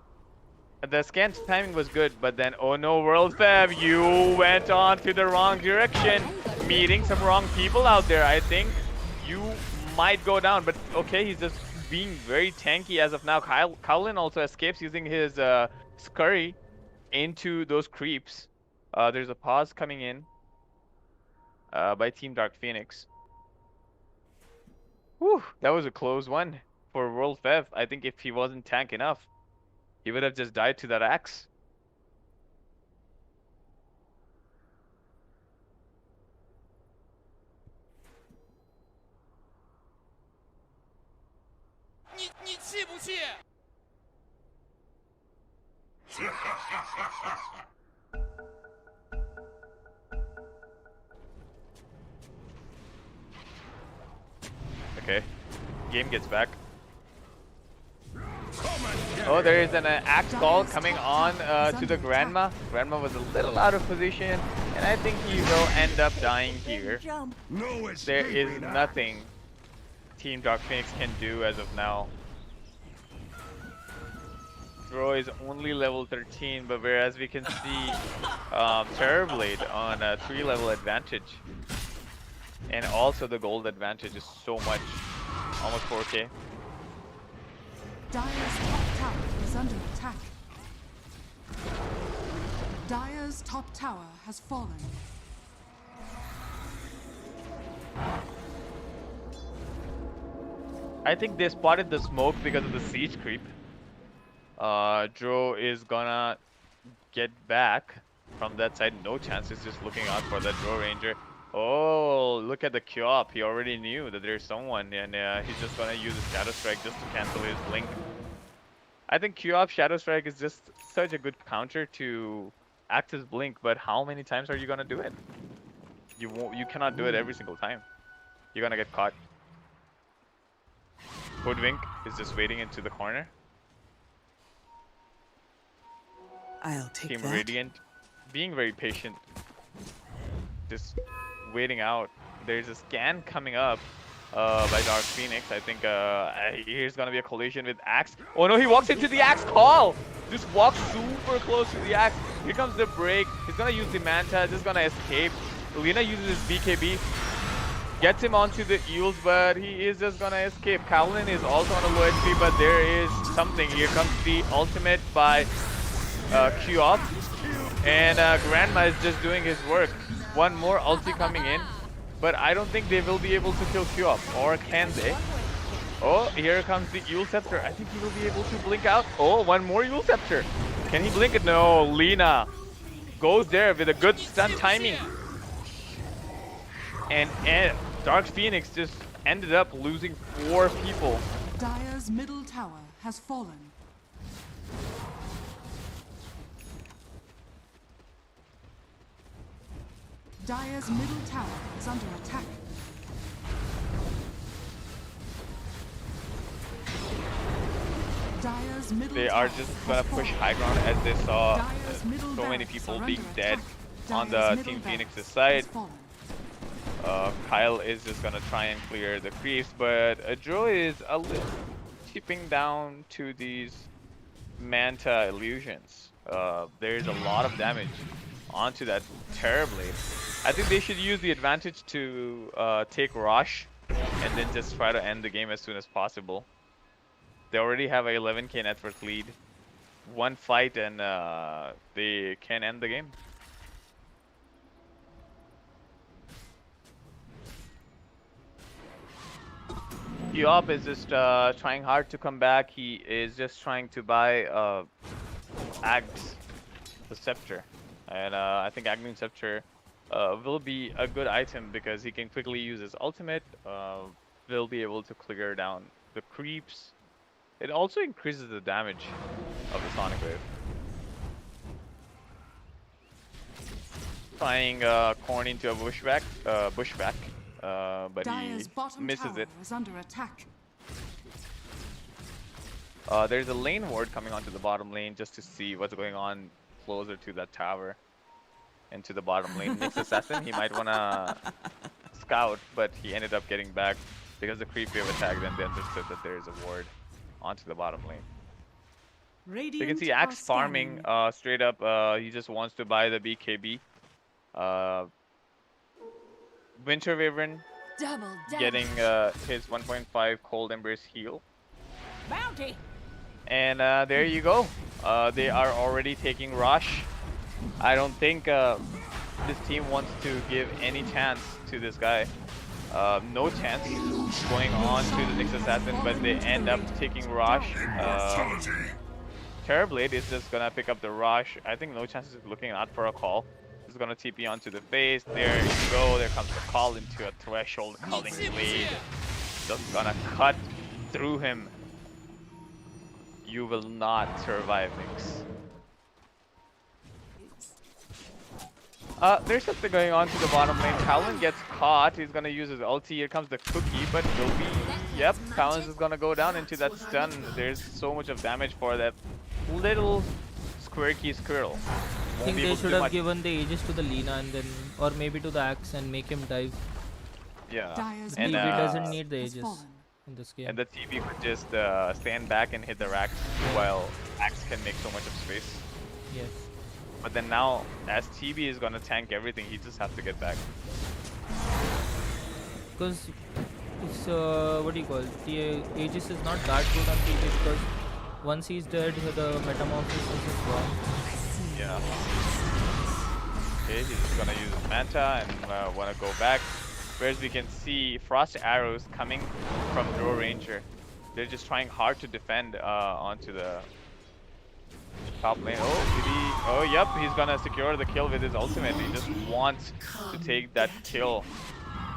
the scan timing was good, but then, oh no, World Fab, you went on to the wrong direction. Meeting some wrong people out there. I think you might go down, but okay, he's just being very tanky as of now. Kowlin also escapes using his scurry into those creeps. There's a pause coming in. by Team Dark Phoenix. Whew, that was a close one for World Fev. I think if he wasn't tank enough, he would have just died to that axe. Okay, game gets back. Oh, there is an axe call coming on to the Grandma. Grandma was a little out of position, and I think he will end up dying here. There is nothing Team Dark Phoenix can do as of now. Dro is only level 13, but whereas we can see Terrorblade on a 3-level advantage. And also the gold advantage is so much, almost 4k. Dire's top tower is under attack. Dire's top tower has fallen. I think they spotted the smoke because of the siege creep. Dro is gonna get back from that side. No chance. He's just looking out for that Dro Ranger. Oh, look at the Q-op. He already knew that there's someone, and he's just gonna use a Shadow Strike just to cancel his blink. I think Q-op Shadow Strike is just such a good counter to act as blink, but how many times are you gonna do it? You cannot do it every single time. You're gonna get caught. Hoodwink is just waiting into the corner. I'll take Team that. Radiant being very patient, just waiting out. There's a scan coming up by Dark Phoenix. I think here's gonna be a collision with Axe. Oh no, he walks into the Axe call! Just walks super close to the Axe. Here comes the break. He's gonna use the Manta, just gonna escape. Lina uses his BKB. Gets him onto the Eels, but he is just gonna escape. Kowlin is also on a low HP, but there is something. Here comes the ultimate by Q-op. And Grandma is just doing his work. One more ulti coming in, but I don't think they will be able to kill Q-op, or can they? Oh, here comes the Yule Scepter. I think he will be able to blink out. Oh, one more Yule Scepter. Can he blink it? No, Lina goes there with a good stun timing. And Dark Phoenix just ended up losing 4 people. Dire's middle tower has fallen. Dire's middle tower is under attack. Dire's middle They are just gonna push high ground as they saw so many people being dead on the Team Phoenix's side. Kyle is just gonna try and clear the creeps, but Dro is a little chipping down to these Manta illusions. There's a lot of damage onto that Terrorblade. I think they should use the advantage to take Rush and then just try to end the game as soon as possible. They already have a 11k net worth lead. One fight and they can end the game. Q-op is just trying hard to come back. He is just trying to buy Ag's the Scepter. And I think Aghanim Scepter will be a good item because he can quickly use his ultimate. Will be able to clear down the creeps. It also increases the damage of the Sonic Wave. Trying Corn into a bushback, but Dire's he bottom misses tower it. is under attack. There's a lane ward coming onto the bottom lane just to see what's going on closer to that tower. Into the bottom lane. Nick's assassin, he might wanna scout, but he ended up getting back because the creep wave attacked and they understood that there is a ward onto the bottom lane. Radiant So you can see Axe farming straight up. He just wants to buy the BKB. Winter Wyvern getting his 1.5 Cold Embrace heal. Bounty. And there you go. They are already taking Rush. I don't think this team wants to give any chance to this guy. No chance going on to the next assassin, but they end up taking Rush. Terrorblade is just gonna pick up the Rush. I think No Chance is looking out for a call. He's gonna TP onto the face. There you go. There comes the call into a threshold culling blade. Just gonna cut through him. You will not survive, Nyx. There's something going on to the bottom lane. Talon gets caught. He's gonna use his ulti. Here comes the cookie, but will be. Yep, Talon is gonna go down into that stun. There's so much of damage for that little squirky squirrel. I think they should have given the Aegis to the Lina and then, or maybe to the Axe and make him dive. Yeah, and TB doesn't need the Aegis in this game. And the TB could just stand back and hit the Rax while Axe can make so much of space. Yes. But then now, as TB is gonna tank everything, he just has to get back. Because it's what do you call it? The Aegis is not that good on TB because once he's dead, the metamorphosis is gone. Yeah. Okay, he's just gonna use his Manta and wanna go back. Whereas we can see Frost Arrows coming from Drow Ranger. They're just trying hard to defend onto the top lane. Oh, yep, he's gonna secure the kill with his ultimate. He just wants to take that kill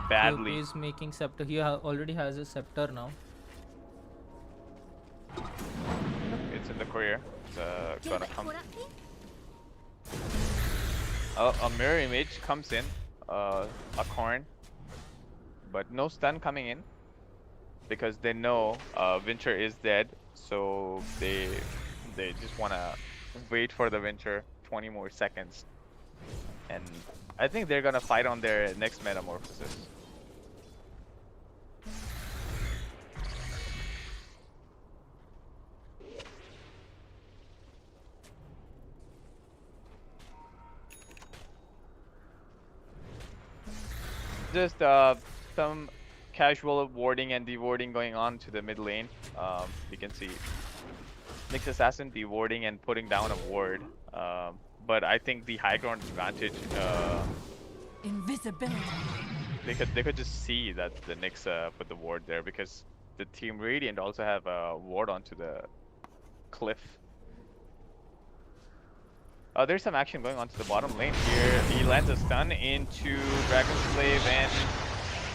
badly. He's making scepter. He already has a scepter now. It's in the courier. It's gonna come. A mirror image comes in. A corn, but no stun coming in because they know Winter is dead. So they just wanna wait for the Winter 20 more seconds, and I think they're gonna fight on their next metamorphosis. Just some casual warding and dewarding going on to the mid lane. You can see Nyx Assassin dewarding and putting down a ward. But I think the high ground advantage. Invisibility. They could just see that the Nyx put the ward there because the Team Radiant also have a ward onto the cliff. There's some action going on to the bottom lane here. He lands a stun into Dragon Slave, and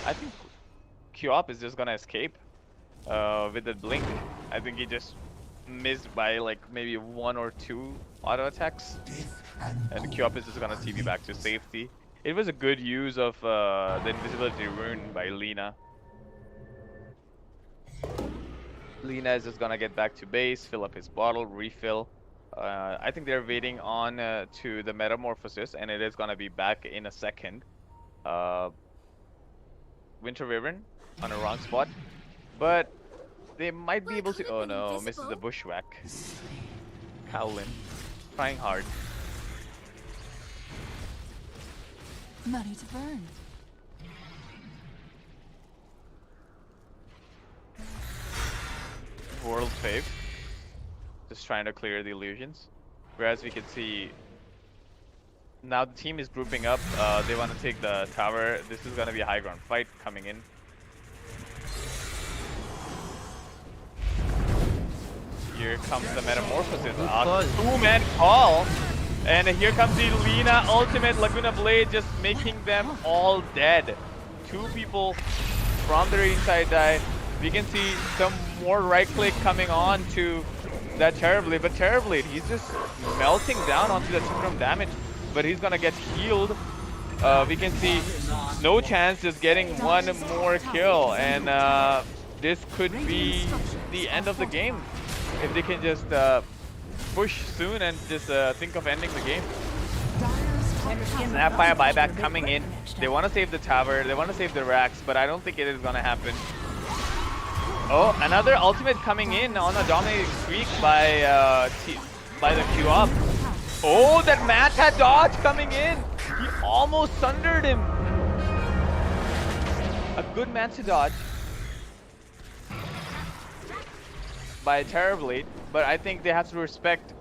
I think Q-Op is just gonna escape with the blink. I think he just missed by like maybe 1 or 2 auto attacks, and Q-Op is just gonna TP back to safety. It was a good use of the invisibility rune by Lina. Lina is just gonna get back to base, fill up his bottle, refill. I think they're waiting on to the metamorphosis, and it is gonna be back in a second. Winter Wyvern on a wrong spot, but they might be able to. Oh no, misses the bushwhack. Cowlin trying hard. Money to burn. World fave. Just trying to clear the illusions. Whereas we can see now the team is grouping up. They want to take the tower. This is going to be a high ground fight coming in. Here comes the metamorphosis. A 2-man call. And here comes the Lina ultimate Laguna Blade, just making them all dead. 2 people from the Radiant side die. We can see some more right click coming on to that Terrorblade, but Terrorblade, he's just melting down onto the from damage, but he's gonna get healed. We can see No Chance just getting 1 more kill, and this could be the end of the game if they can just push soon and just think of ending the game. Snapfire buyback coming in. They want to save the tower, they want to save the racks, but I don't think it is gonna happen. Oh, another ultimate coming in on a dominating streak by the Q-Up. Oh, that Manta dodge coming in. He almost sundered him. A good Manta dodge by Terrorblade, but I think they have to respect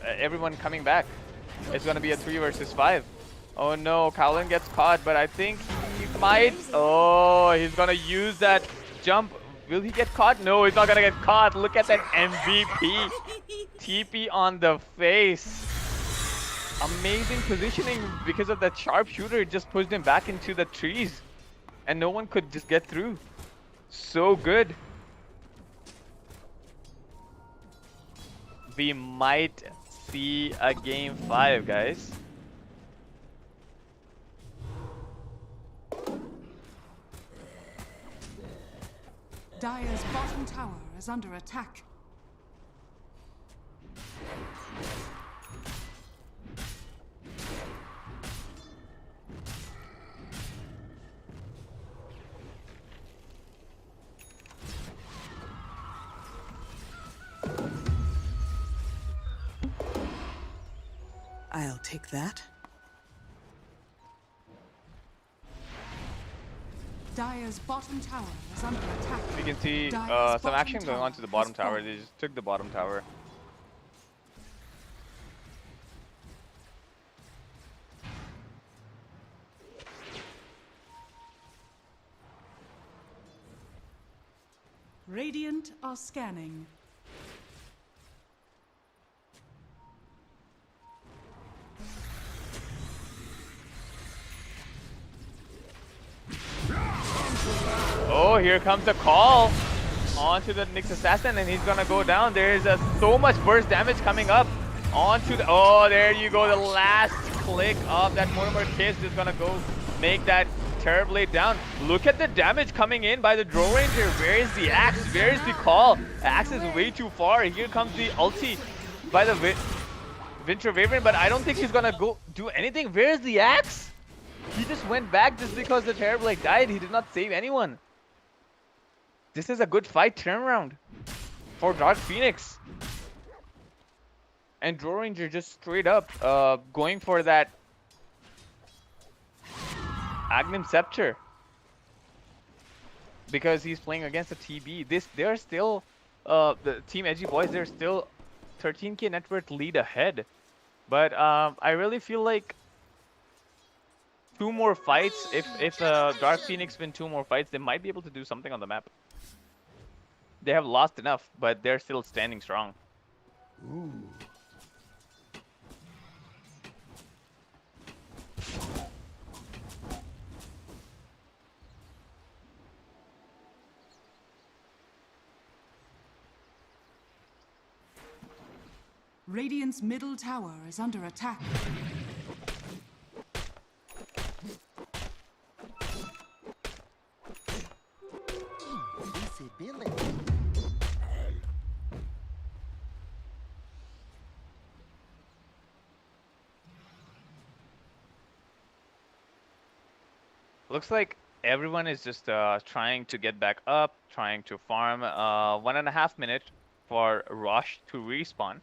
everyone coming back. It's gonna be a 3 versus 5. Oh no, Kowlin gets caught, but I think he might. Oh, he's gonna use that jump. Will he get caught? No, he's not gonna get caught. Look at that MVP. TP on the face. Amazing positioning because of that sharpshooter. It just pushed him back into the trees. And no one could just get through. So good. We might see a game 5, guys. Dire's bottom tower is under attack. I'll take that. Dire's bottom tower is under attack. We can see Dire's some bottom action going on to the bottom has tower. fallen. They just took the bottom tower. Radiant are scanning. Oh, here comes the call onto the Nyx assassin, and he's gonna go down. There's so much burst damage coming up onto the. Oh, there you go. The last click of that Mortimer Kiss is gonna go make that Terrorblade down. Look at the damage coming in by the Drow Ranger. Where is the axe? Where is the call? Axe is way too far. Here comes the ulti by the Winter Wyvern, but I don't think he's gonna go do anything. Where's the axe? He just went back just because the Terrorblade died. He did not save anyone. This is a good fight turnaround for Dark Phoenix. And Drow Ranger just straight up going for that Agnum Scepter. Because he's playing against a TB. They're still, the Team Edgy boys, they're still 13k net worth lead ahead. But I really feel like 2 more fights, if Dark Phoenix win 2 more fights, they might be able to do something on the map. They have lost enough, but they're still standing strong. Ooh. Radiant's middle tower is under attack. Looks like everyone is just trying to get back up, trying to farm. 1.5 minutes for Rush to respawn.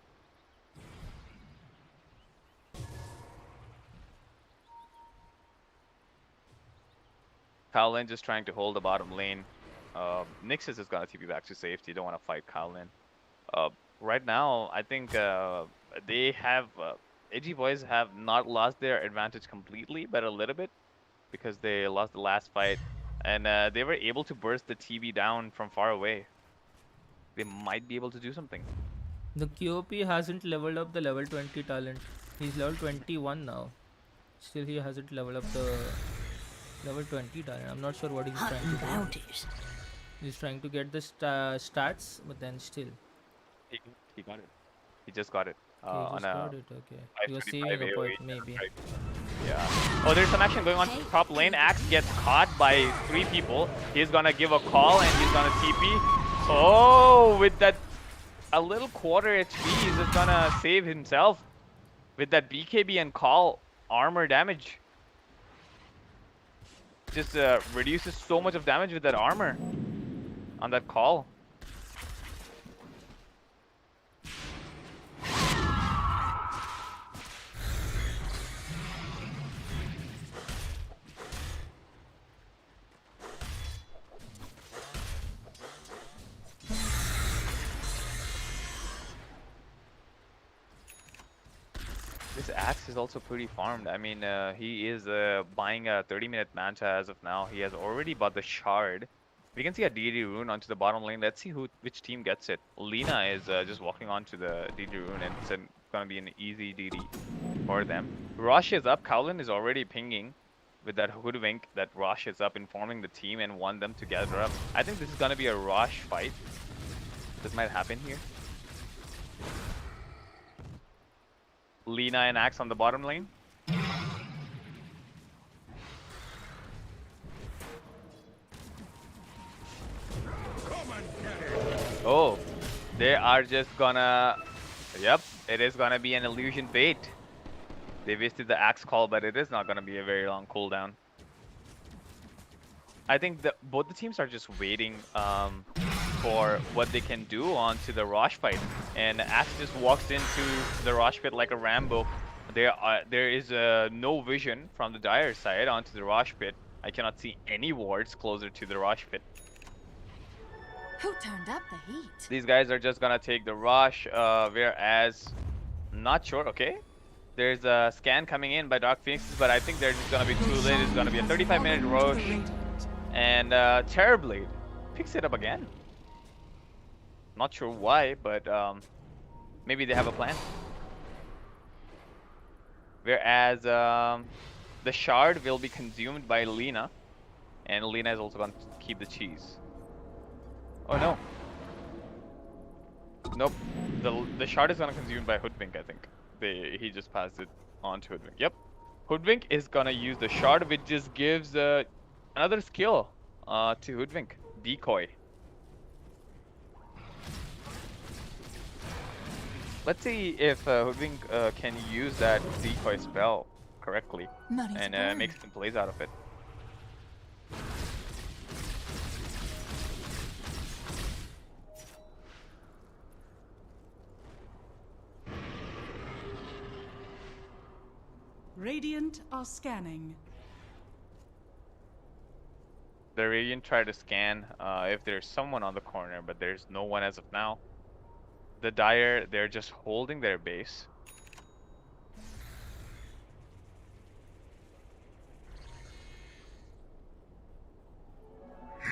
Kowlin just trying to hold the bottom lane. Nyx is just gonna TP back to safety. Don't want to fight Kowlin. Right now, I think they have Edgy boys have not lost their advantage completely, but a little bit, because they lost the last fight, and they were able to burst the TB down from far away. They might be able to do something. The QOP hasn't leveled up the level 20 talent. He's level 21 now. Still, he hasn't leveled up the level 20 talent. I'm not sure what he's trying to do. He's trying to get the stats, but then still. He got it. He just got it. He just got it, okay. He was 525 saving a point, AoE. maybe. Yeah. Oh, there's some action going on top lane. Axe gets caught by 3 people. He's gonna give a call and he's gonna TP. Oh, with that a little quarter HP, he's just gonna save himself with that BKB and call armor damage. Just reduces so much of damage with that armor on that call. This Axe is also pretty farmed. I mean, he is buying a 30-minute Manta as of now. He has already bought the Shard. We can see a DD rune onto the bottom lane. Let's see which team gets it. Lina is just walking onto the DD rune, and it's going to be an easy DD for them. Rosh is up. Kowlin is already pinging with that hoodwink that Rosh is up, informing the team and want them to gather up. I think this is going to be a Rosh fight. This might happen here. Lina and Axe on the bottom lane. Oh, they are just gonna... Yep, it is gonna be an illusion bait. They wasted the Axe call, but it is not gonna be a very long cooldown. I think that both the teams are just waiting for what they can do onto the Rosh fight. And Axe just walks into the Rosh pit like a Rambo. There is no vision from the Dire side onto the Rosh pit. I cannot see any wards closer to the Rosh pit. Who turned up the heat? These guys are just gonna take the Rosh, whereas... Not sure, okay. There's a scan coming in by Dark Phoenixes, but I think they're just gonna be too late. It's gonna be a 35-minute Rosh. And Terrorblade picks it up again. Not sure why, but maybe they have a plan. Whereas the Shard will be consumed by Lina. And Lina is also going to keep the cheese. Oh no. Nope. The Shard is going to consume by Hoodwink, I think. He just passed it on to Hoodwink. Yep. Hoodwink is going to use the Shard, which just gives another skill to Hoodwink. Decoy. Let's see if Hoodwink can use that decoy spell correctly and make some plays out of it. Radiant are scanning. The Radiant try to scan if there's someone on the corner, but there's no one as of now. The Dire, they're just holding their base.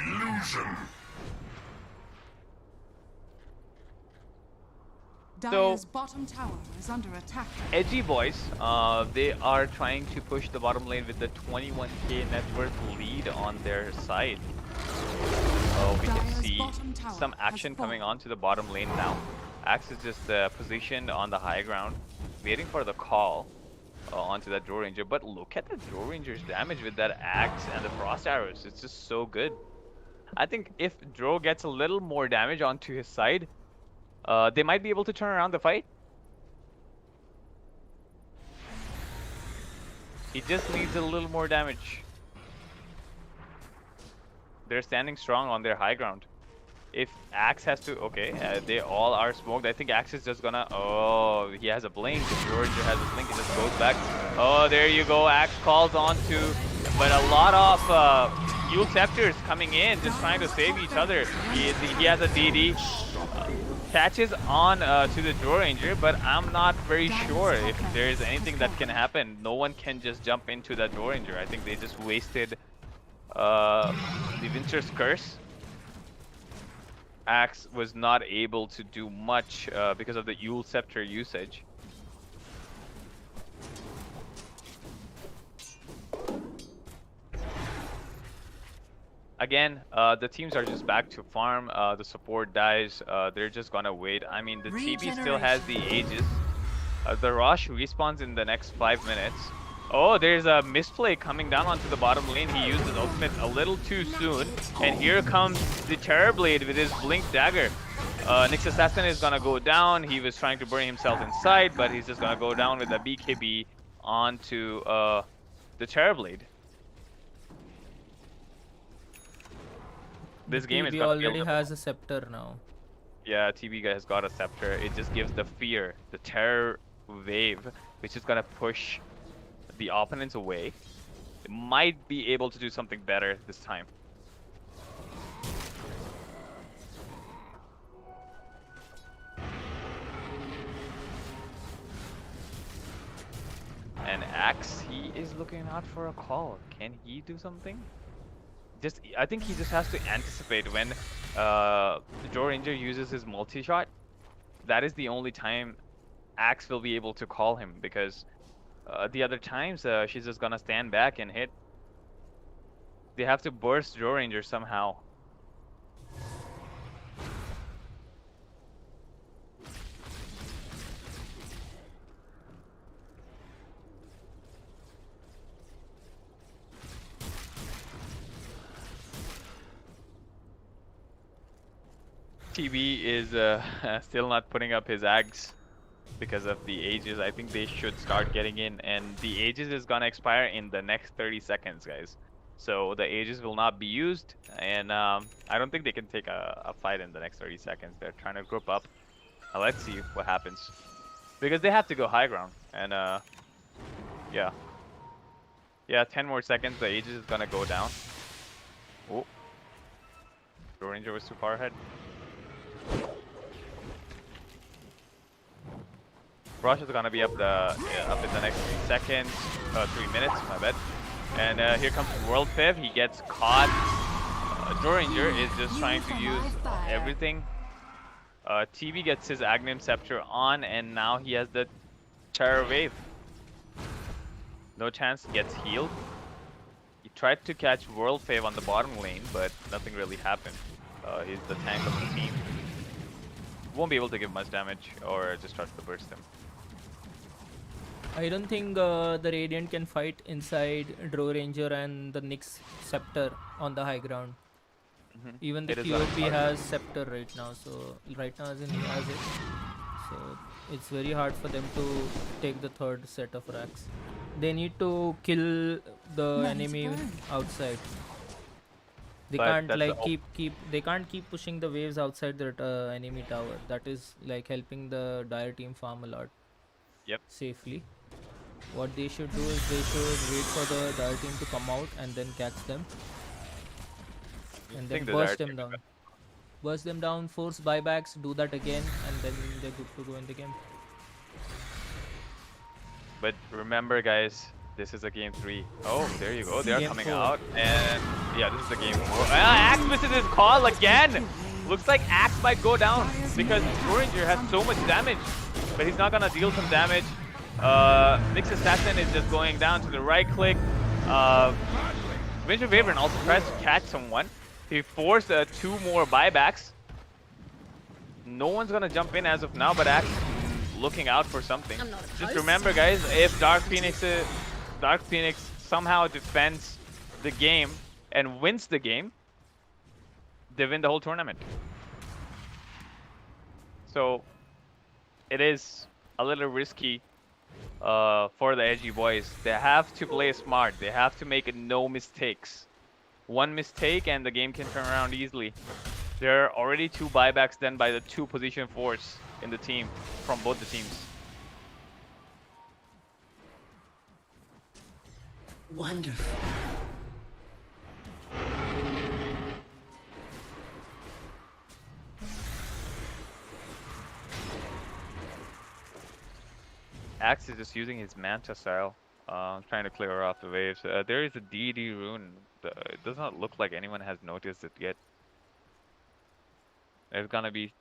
Illusion. Dire's bottom tower is under attack. Edgy boys, they are trying to push the bottom lane with the 21k net worth lead on their side. Oh, we can see some action coming onto the bottom lane now. Axe is just positioned on the high ground, waiting for the call onto that Draw Ranger. But look at the Draw Ranger's damage with that Axe and the Frost Arrows. It's just so good. I think if Draw gets a little more damage onto his side, they might be able to turn around the fight. He just needs a little more damage. They're standing strong on their high ground. If Axe has to... Okay, they all are smoked. I think Axe is just gonna... Oh, he has a blink. If George has a blink, he just goes back. Oh, there you go. Axe calls on to... But a lot of Yule Scepters coming in, just trying to save each other. He has a DD. Catches on to the Draw Ranger, but I'm not very sure if there is anything that can happen. No one can just jump into that Draw Ranger. I think they just wasted the Winter's Curse. Axe was not able to do much because of the Yule Scepter usage. Again, the teams are just back to farm. The support dies. They're just gonna wait. I mean, the TB still has the Aegis. The Rosh respawns in the next 5 minutes. Oh, there's a misplay coming down onto the bottom lane. He used his ultimate a little too soon. And here comes the Terrorblade with his Blink Dagger. Nyx Assassin is gonna go down. He was trying to bury himself inside, but he's just gonna go down with the BKB onto the Terrorblade. This game is already has a scepter now. Yeah, TB has got a scepter. It just gives the fear, the terror wave, which is gonna push the opponents away. It might be able to do something better this time. And Axe, he is looking out for a call. Can he do something? I think he just has to anticipate when Joe Ranger uses his multi-shot. That is the only time Axe will be able to call him, because the other times she's just gonna stand back and hit. They have to burst Joe Ranger somehow. TB is still not putting up his Ags because of the Aegis. I think they should start getting in, and the Aegis is gonna expire in the next 30 seconds, guys. So the Aegis will not be used, and I don't think they can take a fight in the next 30 seconds. They're trying to group up. Let's see what happens, because they have to go high ground, and yeah, 10 more seconds. The Aegis is gonna go down. Oh, Joe Ranger was too far ahead. Rush is gonna be up in the next 3 seconds, 3 minutes, my bad. And here comes World Fev. He gets caught. Joe Ranger is just trying to use everything. TV gets his Aghanim Scepter on, and now he has the Terror Wave. No chance, gets healed. He tried to catch World Fev on the bottom lane, but nothing really happened. He's the tank of the team. Won't be able to give much damage, or just try to burst him. I don't think the Radiant can fight inside Drow Ranger and the Nyx Scepter on the high ground. Even the QOP has Scepter right now, so right now as in he has it. So it's very hard for them to take the third set of racks. They need to kill the enemy outside. They can't like they can't keep pushing the waves outside the enemy tower. That is like helping the Dire team farm a lot. Yep. Safely. What they should do is they should wait for the Dire team to come out and then catch them. And then burst them down. Burst them down, force buybacks, do that again, and then they're good to go in the game. But remember, guys, this is a game 3. Oh, there you go. They are coming out. And yeah, this is the game 4. Axe misses his call again. Looks like Axe might go down because Joe Ranger has so much damage. But he's not going to deal some damage. Nyx Assassin is just going down to the right click. Winter Wyvern also tries to catch someone. He forced 2 more buybacks. No one's going to jump in as of now, but Axe looking out for something. Just remember, guys, if Dark Phoenix somehow defends the game and wins the game, they win the whole tournament. So it is a little risky for the Edgy boys. They have to play smart. They have to make no mistakes. One mistake and the game can turn around easily. There are already 2 buybacks done by the 2 position 4s in the team from both the teams. Wonderful. Axe is just using his Manta style, trying to clear off the waves. There is a DD rune. It does not look like anyone has noticed it yet. It's gonna be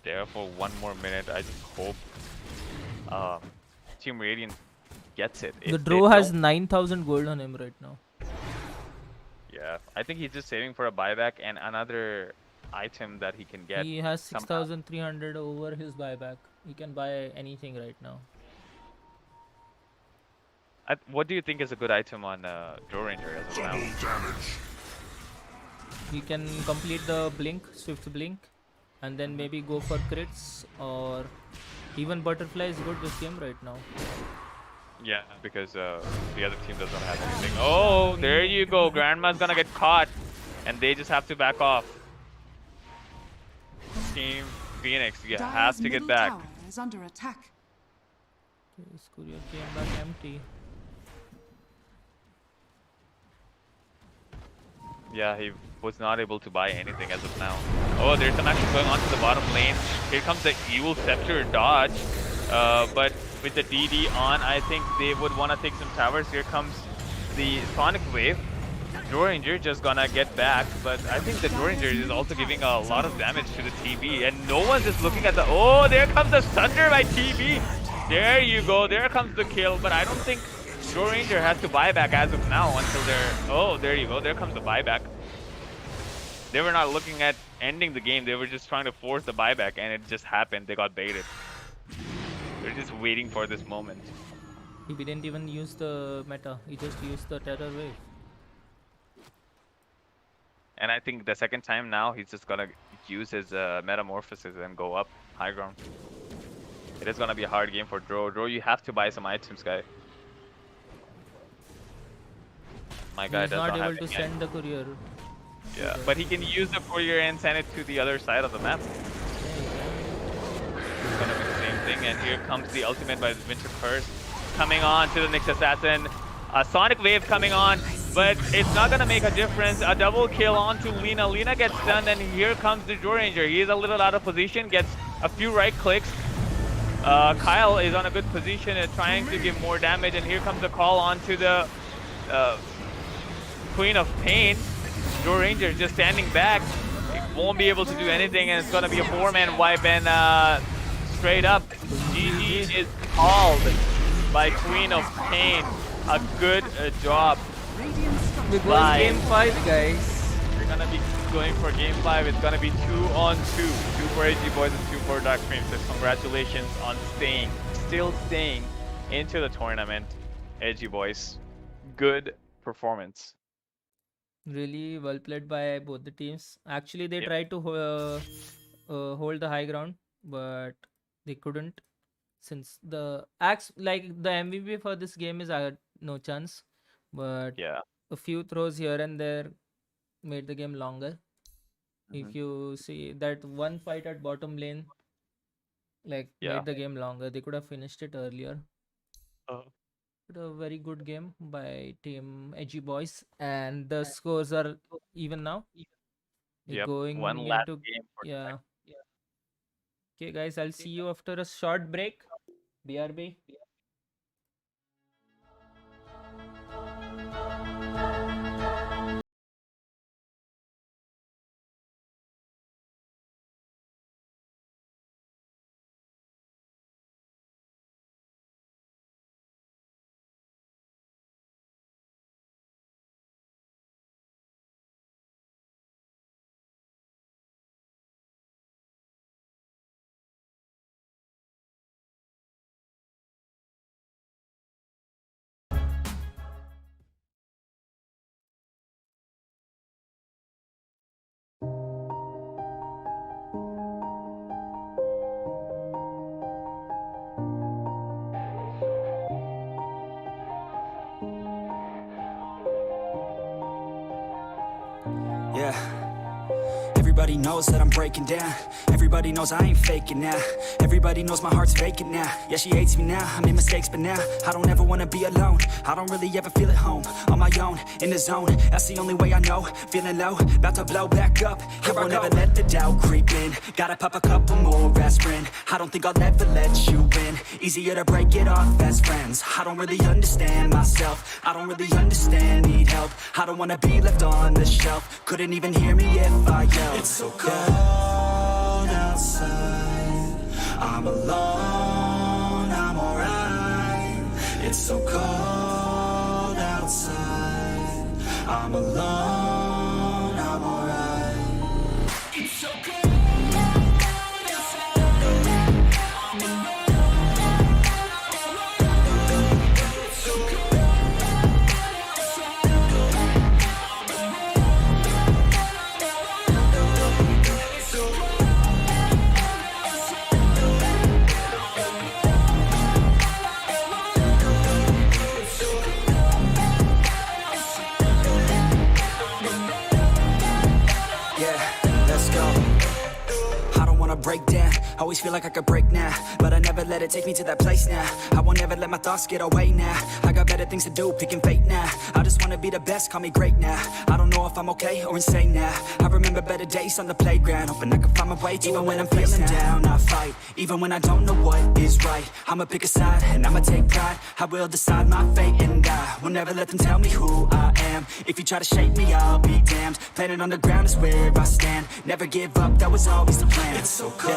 there for 1 more minute. I just hope Team Radiant gets it. The Drow has 9,000 gold on him right now. Yeah, I think he's just saving for a buyback and another item that he can get. He has 6,300 over his buyback. He can buy anything right now. What do you think is a good item on Joe Ranger as of now? He can complete the blink, swift blink, and then maybe go for crits, or even butterfly is good this game right now. Yeah, because the other team doesn't have anything. Oh, there you go. Grandma's gonna get caught, and they just have to back off. Team Phoenix, you have to get back. Tower is under attack. His courier came back empty. Yeah, he was not able to buy anything as of now. Oh, there's some action going on to the bottom lane. Here comes the Evil Scepter dodge. But with the DD on, I think they would want to take some towers. Here comes the Sonic Wave. Ranger just gonna get back, but I think the Ranger is also giving a lot of damage to the TB, and no one's just looking at the... Oh, there comes the Thunder by TB. There you go, there comes the kill, but I don't think Ranger has to buyback as of now until they're... Oh, there you go, there comes the buyback. They were not looking at ending the game, they were just trying to force the buyback, and it just happened. They got baited. They're just waiting for this moment. He didn't even use the meta, he just used the Terror Wave. And I think the second time now, he's just gonna use his metamorphosis and go up high ground. It is gonna be a hard game for Dro. Dro, you have to buy some items, guy. My guy does not have able to send the courier. Yeah, but he can use the courier and send it to the other side of the map. It's gonna be the same thing. And here comes the ultimate by Winter Curse coming on to the Nyx Assassin. A Sonic Wave coming on, but it's not gonna make a difference. A double kill onto Lina. Lina gets stunned, and here comes the Ranger. He is a little out of position, gets a few right clicks. Kyle is on a good position and trying to give more damage, and here comes the call onto the Queen of Pain. Ranger just standing back. He won't be able to do anything, and it's gonna be a 4-man wipe, and straight up, GG is called by Queen of Pain. A good job. We're going game 5, guys. We're gonna be going for game 5. It's gonna be 2-on-2. 2 for Edgy Boys and 2 for Dark Cream. So congratulations on still staying into the tournament, Edgy Boys. Good performance. Really well played by both the teams. Actually, they tried to hold the high ground, but they couldn't. Since the MVP for this game is no chance, but a few throws here and there made the game longer. If you see that one fight at bottom lane, made the game longer. They could have finished it earlier. But a very good game by team Edgy Boys, and the scores are even now. Going one last into game for Okay, guys, I'll see you after a short break. BRB. Yeah. Everybody knows that I'm breaking down. Everybody knows I ain't faking now. Everybody knows my heart's vacant now. Yeah, she hates me now, I made mistakes, but now I don't ever wanna be alone. I don't really ever feel at home. On my own, in the zone, that's the only way I know. Feeling low, about to blow back up. Here I won't ever let the doubt creep in. Gotta pop a couple more aspirin. I don't think I'll ever let you win. Easier to break it off best friends. I don't really understand myself. I don't really understand, need help. I don't wanna be left on the shelf. Couldn't even hear me if I yelled. It's so cold outside. I'm alone, I'm alright. It's so cold outside. I'm alone, I'm alright. It's so cold. Break down, Always feel like I could break now, but I never let it take me to that place now. I won't ever let my thoughts get away now. I got better things to do, picking fate now. I just wanna be the best, call me great now. I don't know if I'm okay or insane now. I remember better days on the playground, hoping I can find my way to even when I'm feeling down. I fight, even when I don't know what is right. I'ma pick a side, and I'ma take pride. I will decide my fate, and I will never let them tell me who I am. If you try to shape me, I'll be damned. Planet on the ground is where I stand. Never give up, that was always the plan. It's so cold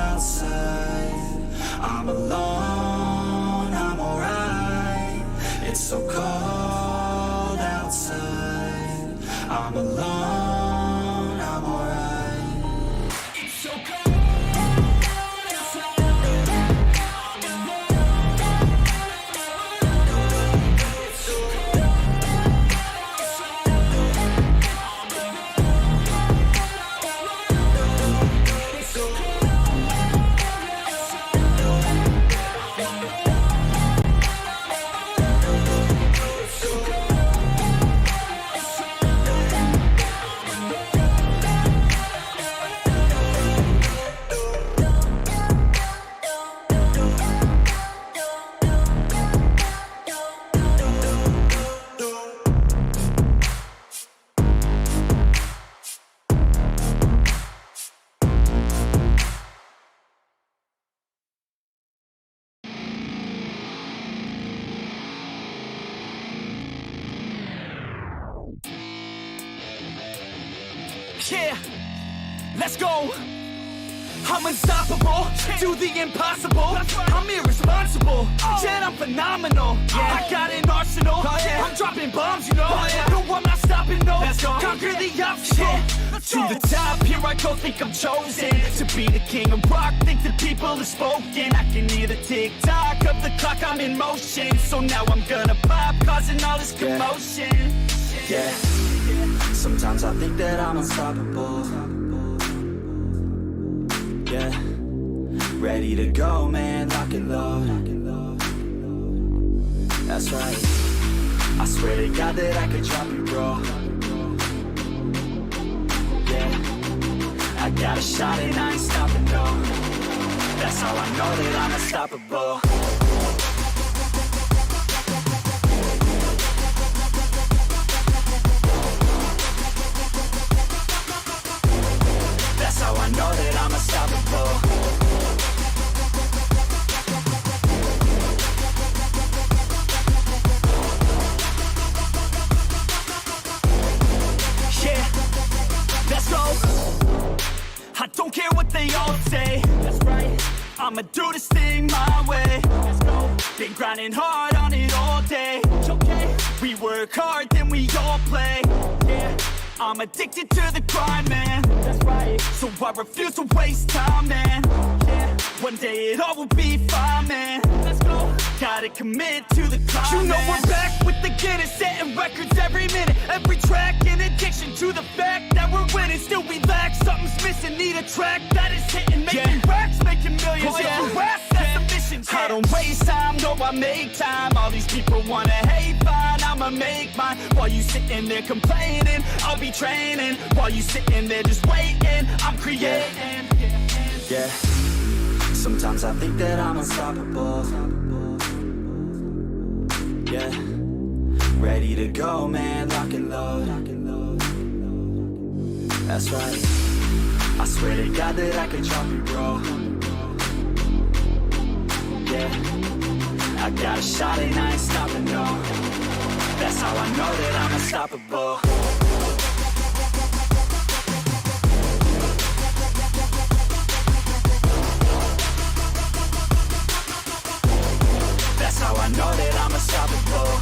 outside, I'm alone, I'm alright. It's so cold outside, I'm alone, I'm alright. It's so cold. Yeah, let's go. I'm unstoppable, do the impossible. I'm irresponsible, yet I'm phenomenal. I got an arsenal, I'm dropping bombs, you know. No, I'm not stopping, no. Conquer the obstacle. To the top, here I go, think I'm chosen to be the king of rock, think the people have spoken. I can hear the tick-tock of the clock, I'm in motion. So now I'm gonna pop, causing all this commotion. Yeah, sometimes I think that I'm unstoppable. Yeah, ready to go, man, lock and load. That's right, I swear to God that I could drop you, bro. Yeah, I got a shot and I ain't stopping, no. That's how I know that I'm unstoppable. That's how I know that I'm unstoppable. Yeah, let's go. I don't care what they all say. That's right, I'ma do this thing my way. Let's go. Been grinding hard on it all day. Okay, we work hard, then we all play. Yeah, I'm addicted to the grind, man. That's right. So I refuse to waste time, man. Yeah, one day it all will be fine, man. Let's go. Gotta commit to the climb, you know, man. We're back with the Guinness, setting records every minute, every track. In addiction to the fact that we're winning, still we lack something's missing. Need a track that is hitting, making racks, making millions. That's the mission. I don't waste time, no, I make time. All these people wanna hate, fine, I'ma make mine. While you sitting there complaining, I'll be training. While you sitting there just waiting, I'm creating. Yeah, sometimes I think that I'm unstoppable. Yeah, ready to go, man, lock and load. That's right, I swear to God that I could drop you, bro. Yeah, I got a shot and I ain't stopping, no. That's how I know that I'm unstoppable. That's how I know that I'm unstoppable.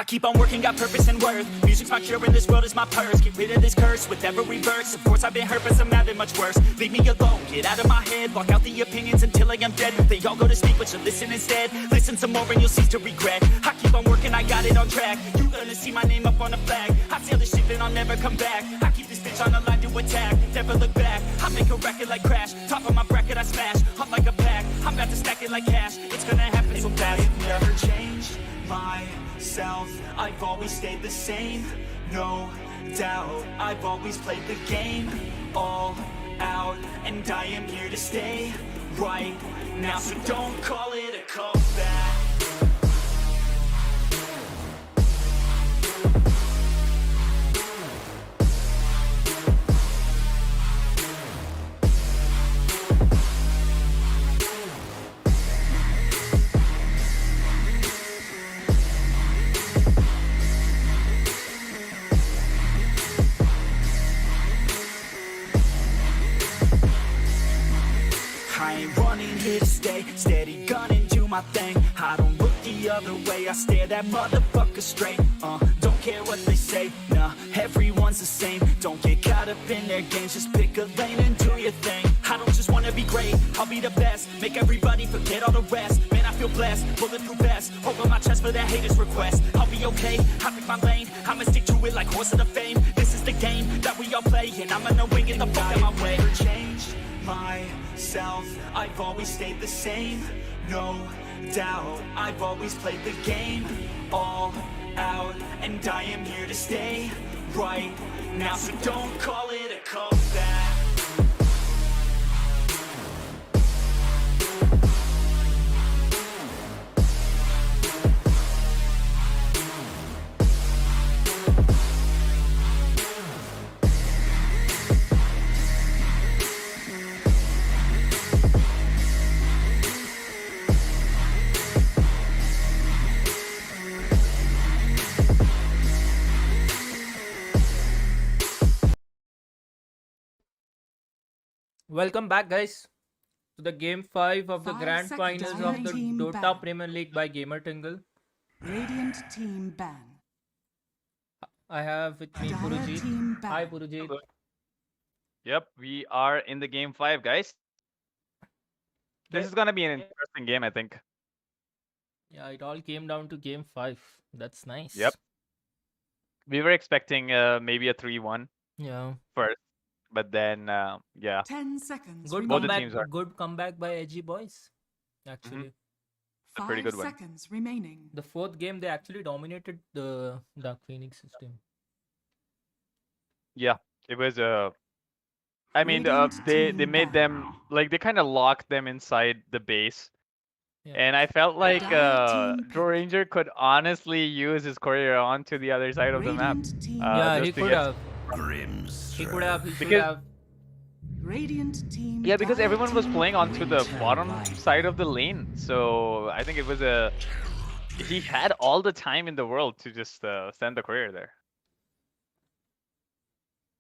keep on working, got purpose and worth. Music's my cure and this world is my purse. Get rid of this curse with every verse. Of course I've been hurt, but some have it much worse. Leave me alone, get out of my head. Block out the opinions until I am dead. They all go to speak, but you listen instead. Listen some more and you'll cease to regret. I keep on working, I got it on track. You gonna see my name up on the flag. I sail the ship and I'll never come back. I keep this bitch on the line to attack. Never look back, I make a record like Crash. Top of my bracket I smash, hot like a pack. I'm about to stack it like cash. It's gonna happen so fast. I've never changed myself, I've always stayed the same, no doubt. I've always played the game all out, and I am here to stay right now. So don't call it a comeback. I ain't running here to stay, steady gunning, do my thing. I don't look the other way, I stare that motherfucker straight. Don't care what they say, nah, everyone's the same. Don't get caught up in their games, just pick a lane and do your thing. I don't just wanna be great, I'll be the best. Make everybody forget all the rest. Man, I feel blessed, bulletproof vest. Over my chest for that haters request. I'll be okay, I pick my lane. I'ma stick to it like horse of the fame. This is the game that we all play, and I'm gonna win it the fuck out my way. Changed myself, I've always stayed the same, no doubt. I've always played the game all out, and I am here to stay right now. So don't call it a comeback. Welcome back, guys, to the Game 5 of the 5 Grand seconds Finals to of the team Dota ban. Premier League by Gamer Tingle. Radiant team ban. I have with me Dire Purujit. team ban. Hi, Purujit. Yep, we are in the game 5, guys. This is gonna be an interesting game, I think. Yeah, it all came down to Game 5. That's nice. Yep. We were expecting maybe a 3-1 Yeah. first, but then yeah. 10 seconds. Good Both the comeback. teams are- Good comeback by Edgy boys. Actually, a pretty 5 good one. seconds remaining. the fourth game they actually dominated the Dark Phoenix system. Yeah, it was I mean, Radiant they team made them ban. like they kind of locked them inside the base, Yeah. and I felt like Dire team Pro Ranger could honestly use his courier onto the other side of the map. Radiant team. Yeah, he just to could get- have. He could have. He should Because- have. Radiant team. Yeah, because Dire everyone was team playing onto the ban. bottom side of the lane, so I think it was he had all the time in the world to just send the courier there.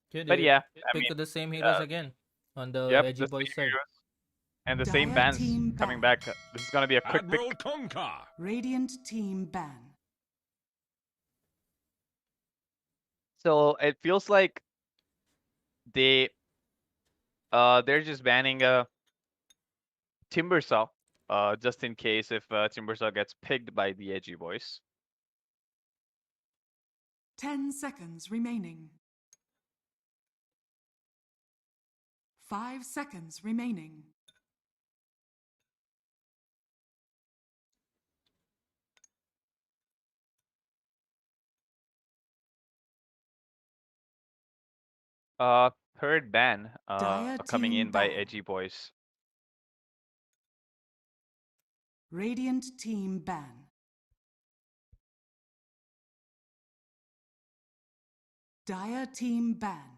Okay, But they yeah, I pick mean, the same heroes again on the yep, Edgy the boys same side. heroes and the same Dire bands team coming ban. back. This is gonna be a quick Admiral pick. Tonka. Radiant team ban. So it feels like they're just banning Timbersaw, just in case if Timbersaw gets picked by the Edgy boys. 10 seconds remaining. 5 seconds remaining. Third ban Dire coming team in by ban. Edgy boys. Radiant team ban. Dire team ban.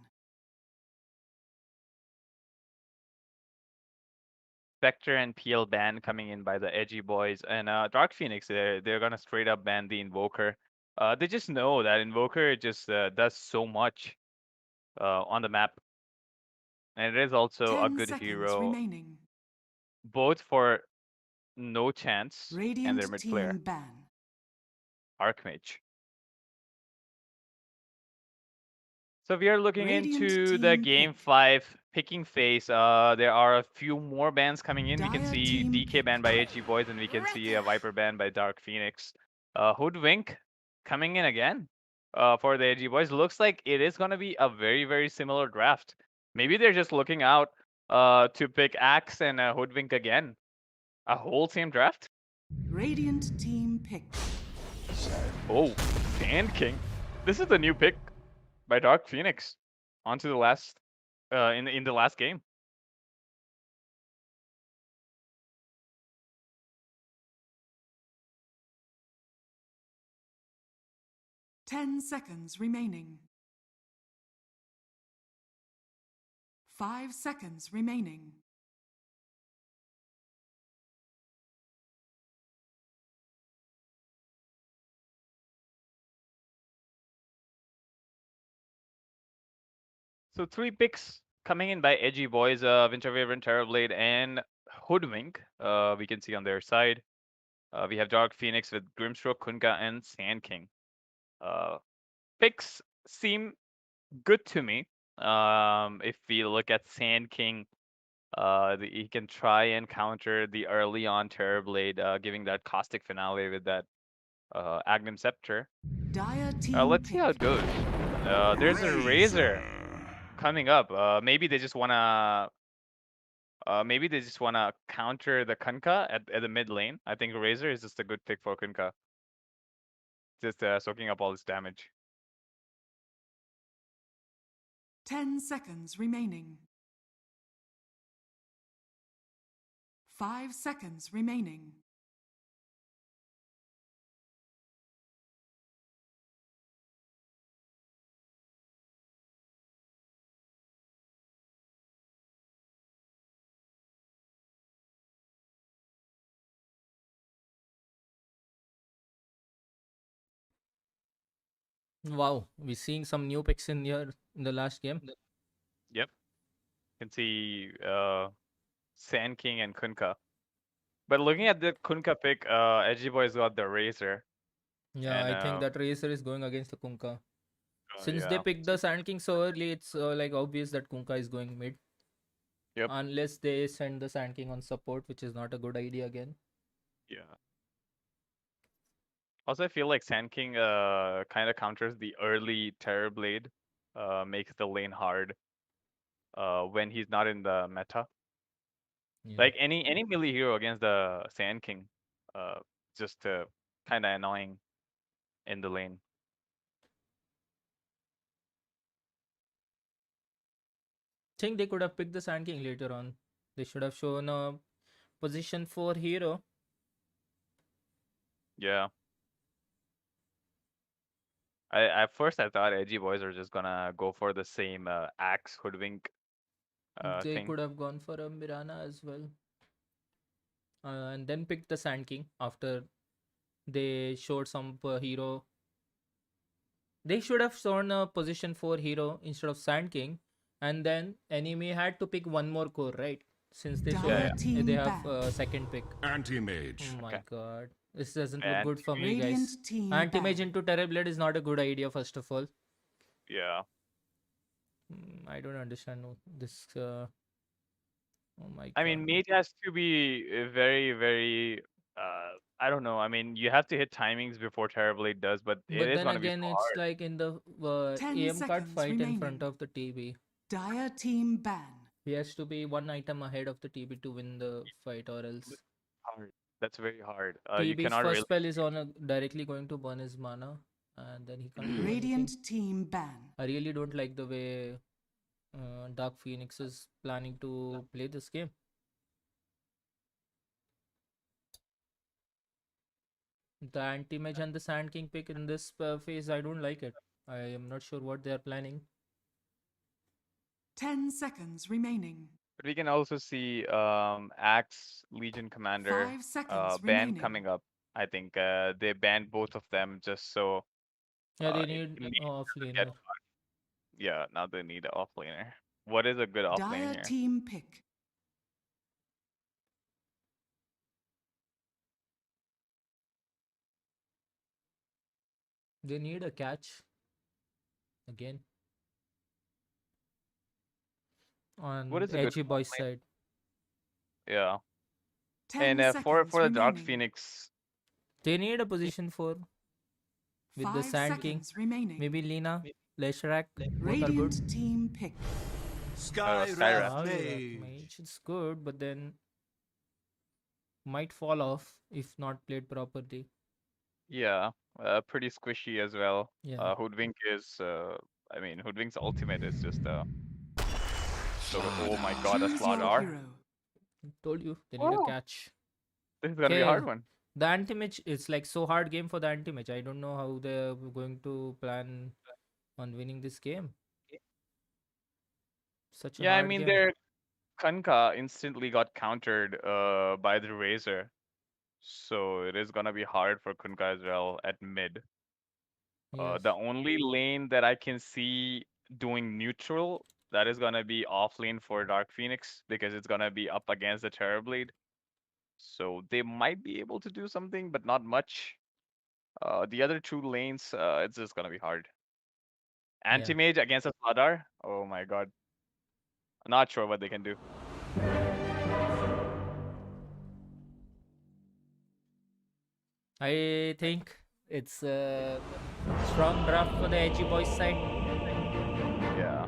Spectre and PL ban coming in by the Edgy boys, and Dark Phoenix, they're gonna straight up ban the Invoker. They just know that Invoker just does so much on the map, and it is also a 10 good seconds hero, remaining. both for No Chance and their Radiant mid player team ban. Archmage. So we are looking Radiant into the team game pick. 5 picking phase. There are a few more bans coming in. We can Dire see team DK banned by Edgy Boys, and we can see a Viper banned by Dark Phoenix. Hoodwink coming in again for the Edgy Boys. Looks like it is going to be a very, very similar draft. Maybe they're just looking out to pick Axe and Hoodwink again. A whole same draft? Radiant team pick. Oh, Sand King. This is the new pick by Dark Phoenix. On to the last in the last game. Ten seconds remaining. 5 seconds remaining. So 3 picks coming in by Edgy Boys, Winterweaver, Terrorblade, and Hoodwink. We can see on their side. We have Dark Phoenix with Grimstroke, Kunkka, and Sand King. Picks seem good to me. If we look at Sand King, he can try and counter the early on Terrorblade, giving that caustic finale with that Agnum Scepter. Dire team Let's see how it goes. There's a Razor coming up. Maybe they just wanna counter the Kunkka at the mid lane. I think Razor is just a good pick for Kunkka. Just soaking up all this damage. 10 seconds remaining. 5 seconds remaining. Wow, we're seeing some new picks in here in the last game. Yep. You can see Sand King and Kunkka. But looking at the Kunkka pick, Edgy Boy's got the Razor. Yeah, And, I think that Racer is going against the Kunkka. Since they yeah. picked the Sand King so early, it's like obvious that Kunkka is going mid. Yep. Unless they send the Sand King on support, which is not a good idea again. Yeah. Also, I feel like Sand King kind of counters the early Terrorblade, makes the lane hard when he's not in the meta. Yeah. Like any melee hero against the Sand King, just kind of annoying in the lane. Think they could have picked the Sand King later on. They should have shown a position 4 hero. Yeah. At first I thought Edgy Boys are just gonna go for the same Axe Hoodwink They thing. could have gone for a Mirana as well. And then picked the Sand King after they showed some hero. They should have shown a position 4 hero instead of Sand King. And then enemy had to pick one more core, right? Since they showed they have second pick. Anti-mage. Oh my god. This doesn't look And good for me, Radiant guys. team Anti-mage ban. into Terrorblade is not a good idea, first of all. Yeah. I don't understand this. Oh my god. I mean, mage has to be very, very. I don't know. I mean, you have to hit timings before Terrorblade does, but it But is then gonna be so again, it's hard. like in the 10 AM card seconds fight in remaining. front of the TB. Dire team ban. He has to be one item ahead of the TB to win the fight, or else Hard. That's very hard. You TB's cannot first really. spell is on directly going to burn his mana, and then he can't do anything. Radiant team ban. I really don't like the way Dark Phoenix is planning to play this game. The anti-mage and the Sand King pick in this phase, I don't like it. I am not sure what they are planning. 10 seconds remaining. But we can also see Axe Legion Commander 5 seconds ban remaining. coming up. I think they banned both of them just so. Yeah, they it need means off to get laner. Yeah, now they need an offlaner. What is a good offlane Dire here? team pick. They need a catch again. on What is a good Edgy Boys top lane? side. Yeah. 10 And for seconds the Dark remaining. Phoenix, They need a position 4 with the 5 Sand King. seconds remaining. Maybe Lina, Leshrac, both are good. Radiant team pick. Skyrath. Mage, it's good, but then might fall off if not played properly. Yeah, pretty squishy as well. Yeah. Hoodwink is, I mean, Hoodwink's ultimate is just so oh my god, a Choose your Slardar. hero. Told you they need a catch. This is gonna be a hard one. The anti-mage, it's like so hard game for the anti-mage. I don't know how they're going to plan on winning this game. Such a Yeah, I hard mean game. their Kunkka instantly got countered by the Razor. So it is gonna be hard for Kunkka as well at mid. Yes. The only lane that I can see doing neutral, that is gonna be off lane for Dark Phoenix because it's gonna be up against the Terrorblade. So they might be able to do something, but not much. The other two lanes, it's just gonna be hard. Anti-mage against a Slardar? Oh my god. I'm not sure what they can do. I think it's a strong draft for the Edgy Boys side. Yeah.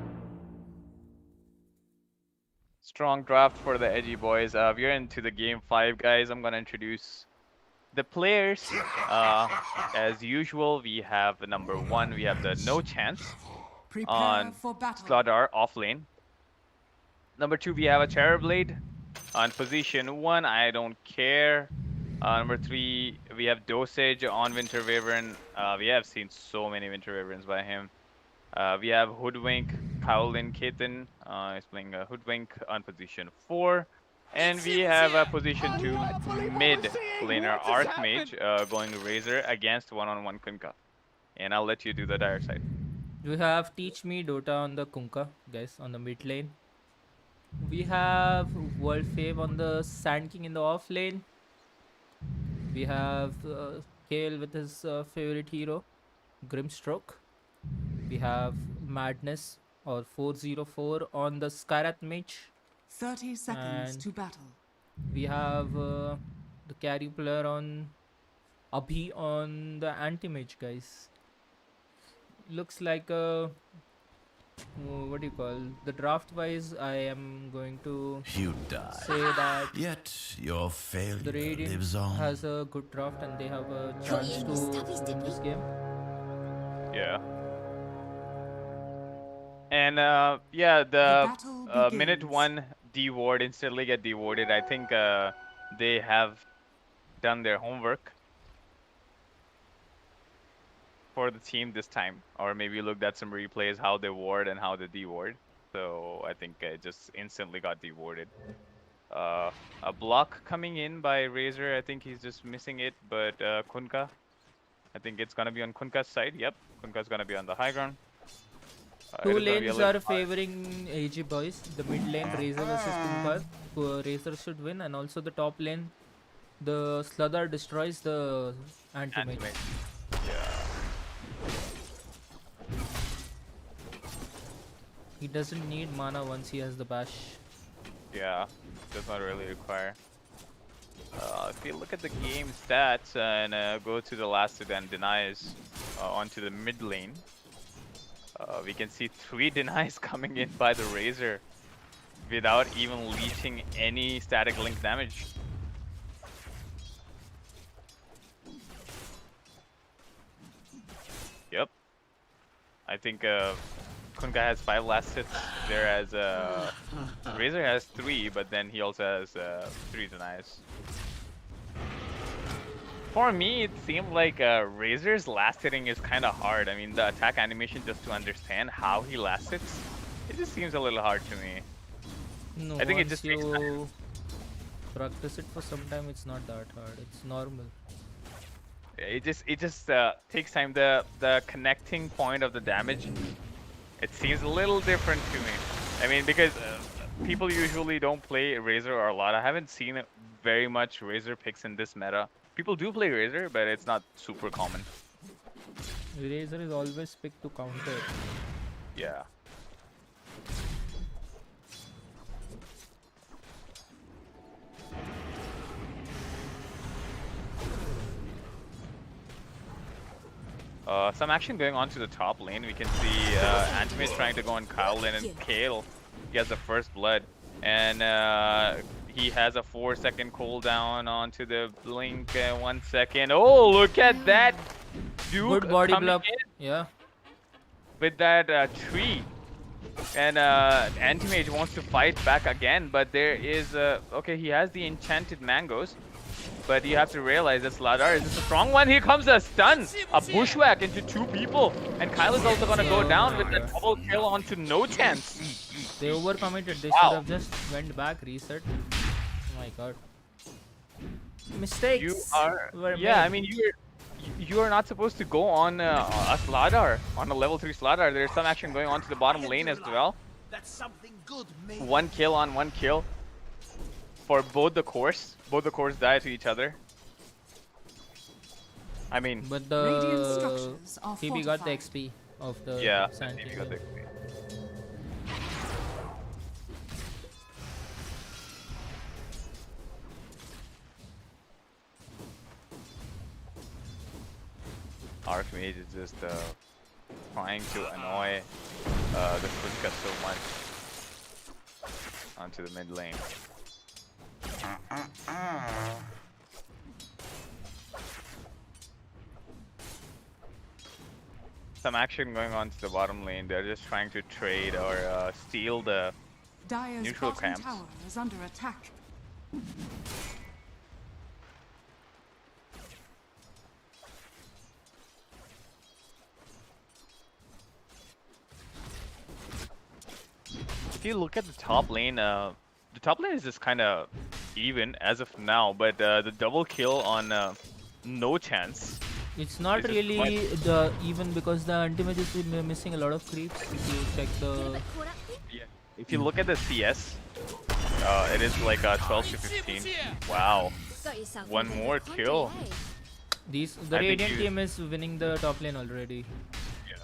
Strong draft for the Edgy Boys. We're into the game 5, guys. I'm gonna introduce the players. As usual, we have the number 1. We have the No Chance Prepare on for battle. Slardar off lane. Number 2, we have a Terrorblade on position 1. I don't care. Number 3, we have Dosage on Winter Wyvern. We have seen so many Winter Wyverns by him. We have Hoodwink, Kaolin Ketan is playing a Hoodwink on position 4. And we have a position 2 mid laner Archmage going Razor against one-on-one Kunkka. And I'll let you do the dire side. We have Teach Me Dota on the Kunkka, guys, on the mid lane. We have World Fave on the Sand King in the off lane. We have Kale with his favorite hero, Grimstroke. We have Madness or 404 on the Skyrath Mage. 30 seconds And to battle. we have the carry player on Abhi on the anti-mage, guys. Looks like a what do you call the draft wise? I am going to You die. say that Yet your the failure Radiant lives on. has a good draft and they have a chance to win this game. Yeah. And yeah, the minute 1 deward instantly get dewarded. I think they have done their homework for the team this time, or maybe looked at some replays how they ward and how they deward. So I think it just instantly got dewarded. A block coming in by Razor. I think he's just missing it, but Kunkka, I think it's gonna be on Kunkka's side. Yep, Kunkka's gonna be on the high ground. Two lanes are favoring AG Boys. The mid lane Razor versus Kunkka. Razor should win, and also the top lane, the Slardar destroys the anti-mage. Yeah. He doesn't need mana once he has the bash. Yeah, does not really require. If you look at the game stats and go to the last then denies onto the mid lane, we can see 3 denies coming in by the Razor without even leeching any static link damage. Yep. I think Kunkka has 5 last hits, whereas Razor has 3, but then he also has 3 denies. For me, it seemed like Razor's last hitting is kind of hard. I mean, the attack animation, just to understand how he last hits, it just seems a little hard to me. No, I think it once just takes you practice it for some time, it's not that hard. It's normal. It just takes time. The connecting point of the damage, it seems a little different to me. I mean, because people usually don't play Razor or a lot. I haven't seen very much Razor picks in this meta. People do play Razor, but it's not super common. Razor is always picked to counter. Yeah. Some action going on to the top lane. We can see Anime is trying to go on Kyle and Kale. He has the first blood. And he has a 4-second cooldown onto the blink. 1 second. Oh, look at that! Duke Good body coming block. in Yeah. with that tree. And Anti-Mage wants to fight back again, but there is okay, he has the enchanted mangoes, but you have to realize that Sladar is a strong one. Here comes a stun, a bushwhack into 2 people, and Kyle is also gonna go down with a double kill onto no chance. They overcommitted. They Wow. should have just went back, reset. Oh my god. Mistakes. You are, were yeah, made. I mean you are not supposed to go on a Sladar, on a level 3 Sladar. There's some action going on to the bottom lane as well. That's something good, mate. 1 kill on 1 kill for both the cores. Both the cores die to each other. I mean, But Radiant the structures are TB got the fortified. XP of the yeah, Sand maybe King. got the- Archmage is just trying to annoy the Kuska so much onto the mid lane. Some action going on to the bottom lane. They're just trying to trade or steal the Dire's neutral bottom camps. tower is under attack. If you look at the top lane is just kind of even as of now, but the double kill on no chance. It's not It's just really the even because the anti-mage is missing a lot of creeps. If you check the Yeah. If you look at the CS, it is like 12 to 15. Wow. One more kill. the I think Radiant you- team is winning the top lane already. Yeah.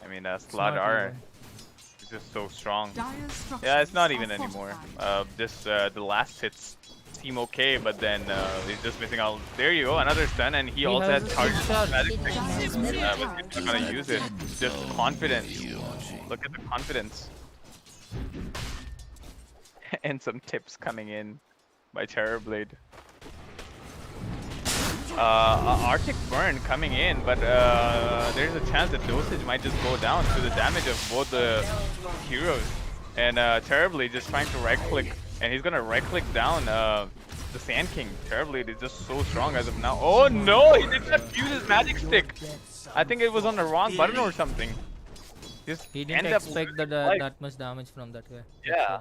I mean, It's not Sladar even. is just so strong. Dire's structures Yeah, it's not are even anymore. fortified. The last hits seem okay, but then he's just missing out. There you go, another stun, and he also has has a charge. switch charge. Magic Dire's Stick. middle But tower he's is not gonna under use it. attack. Just confidence. Look at the confidence. And some tips coming in by Terrorblade. Arctic Burn coming in, but there's a chance that dosage might just go down to the damage of both the heroes. And Terrorblade just trying to right click, and he's gonna right click down the Sand King. Terrorblade is just so strong as of now. Oh no, he did not use his magic stick. I think it was on the wrong button or something. Just He didn't end up expect that life. that much damage from that guy. Yeah.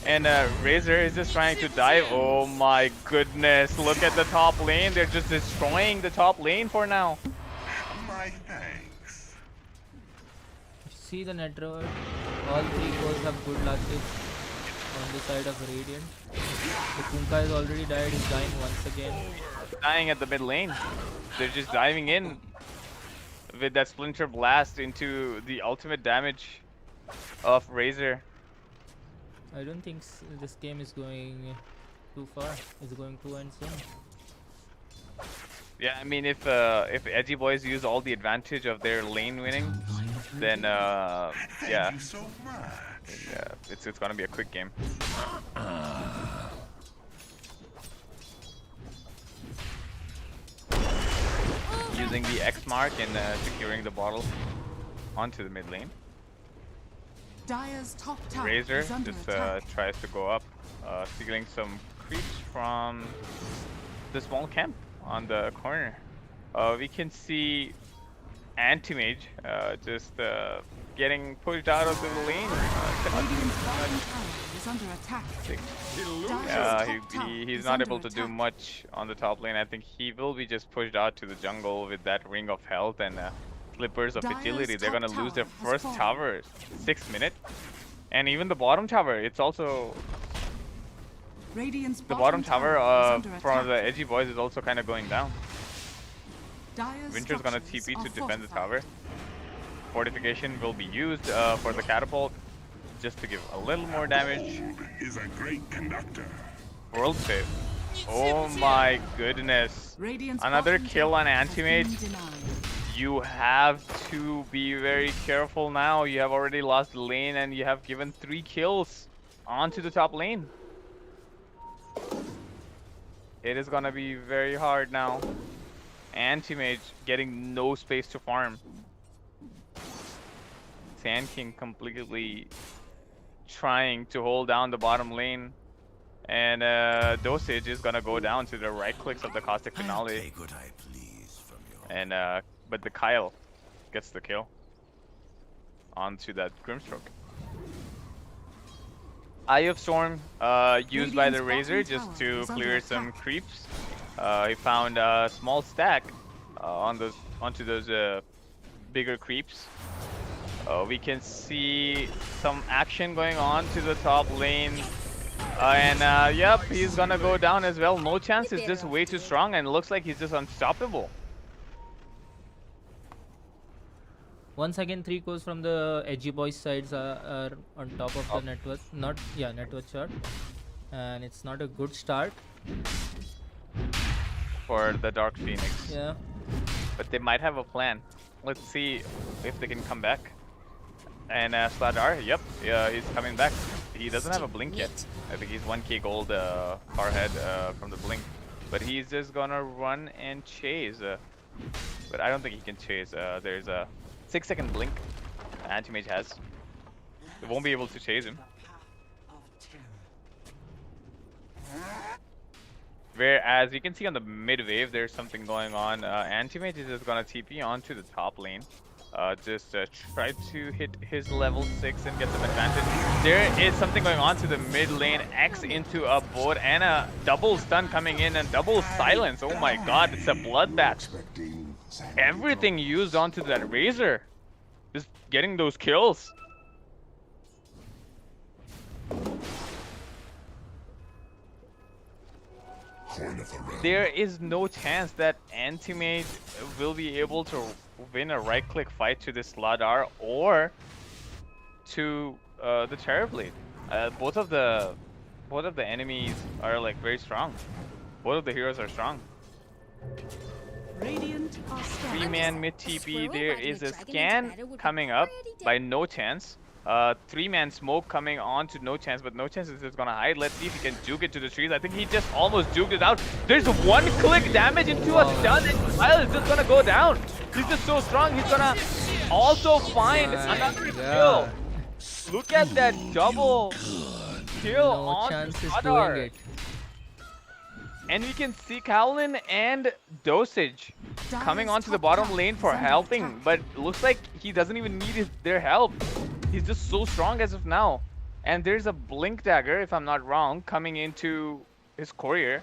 And Razor is just trying to dive. Oh my goodness. Look at the top lane. They're just destroying the top lane for now. My thanks. See the net roll. All 3 cores have good last hits on the side of Radiant. The Kunkka has already died. He's dying once again. Dying at the mid lane. They're just diving in with that Splinter Blast into the ultimate damage of Razor. I don't think this game is going too far. It's going to end soon. Yeah, I mean, if Edgy Boys use all the advantage of their lane winning, then yeah, Thank you so much. it's gonna be a quick game. Using the X mark and securing the bottle onto the mid lane. Dire's top tower Razor is under just attack. tries to go up, stealing some creeps from the small camp on the corner. We can see Anti-Mage just getting pushed out of the lane. Radiant's bottom tower is under attack. Yeah, he's not able to do much on the top lane. I think he will be just pushed out to the jungle with that ring of health and Slippers of Dire's Agility. They're top gonna lose their tower has first fallen. tower 6 minutes. And even the bottom tower, it's also Radiant's the bottom tower is under from the attack. Edgy Boys is also kind of going down. Dire's Winter's gonna structures TP are to defend the fortified. tower. Fortification will be used for the catapult just to give a little more damage. Gold is a great conductor. World save. Oh my goodness. Radiant's Another bottom kill on tower has been Antimate. denied. You have to be very careful now. You have already lost the lane and you have given 3 kills onto the top lane. It is gonna be very hard now. Antimate getting no space to farm. Sand King completely trying to hold down the bottom lane. And Dosage is gonna go down to the right clicks of the Caustic Finale. And but the Kyle gets the kill onto that Grimstroke. Eye of Storm used by the Razor just to clear some creeps. He found a small stack onto those bigger creeps. We can see some action going on to the top lane. Yep, he's gonna go down as well. No chance is just way too strong and looks like he's just unstoppable. Once again, 3 cores from the Edgy Boiz sides are on top of the network shot, and it's not a good start for the Dark Phoenix. Yeah, but they might have a plan. Let's see if they can come back. And Sladar, yep, he's coming back. He doesn't have a blink yet. I think he's 1k gold far ahead from the blink, but he's just gonna run and chase. But I don't think he can chase. There's a 6-second blink Anti-Mage has. They won't be able to chase him. Whereas you can see on the mid wave, there's something going on. Anti-Mage is just gonna TP onto the top lane. Just try to hit his level 6 and get some advantage. There is something going on to the mid lane. X into a board and a double stun coming in and double silence. Oh my god, it's a bloodbath. Everything used onto that Razor. Just getting those kills. There is no chance that Anti-Mage will be able to win a right-click fight to this Sladar or to the Terrorblade. Both of the enemies are like very strong. Both of the heroes are strong. 3-man mid TP. There is a scan coming up by No Chance. 3-man smoke coming on to No Chance, but No Chance is just gonna hide. Let's see if he can juke it to the trees. I think he just almost juked it out. There's 1-click damage into a stun, and Kyle is just gonna go down. He's just so strong. He's gonna also find another kill. Look at that double kill on Sladar. And we can see Kowlin and Dosage coming onto the bottom lane for helping, but looks like he doesn't even need their help. He's just so strong as of now. And there's a Blink Dagger, if I'm not wrong, coming into his courier.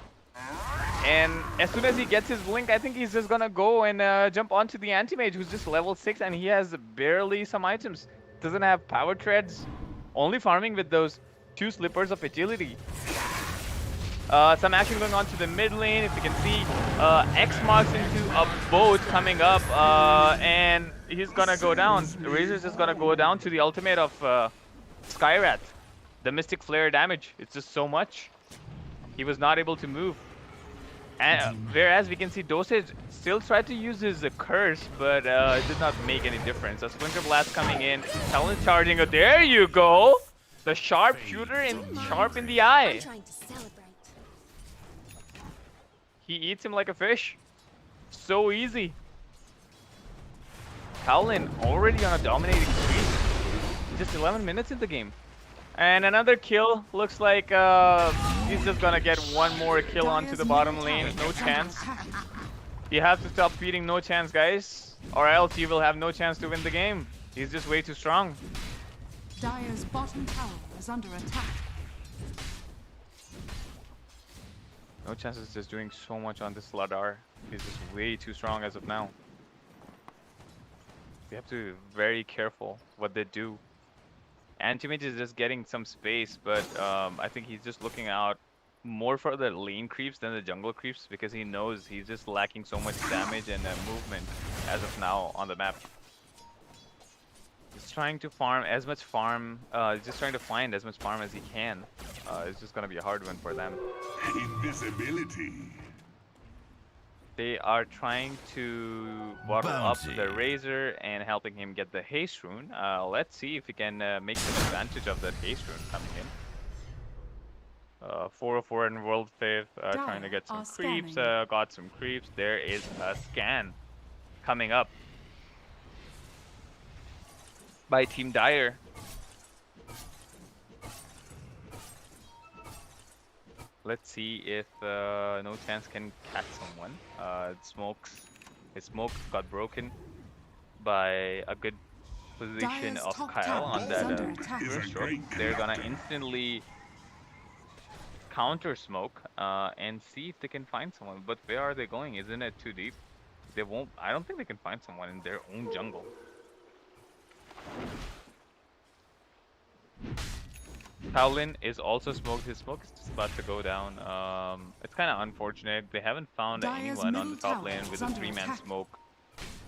And as soon as he gets his Blink, I think he's just gonna go and jump onto the Anti-Mage, who's just level 6, and he has barely some items. Doesn't have power treads, only farming with those 2 slippers of agility. Some action going on to the mid lane. If you can see, X marks into a boat coming up, and he's gonna go down. Razor's just gonna go down to the ultimate of Skyrath. The Mystic Flare damage, it's just so much. He was not able to move. And whereas we can see Dosage still tried to use his curse, but it did not make any difference. A Splinter Blast coming in, Talon charging. There you go! The sharp shooter and sharp in the eye. He eats him like a fish. So easy. Kowlin already on a dominating streak. Just 11 minutes in the game. And another kill. Looks like he's just gonna get one more kill onto the bottom lane. No chance. You have to stop feeding No Chance, guys. Or else you will have no chance to win the game. He's just way too strong. Dire's bottom tower is under attack. No Chance is just doing so much on this Sladar. He's just way too strong as of now. You have to be very careful what they do. Anti-Mage is just getting some space, but I think he's just looking out more for the lane creeps than the jungle creeps, because he knows he's just lacking so much damage and movement as of now on the map. He's trying to farm as much farm, just trying to find as much farm as he can. It's just gonna be a hard one for them. Invisibility. They are trying to bottle up the Razor and helping him get the haste rune. Let's see if he can make some advantage of that haste rune coming in. 404 in World 5th, trying to get some creeps. Got some creeps. There is a scan coming up by Team Dire. Let's see if No Chance can catch someone. His smoke got broken by a good position of Kyle on that first stroke. They're gonna instantly counter smoke and see if they can find someone. But where are they going? Isn't it too deep? They won't. I don't think they can find someone in their own jungle. Shaolin is also smoked. His smoke is just about to go down. It's kind of unfortunate. They haven't found anyone on the top lane with a 3-man smoke.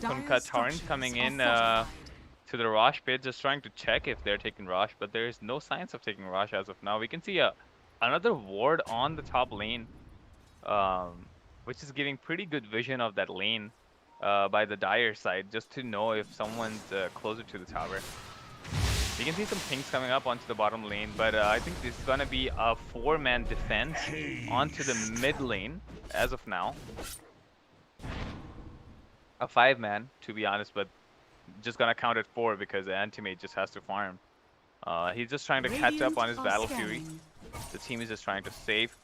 Kunka Torrent coming in to the Rosh pit, just trying to check if they're taking Rosh, but there is no signs of taking Rosh as of now. We can see another ward on the top lane, which is giving pretty good vision of that lane by the Dire side, just to know if someone's closer to the tower. You can see some pings coming up onto the bottom lane, but I think this is gonna be a 4-man defense onto the mid lane as of now. A 5-man, to be honest, but just gonna count it 4 because the anti-mage just has to farm. He's just trying to catch up on his Battle Fury. The team is just trying to save.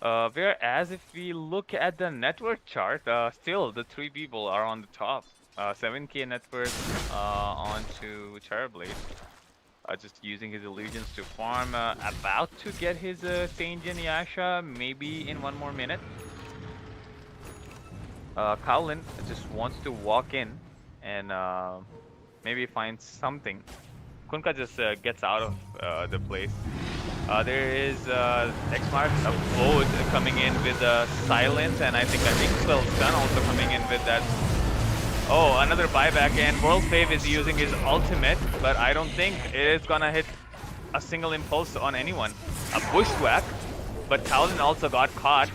Whereas if we look at the net worth chart, still the 3 people are on the top. 7k net worth onto Terrorblade. Just using his illusions to farm. About to get his Saint-Jin Yasha maybe in 1 more minute. Kowlin just wants to walk in and maybe find something. Kunka just gets out of the place. There is Xmark Boiz coming in with Silence, and I think Xwell Stun also coming in with that. Oh, another buyback, and World Fave is using his ultimate, but I don't think it is gonna hit a single impulse on anyone. A bushwhack, but Kowlin also got caught.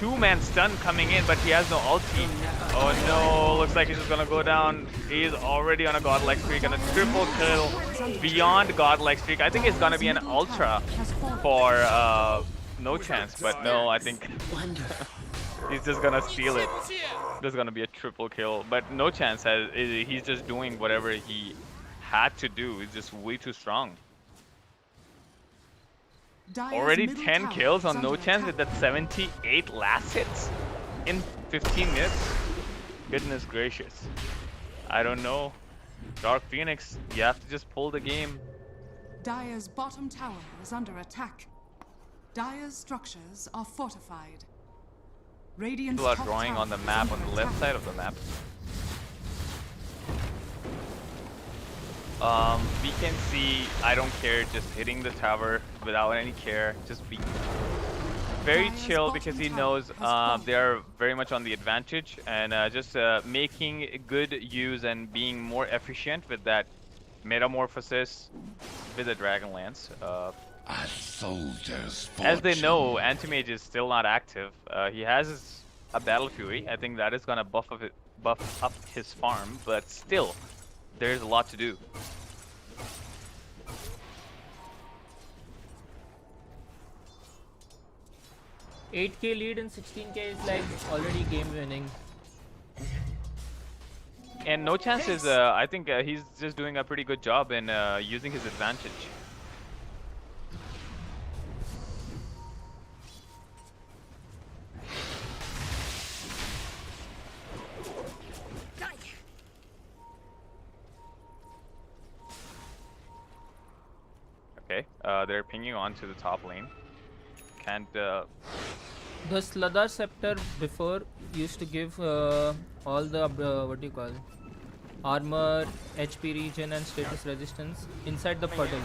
2-man stun coming in, but he has no ulti. Oh no, looks like he's just gonna go down. He's already on a godlike streak and a triple kill beyond godlike streak. I think it's gonna be an ultra for No Chance, but no, I think he's just gonna steal it. There's gonna be a triple kill, but No Chance he's just doing whatever he had to do. He's just way too strong. Already 10 kills on No Chance with that 78 last hits in 15 minutes. Goodness gracious. I don't know. Dark Phoenix, you have to just pull the game. Dire's bottom tower is under attack. Dire's structures are fortified. Radiant's People are drawing on the map, on the left side of the map. We can see, I don't care, just hitting the tower without any care, just be very chill because he knows they are very much on the advantage, and just making good use and being more efficient with that metamorphosis with the Dragonlance. A soldier's fortune. As they know, Anti-Mage is still not active. He has a Battle Fury. I think that is gonna buff up his farm, but still, there's a lot to do. $8k lead and 16k is like already game winning. And No Chance is, I think he's just doing a pretty good job in using his advantage. Okay, they're pinging on to the top lane. Can't. The Sladar Scepter before used to give all the what do you call it? Armor, HP regen, and status resistance inside the puddle.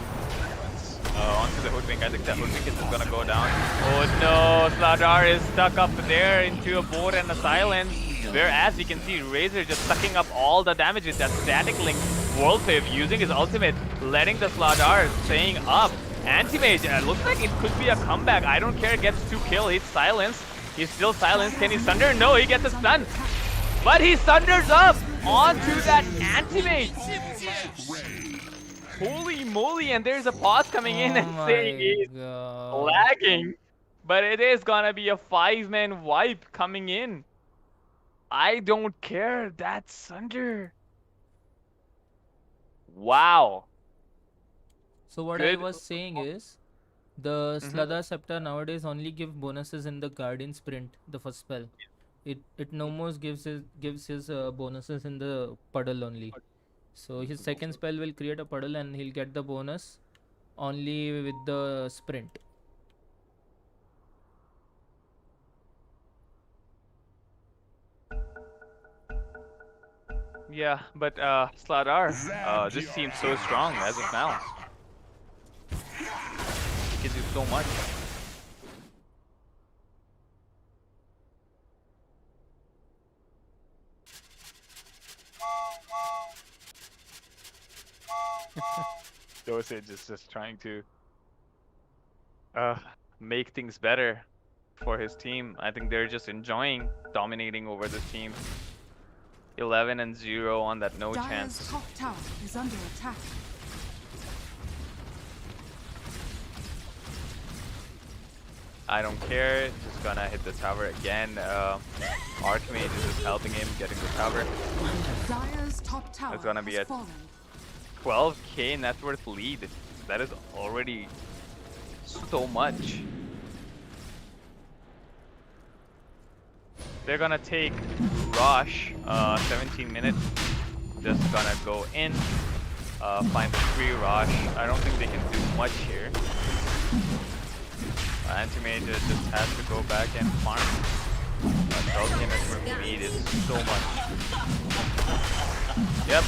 Onto the Hoodwink. I think the Hoodwink is just gonna go down. Oh no, Sladar is stuck up there into a board and a silence. Whereas you can see Razor just sucking up all the damage with that static link. World Fave using his ultimate, letting the Sladar staying up. Anti-Mage, looks like it could be a comeback. I don't care, gets 2 kills. He's silenced. He's still silenced. Can he sunder? No, he gets a stun. But he thunders up onto that Anti-Mage. Holy moly, and there's a pause coming in and saying he's lagging. But it is gonna be a 5-man wipe coming in. I don't care, that's Sunder. Wow. So what I was saying is, the Sladar Scepter nowadays only give bonuses in the Guardian Sprint, the first spell. It no more gives his bonuses in the puddle only. So his second spell will create a puddle and he'll get the bonus only with the sprint. Yeah, but Sladar just seems so strong as of now. Gives you so much. Dosage is just trying to make things better for his team. I think they're just enjoying dominating over this team. 11-0 on that no chance. Top tower is under attack. I don't care, just gonna hit the tower again. Archmage is just helping him getting the tower. Dire's top tower It's gonna be a fallen. 12k net worth lead. That is already so much. They're gonna take Rush, 17 minutes. Just gonna go in, find the free Rush. I don't think they can do much here. Anti-Mage just has to go back and farm. 12k net worth lead is so much. Yep,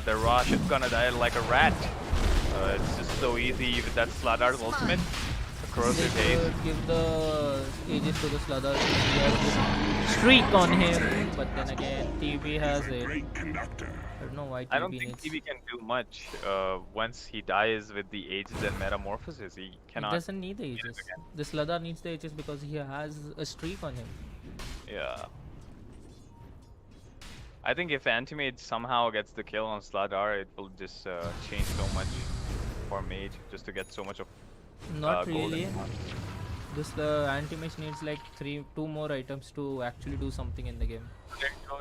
the Rush is gonna die like a rat. It's just so easy with that Sladar's ultimate. They could give the Aegis to the Sladar. He has this streak on him, but then again, TB has it. I don't know why TB I don't think needs. TB can do much once he dies with the Aegis and Metamorphosis. He cannot. He doesn't need the Aegis. The Sladar needs the Aegis because he has a streak on him. Yeah. I think if Anti-Mage somehow gets the kill on Sladar, it will just change so much for Mage, just to get so much of Not golden. really. This the Anti-Mage needs like 2 more items to actually do something in the game.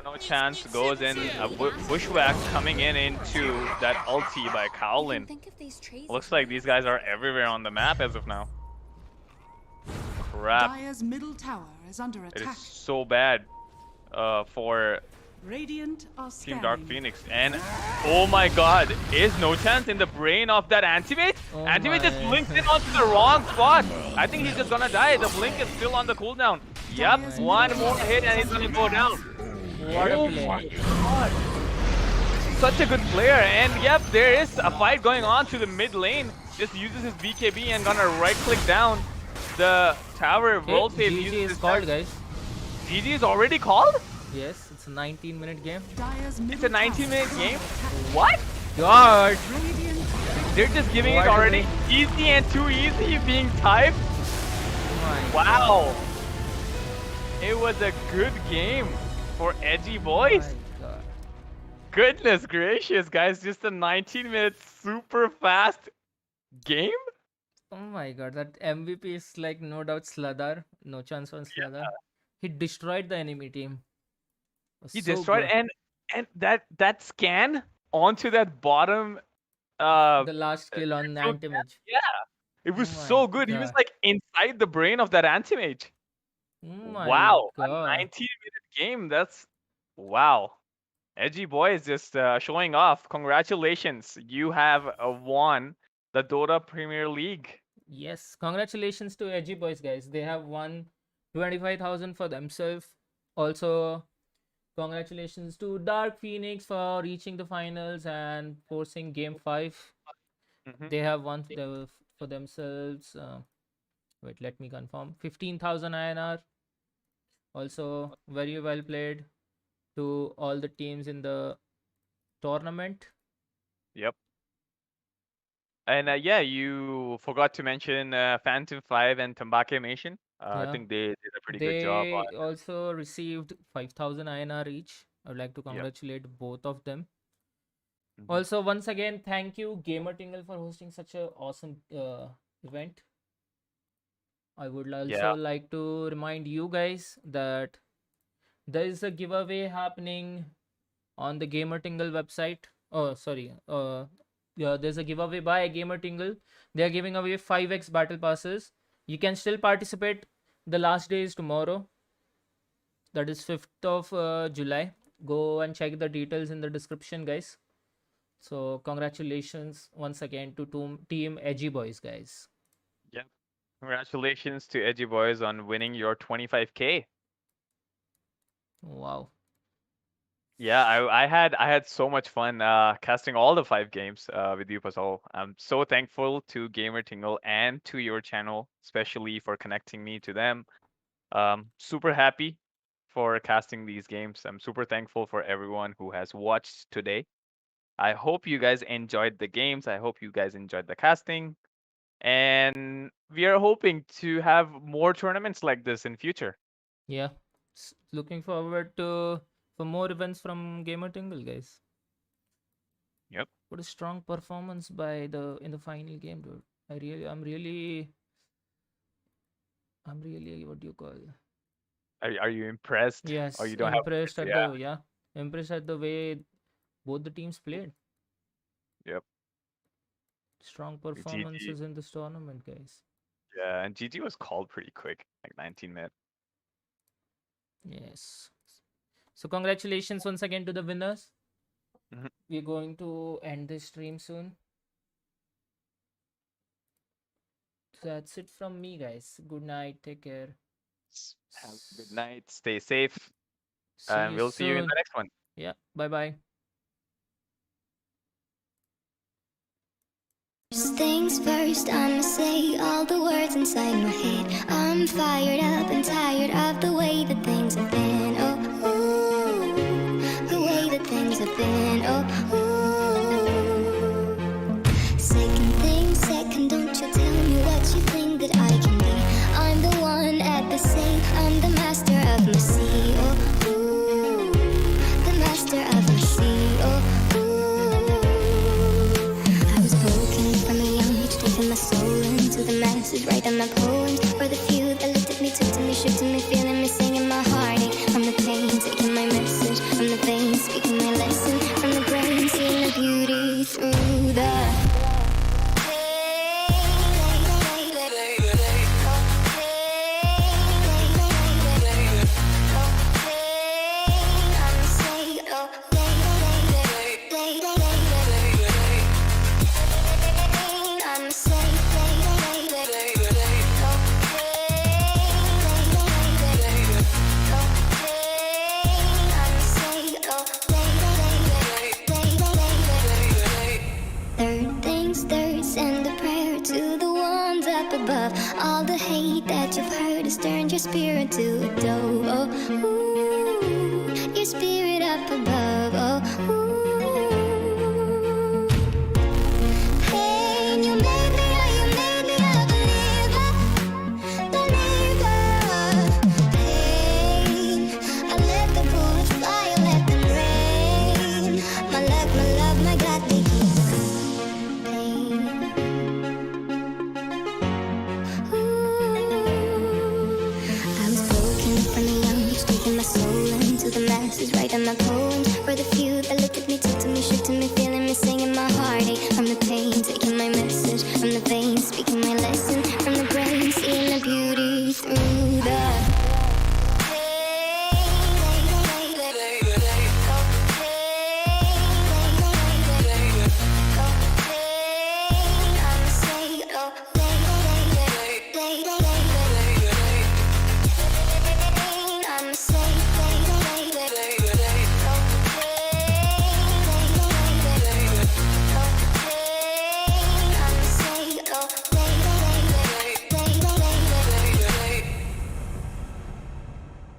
No chance. Goes in a bushwhack coming in into that ulti by Cowlin. Looks like these guys are everywhere on the map as of now. Crap. Dire's middle tower is under It attack. is so bad for Radiant are Team scanning. Dark Phoenix. And oh my god, is no chance in the brain of that Anti-Mage? Oh Anti-Mage just my. blinked in onto the wrong spot. I think he's just gonna die. The blink is still on the cooldown. Yep, one more hit and he's gonna go down. What a Oh play. my god. Such a good player. And yep, there is a fight going on to the mid lane. Just uses his BKB and gonna right click down the tower. Okay, Roll save GG uses is his called, guys. GG is already called? Yes, it's a 19-minute game. Dire's It's middle a 19-minute tower game? is under attack. What? God! Radiant They're just giving What it are already easy and too easy being typed. My Wow. It was a good game for Edgy Boys. My God. Goodness gracious, guys. Just a 19-minute super fast game? Oh my God, that MVP is like no doubt Sladar. No chance on Sladar. He destroyed the enemy team. Was He so destroyed good. and that scan onto that bottom The last kill on so- Anti-Mage. yeah. It was Oh my so good. He was God. like inside the brain of that Anti-Mage. Oh my Wow, a God. 19-minute game. That's wow. Edgy Boy is just showing off. Congratulations, you have won the Dota Premier League. Yes, congratulations to Edgy Boys, guys. They have won 25,000 for themselves. Also, congratulations to Dark Phoenix for reaching the finals and forcing Game 5. Mhm. They have won for themselves. Wait, let me confirm. 15,000 INR. Also, very well played to all the teams in the tournament. Yep. And yeah, you forgot to mention Phantom 5 and Tambake Mation. I Yeah. think they did a pretty good job on They also received 5,000 INR each. I would like to Yep. congratulate both of them. Mhm. Also, once again, thank you, Gamertingle, for hosting such a awesome event. I would also Yeah. like to remind you guys that there is a giveaway happening on the Gamertingle website. Oh, sorry. Yeah, there's a giveaway by Gamertingle. They are giving away 5x battle passes. You can still participate. The last day is tomorrow. That is 5th of July. Go and check the details in the description, guys. So congratulations once again to Team Edgy Boys, guys. Yep. Congratulations to Edgy Boys on winning your 25K. Wow. Yeah, I had so much fun casting all the 5 games with you, Pasol. I'm so thankful to Gamer Tingle and to your channel, especially for connecting me to them. Super happy for casting these games. I'm super thankful for everyone who has watched today. I hope you guys enjoyed the games. I hope you guys enjoyed the casting. And we are hoping to have more tournaments like this in future. Yeah. Looking forward to for more events from Gamer Tingle, guys. Yep. What a strong performance by in the final game, dude. I'm really what do you call? Are you impressed? Yes, Or you don't impressed have at impressed at the way both the teams played. Yep. Strong performances in this tournament, guys. Yeah, and GT was called pretty quick, like 19 minutes. Yes. So congratulations once again to the winners. Mhm. We're going to end this stream soon. So that's it from me, guys. Good night. Take care. Have a good night. Stay safe. See And you we'll see you in soon. the next one. Yeah. Bye-bye. First things first, I'ma say all the words inside my head. I'm fired up and tired of the way that things have been. Oh, ooh, the way that things have been. Oh, ooh. Second thing, second, don't you tell me what you think that I can be. I'm the one at the same, I'm the master of my sea. Oh, ooh, the master of my sea. Oh, taking my soul into the masses, writing my poems for the few that looked at me, took to me, shook to me, feeling me, singing my heartache. From the pain, taking my message from the veins, speaking my lesson from the brain, seeing the beauty through the all the hate that you've heard has turned your spirit to a dove. Oh, ooh, your spirit up above. Oh, ooh. Hey, you made me a believer, believer. Hey, I let the bullets fly, I let them rain. My luck, my love, my God, they keep pain. From the young, taking my soul into the masses, writing my poems for the few that look at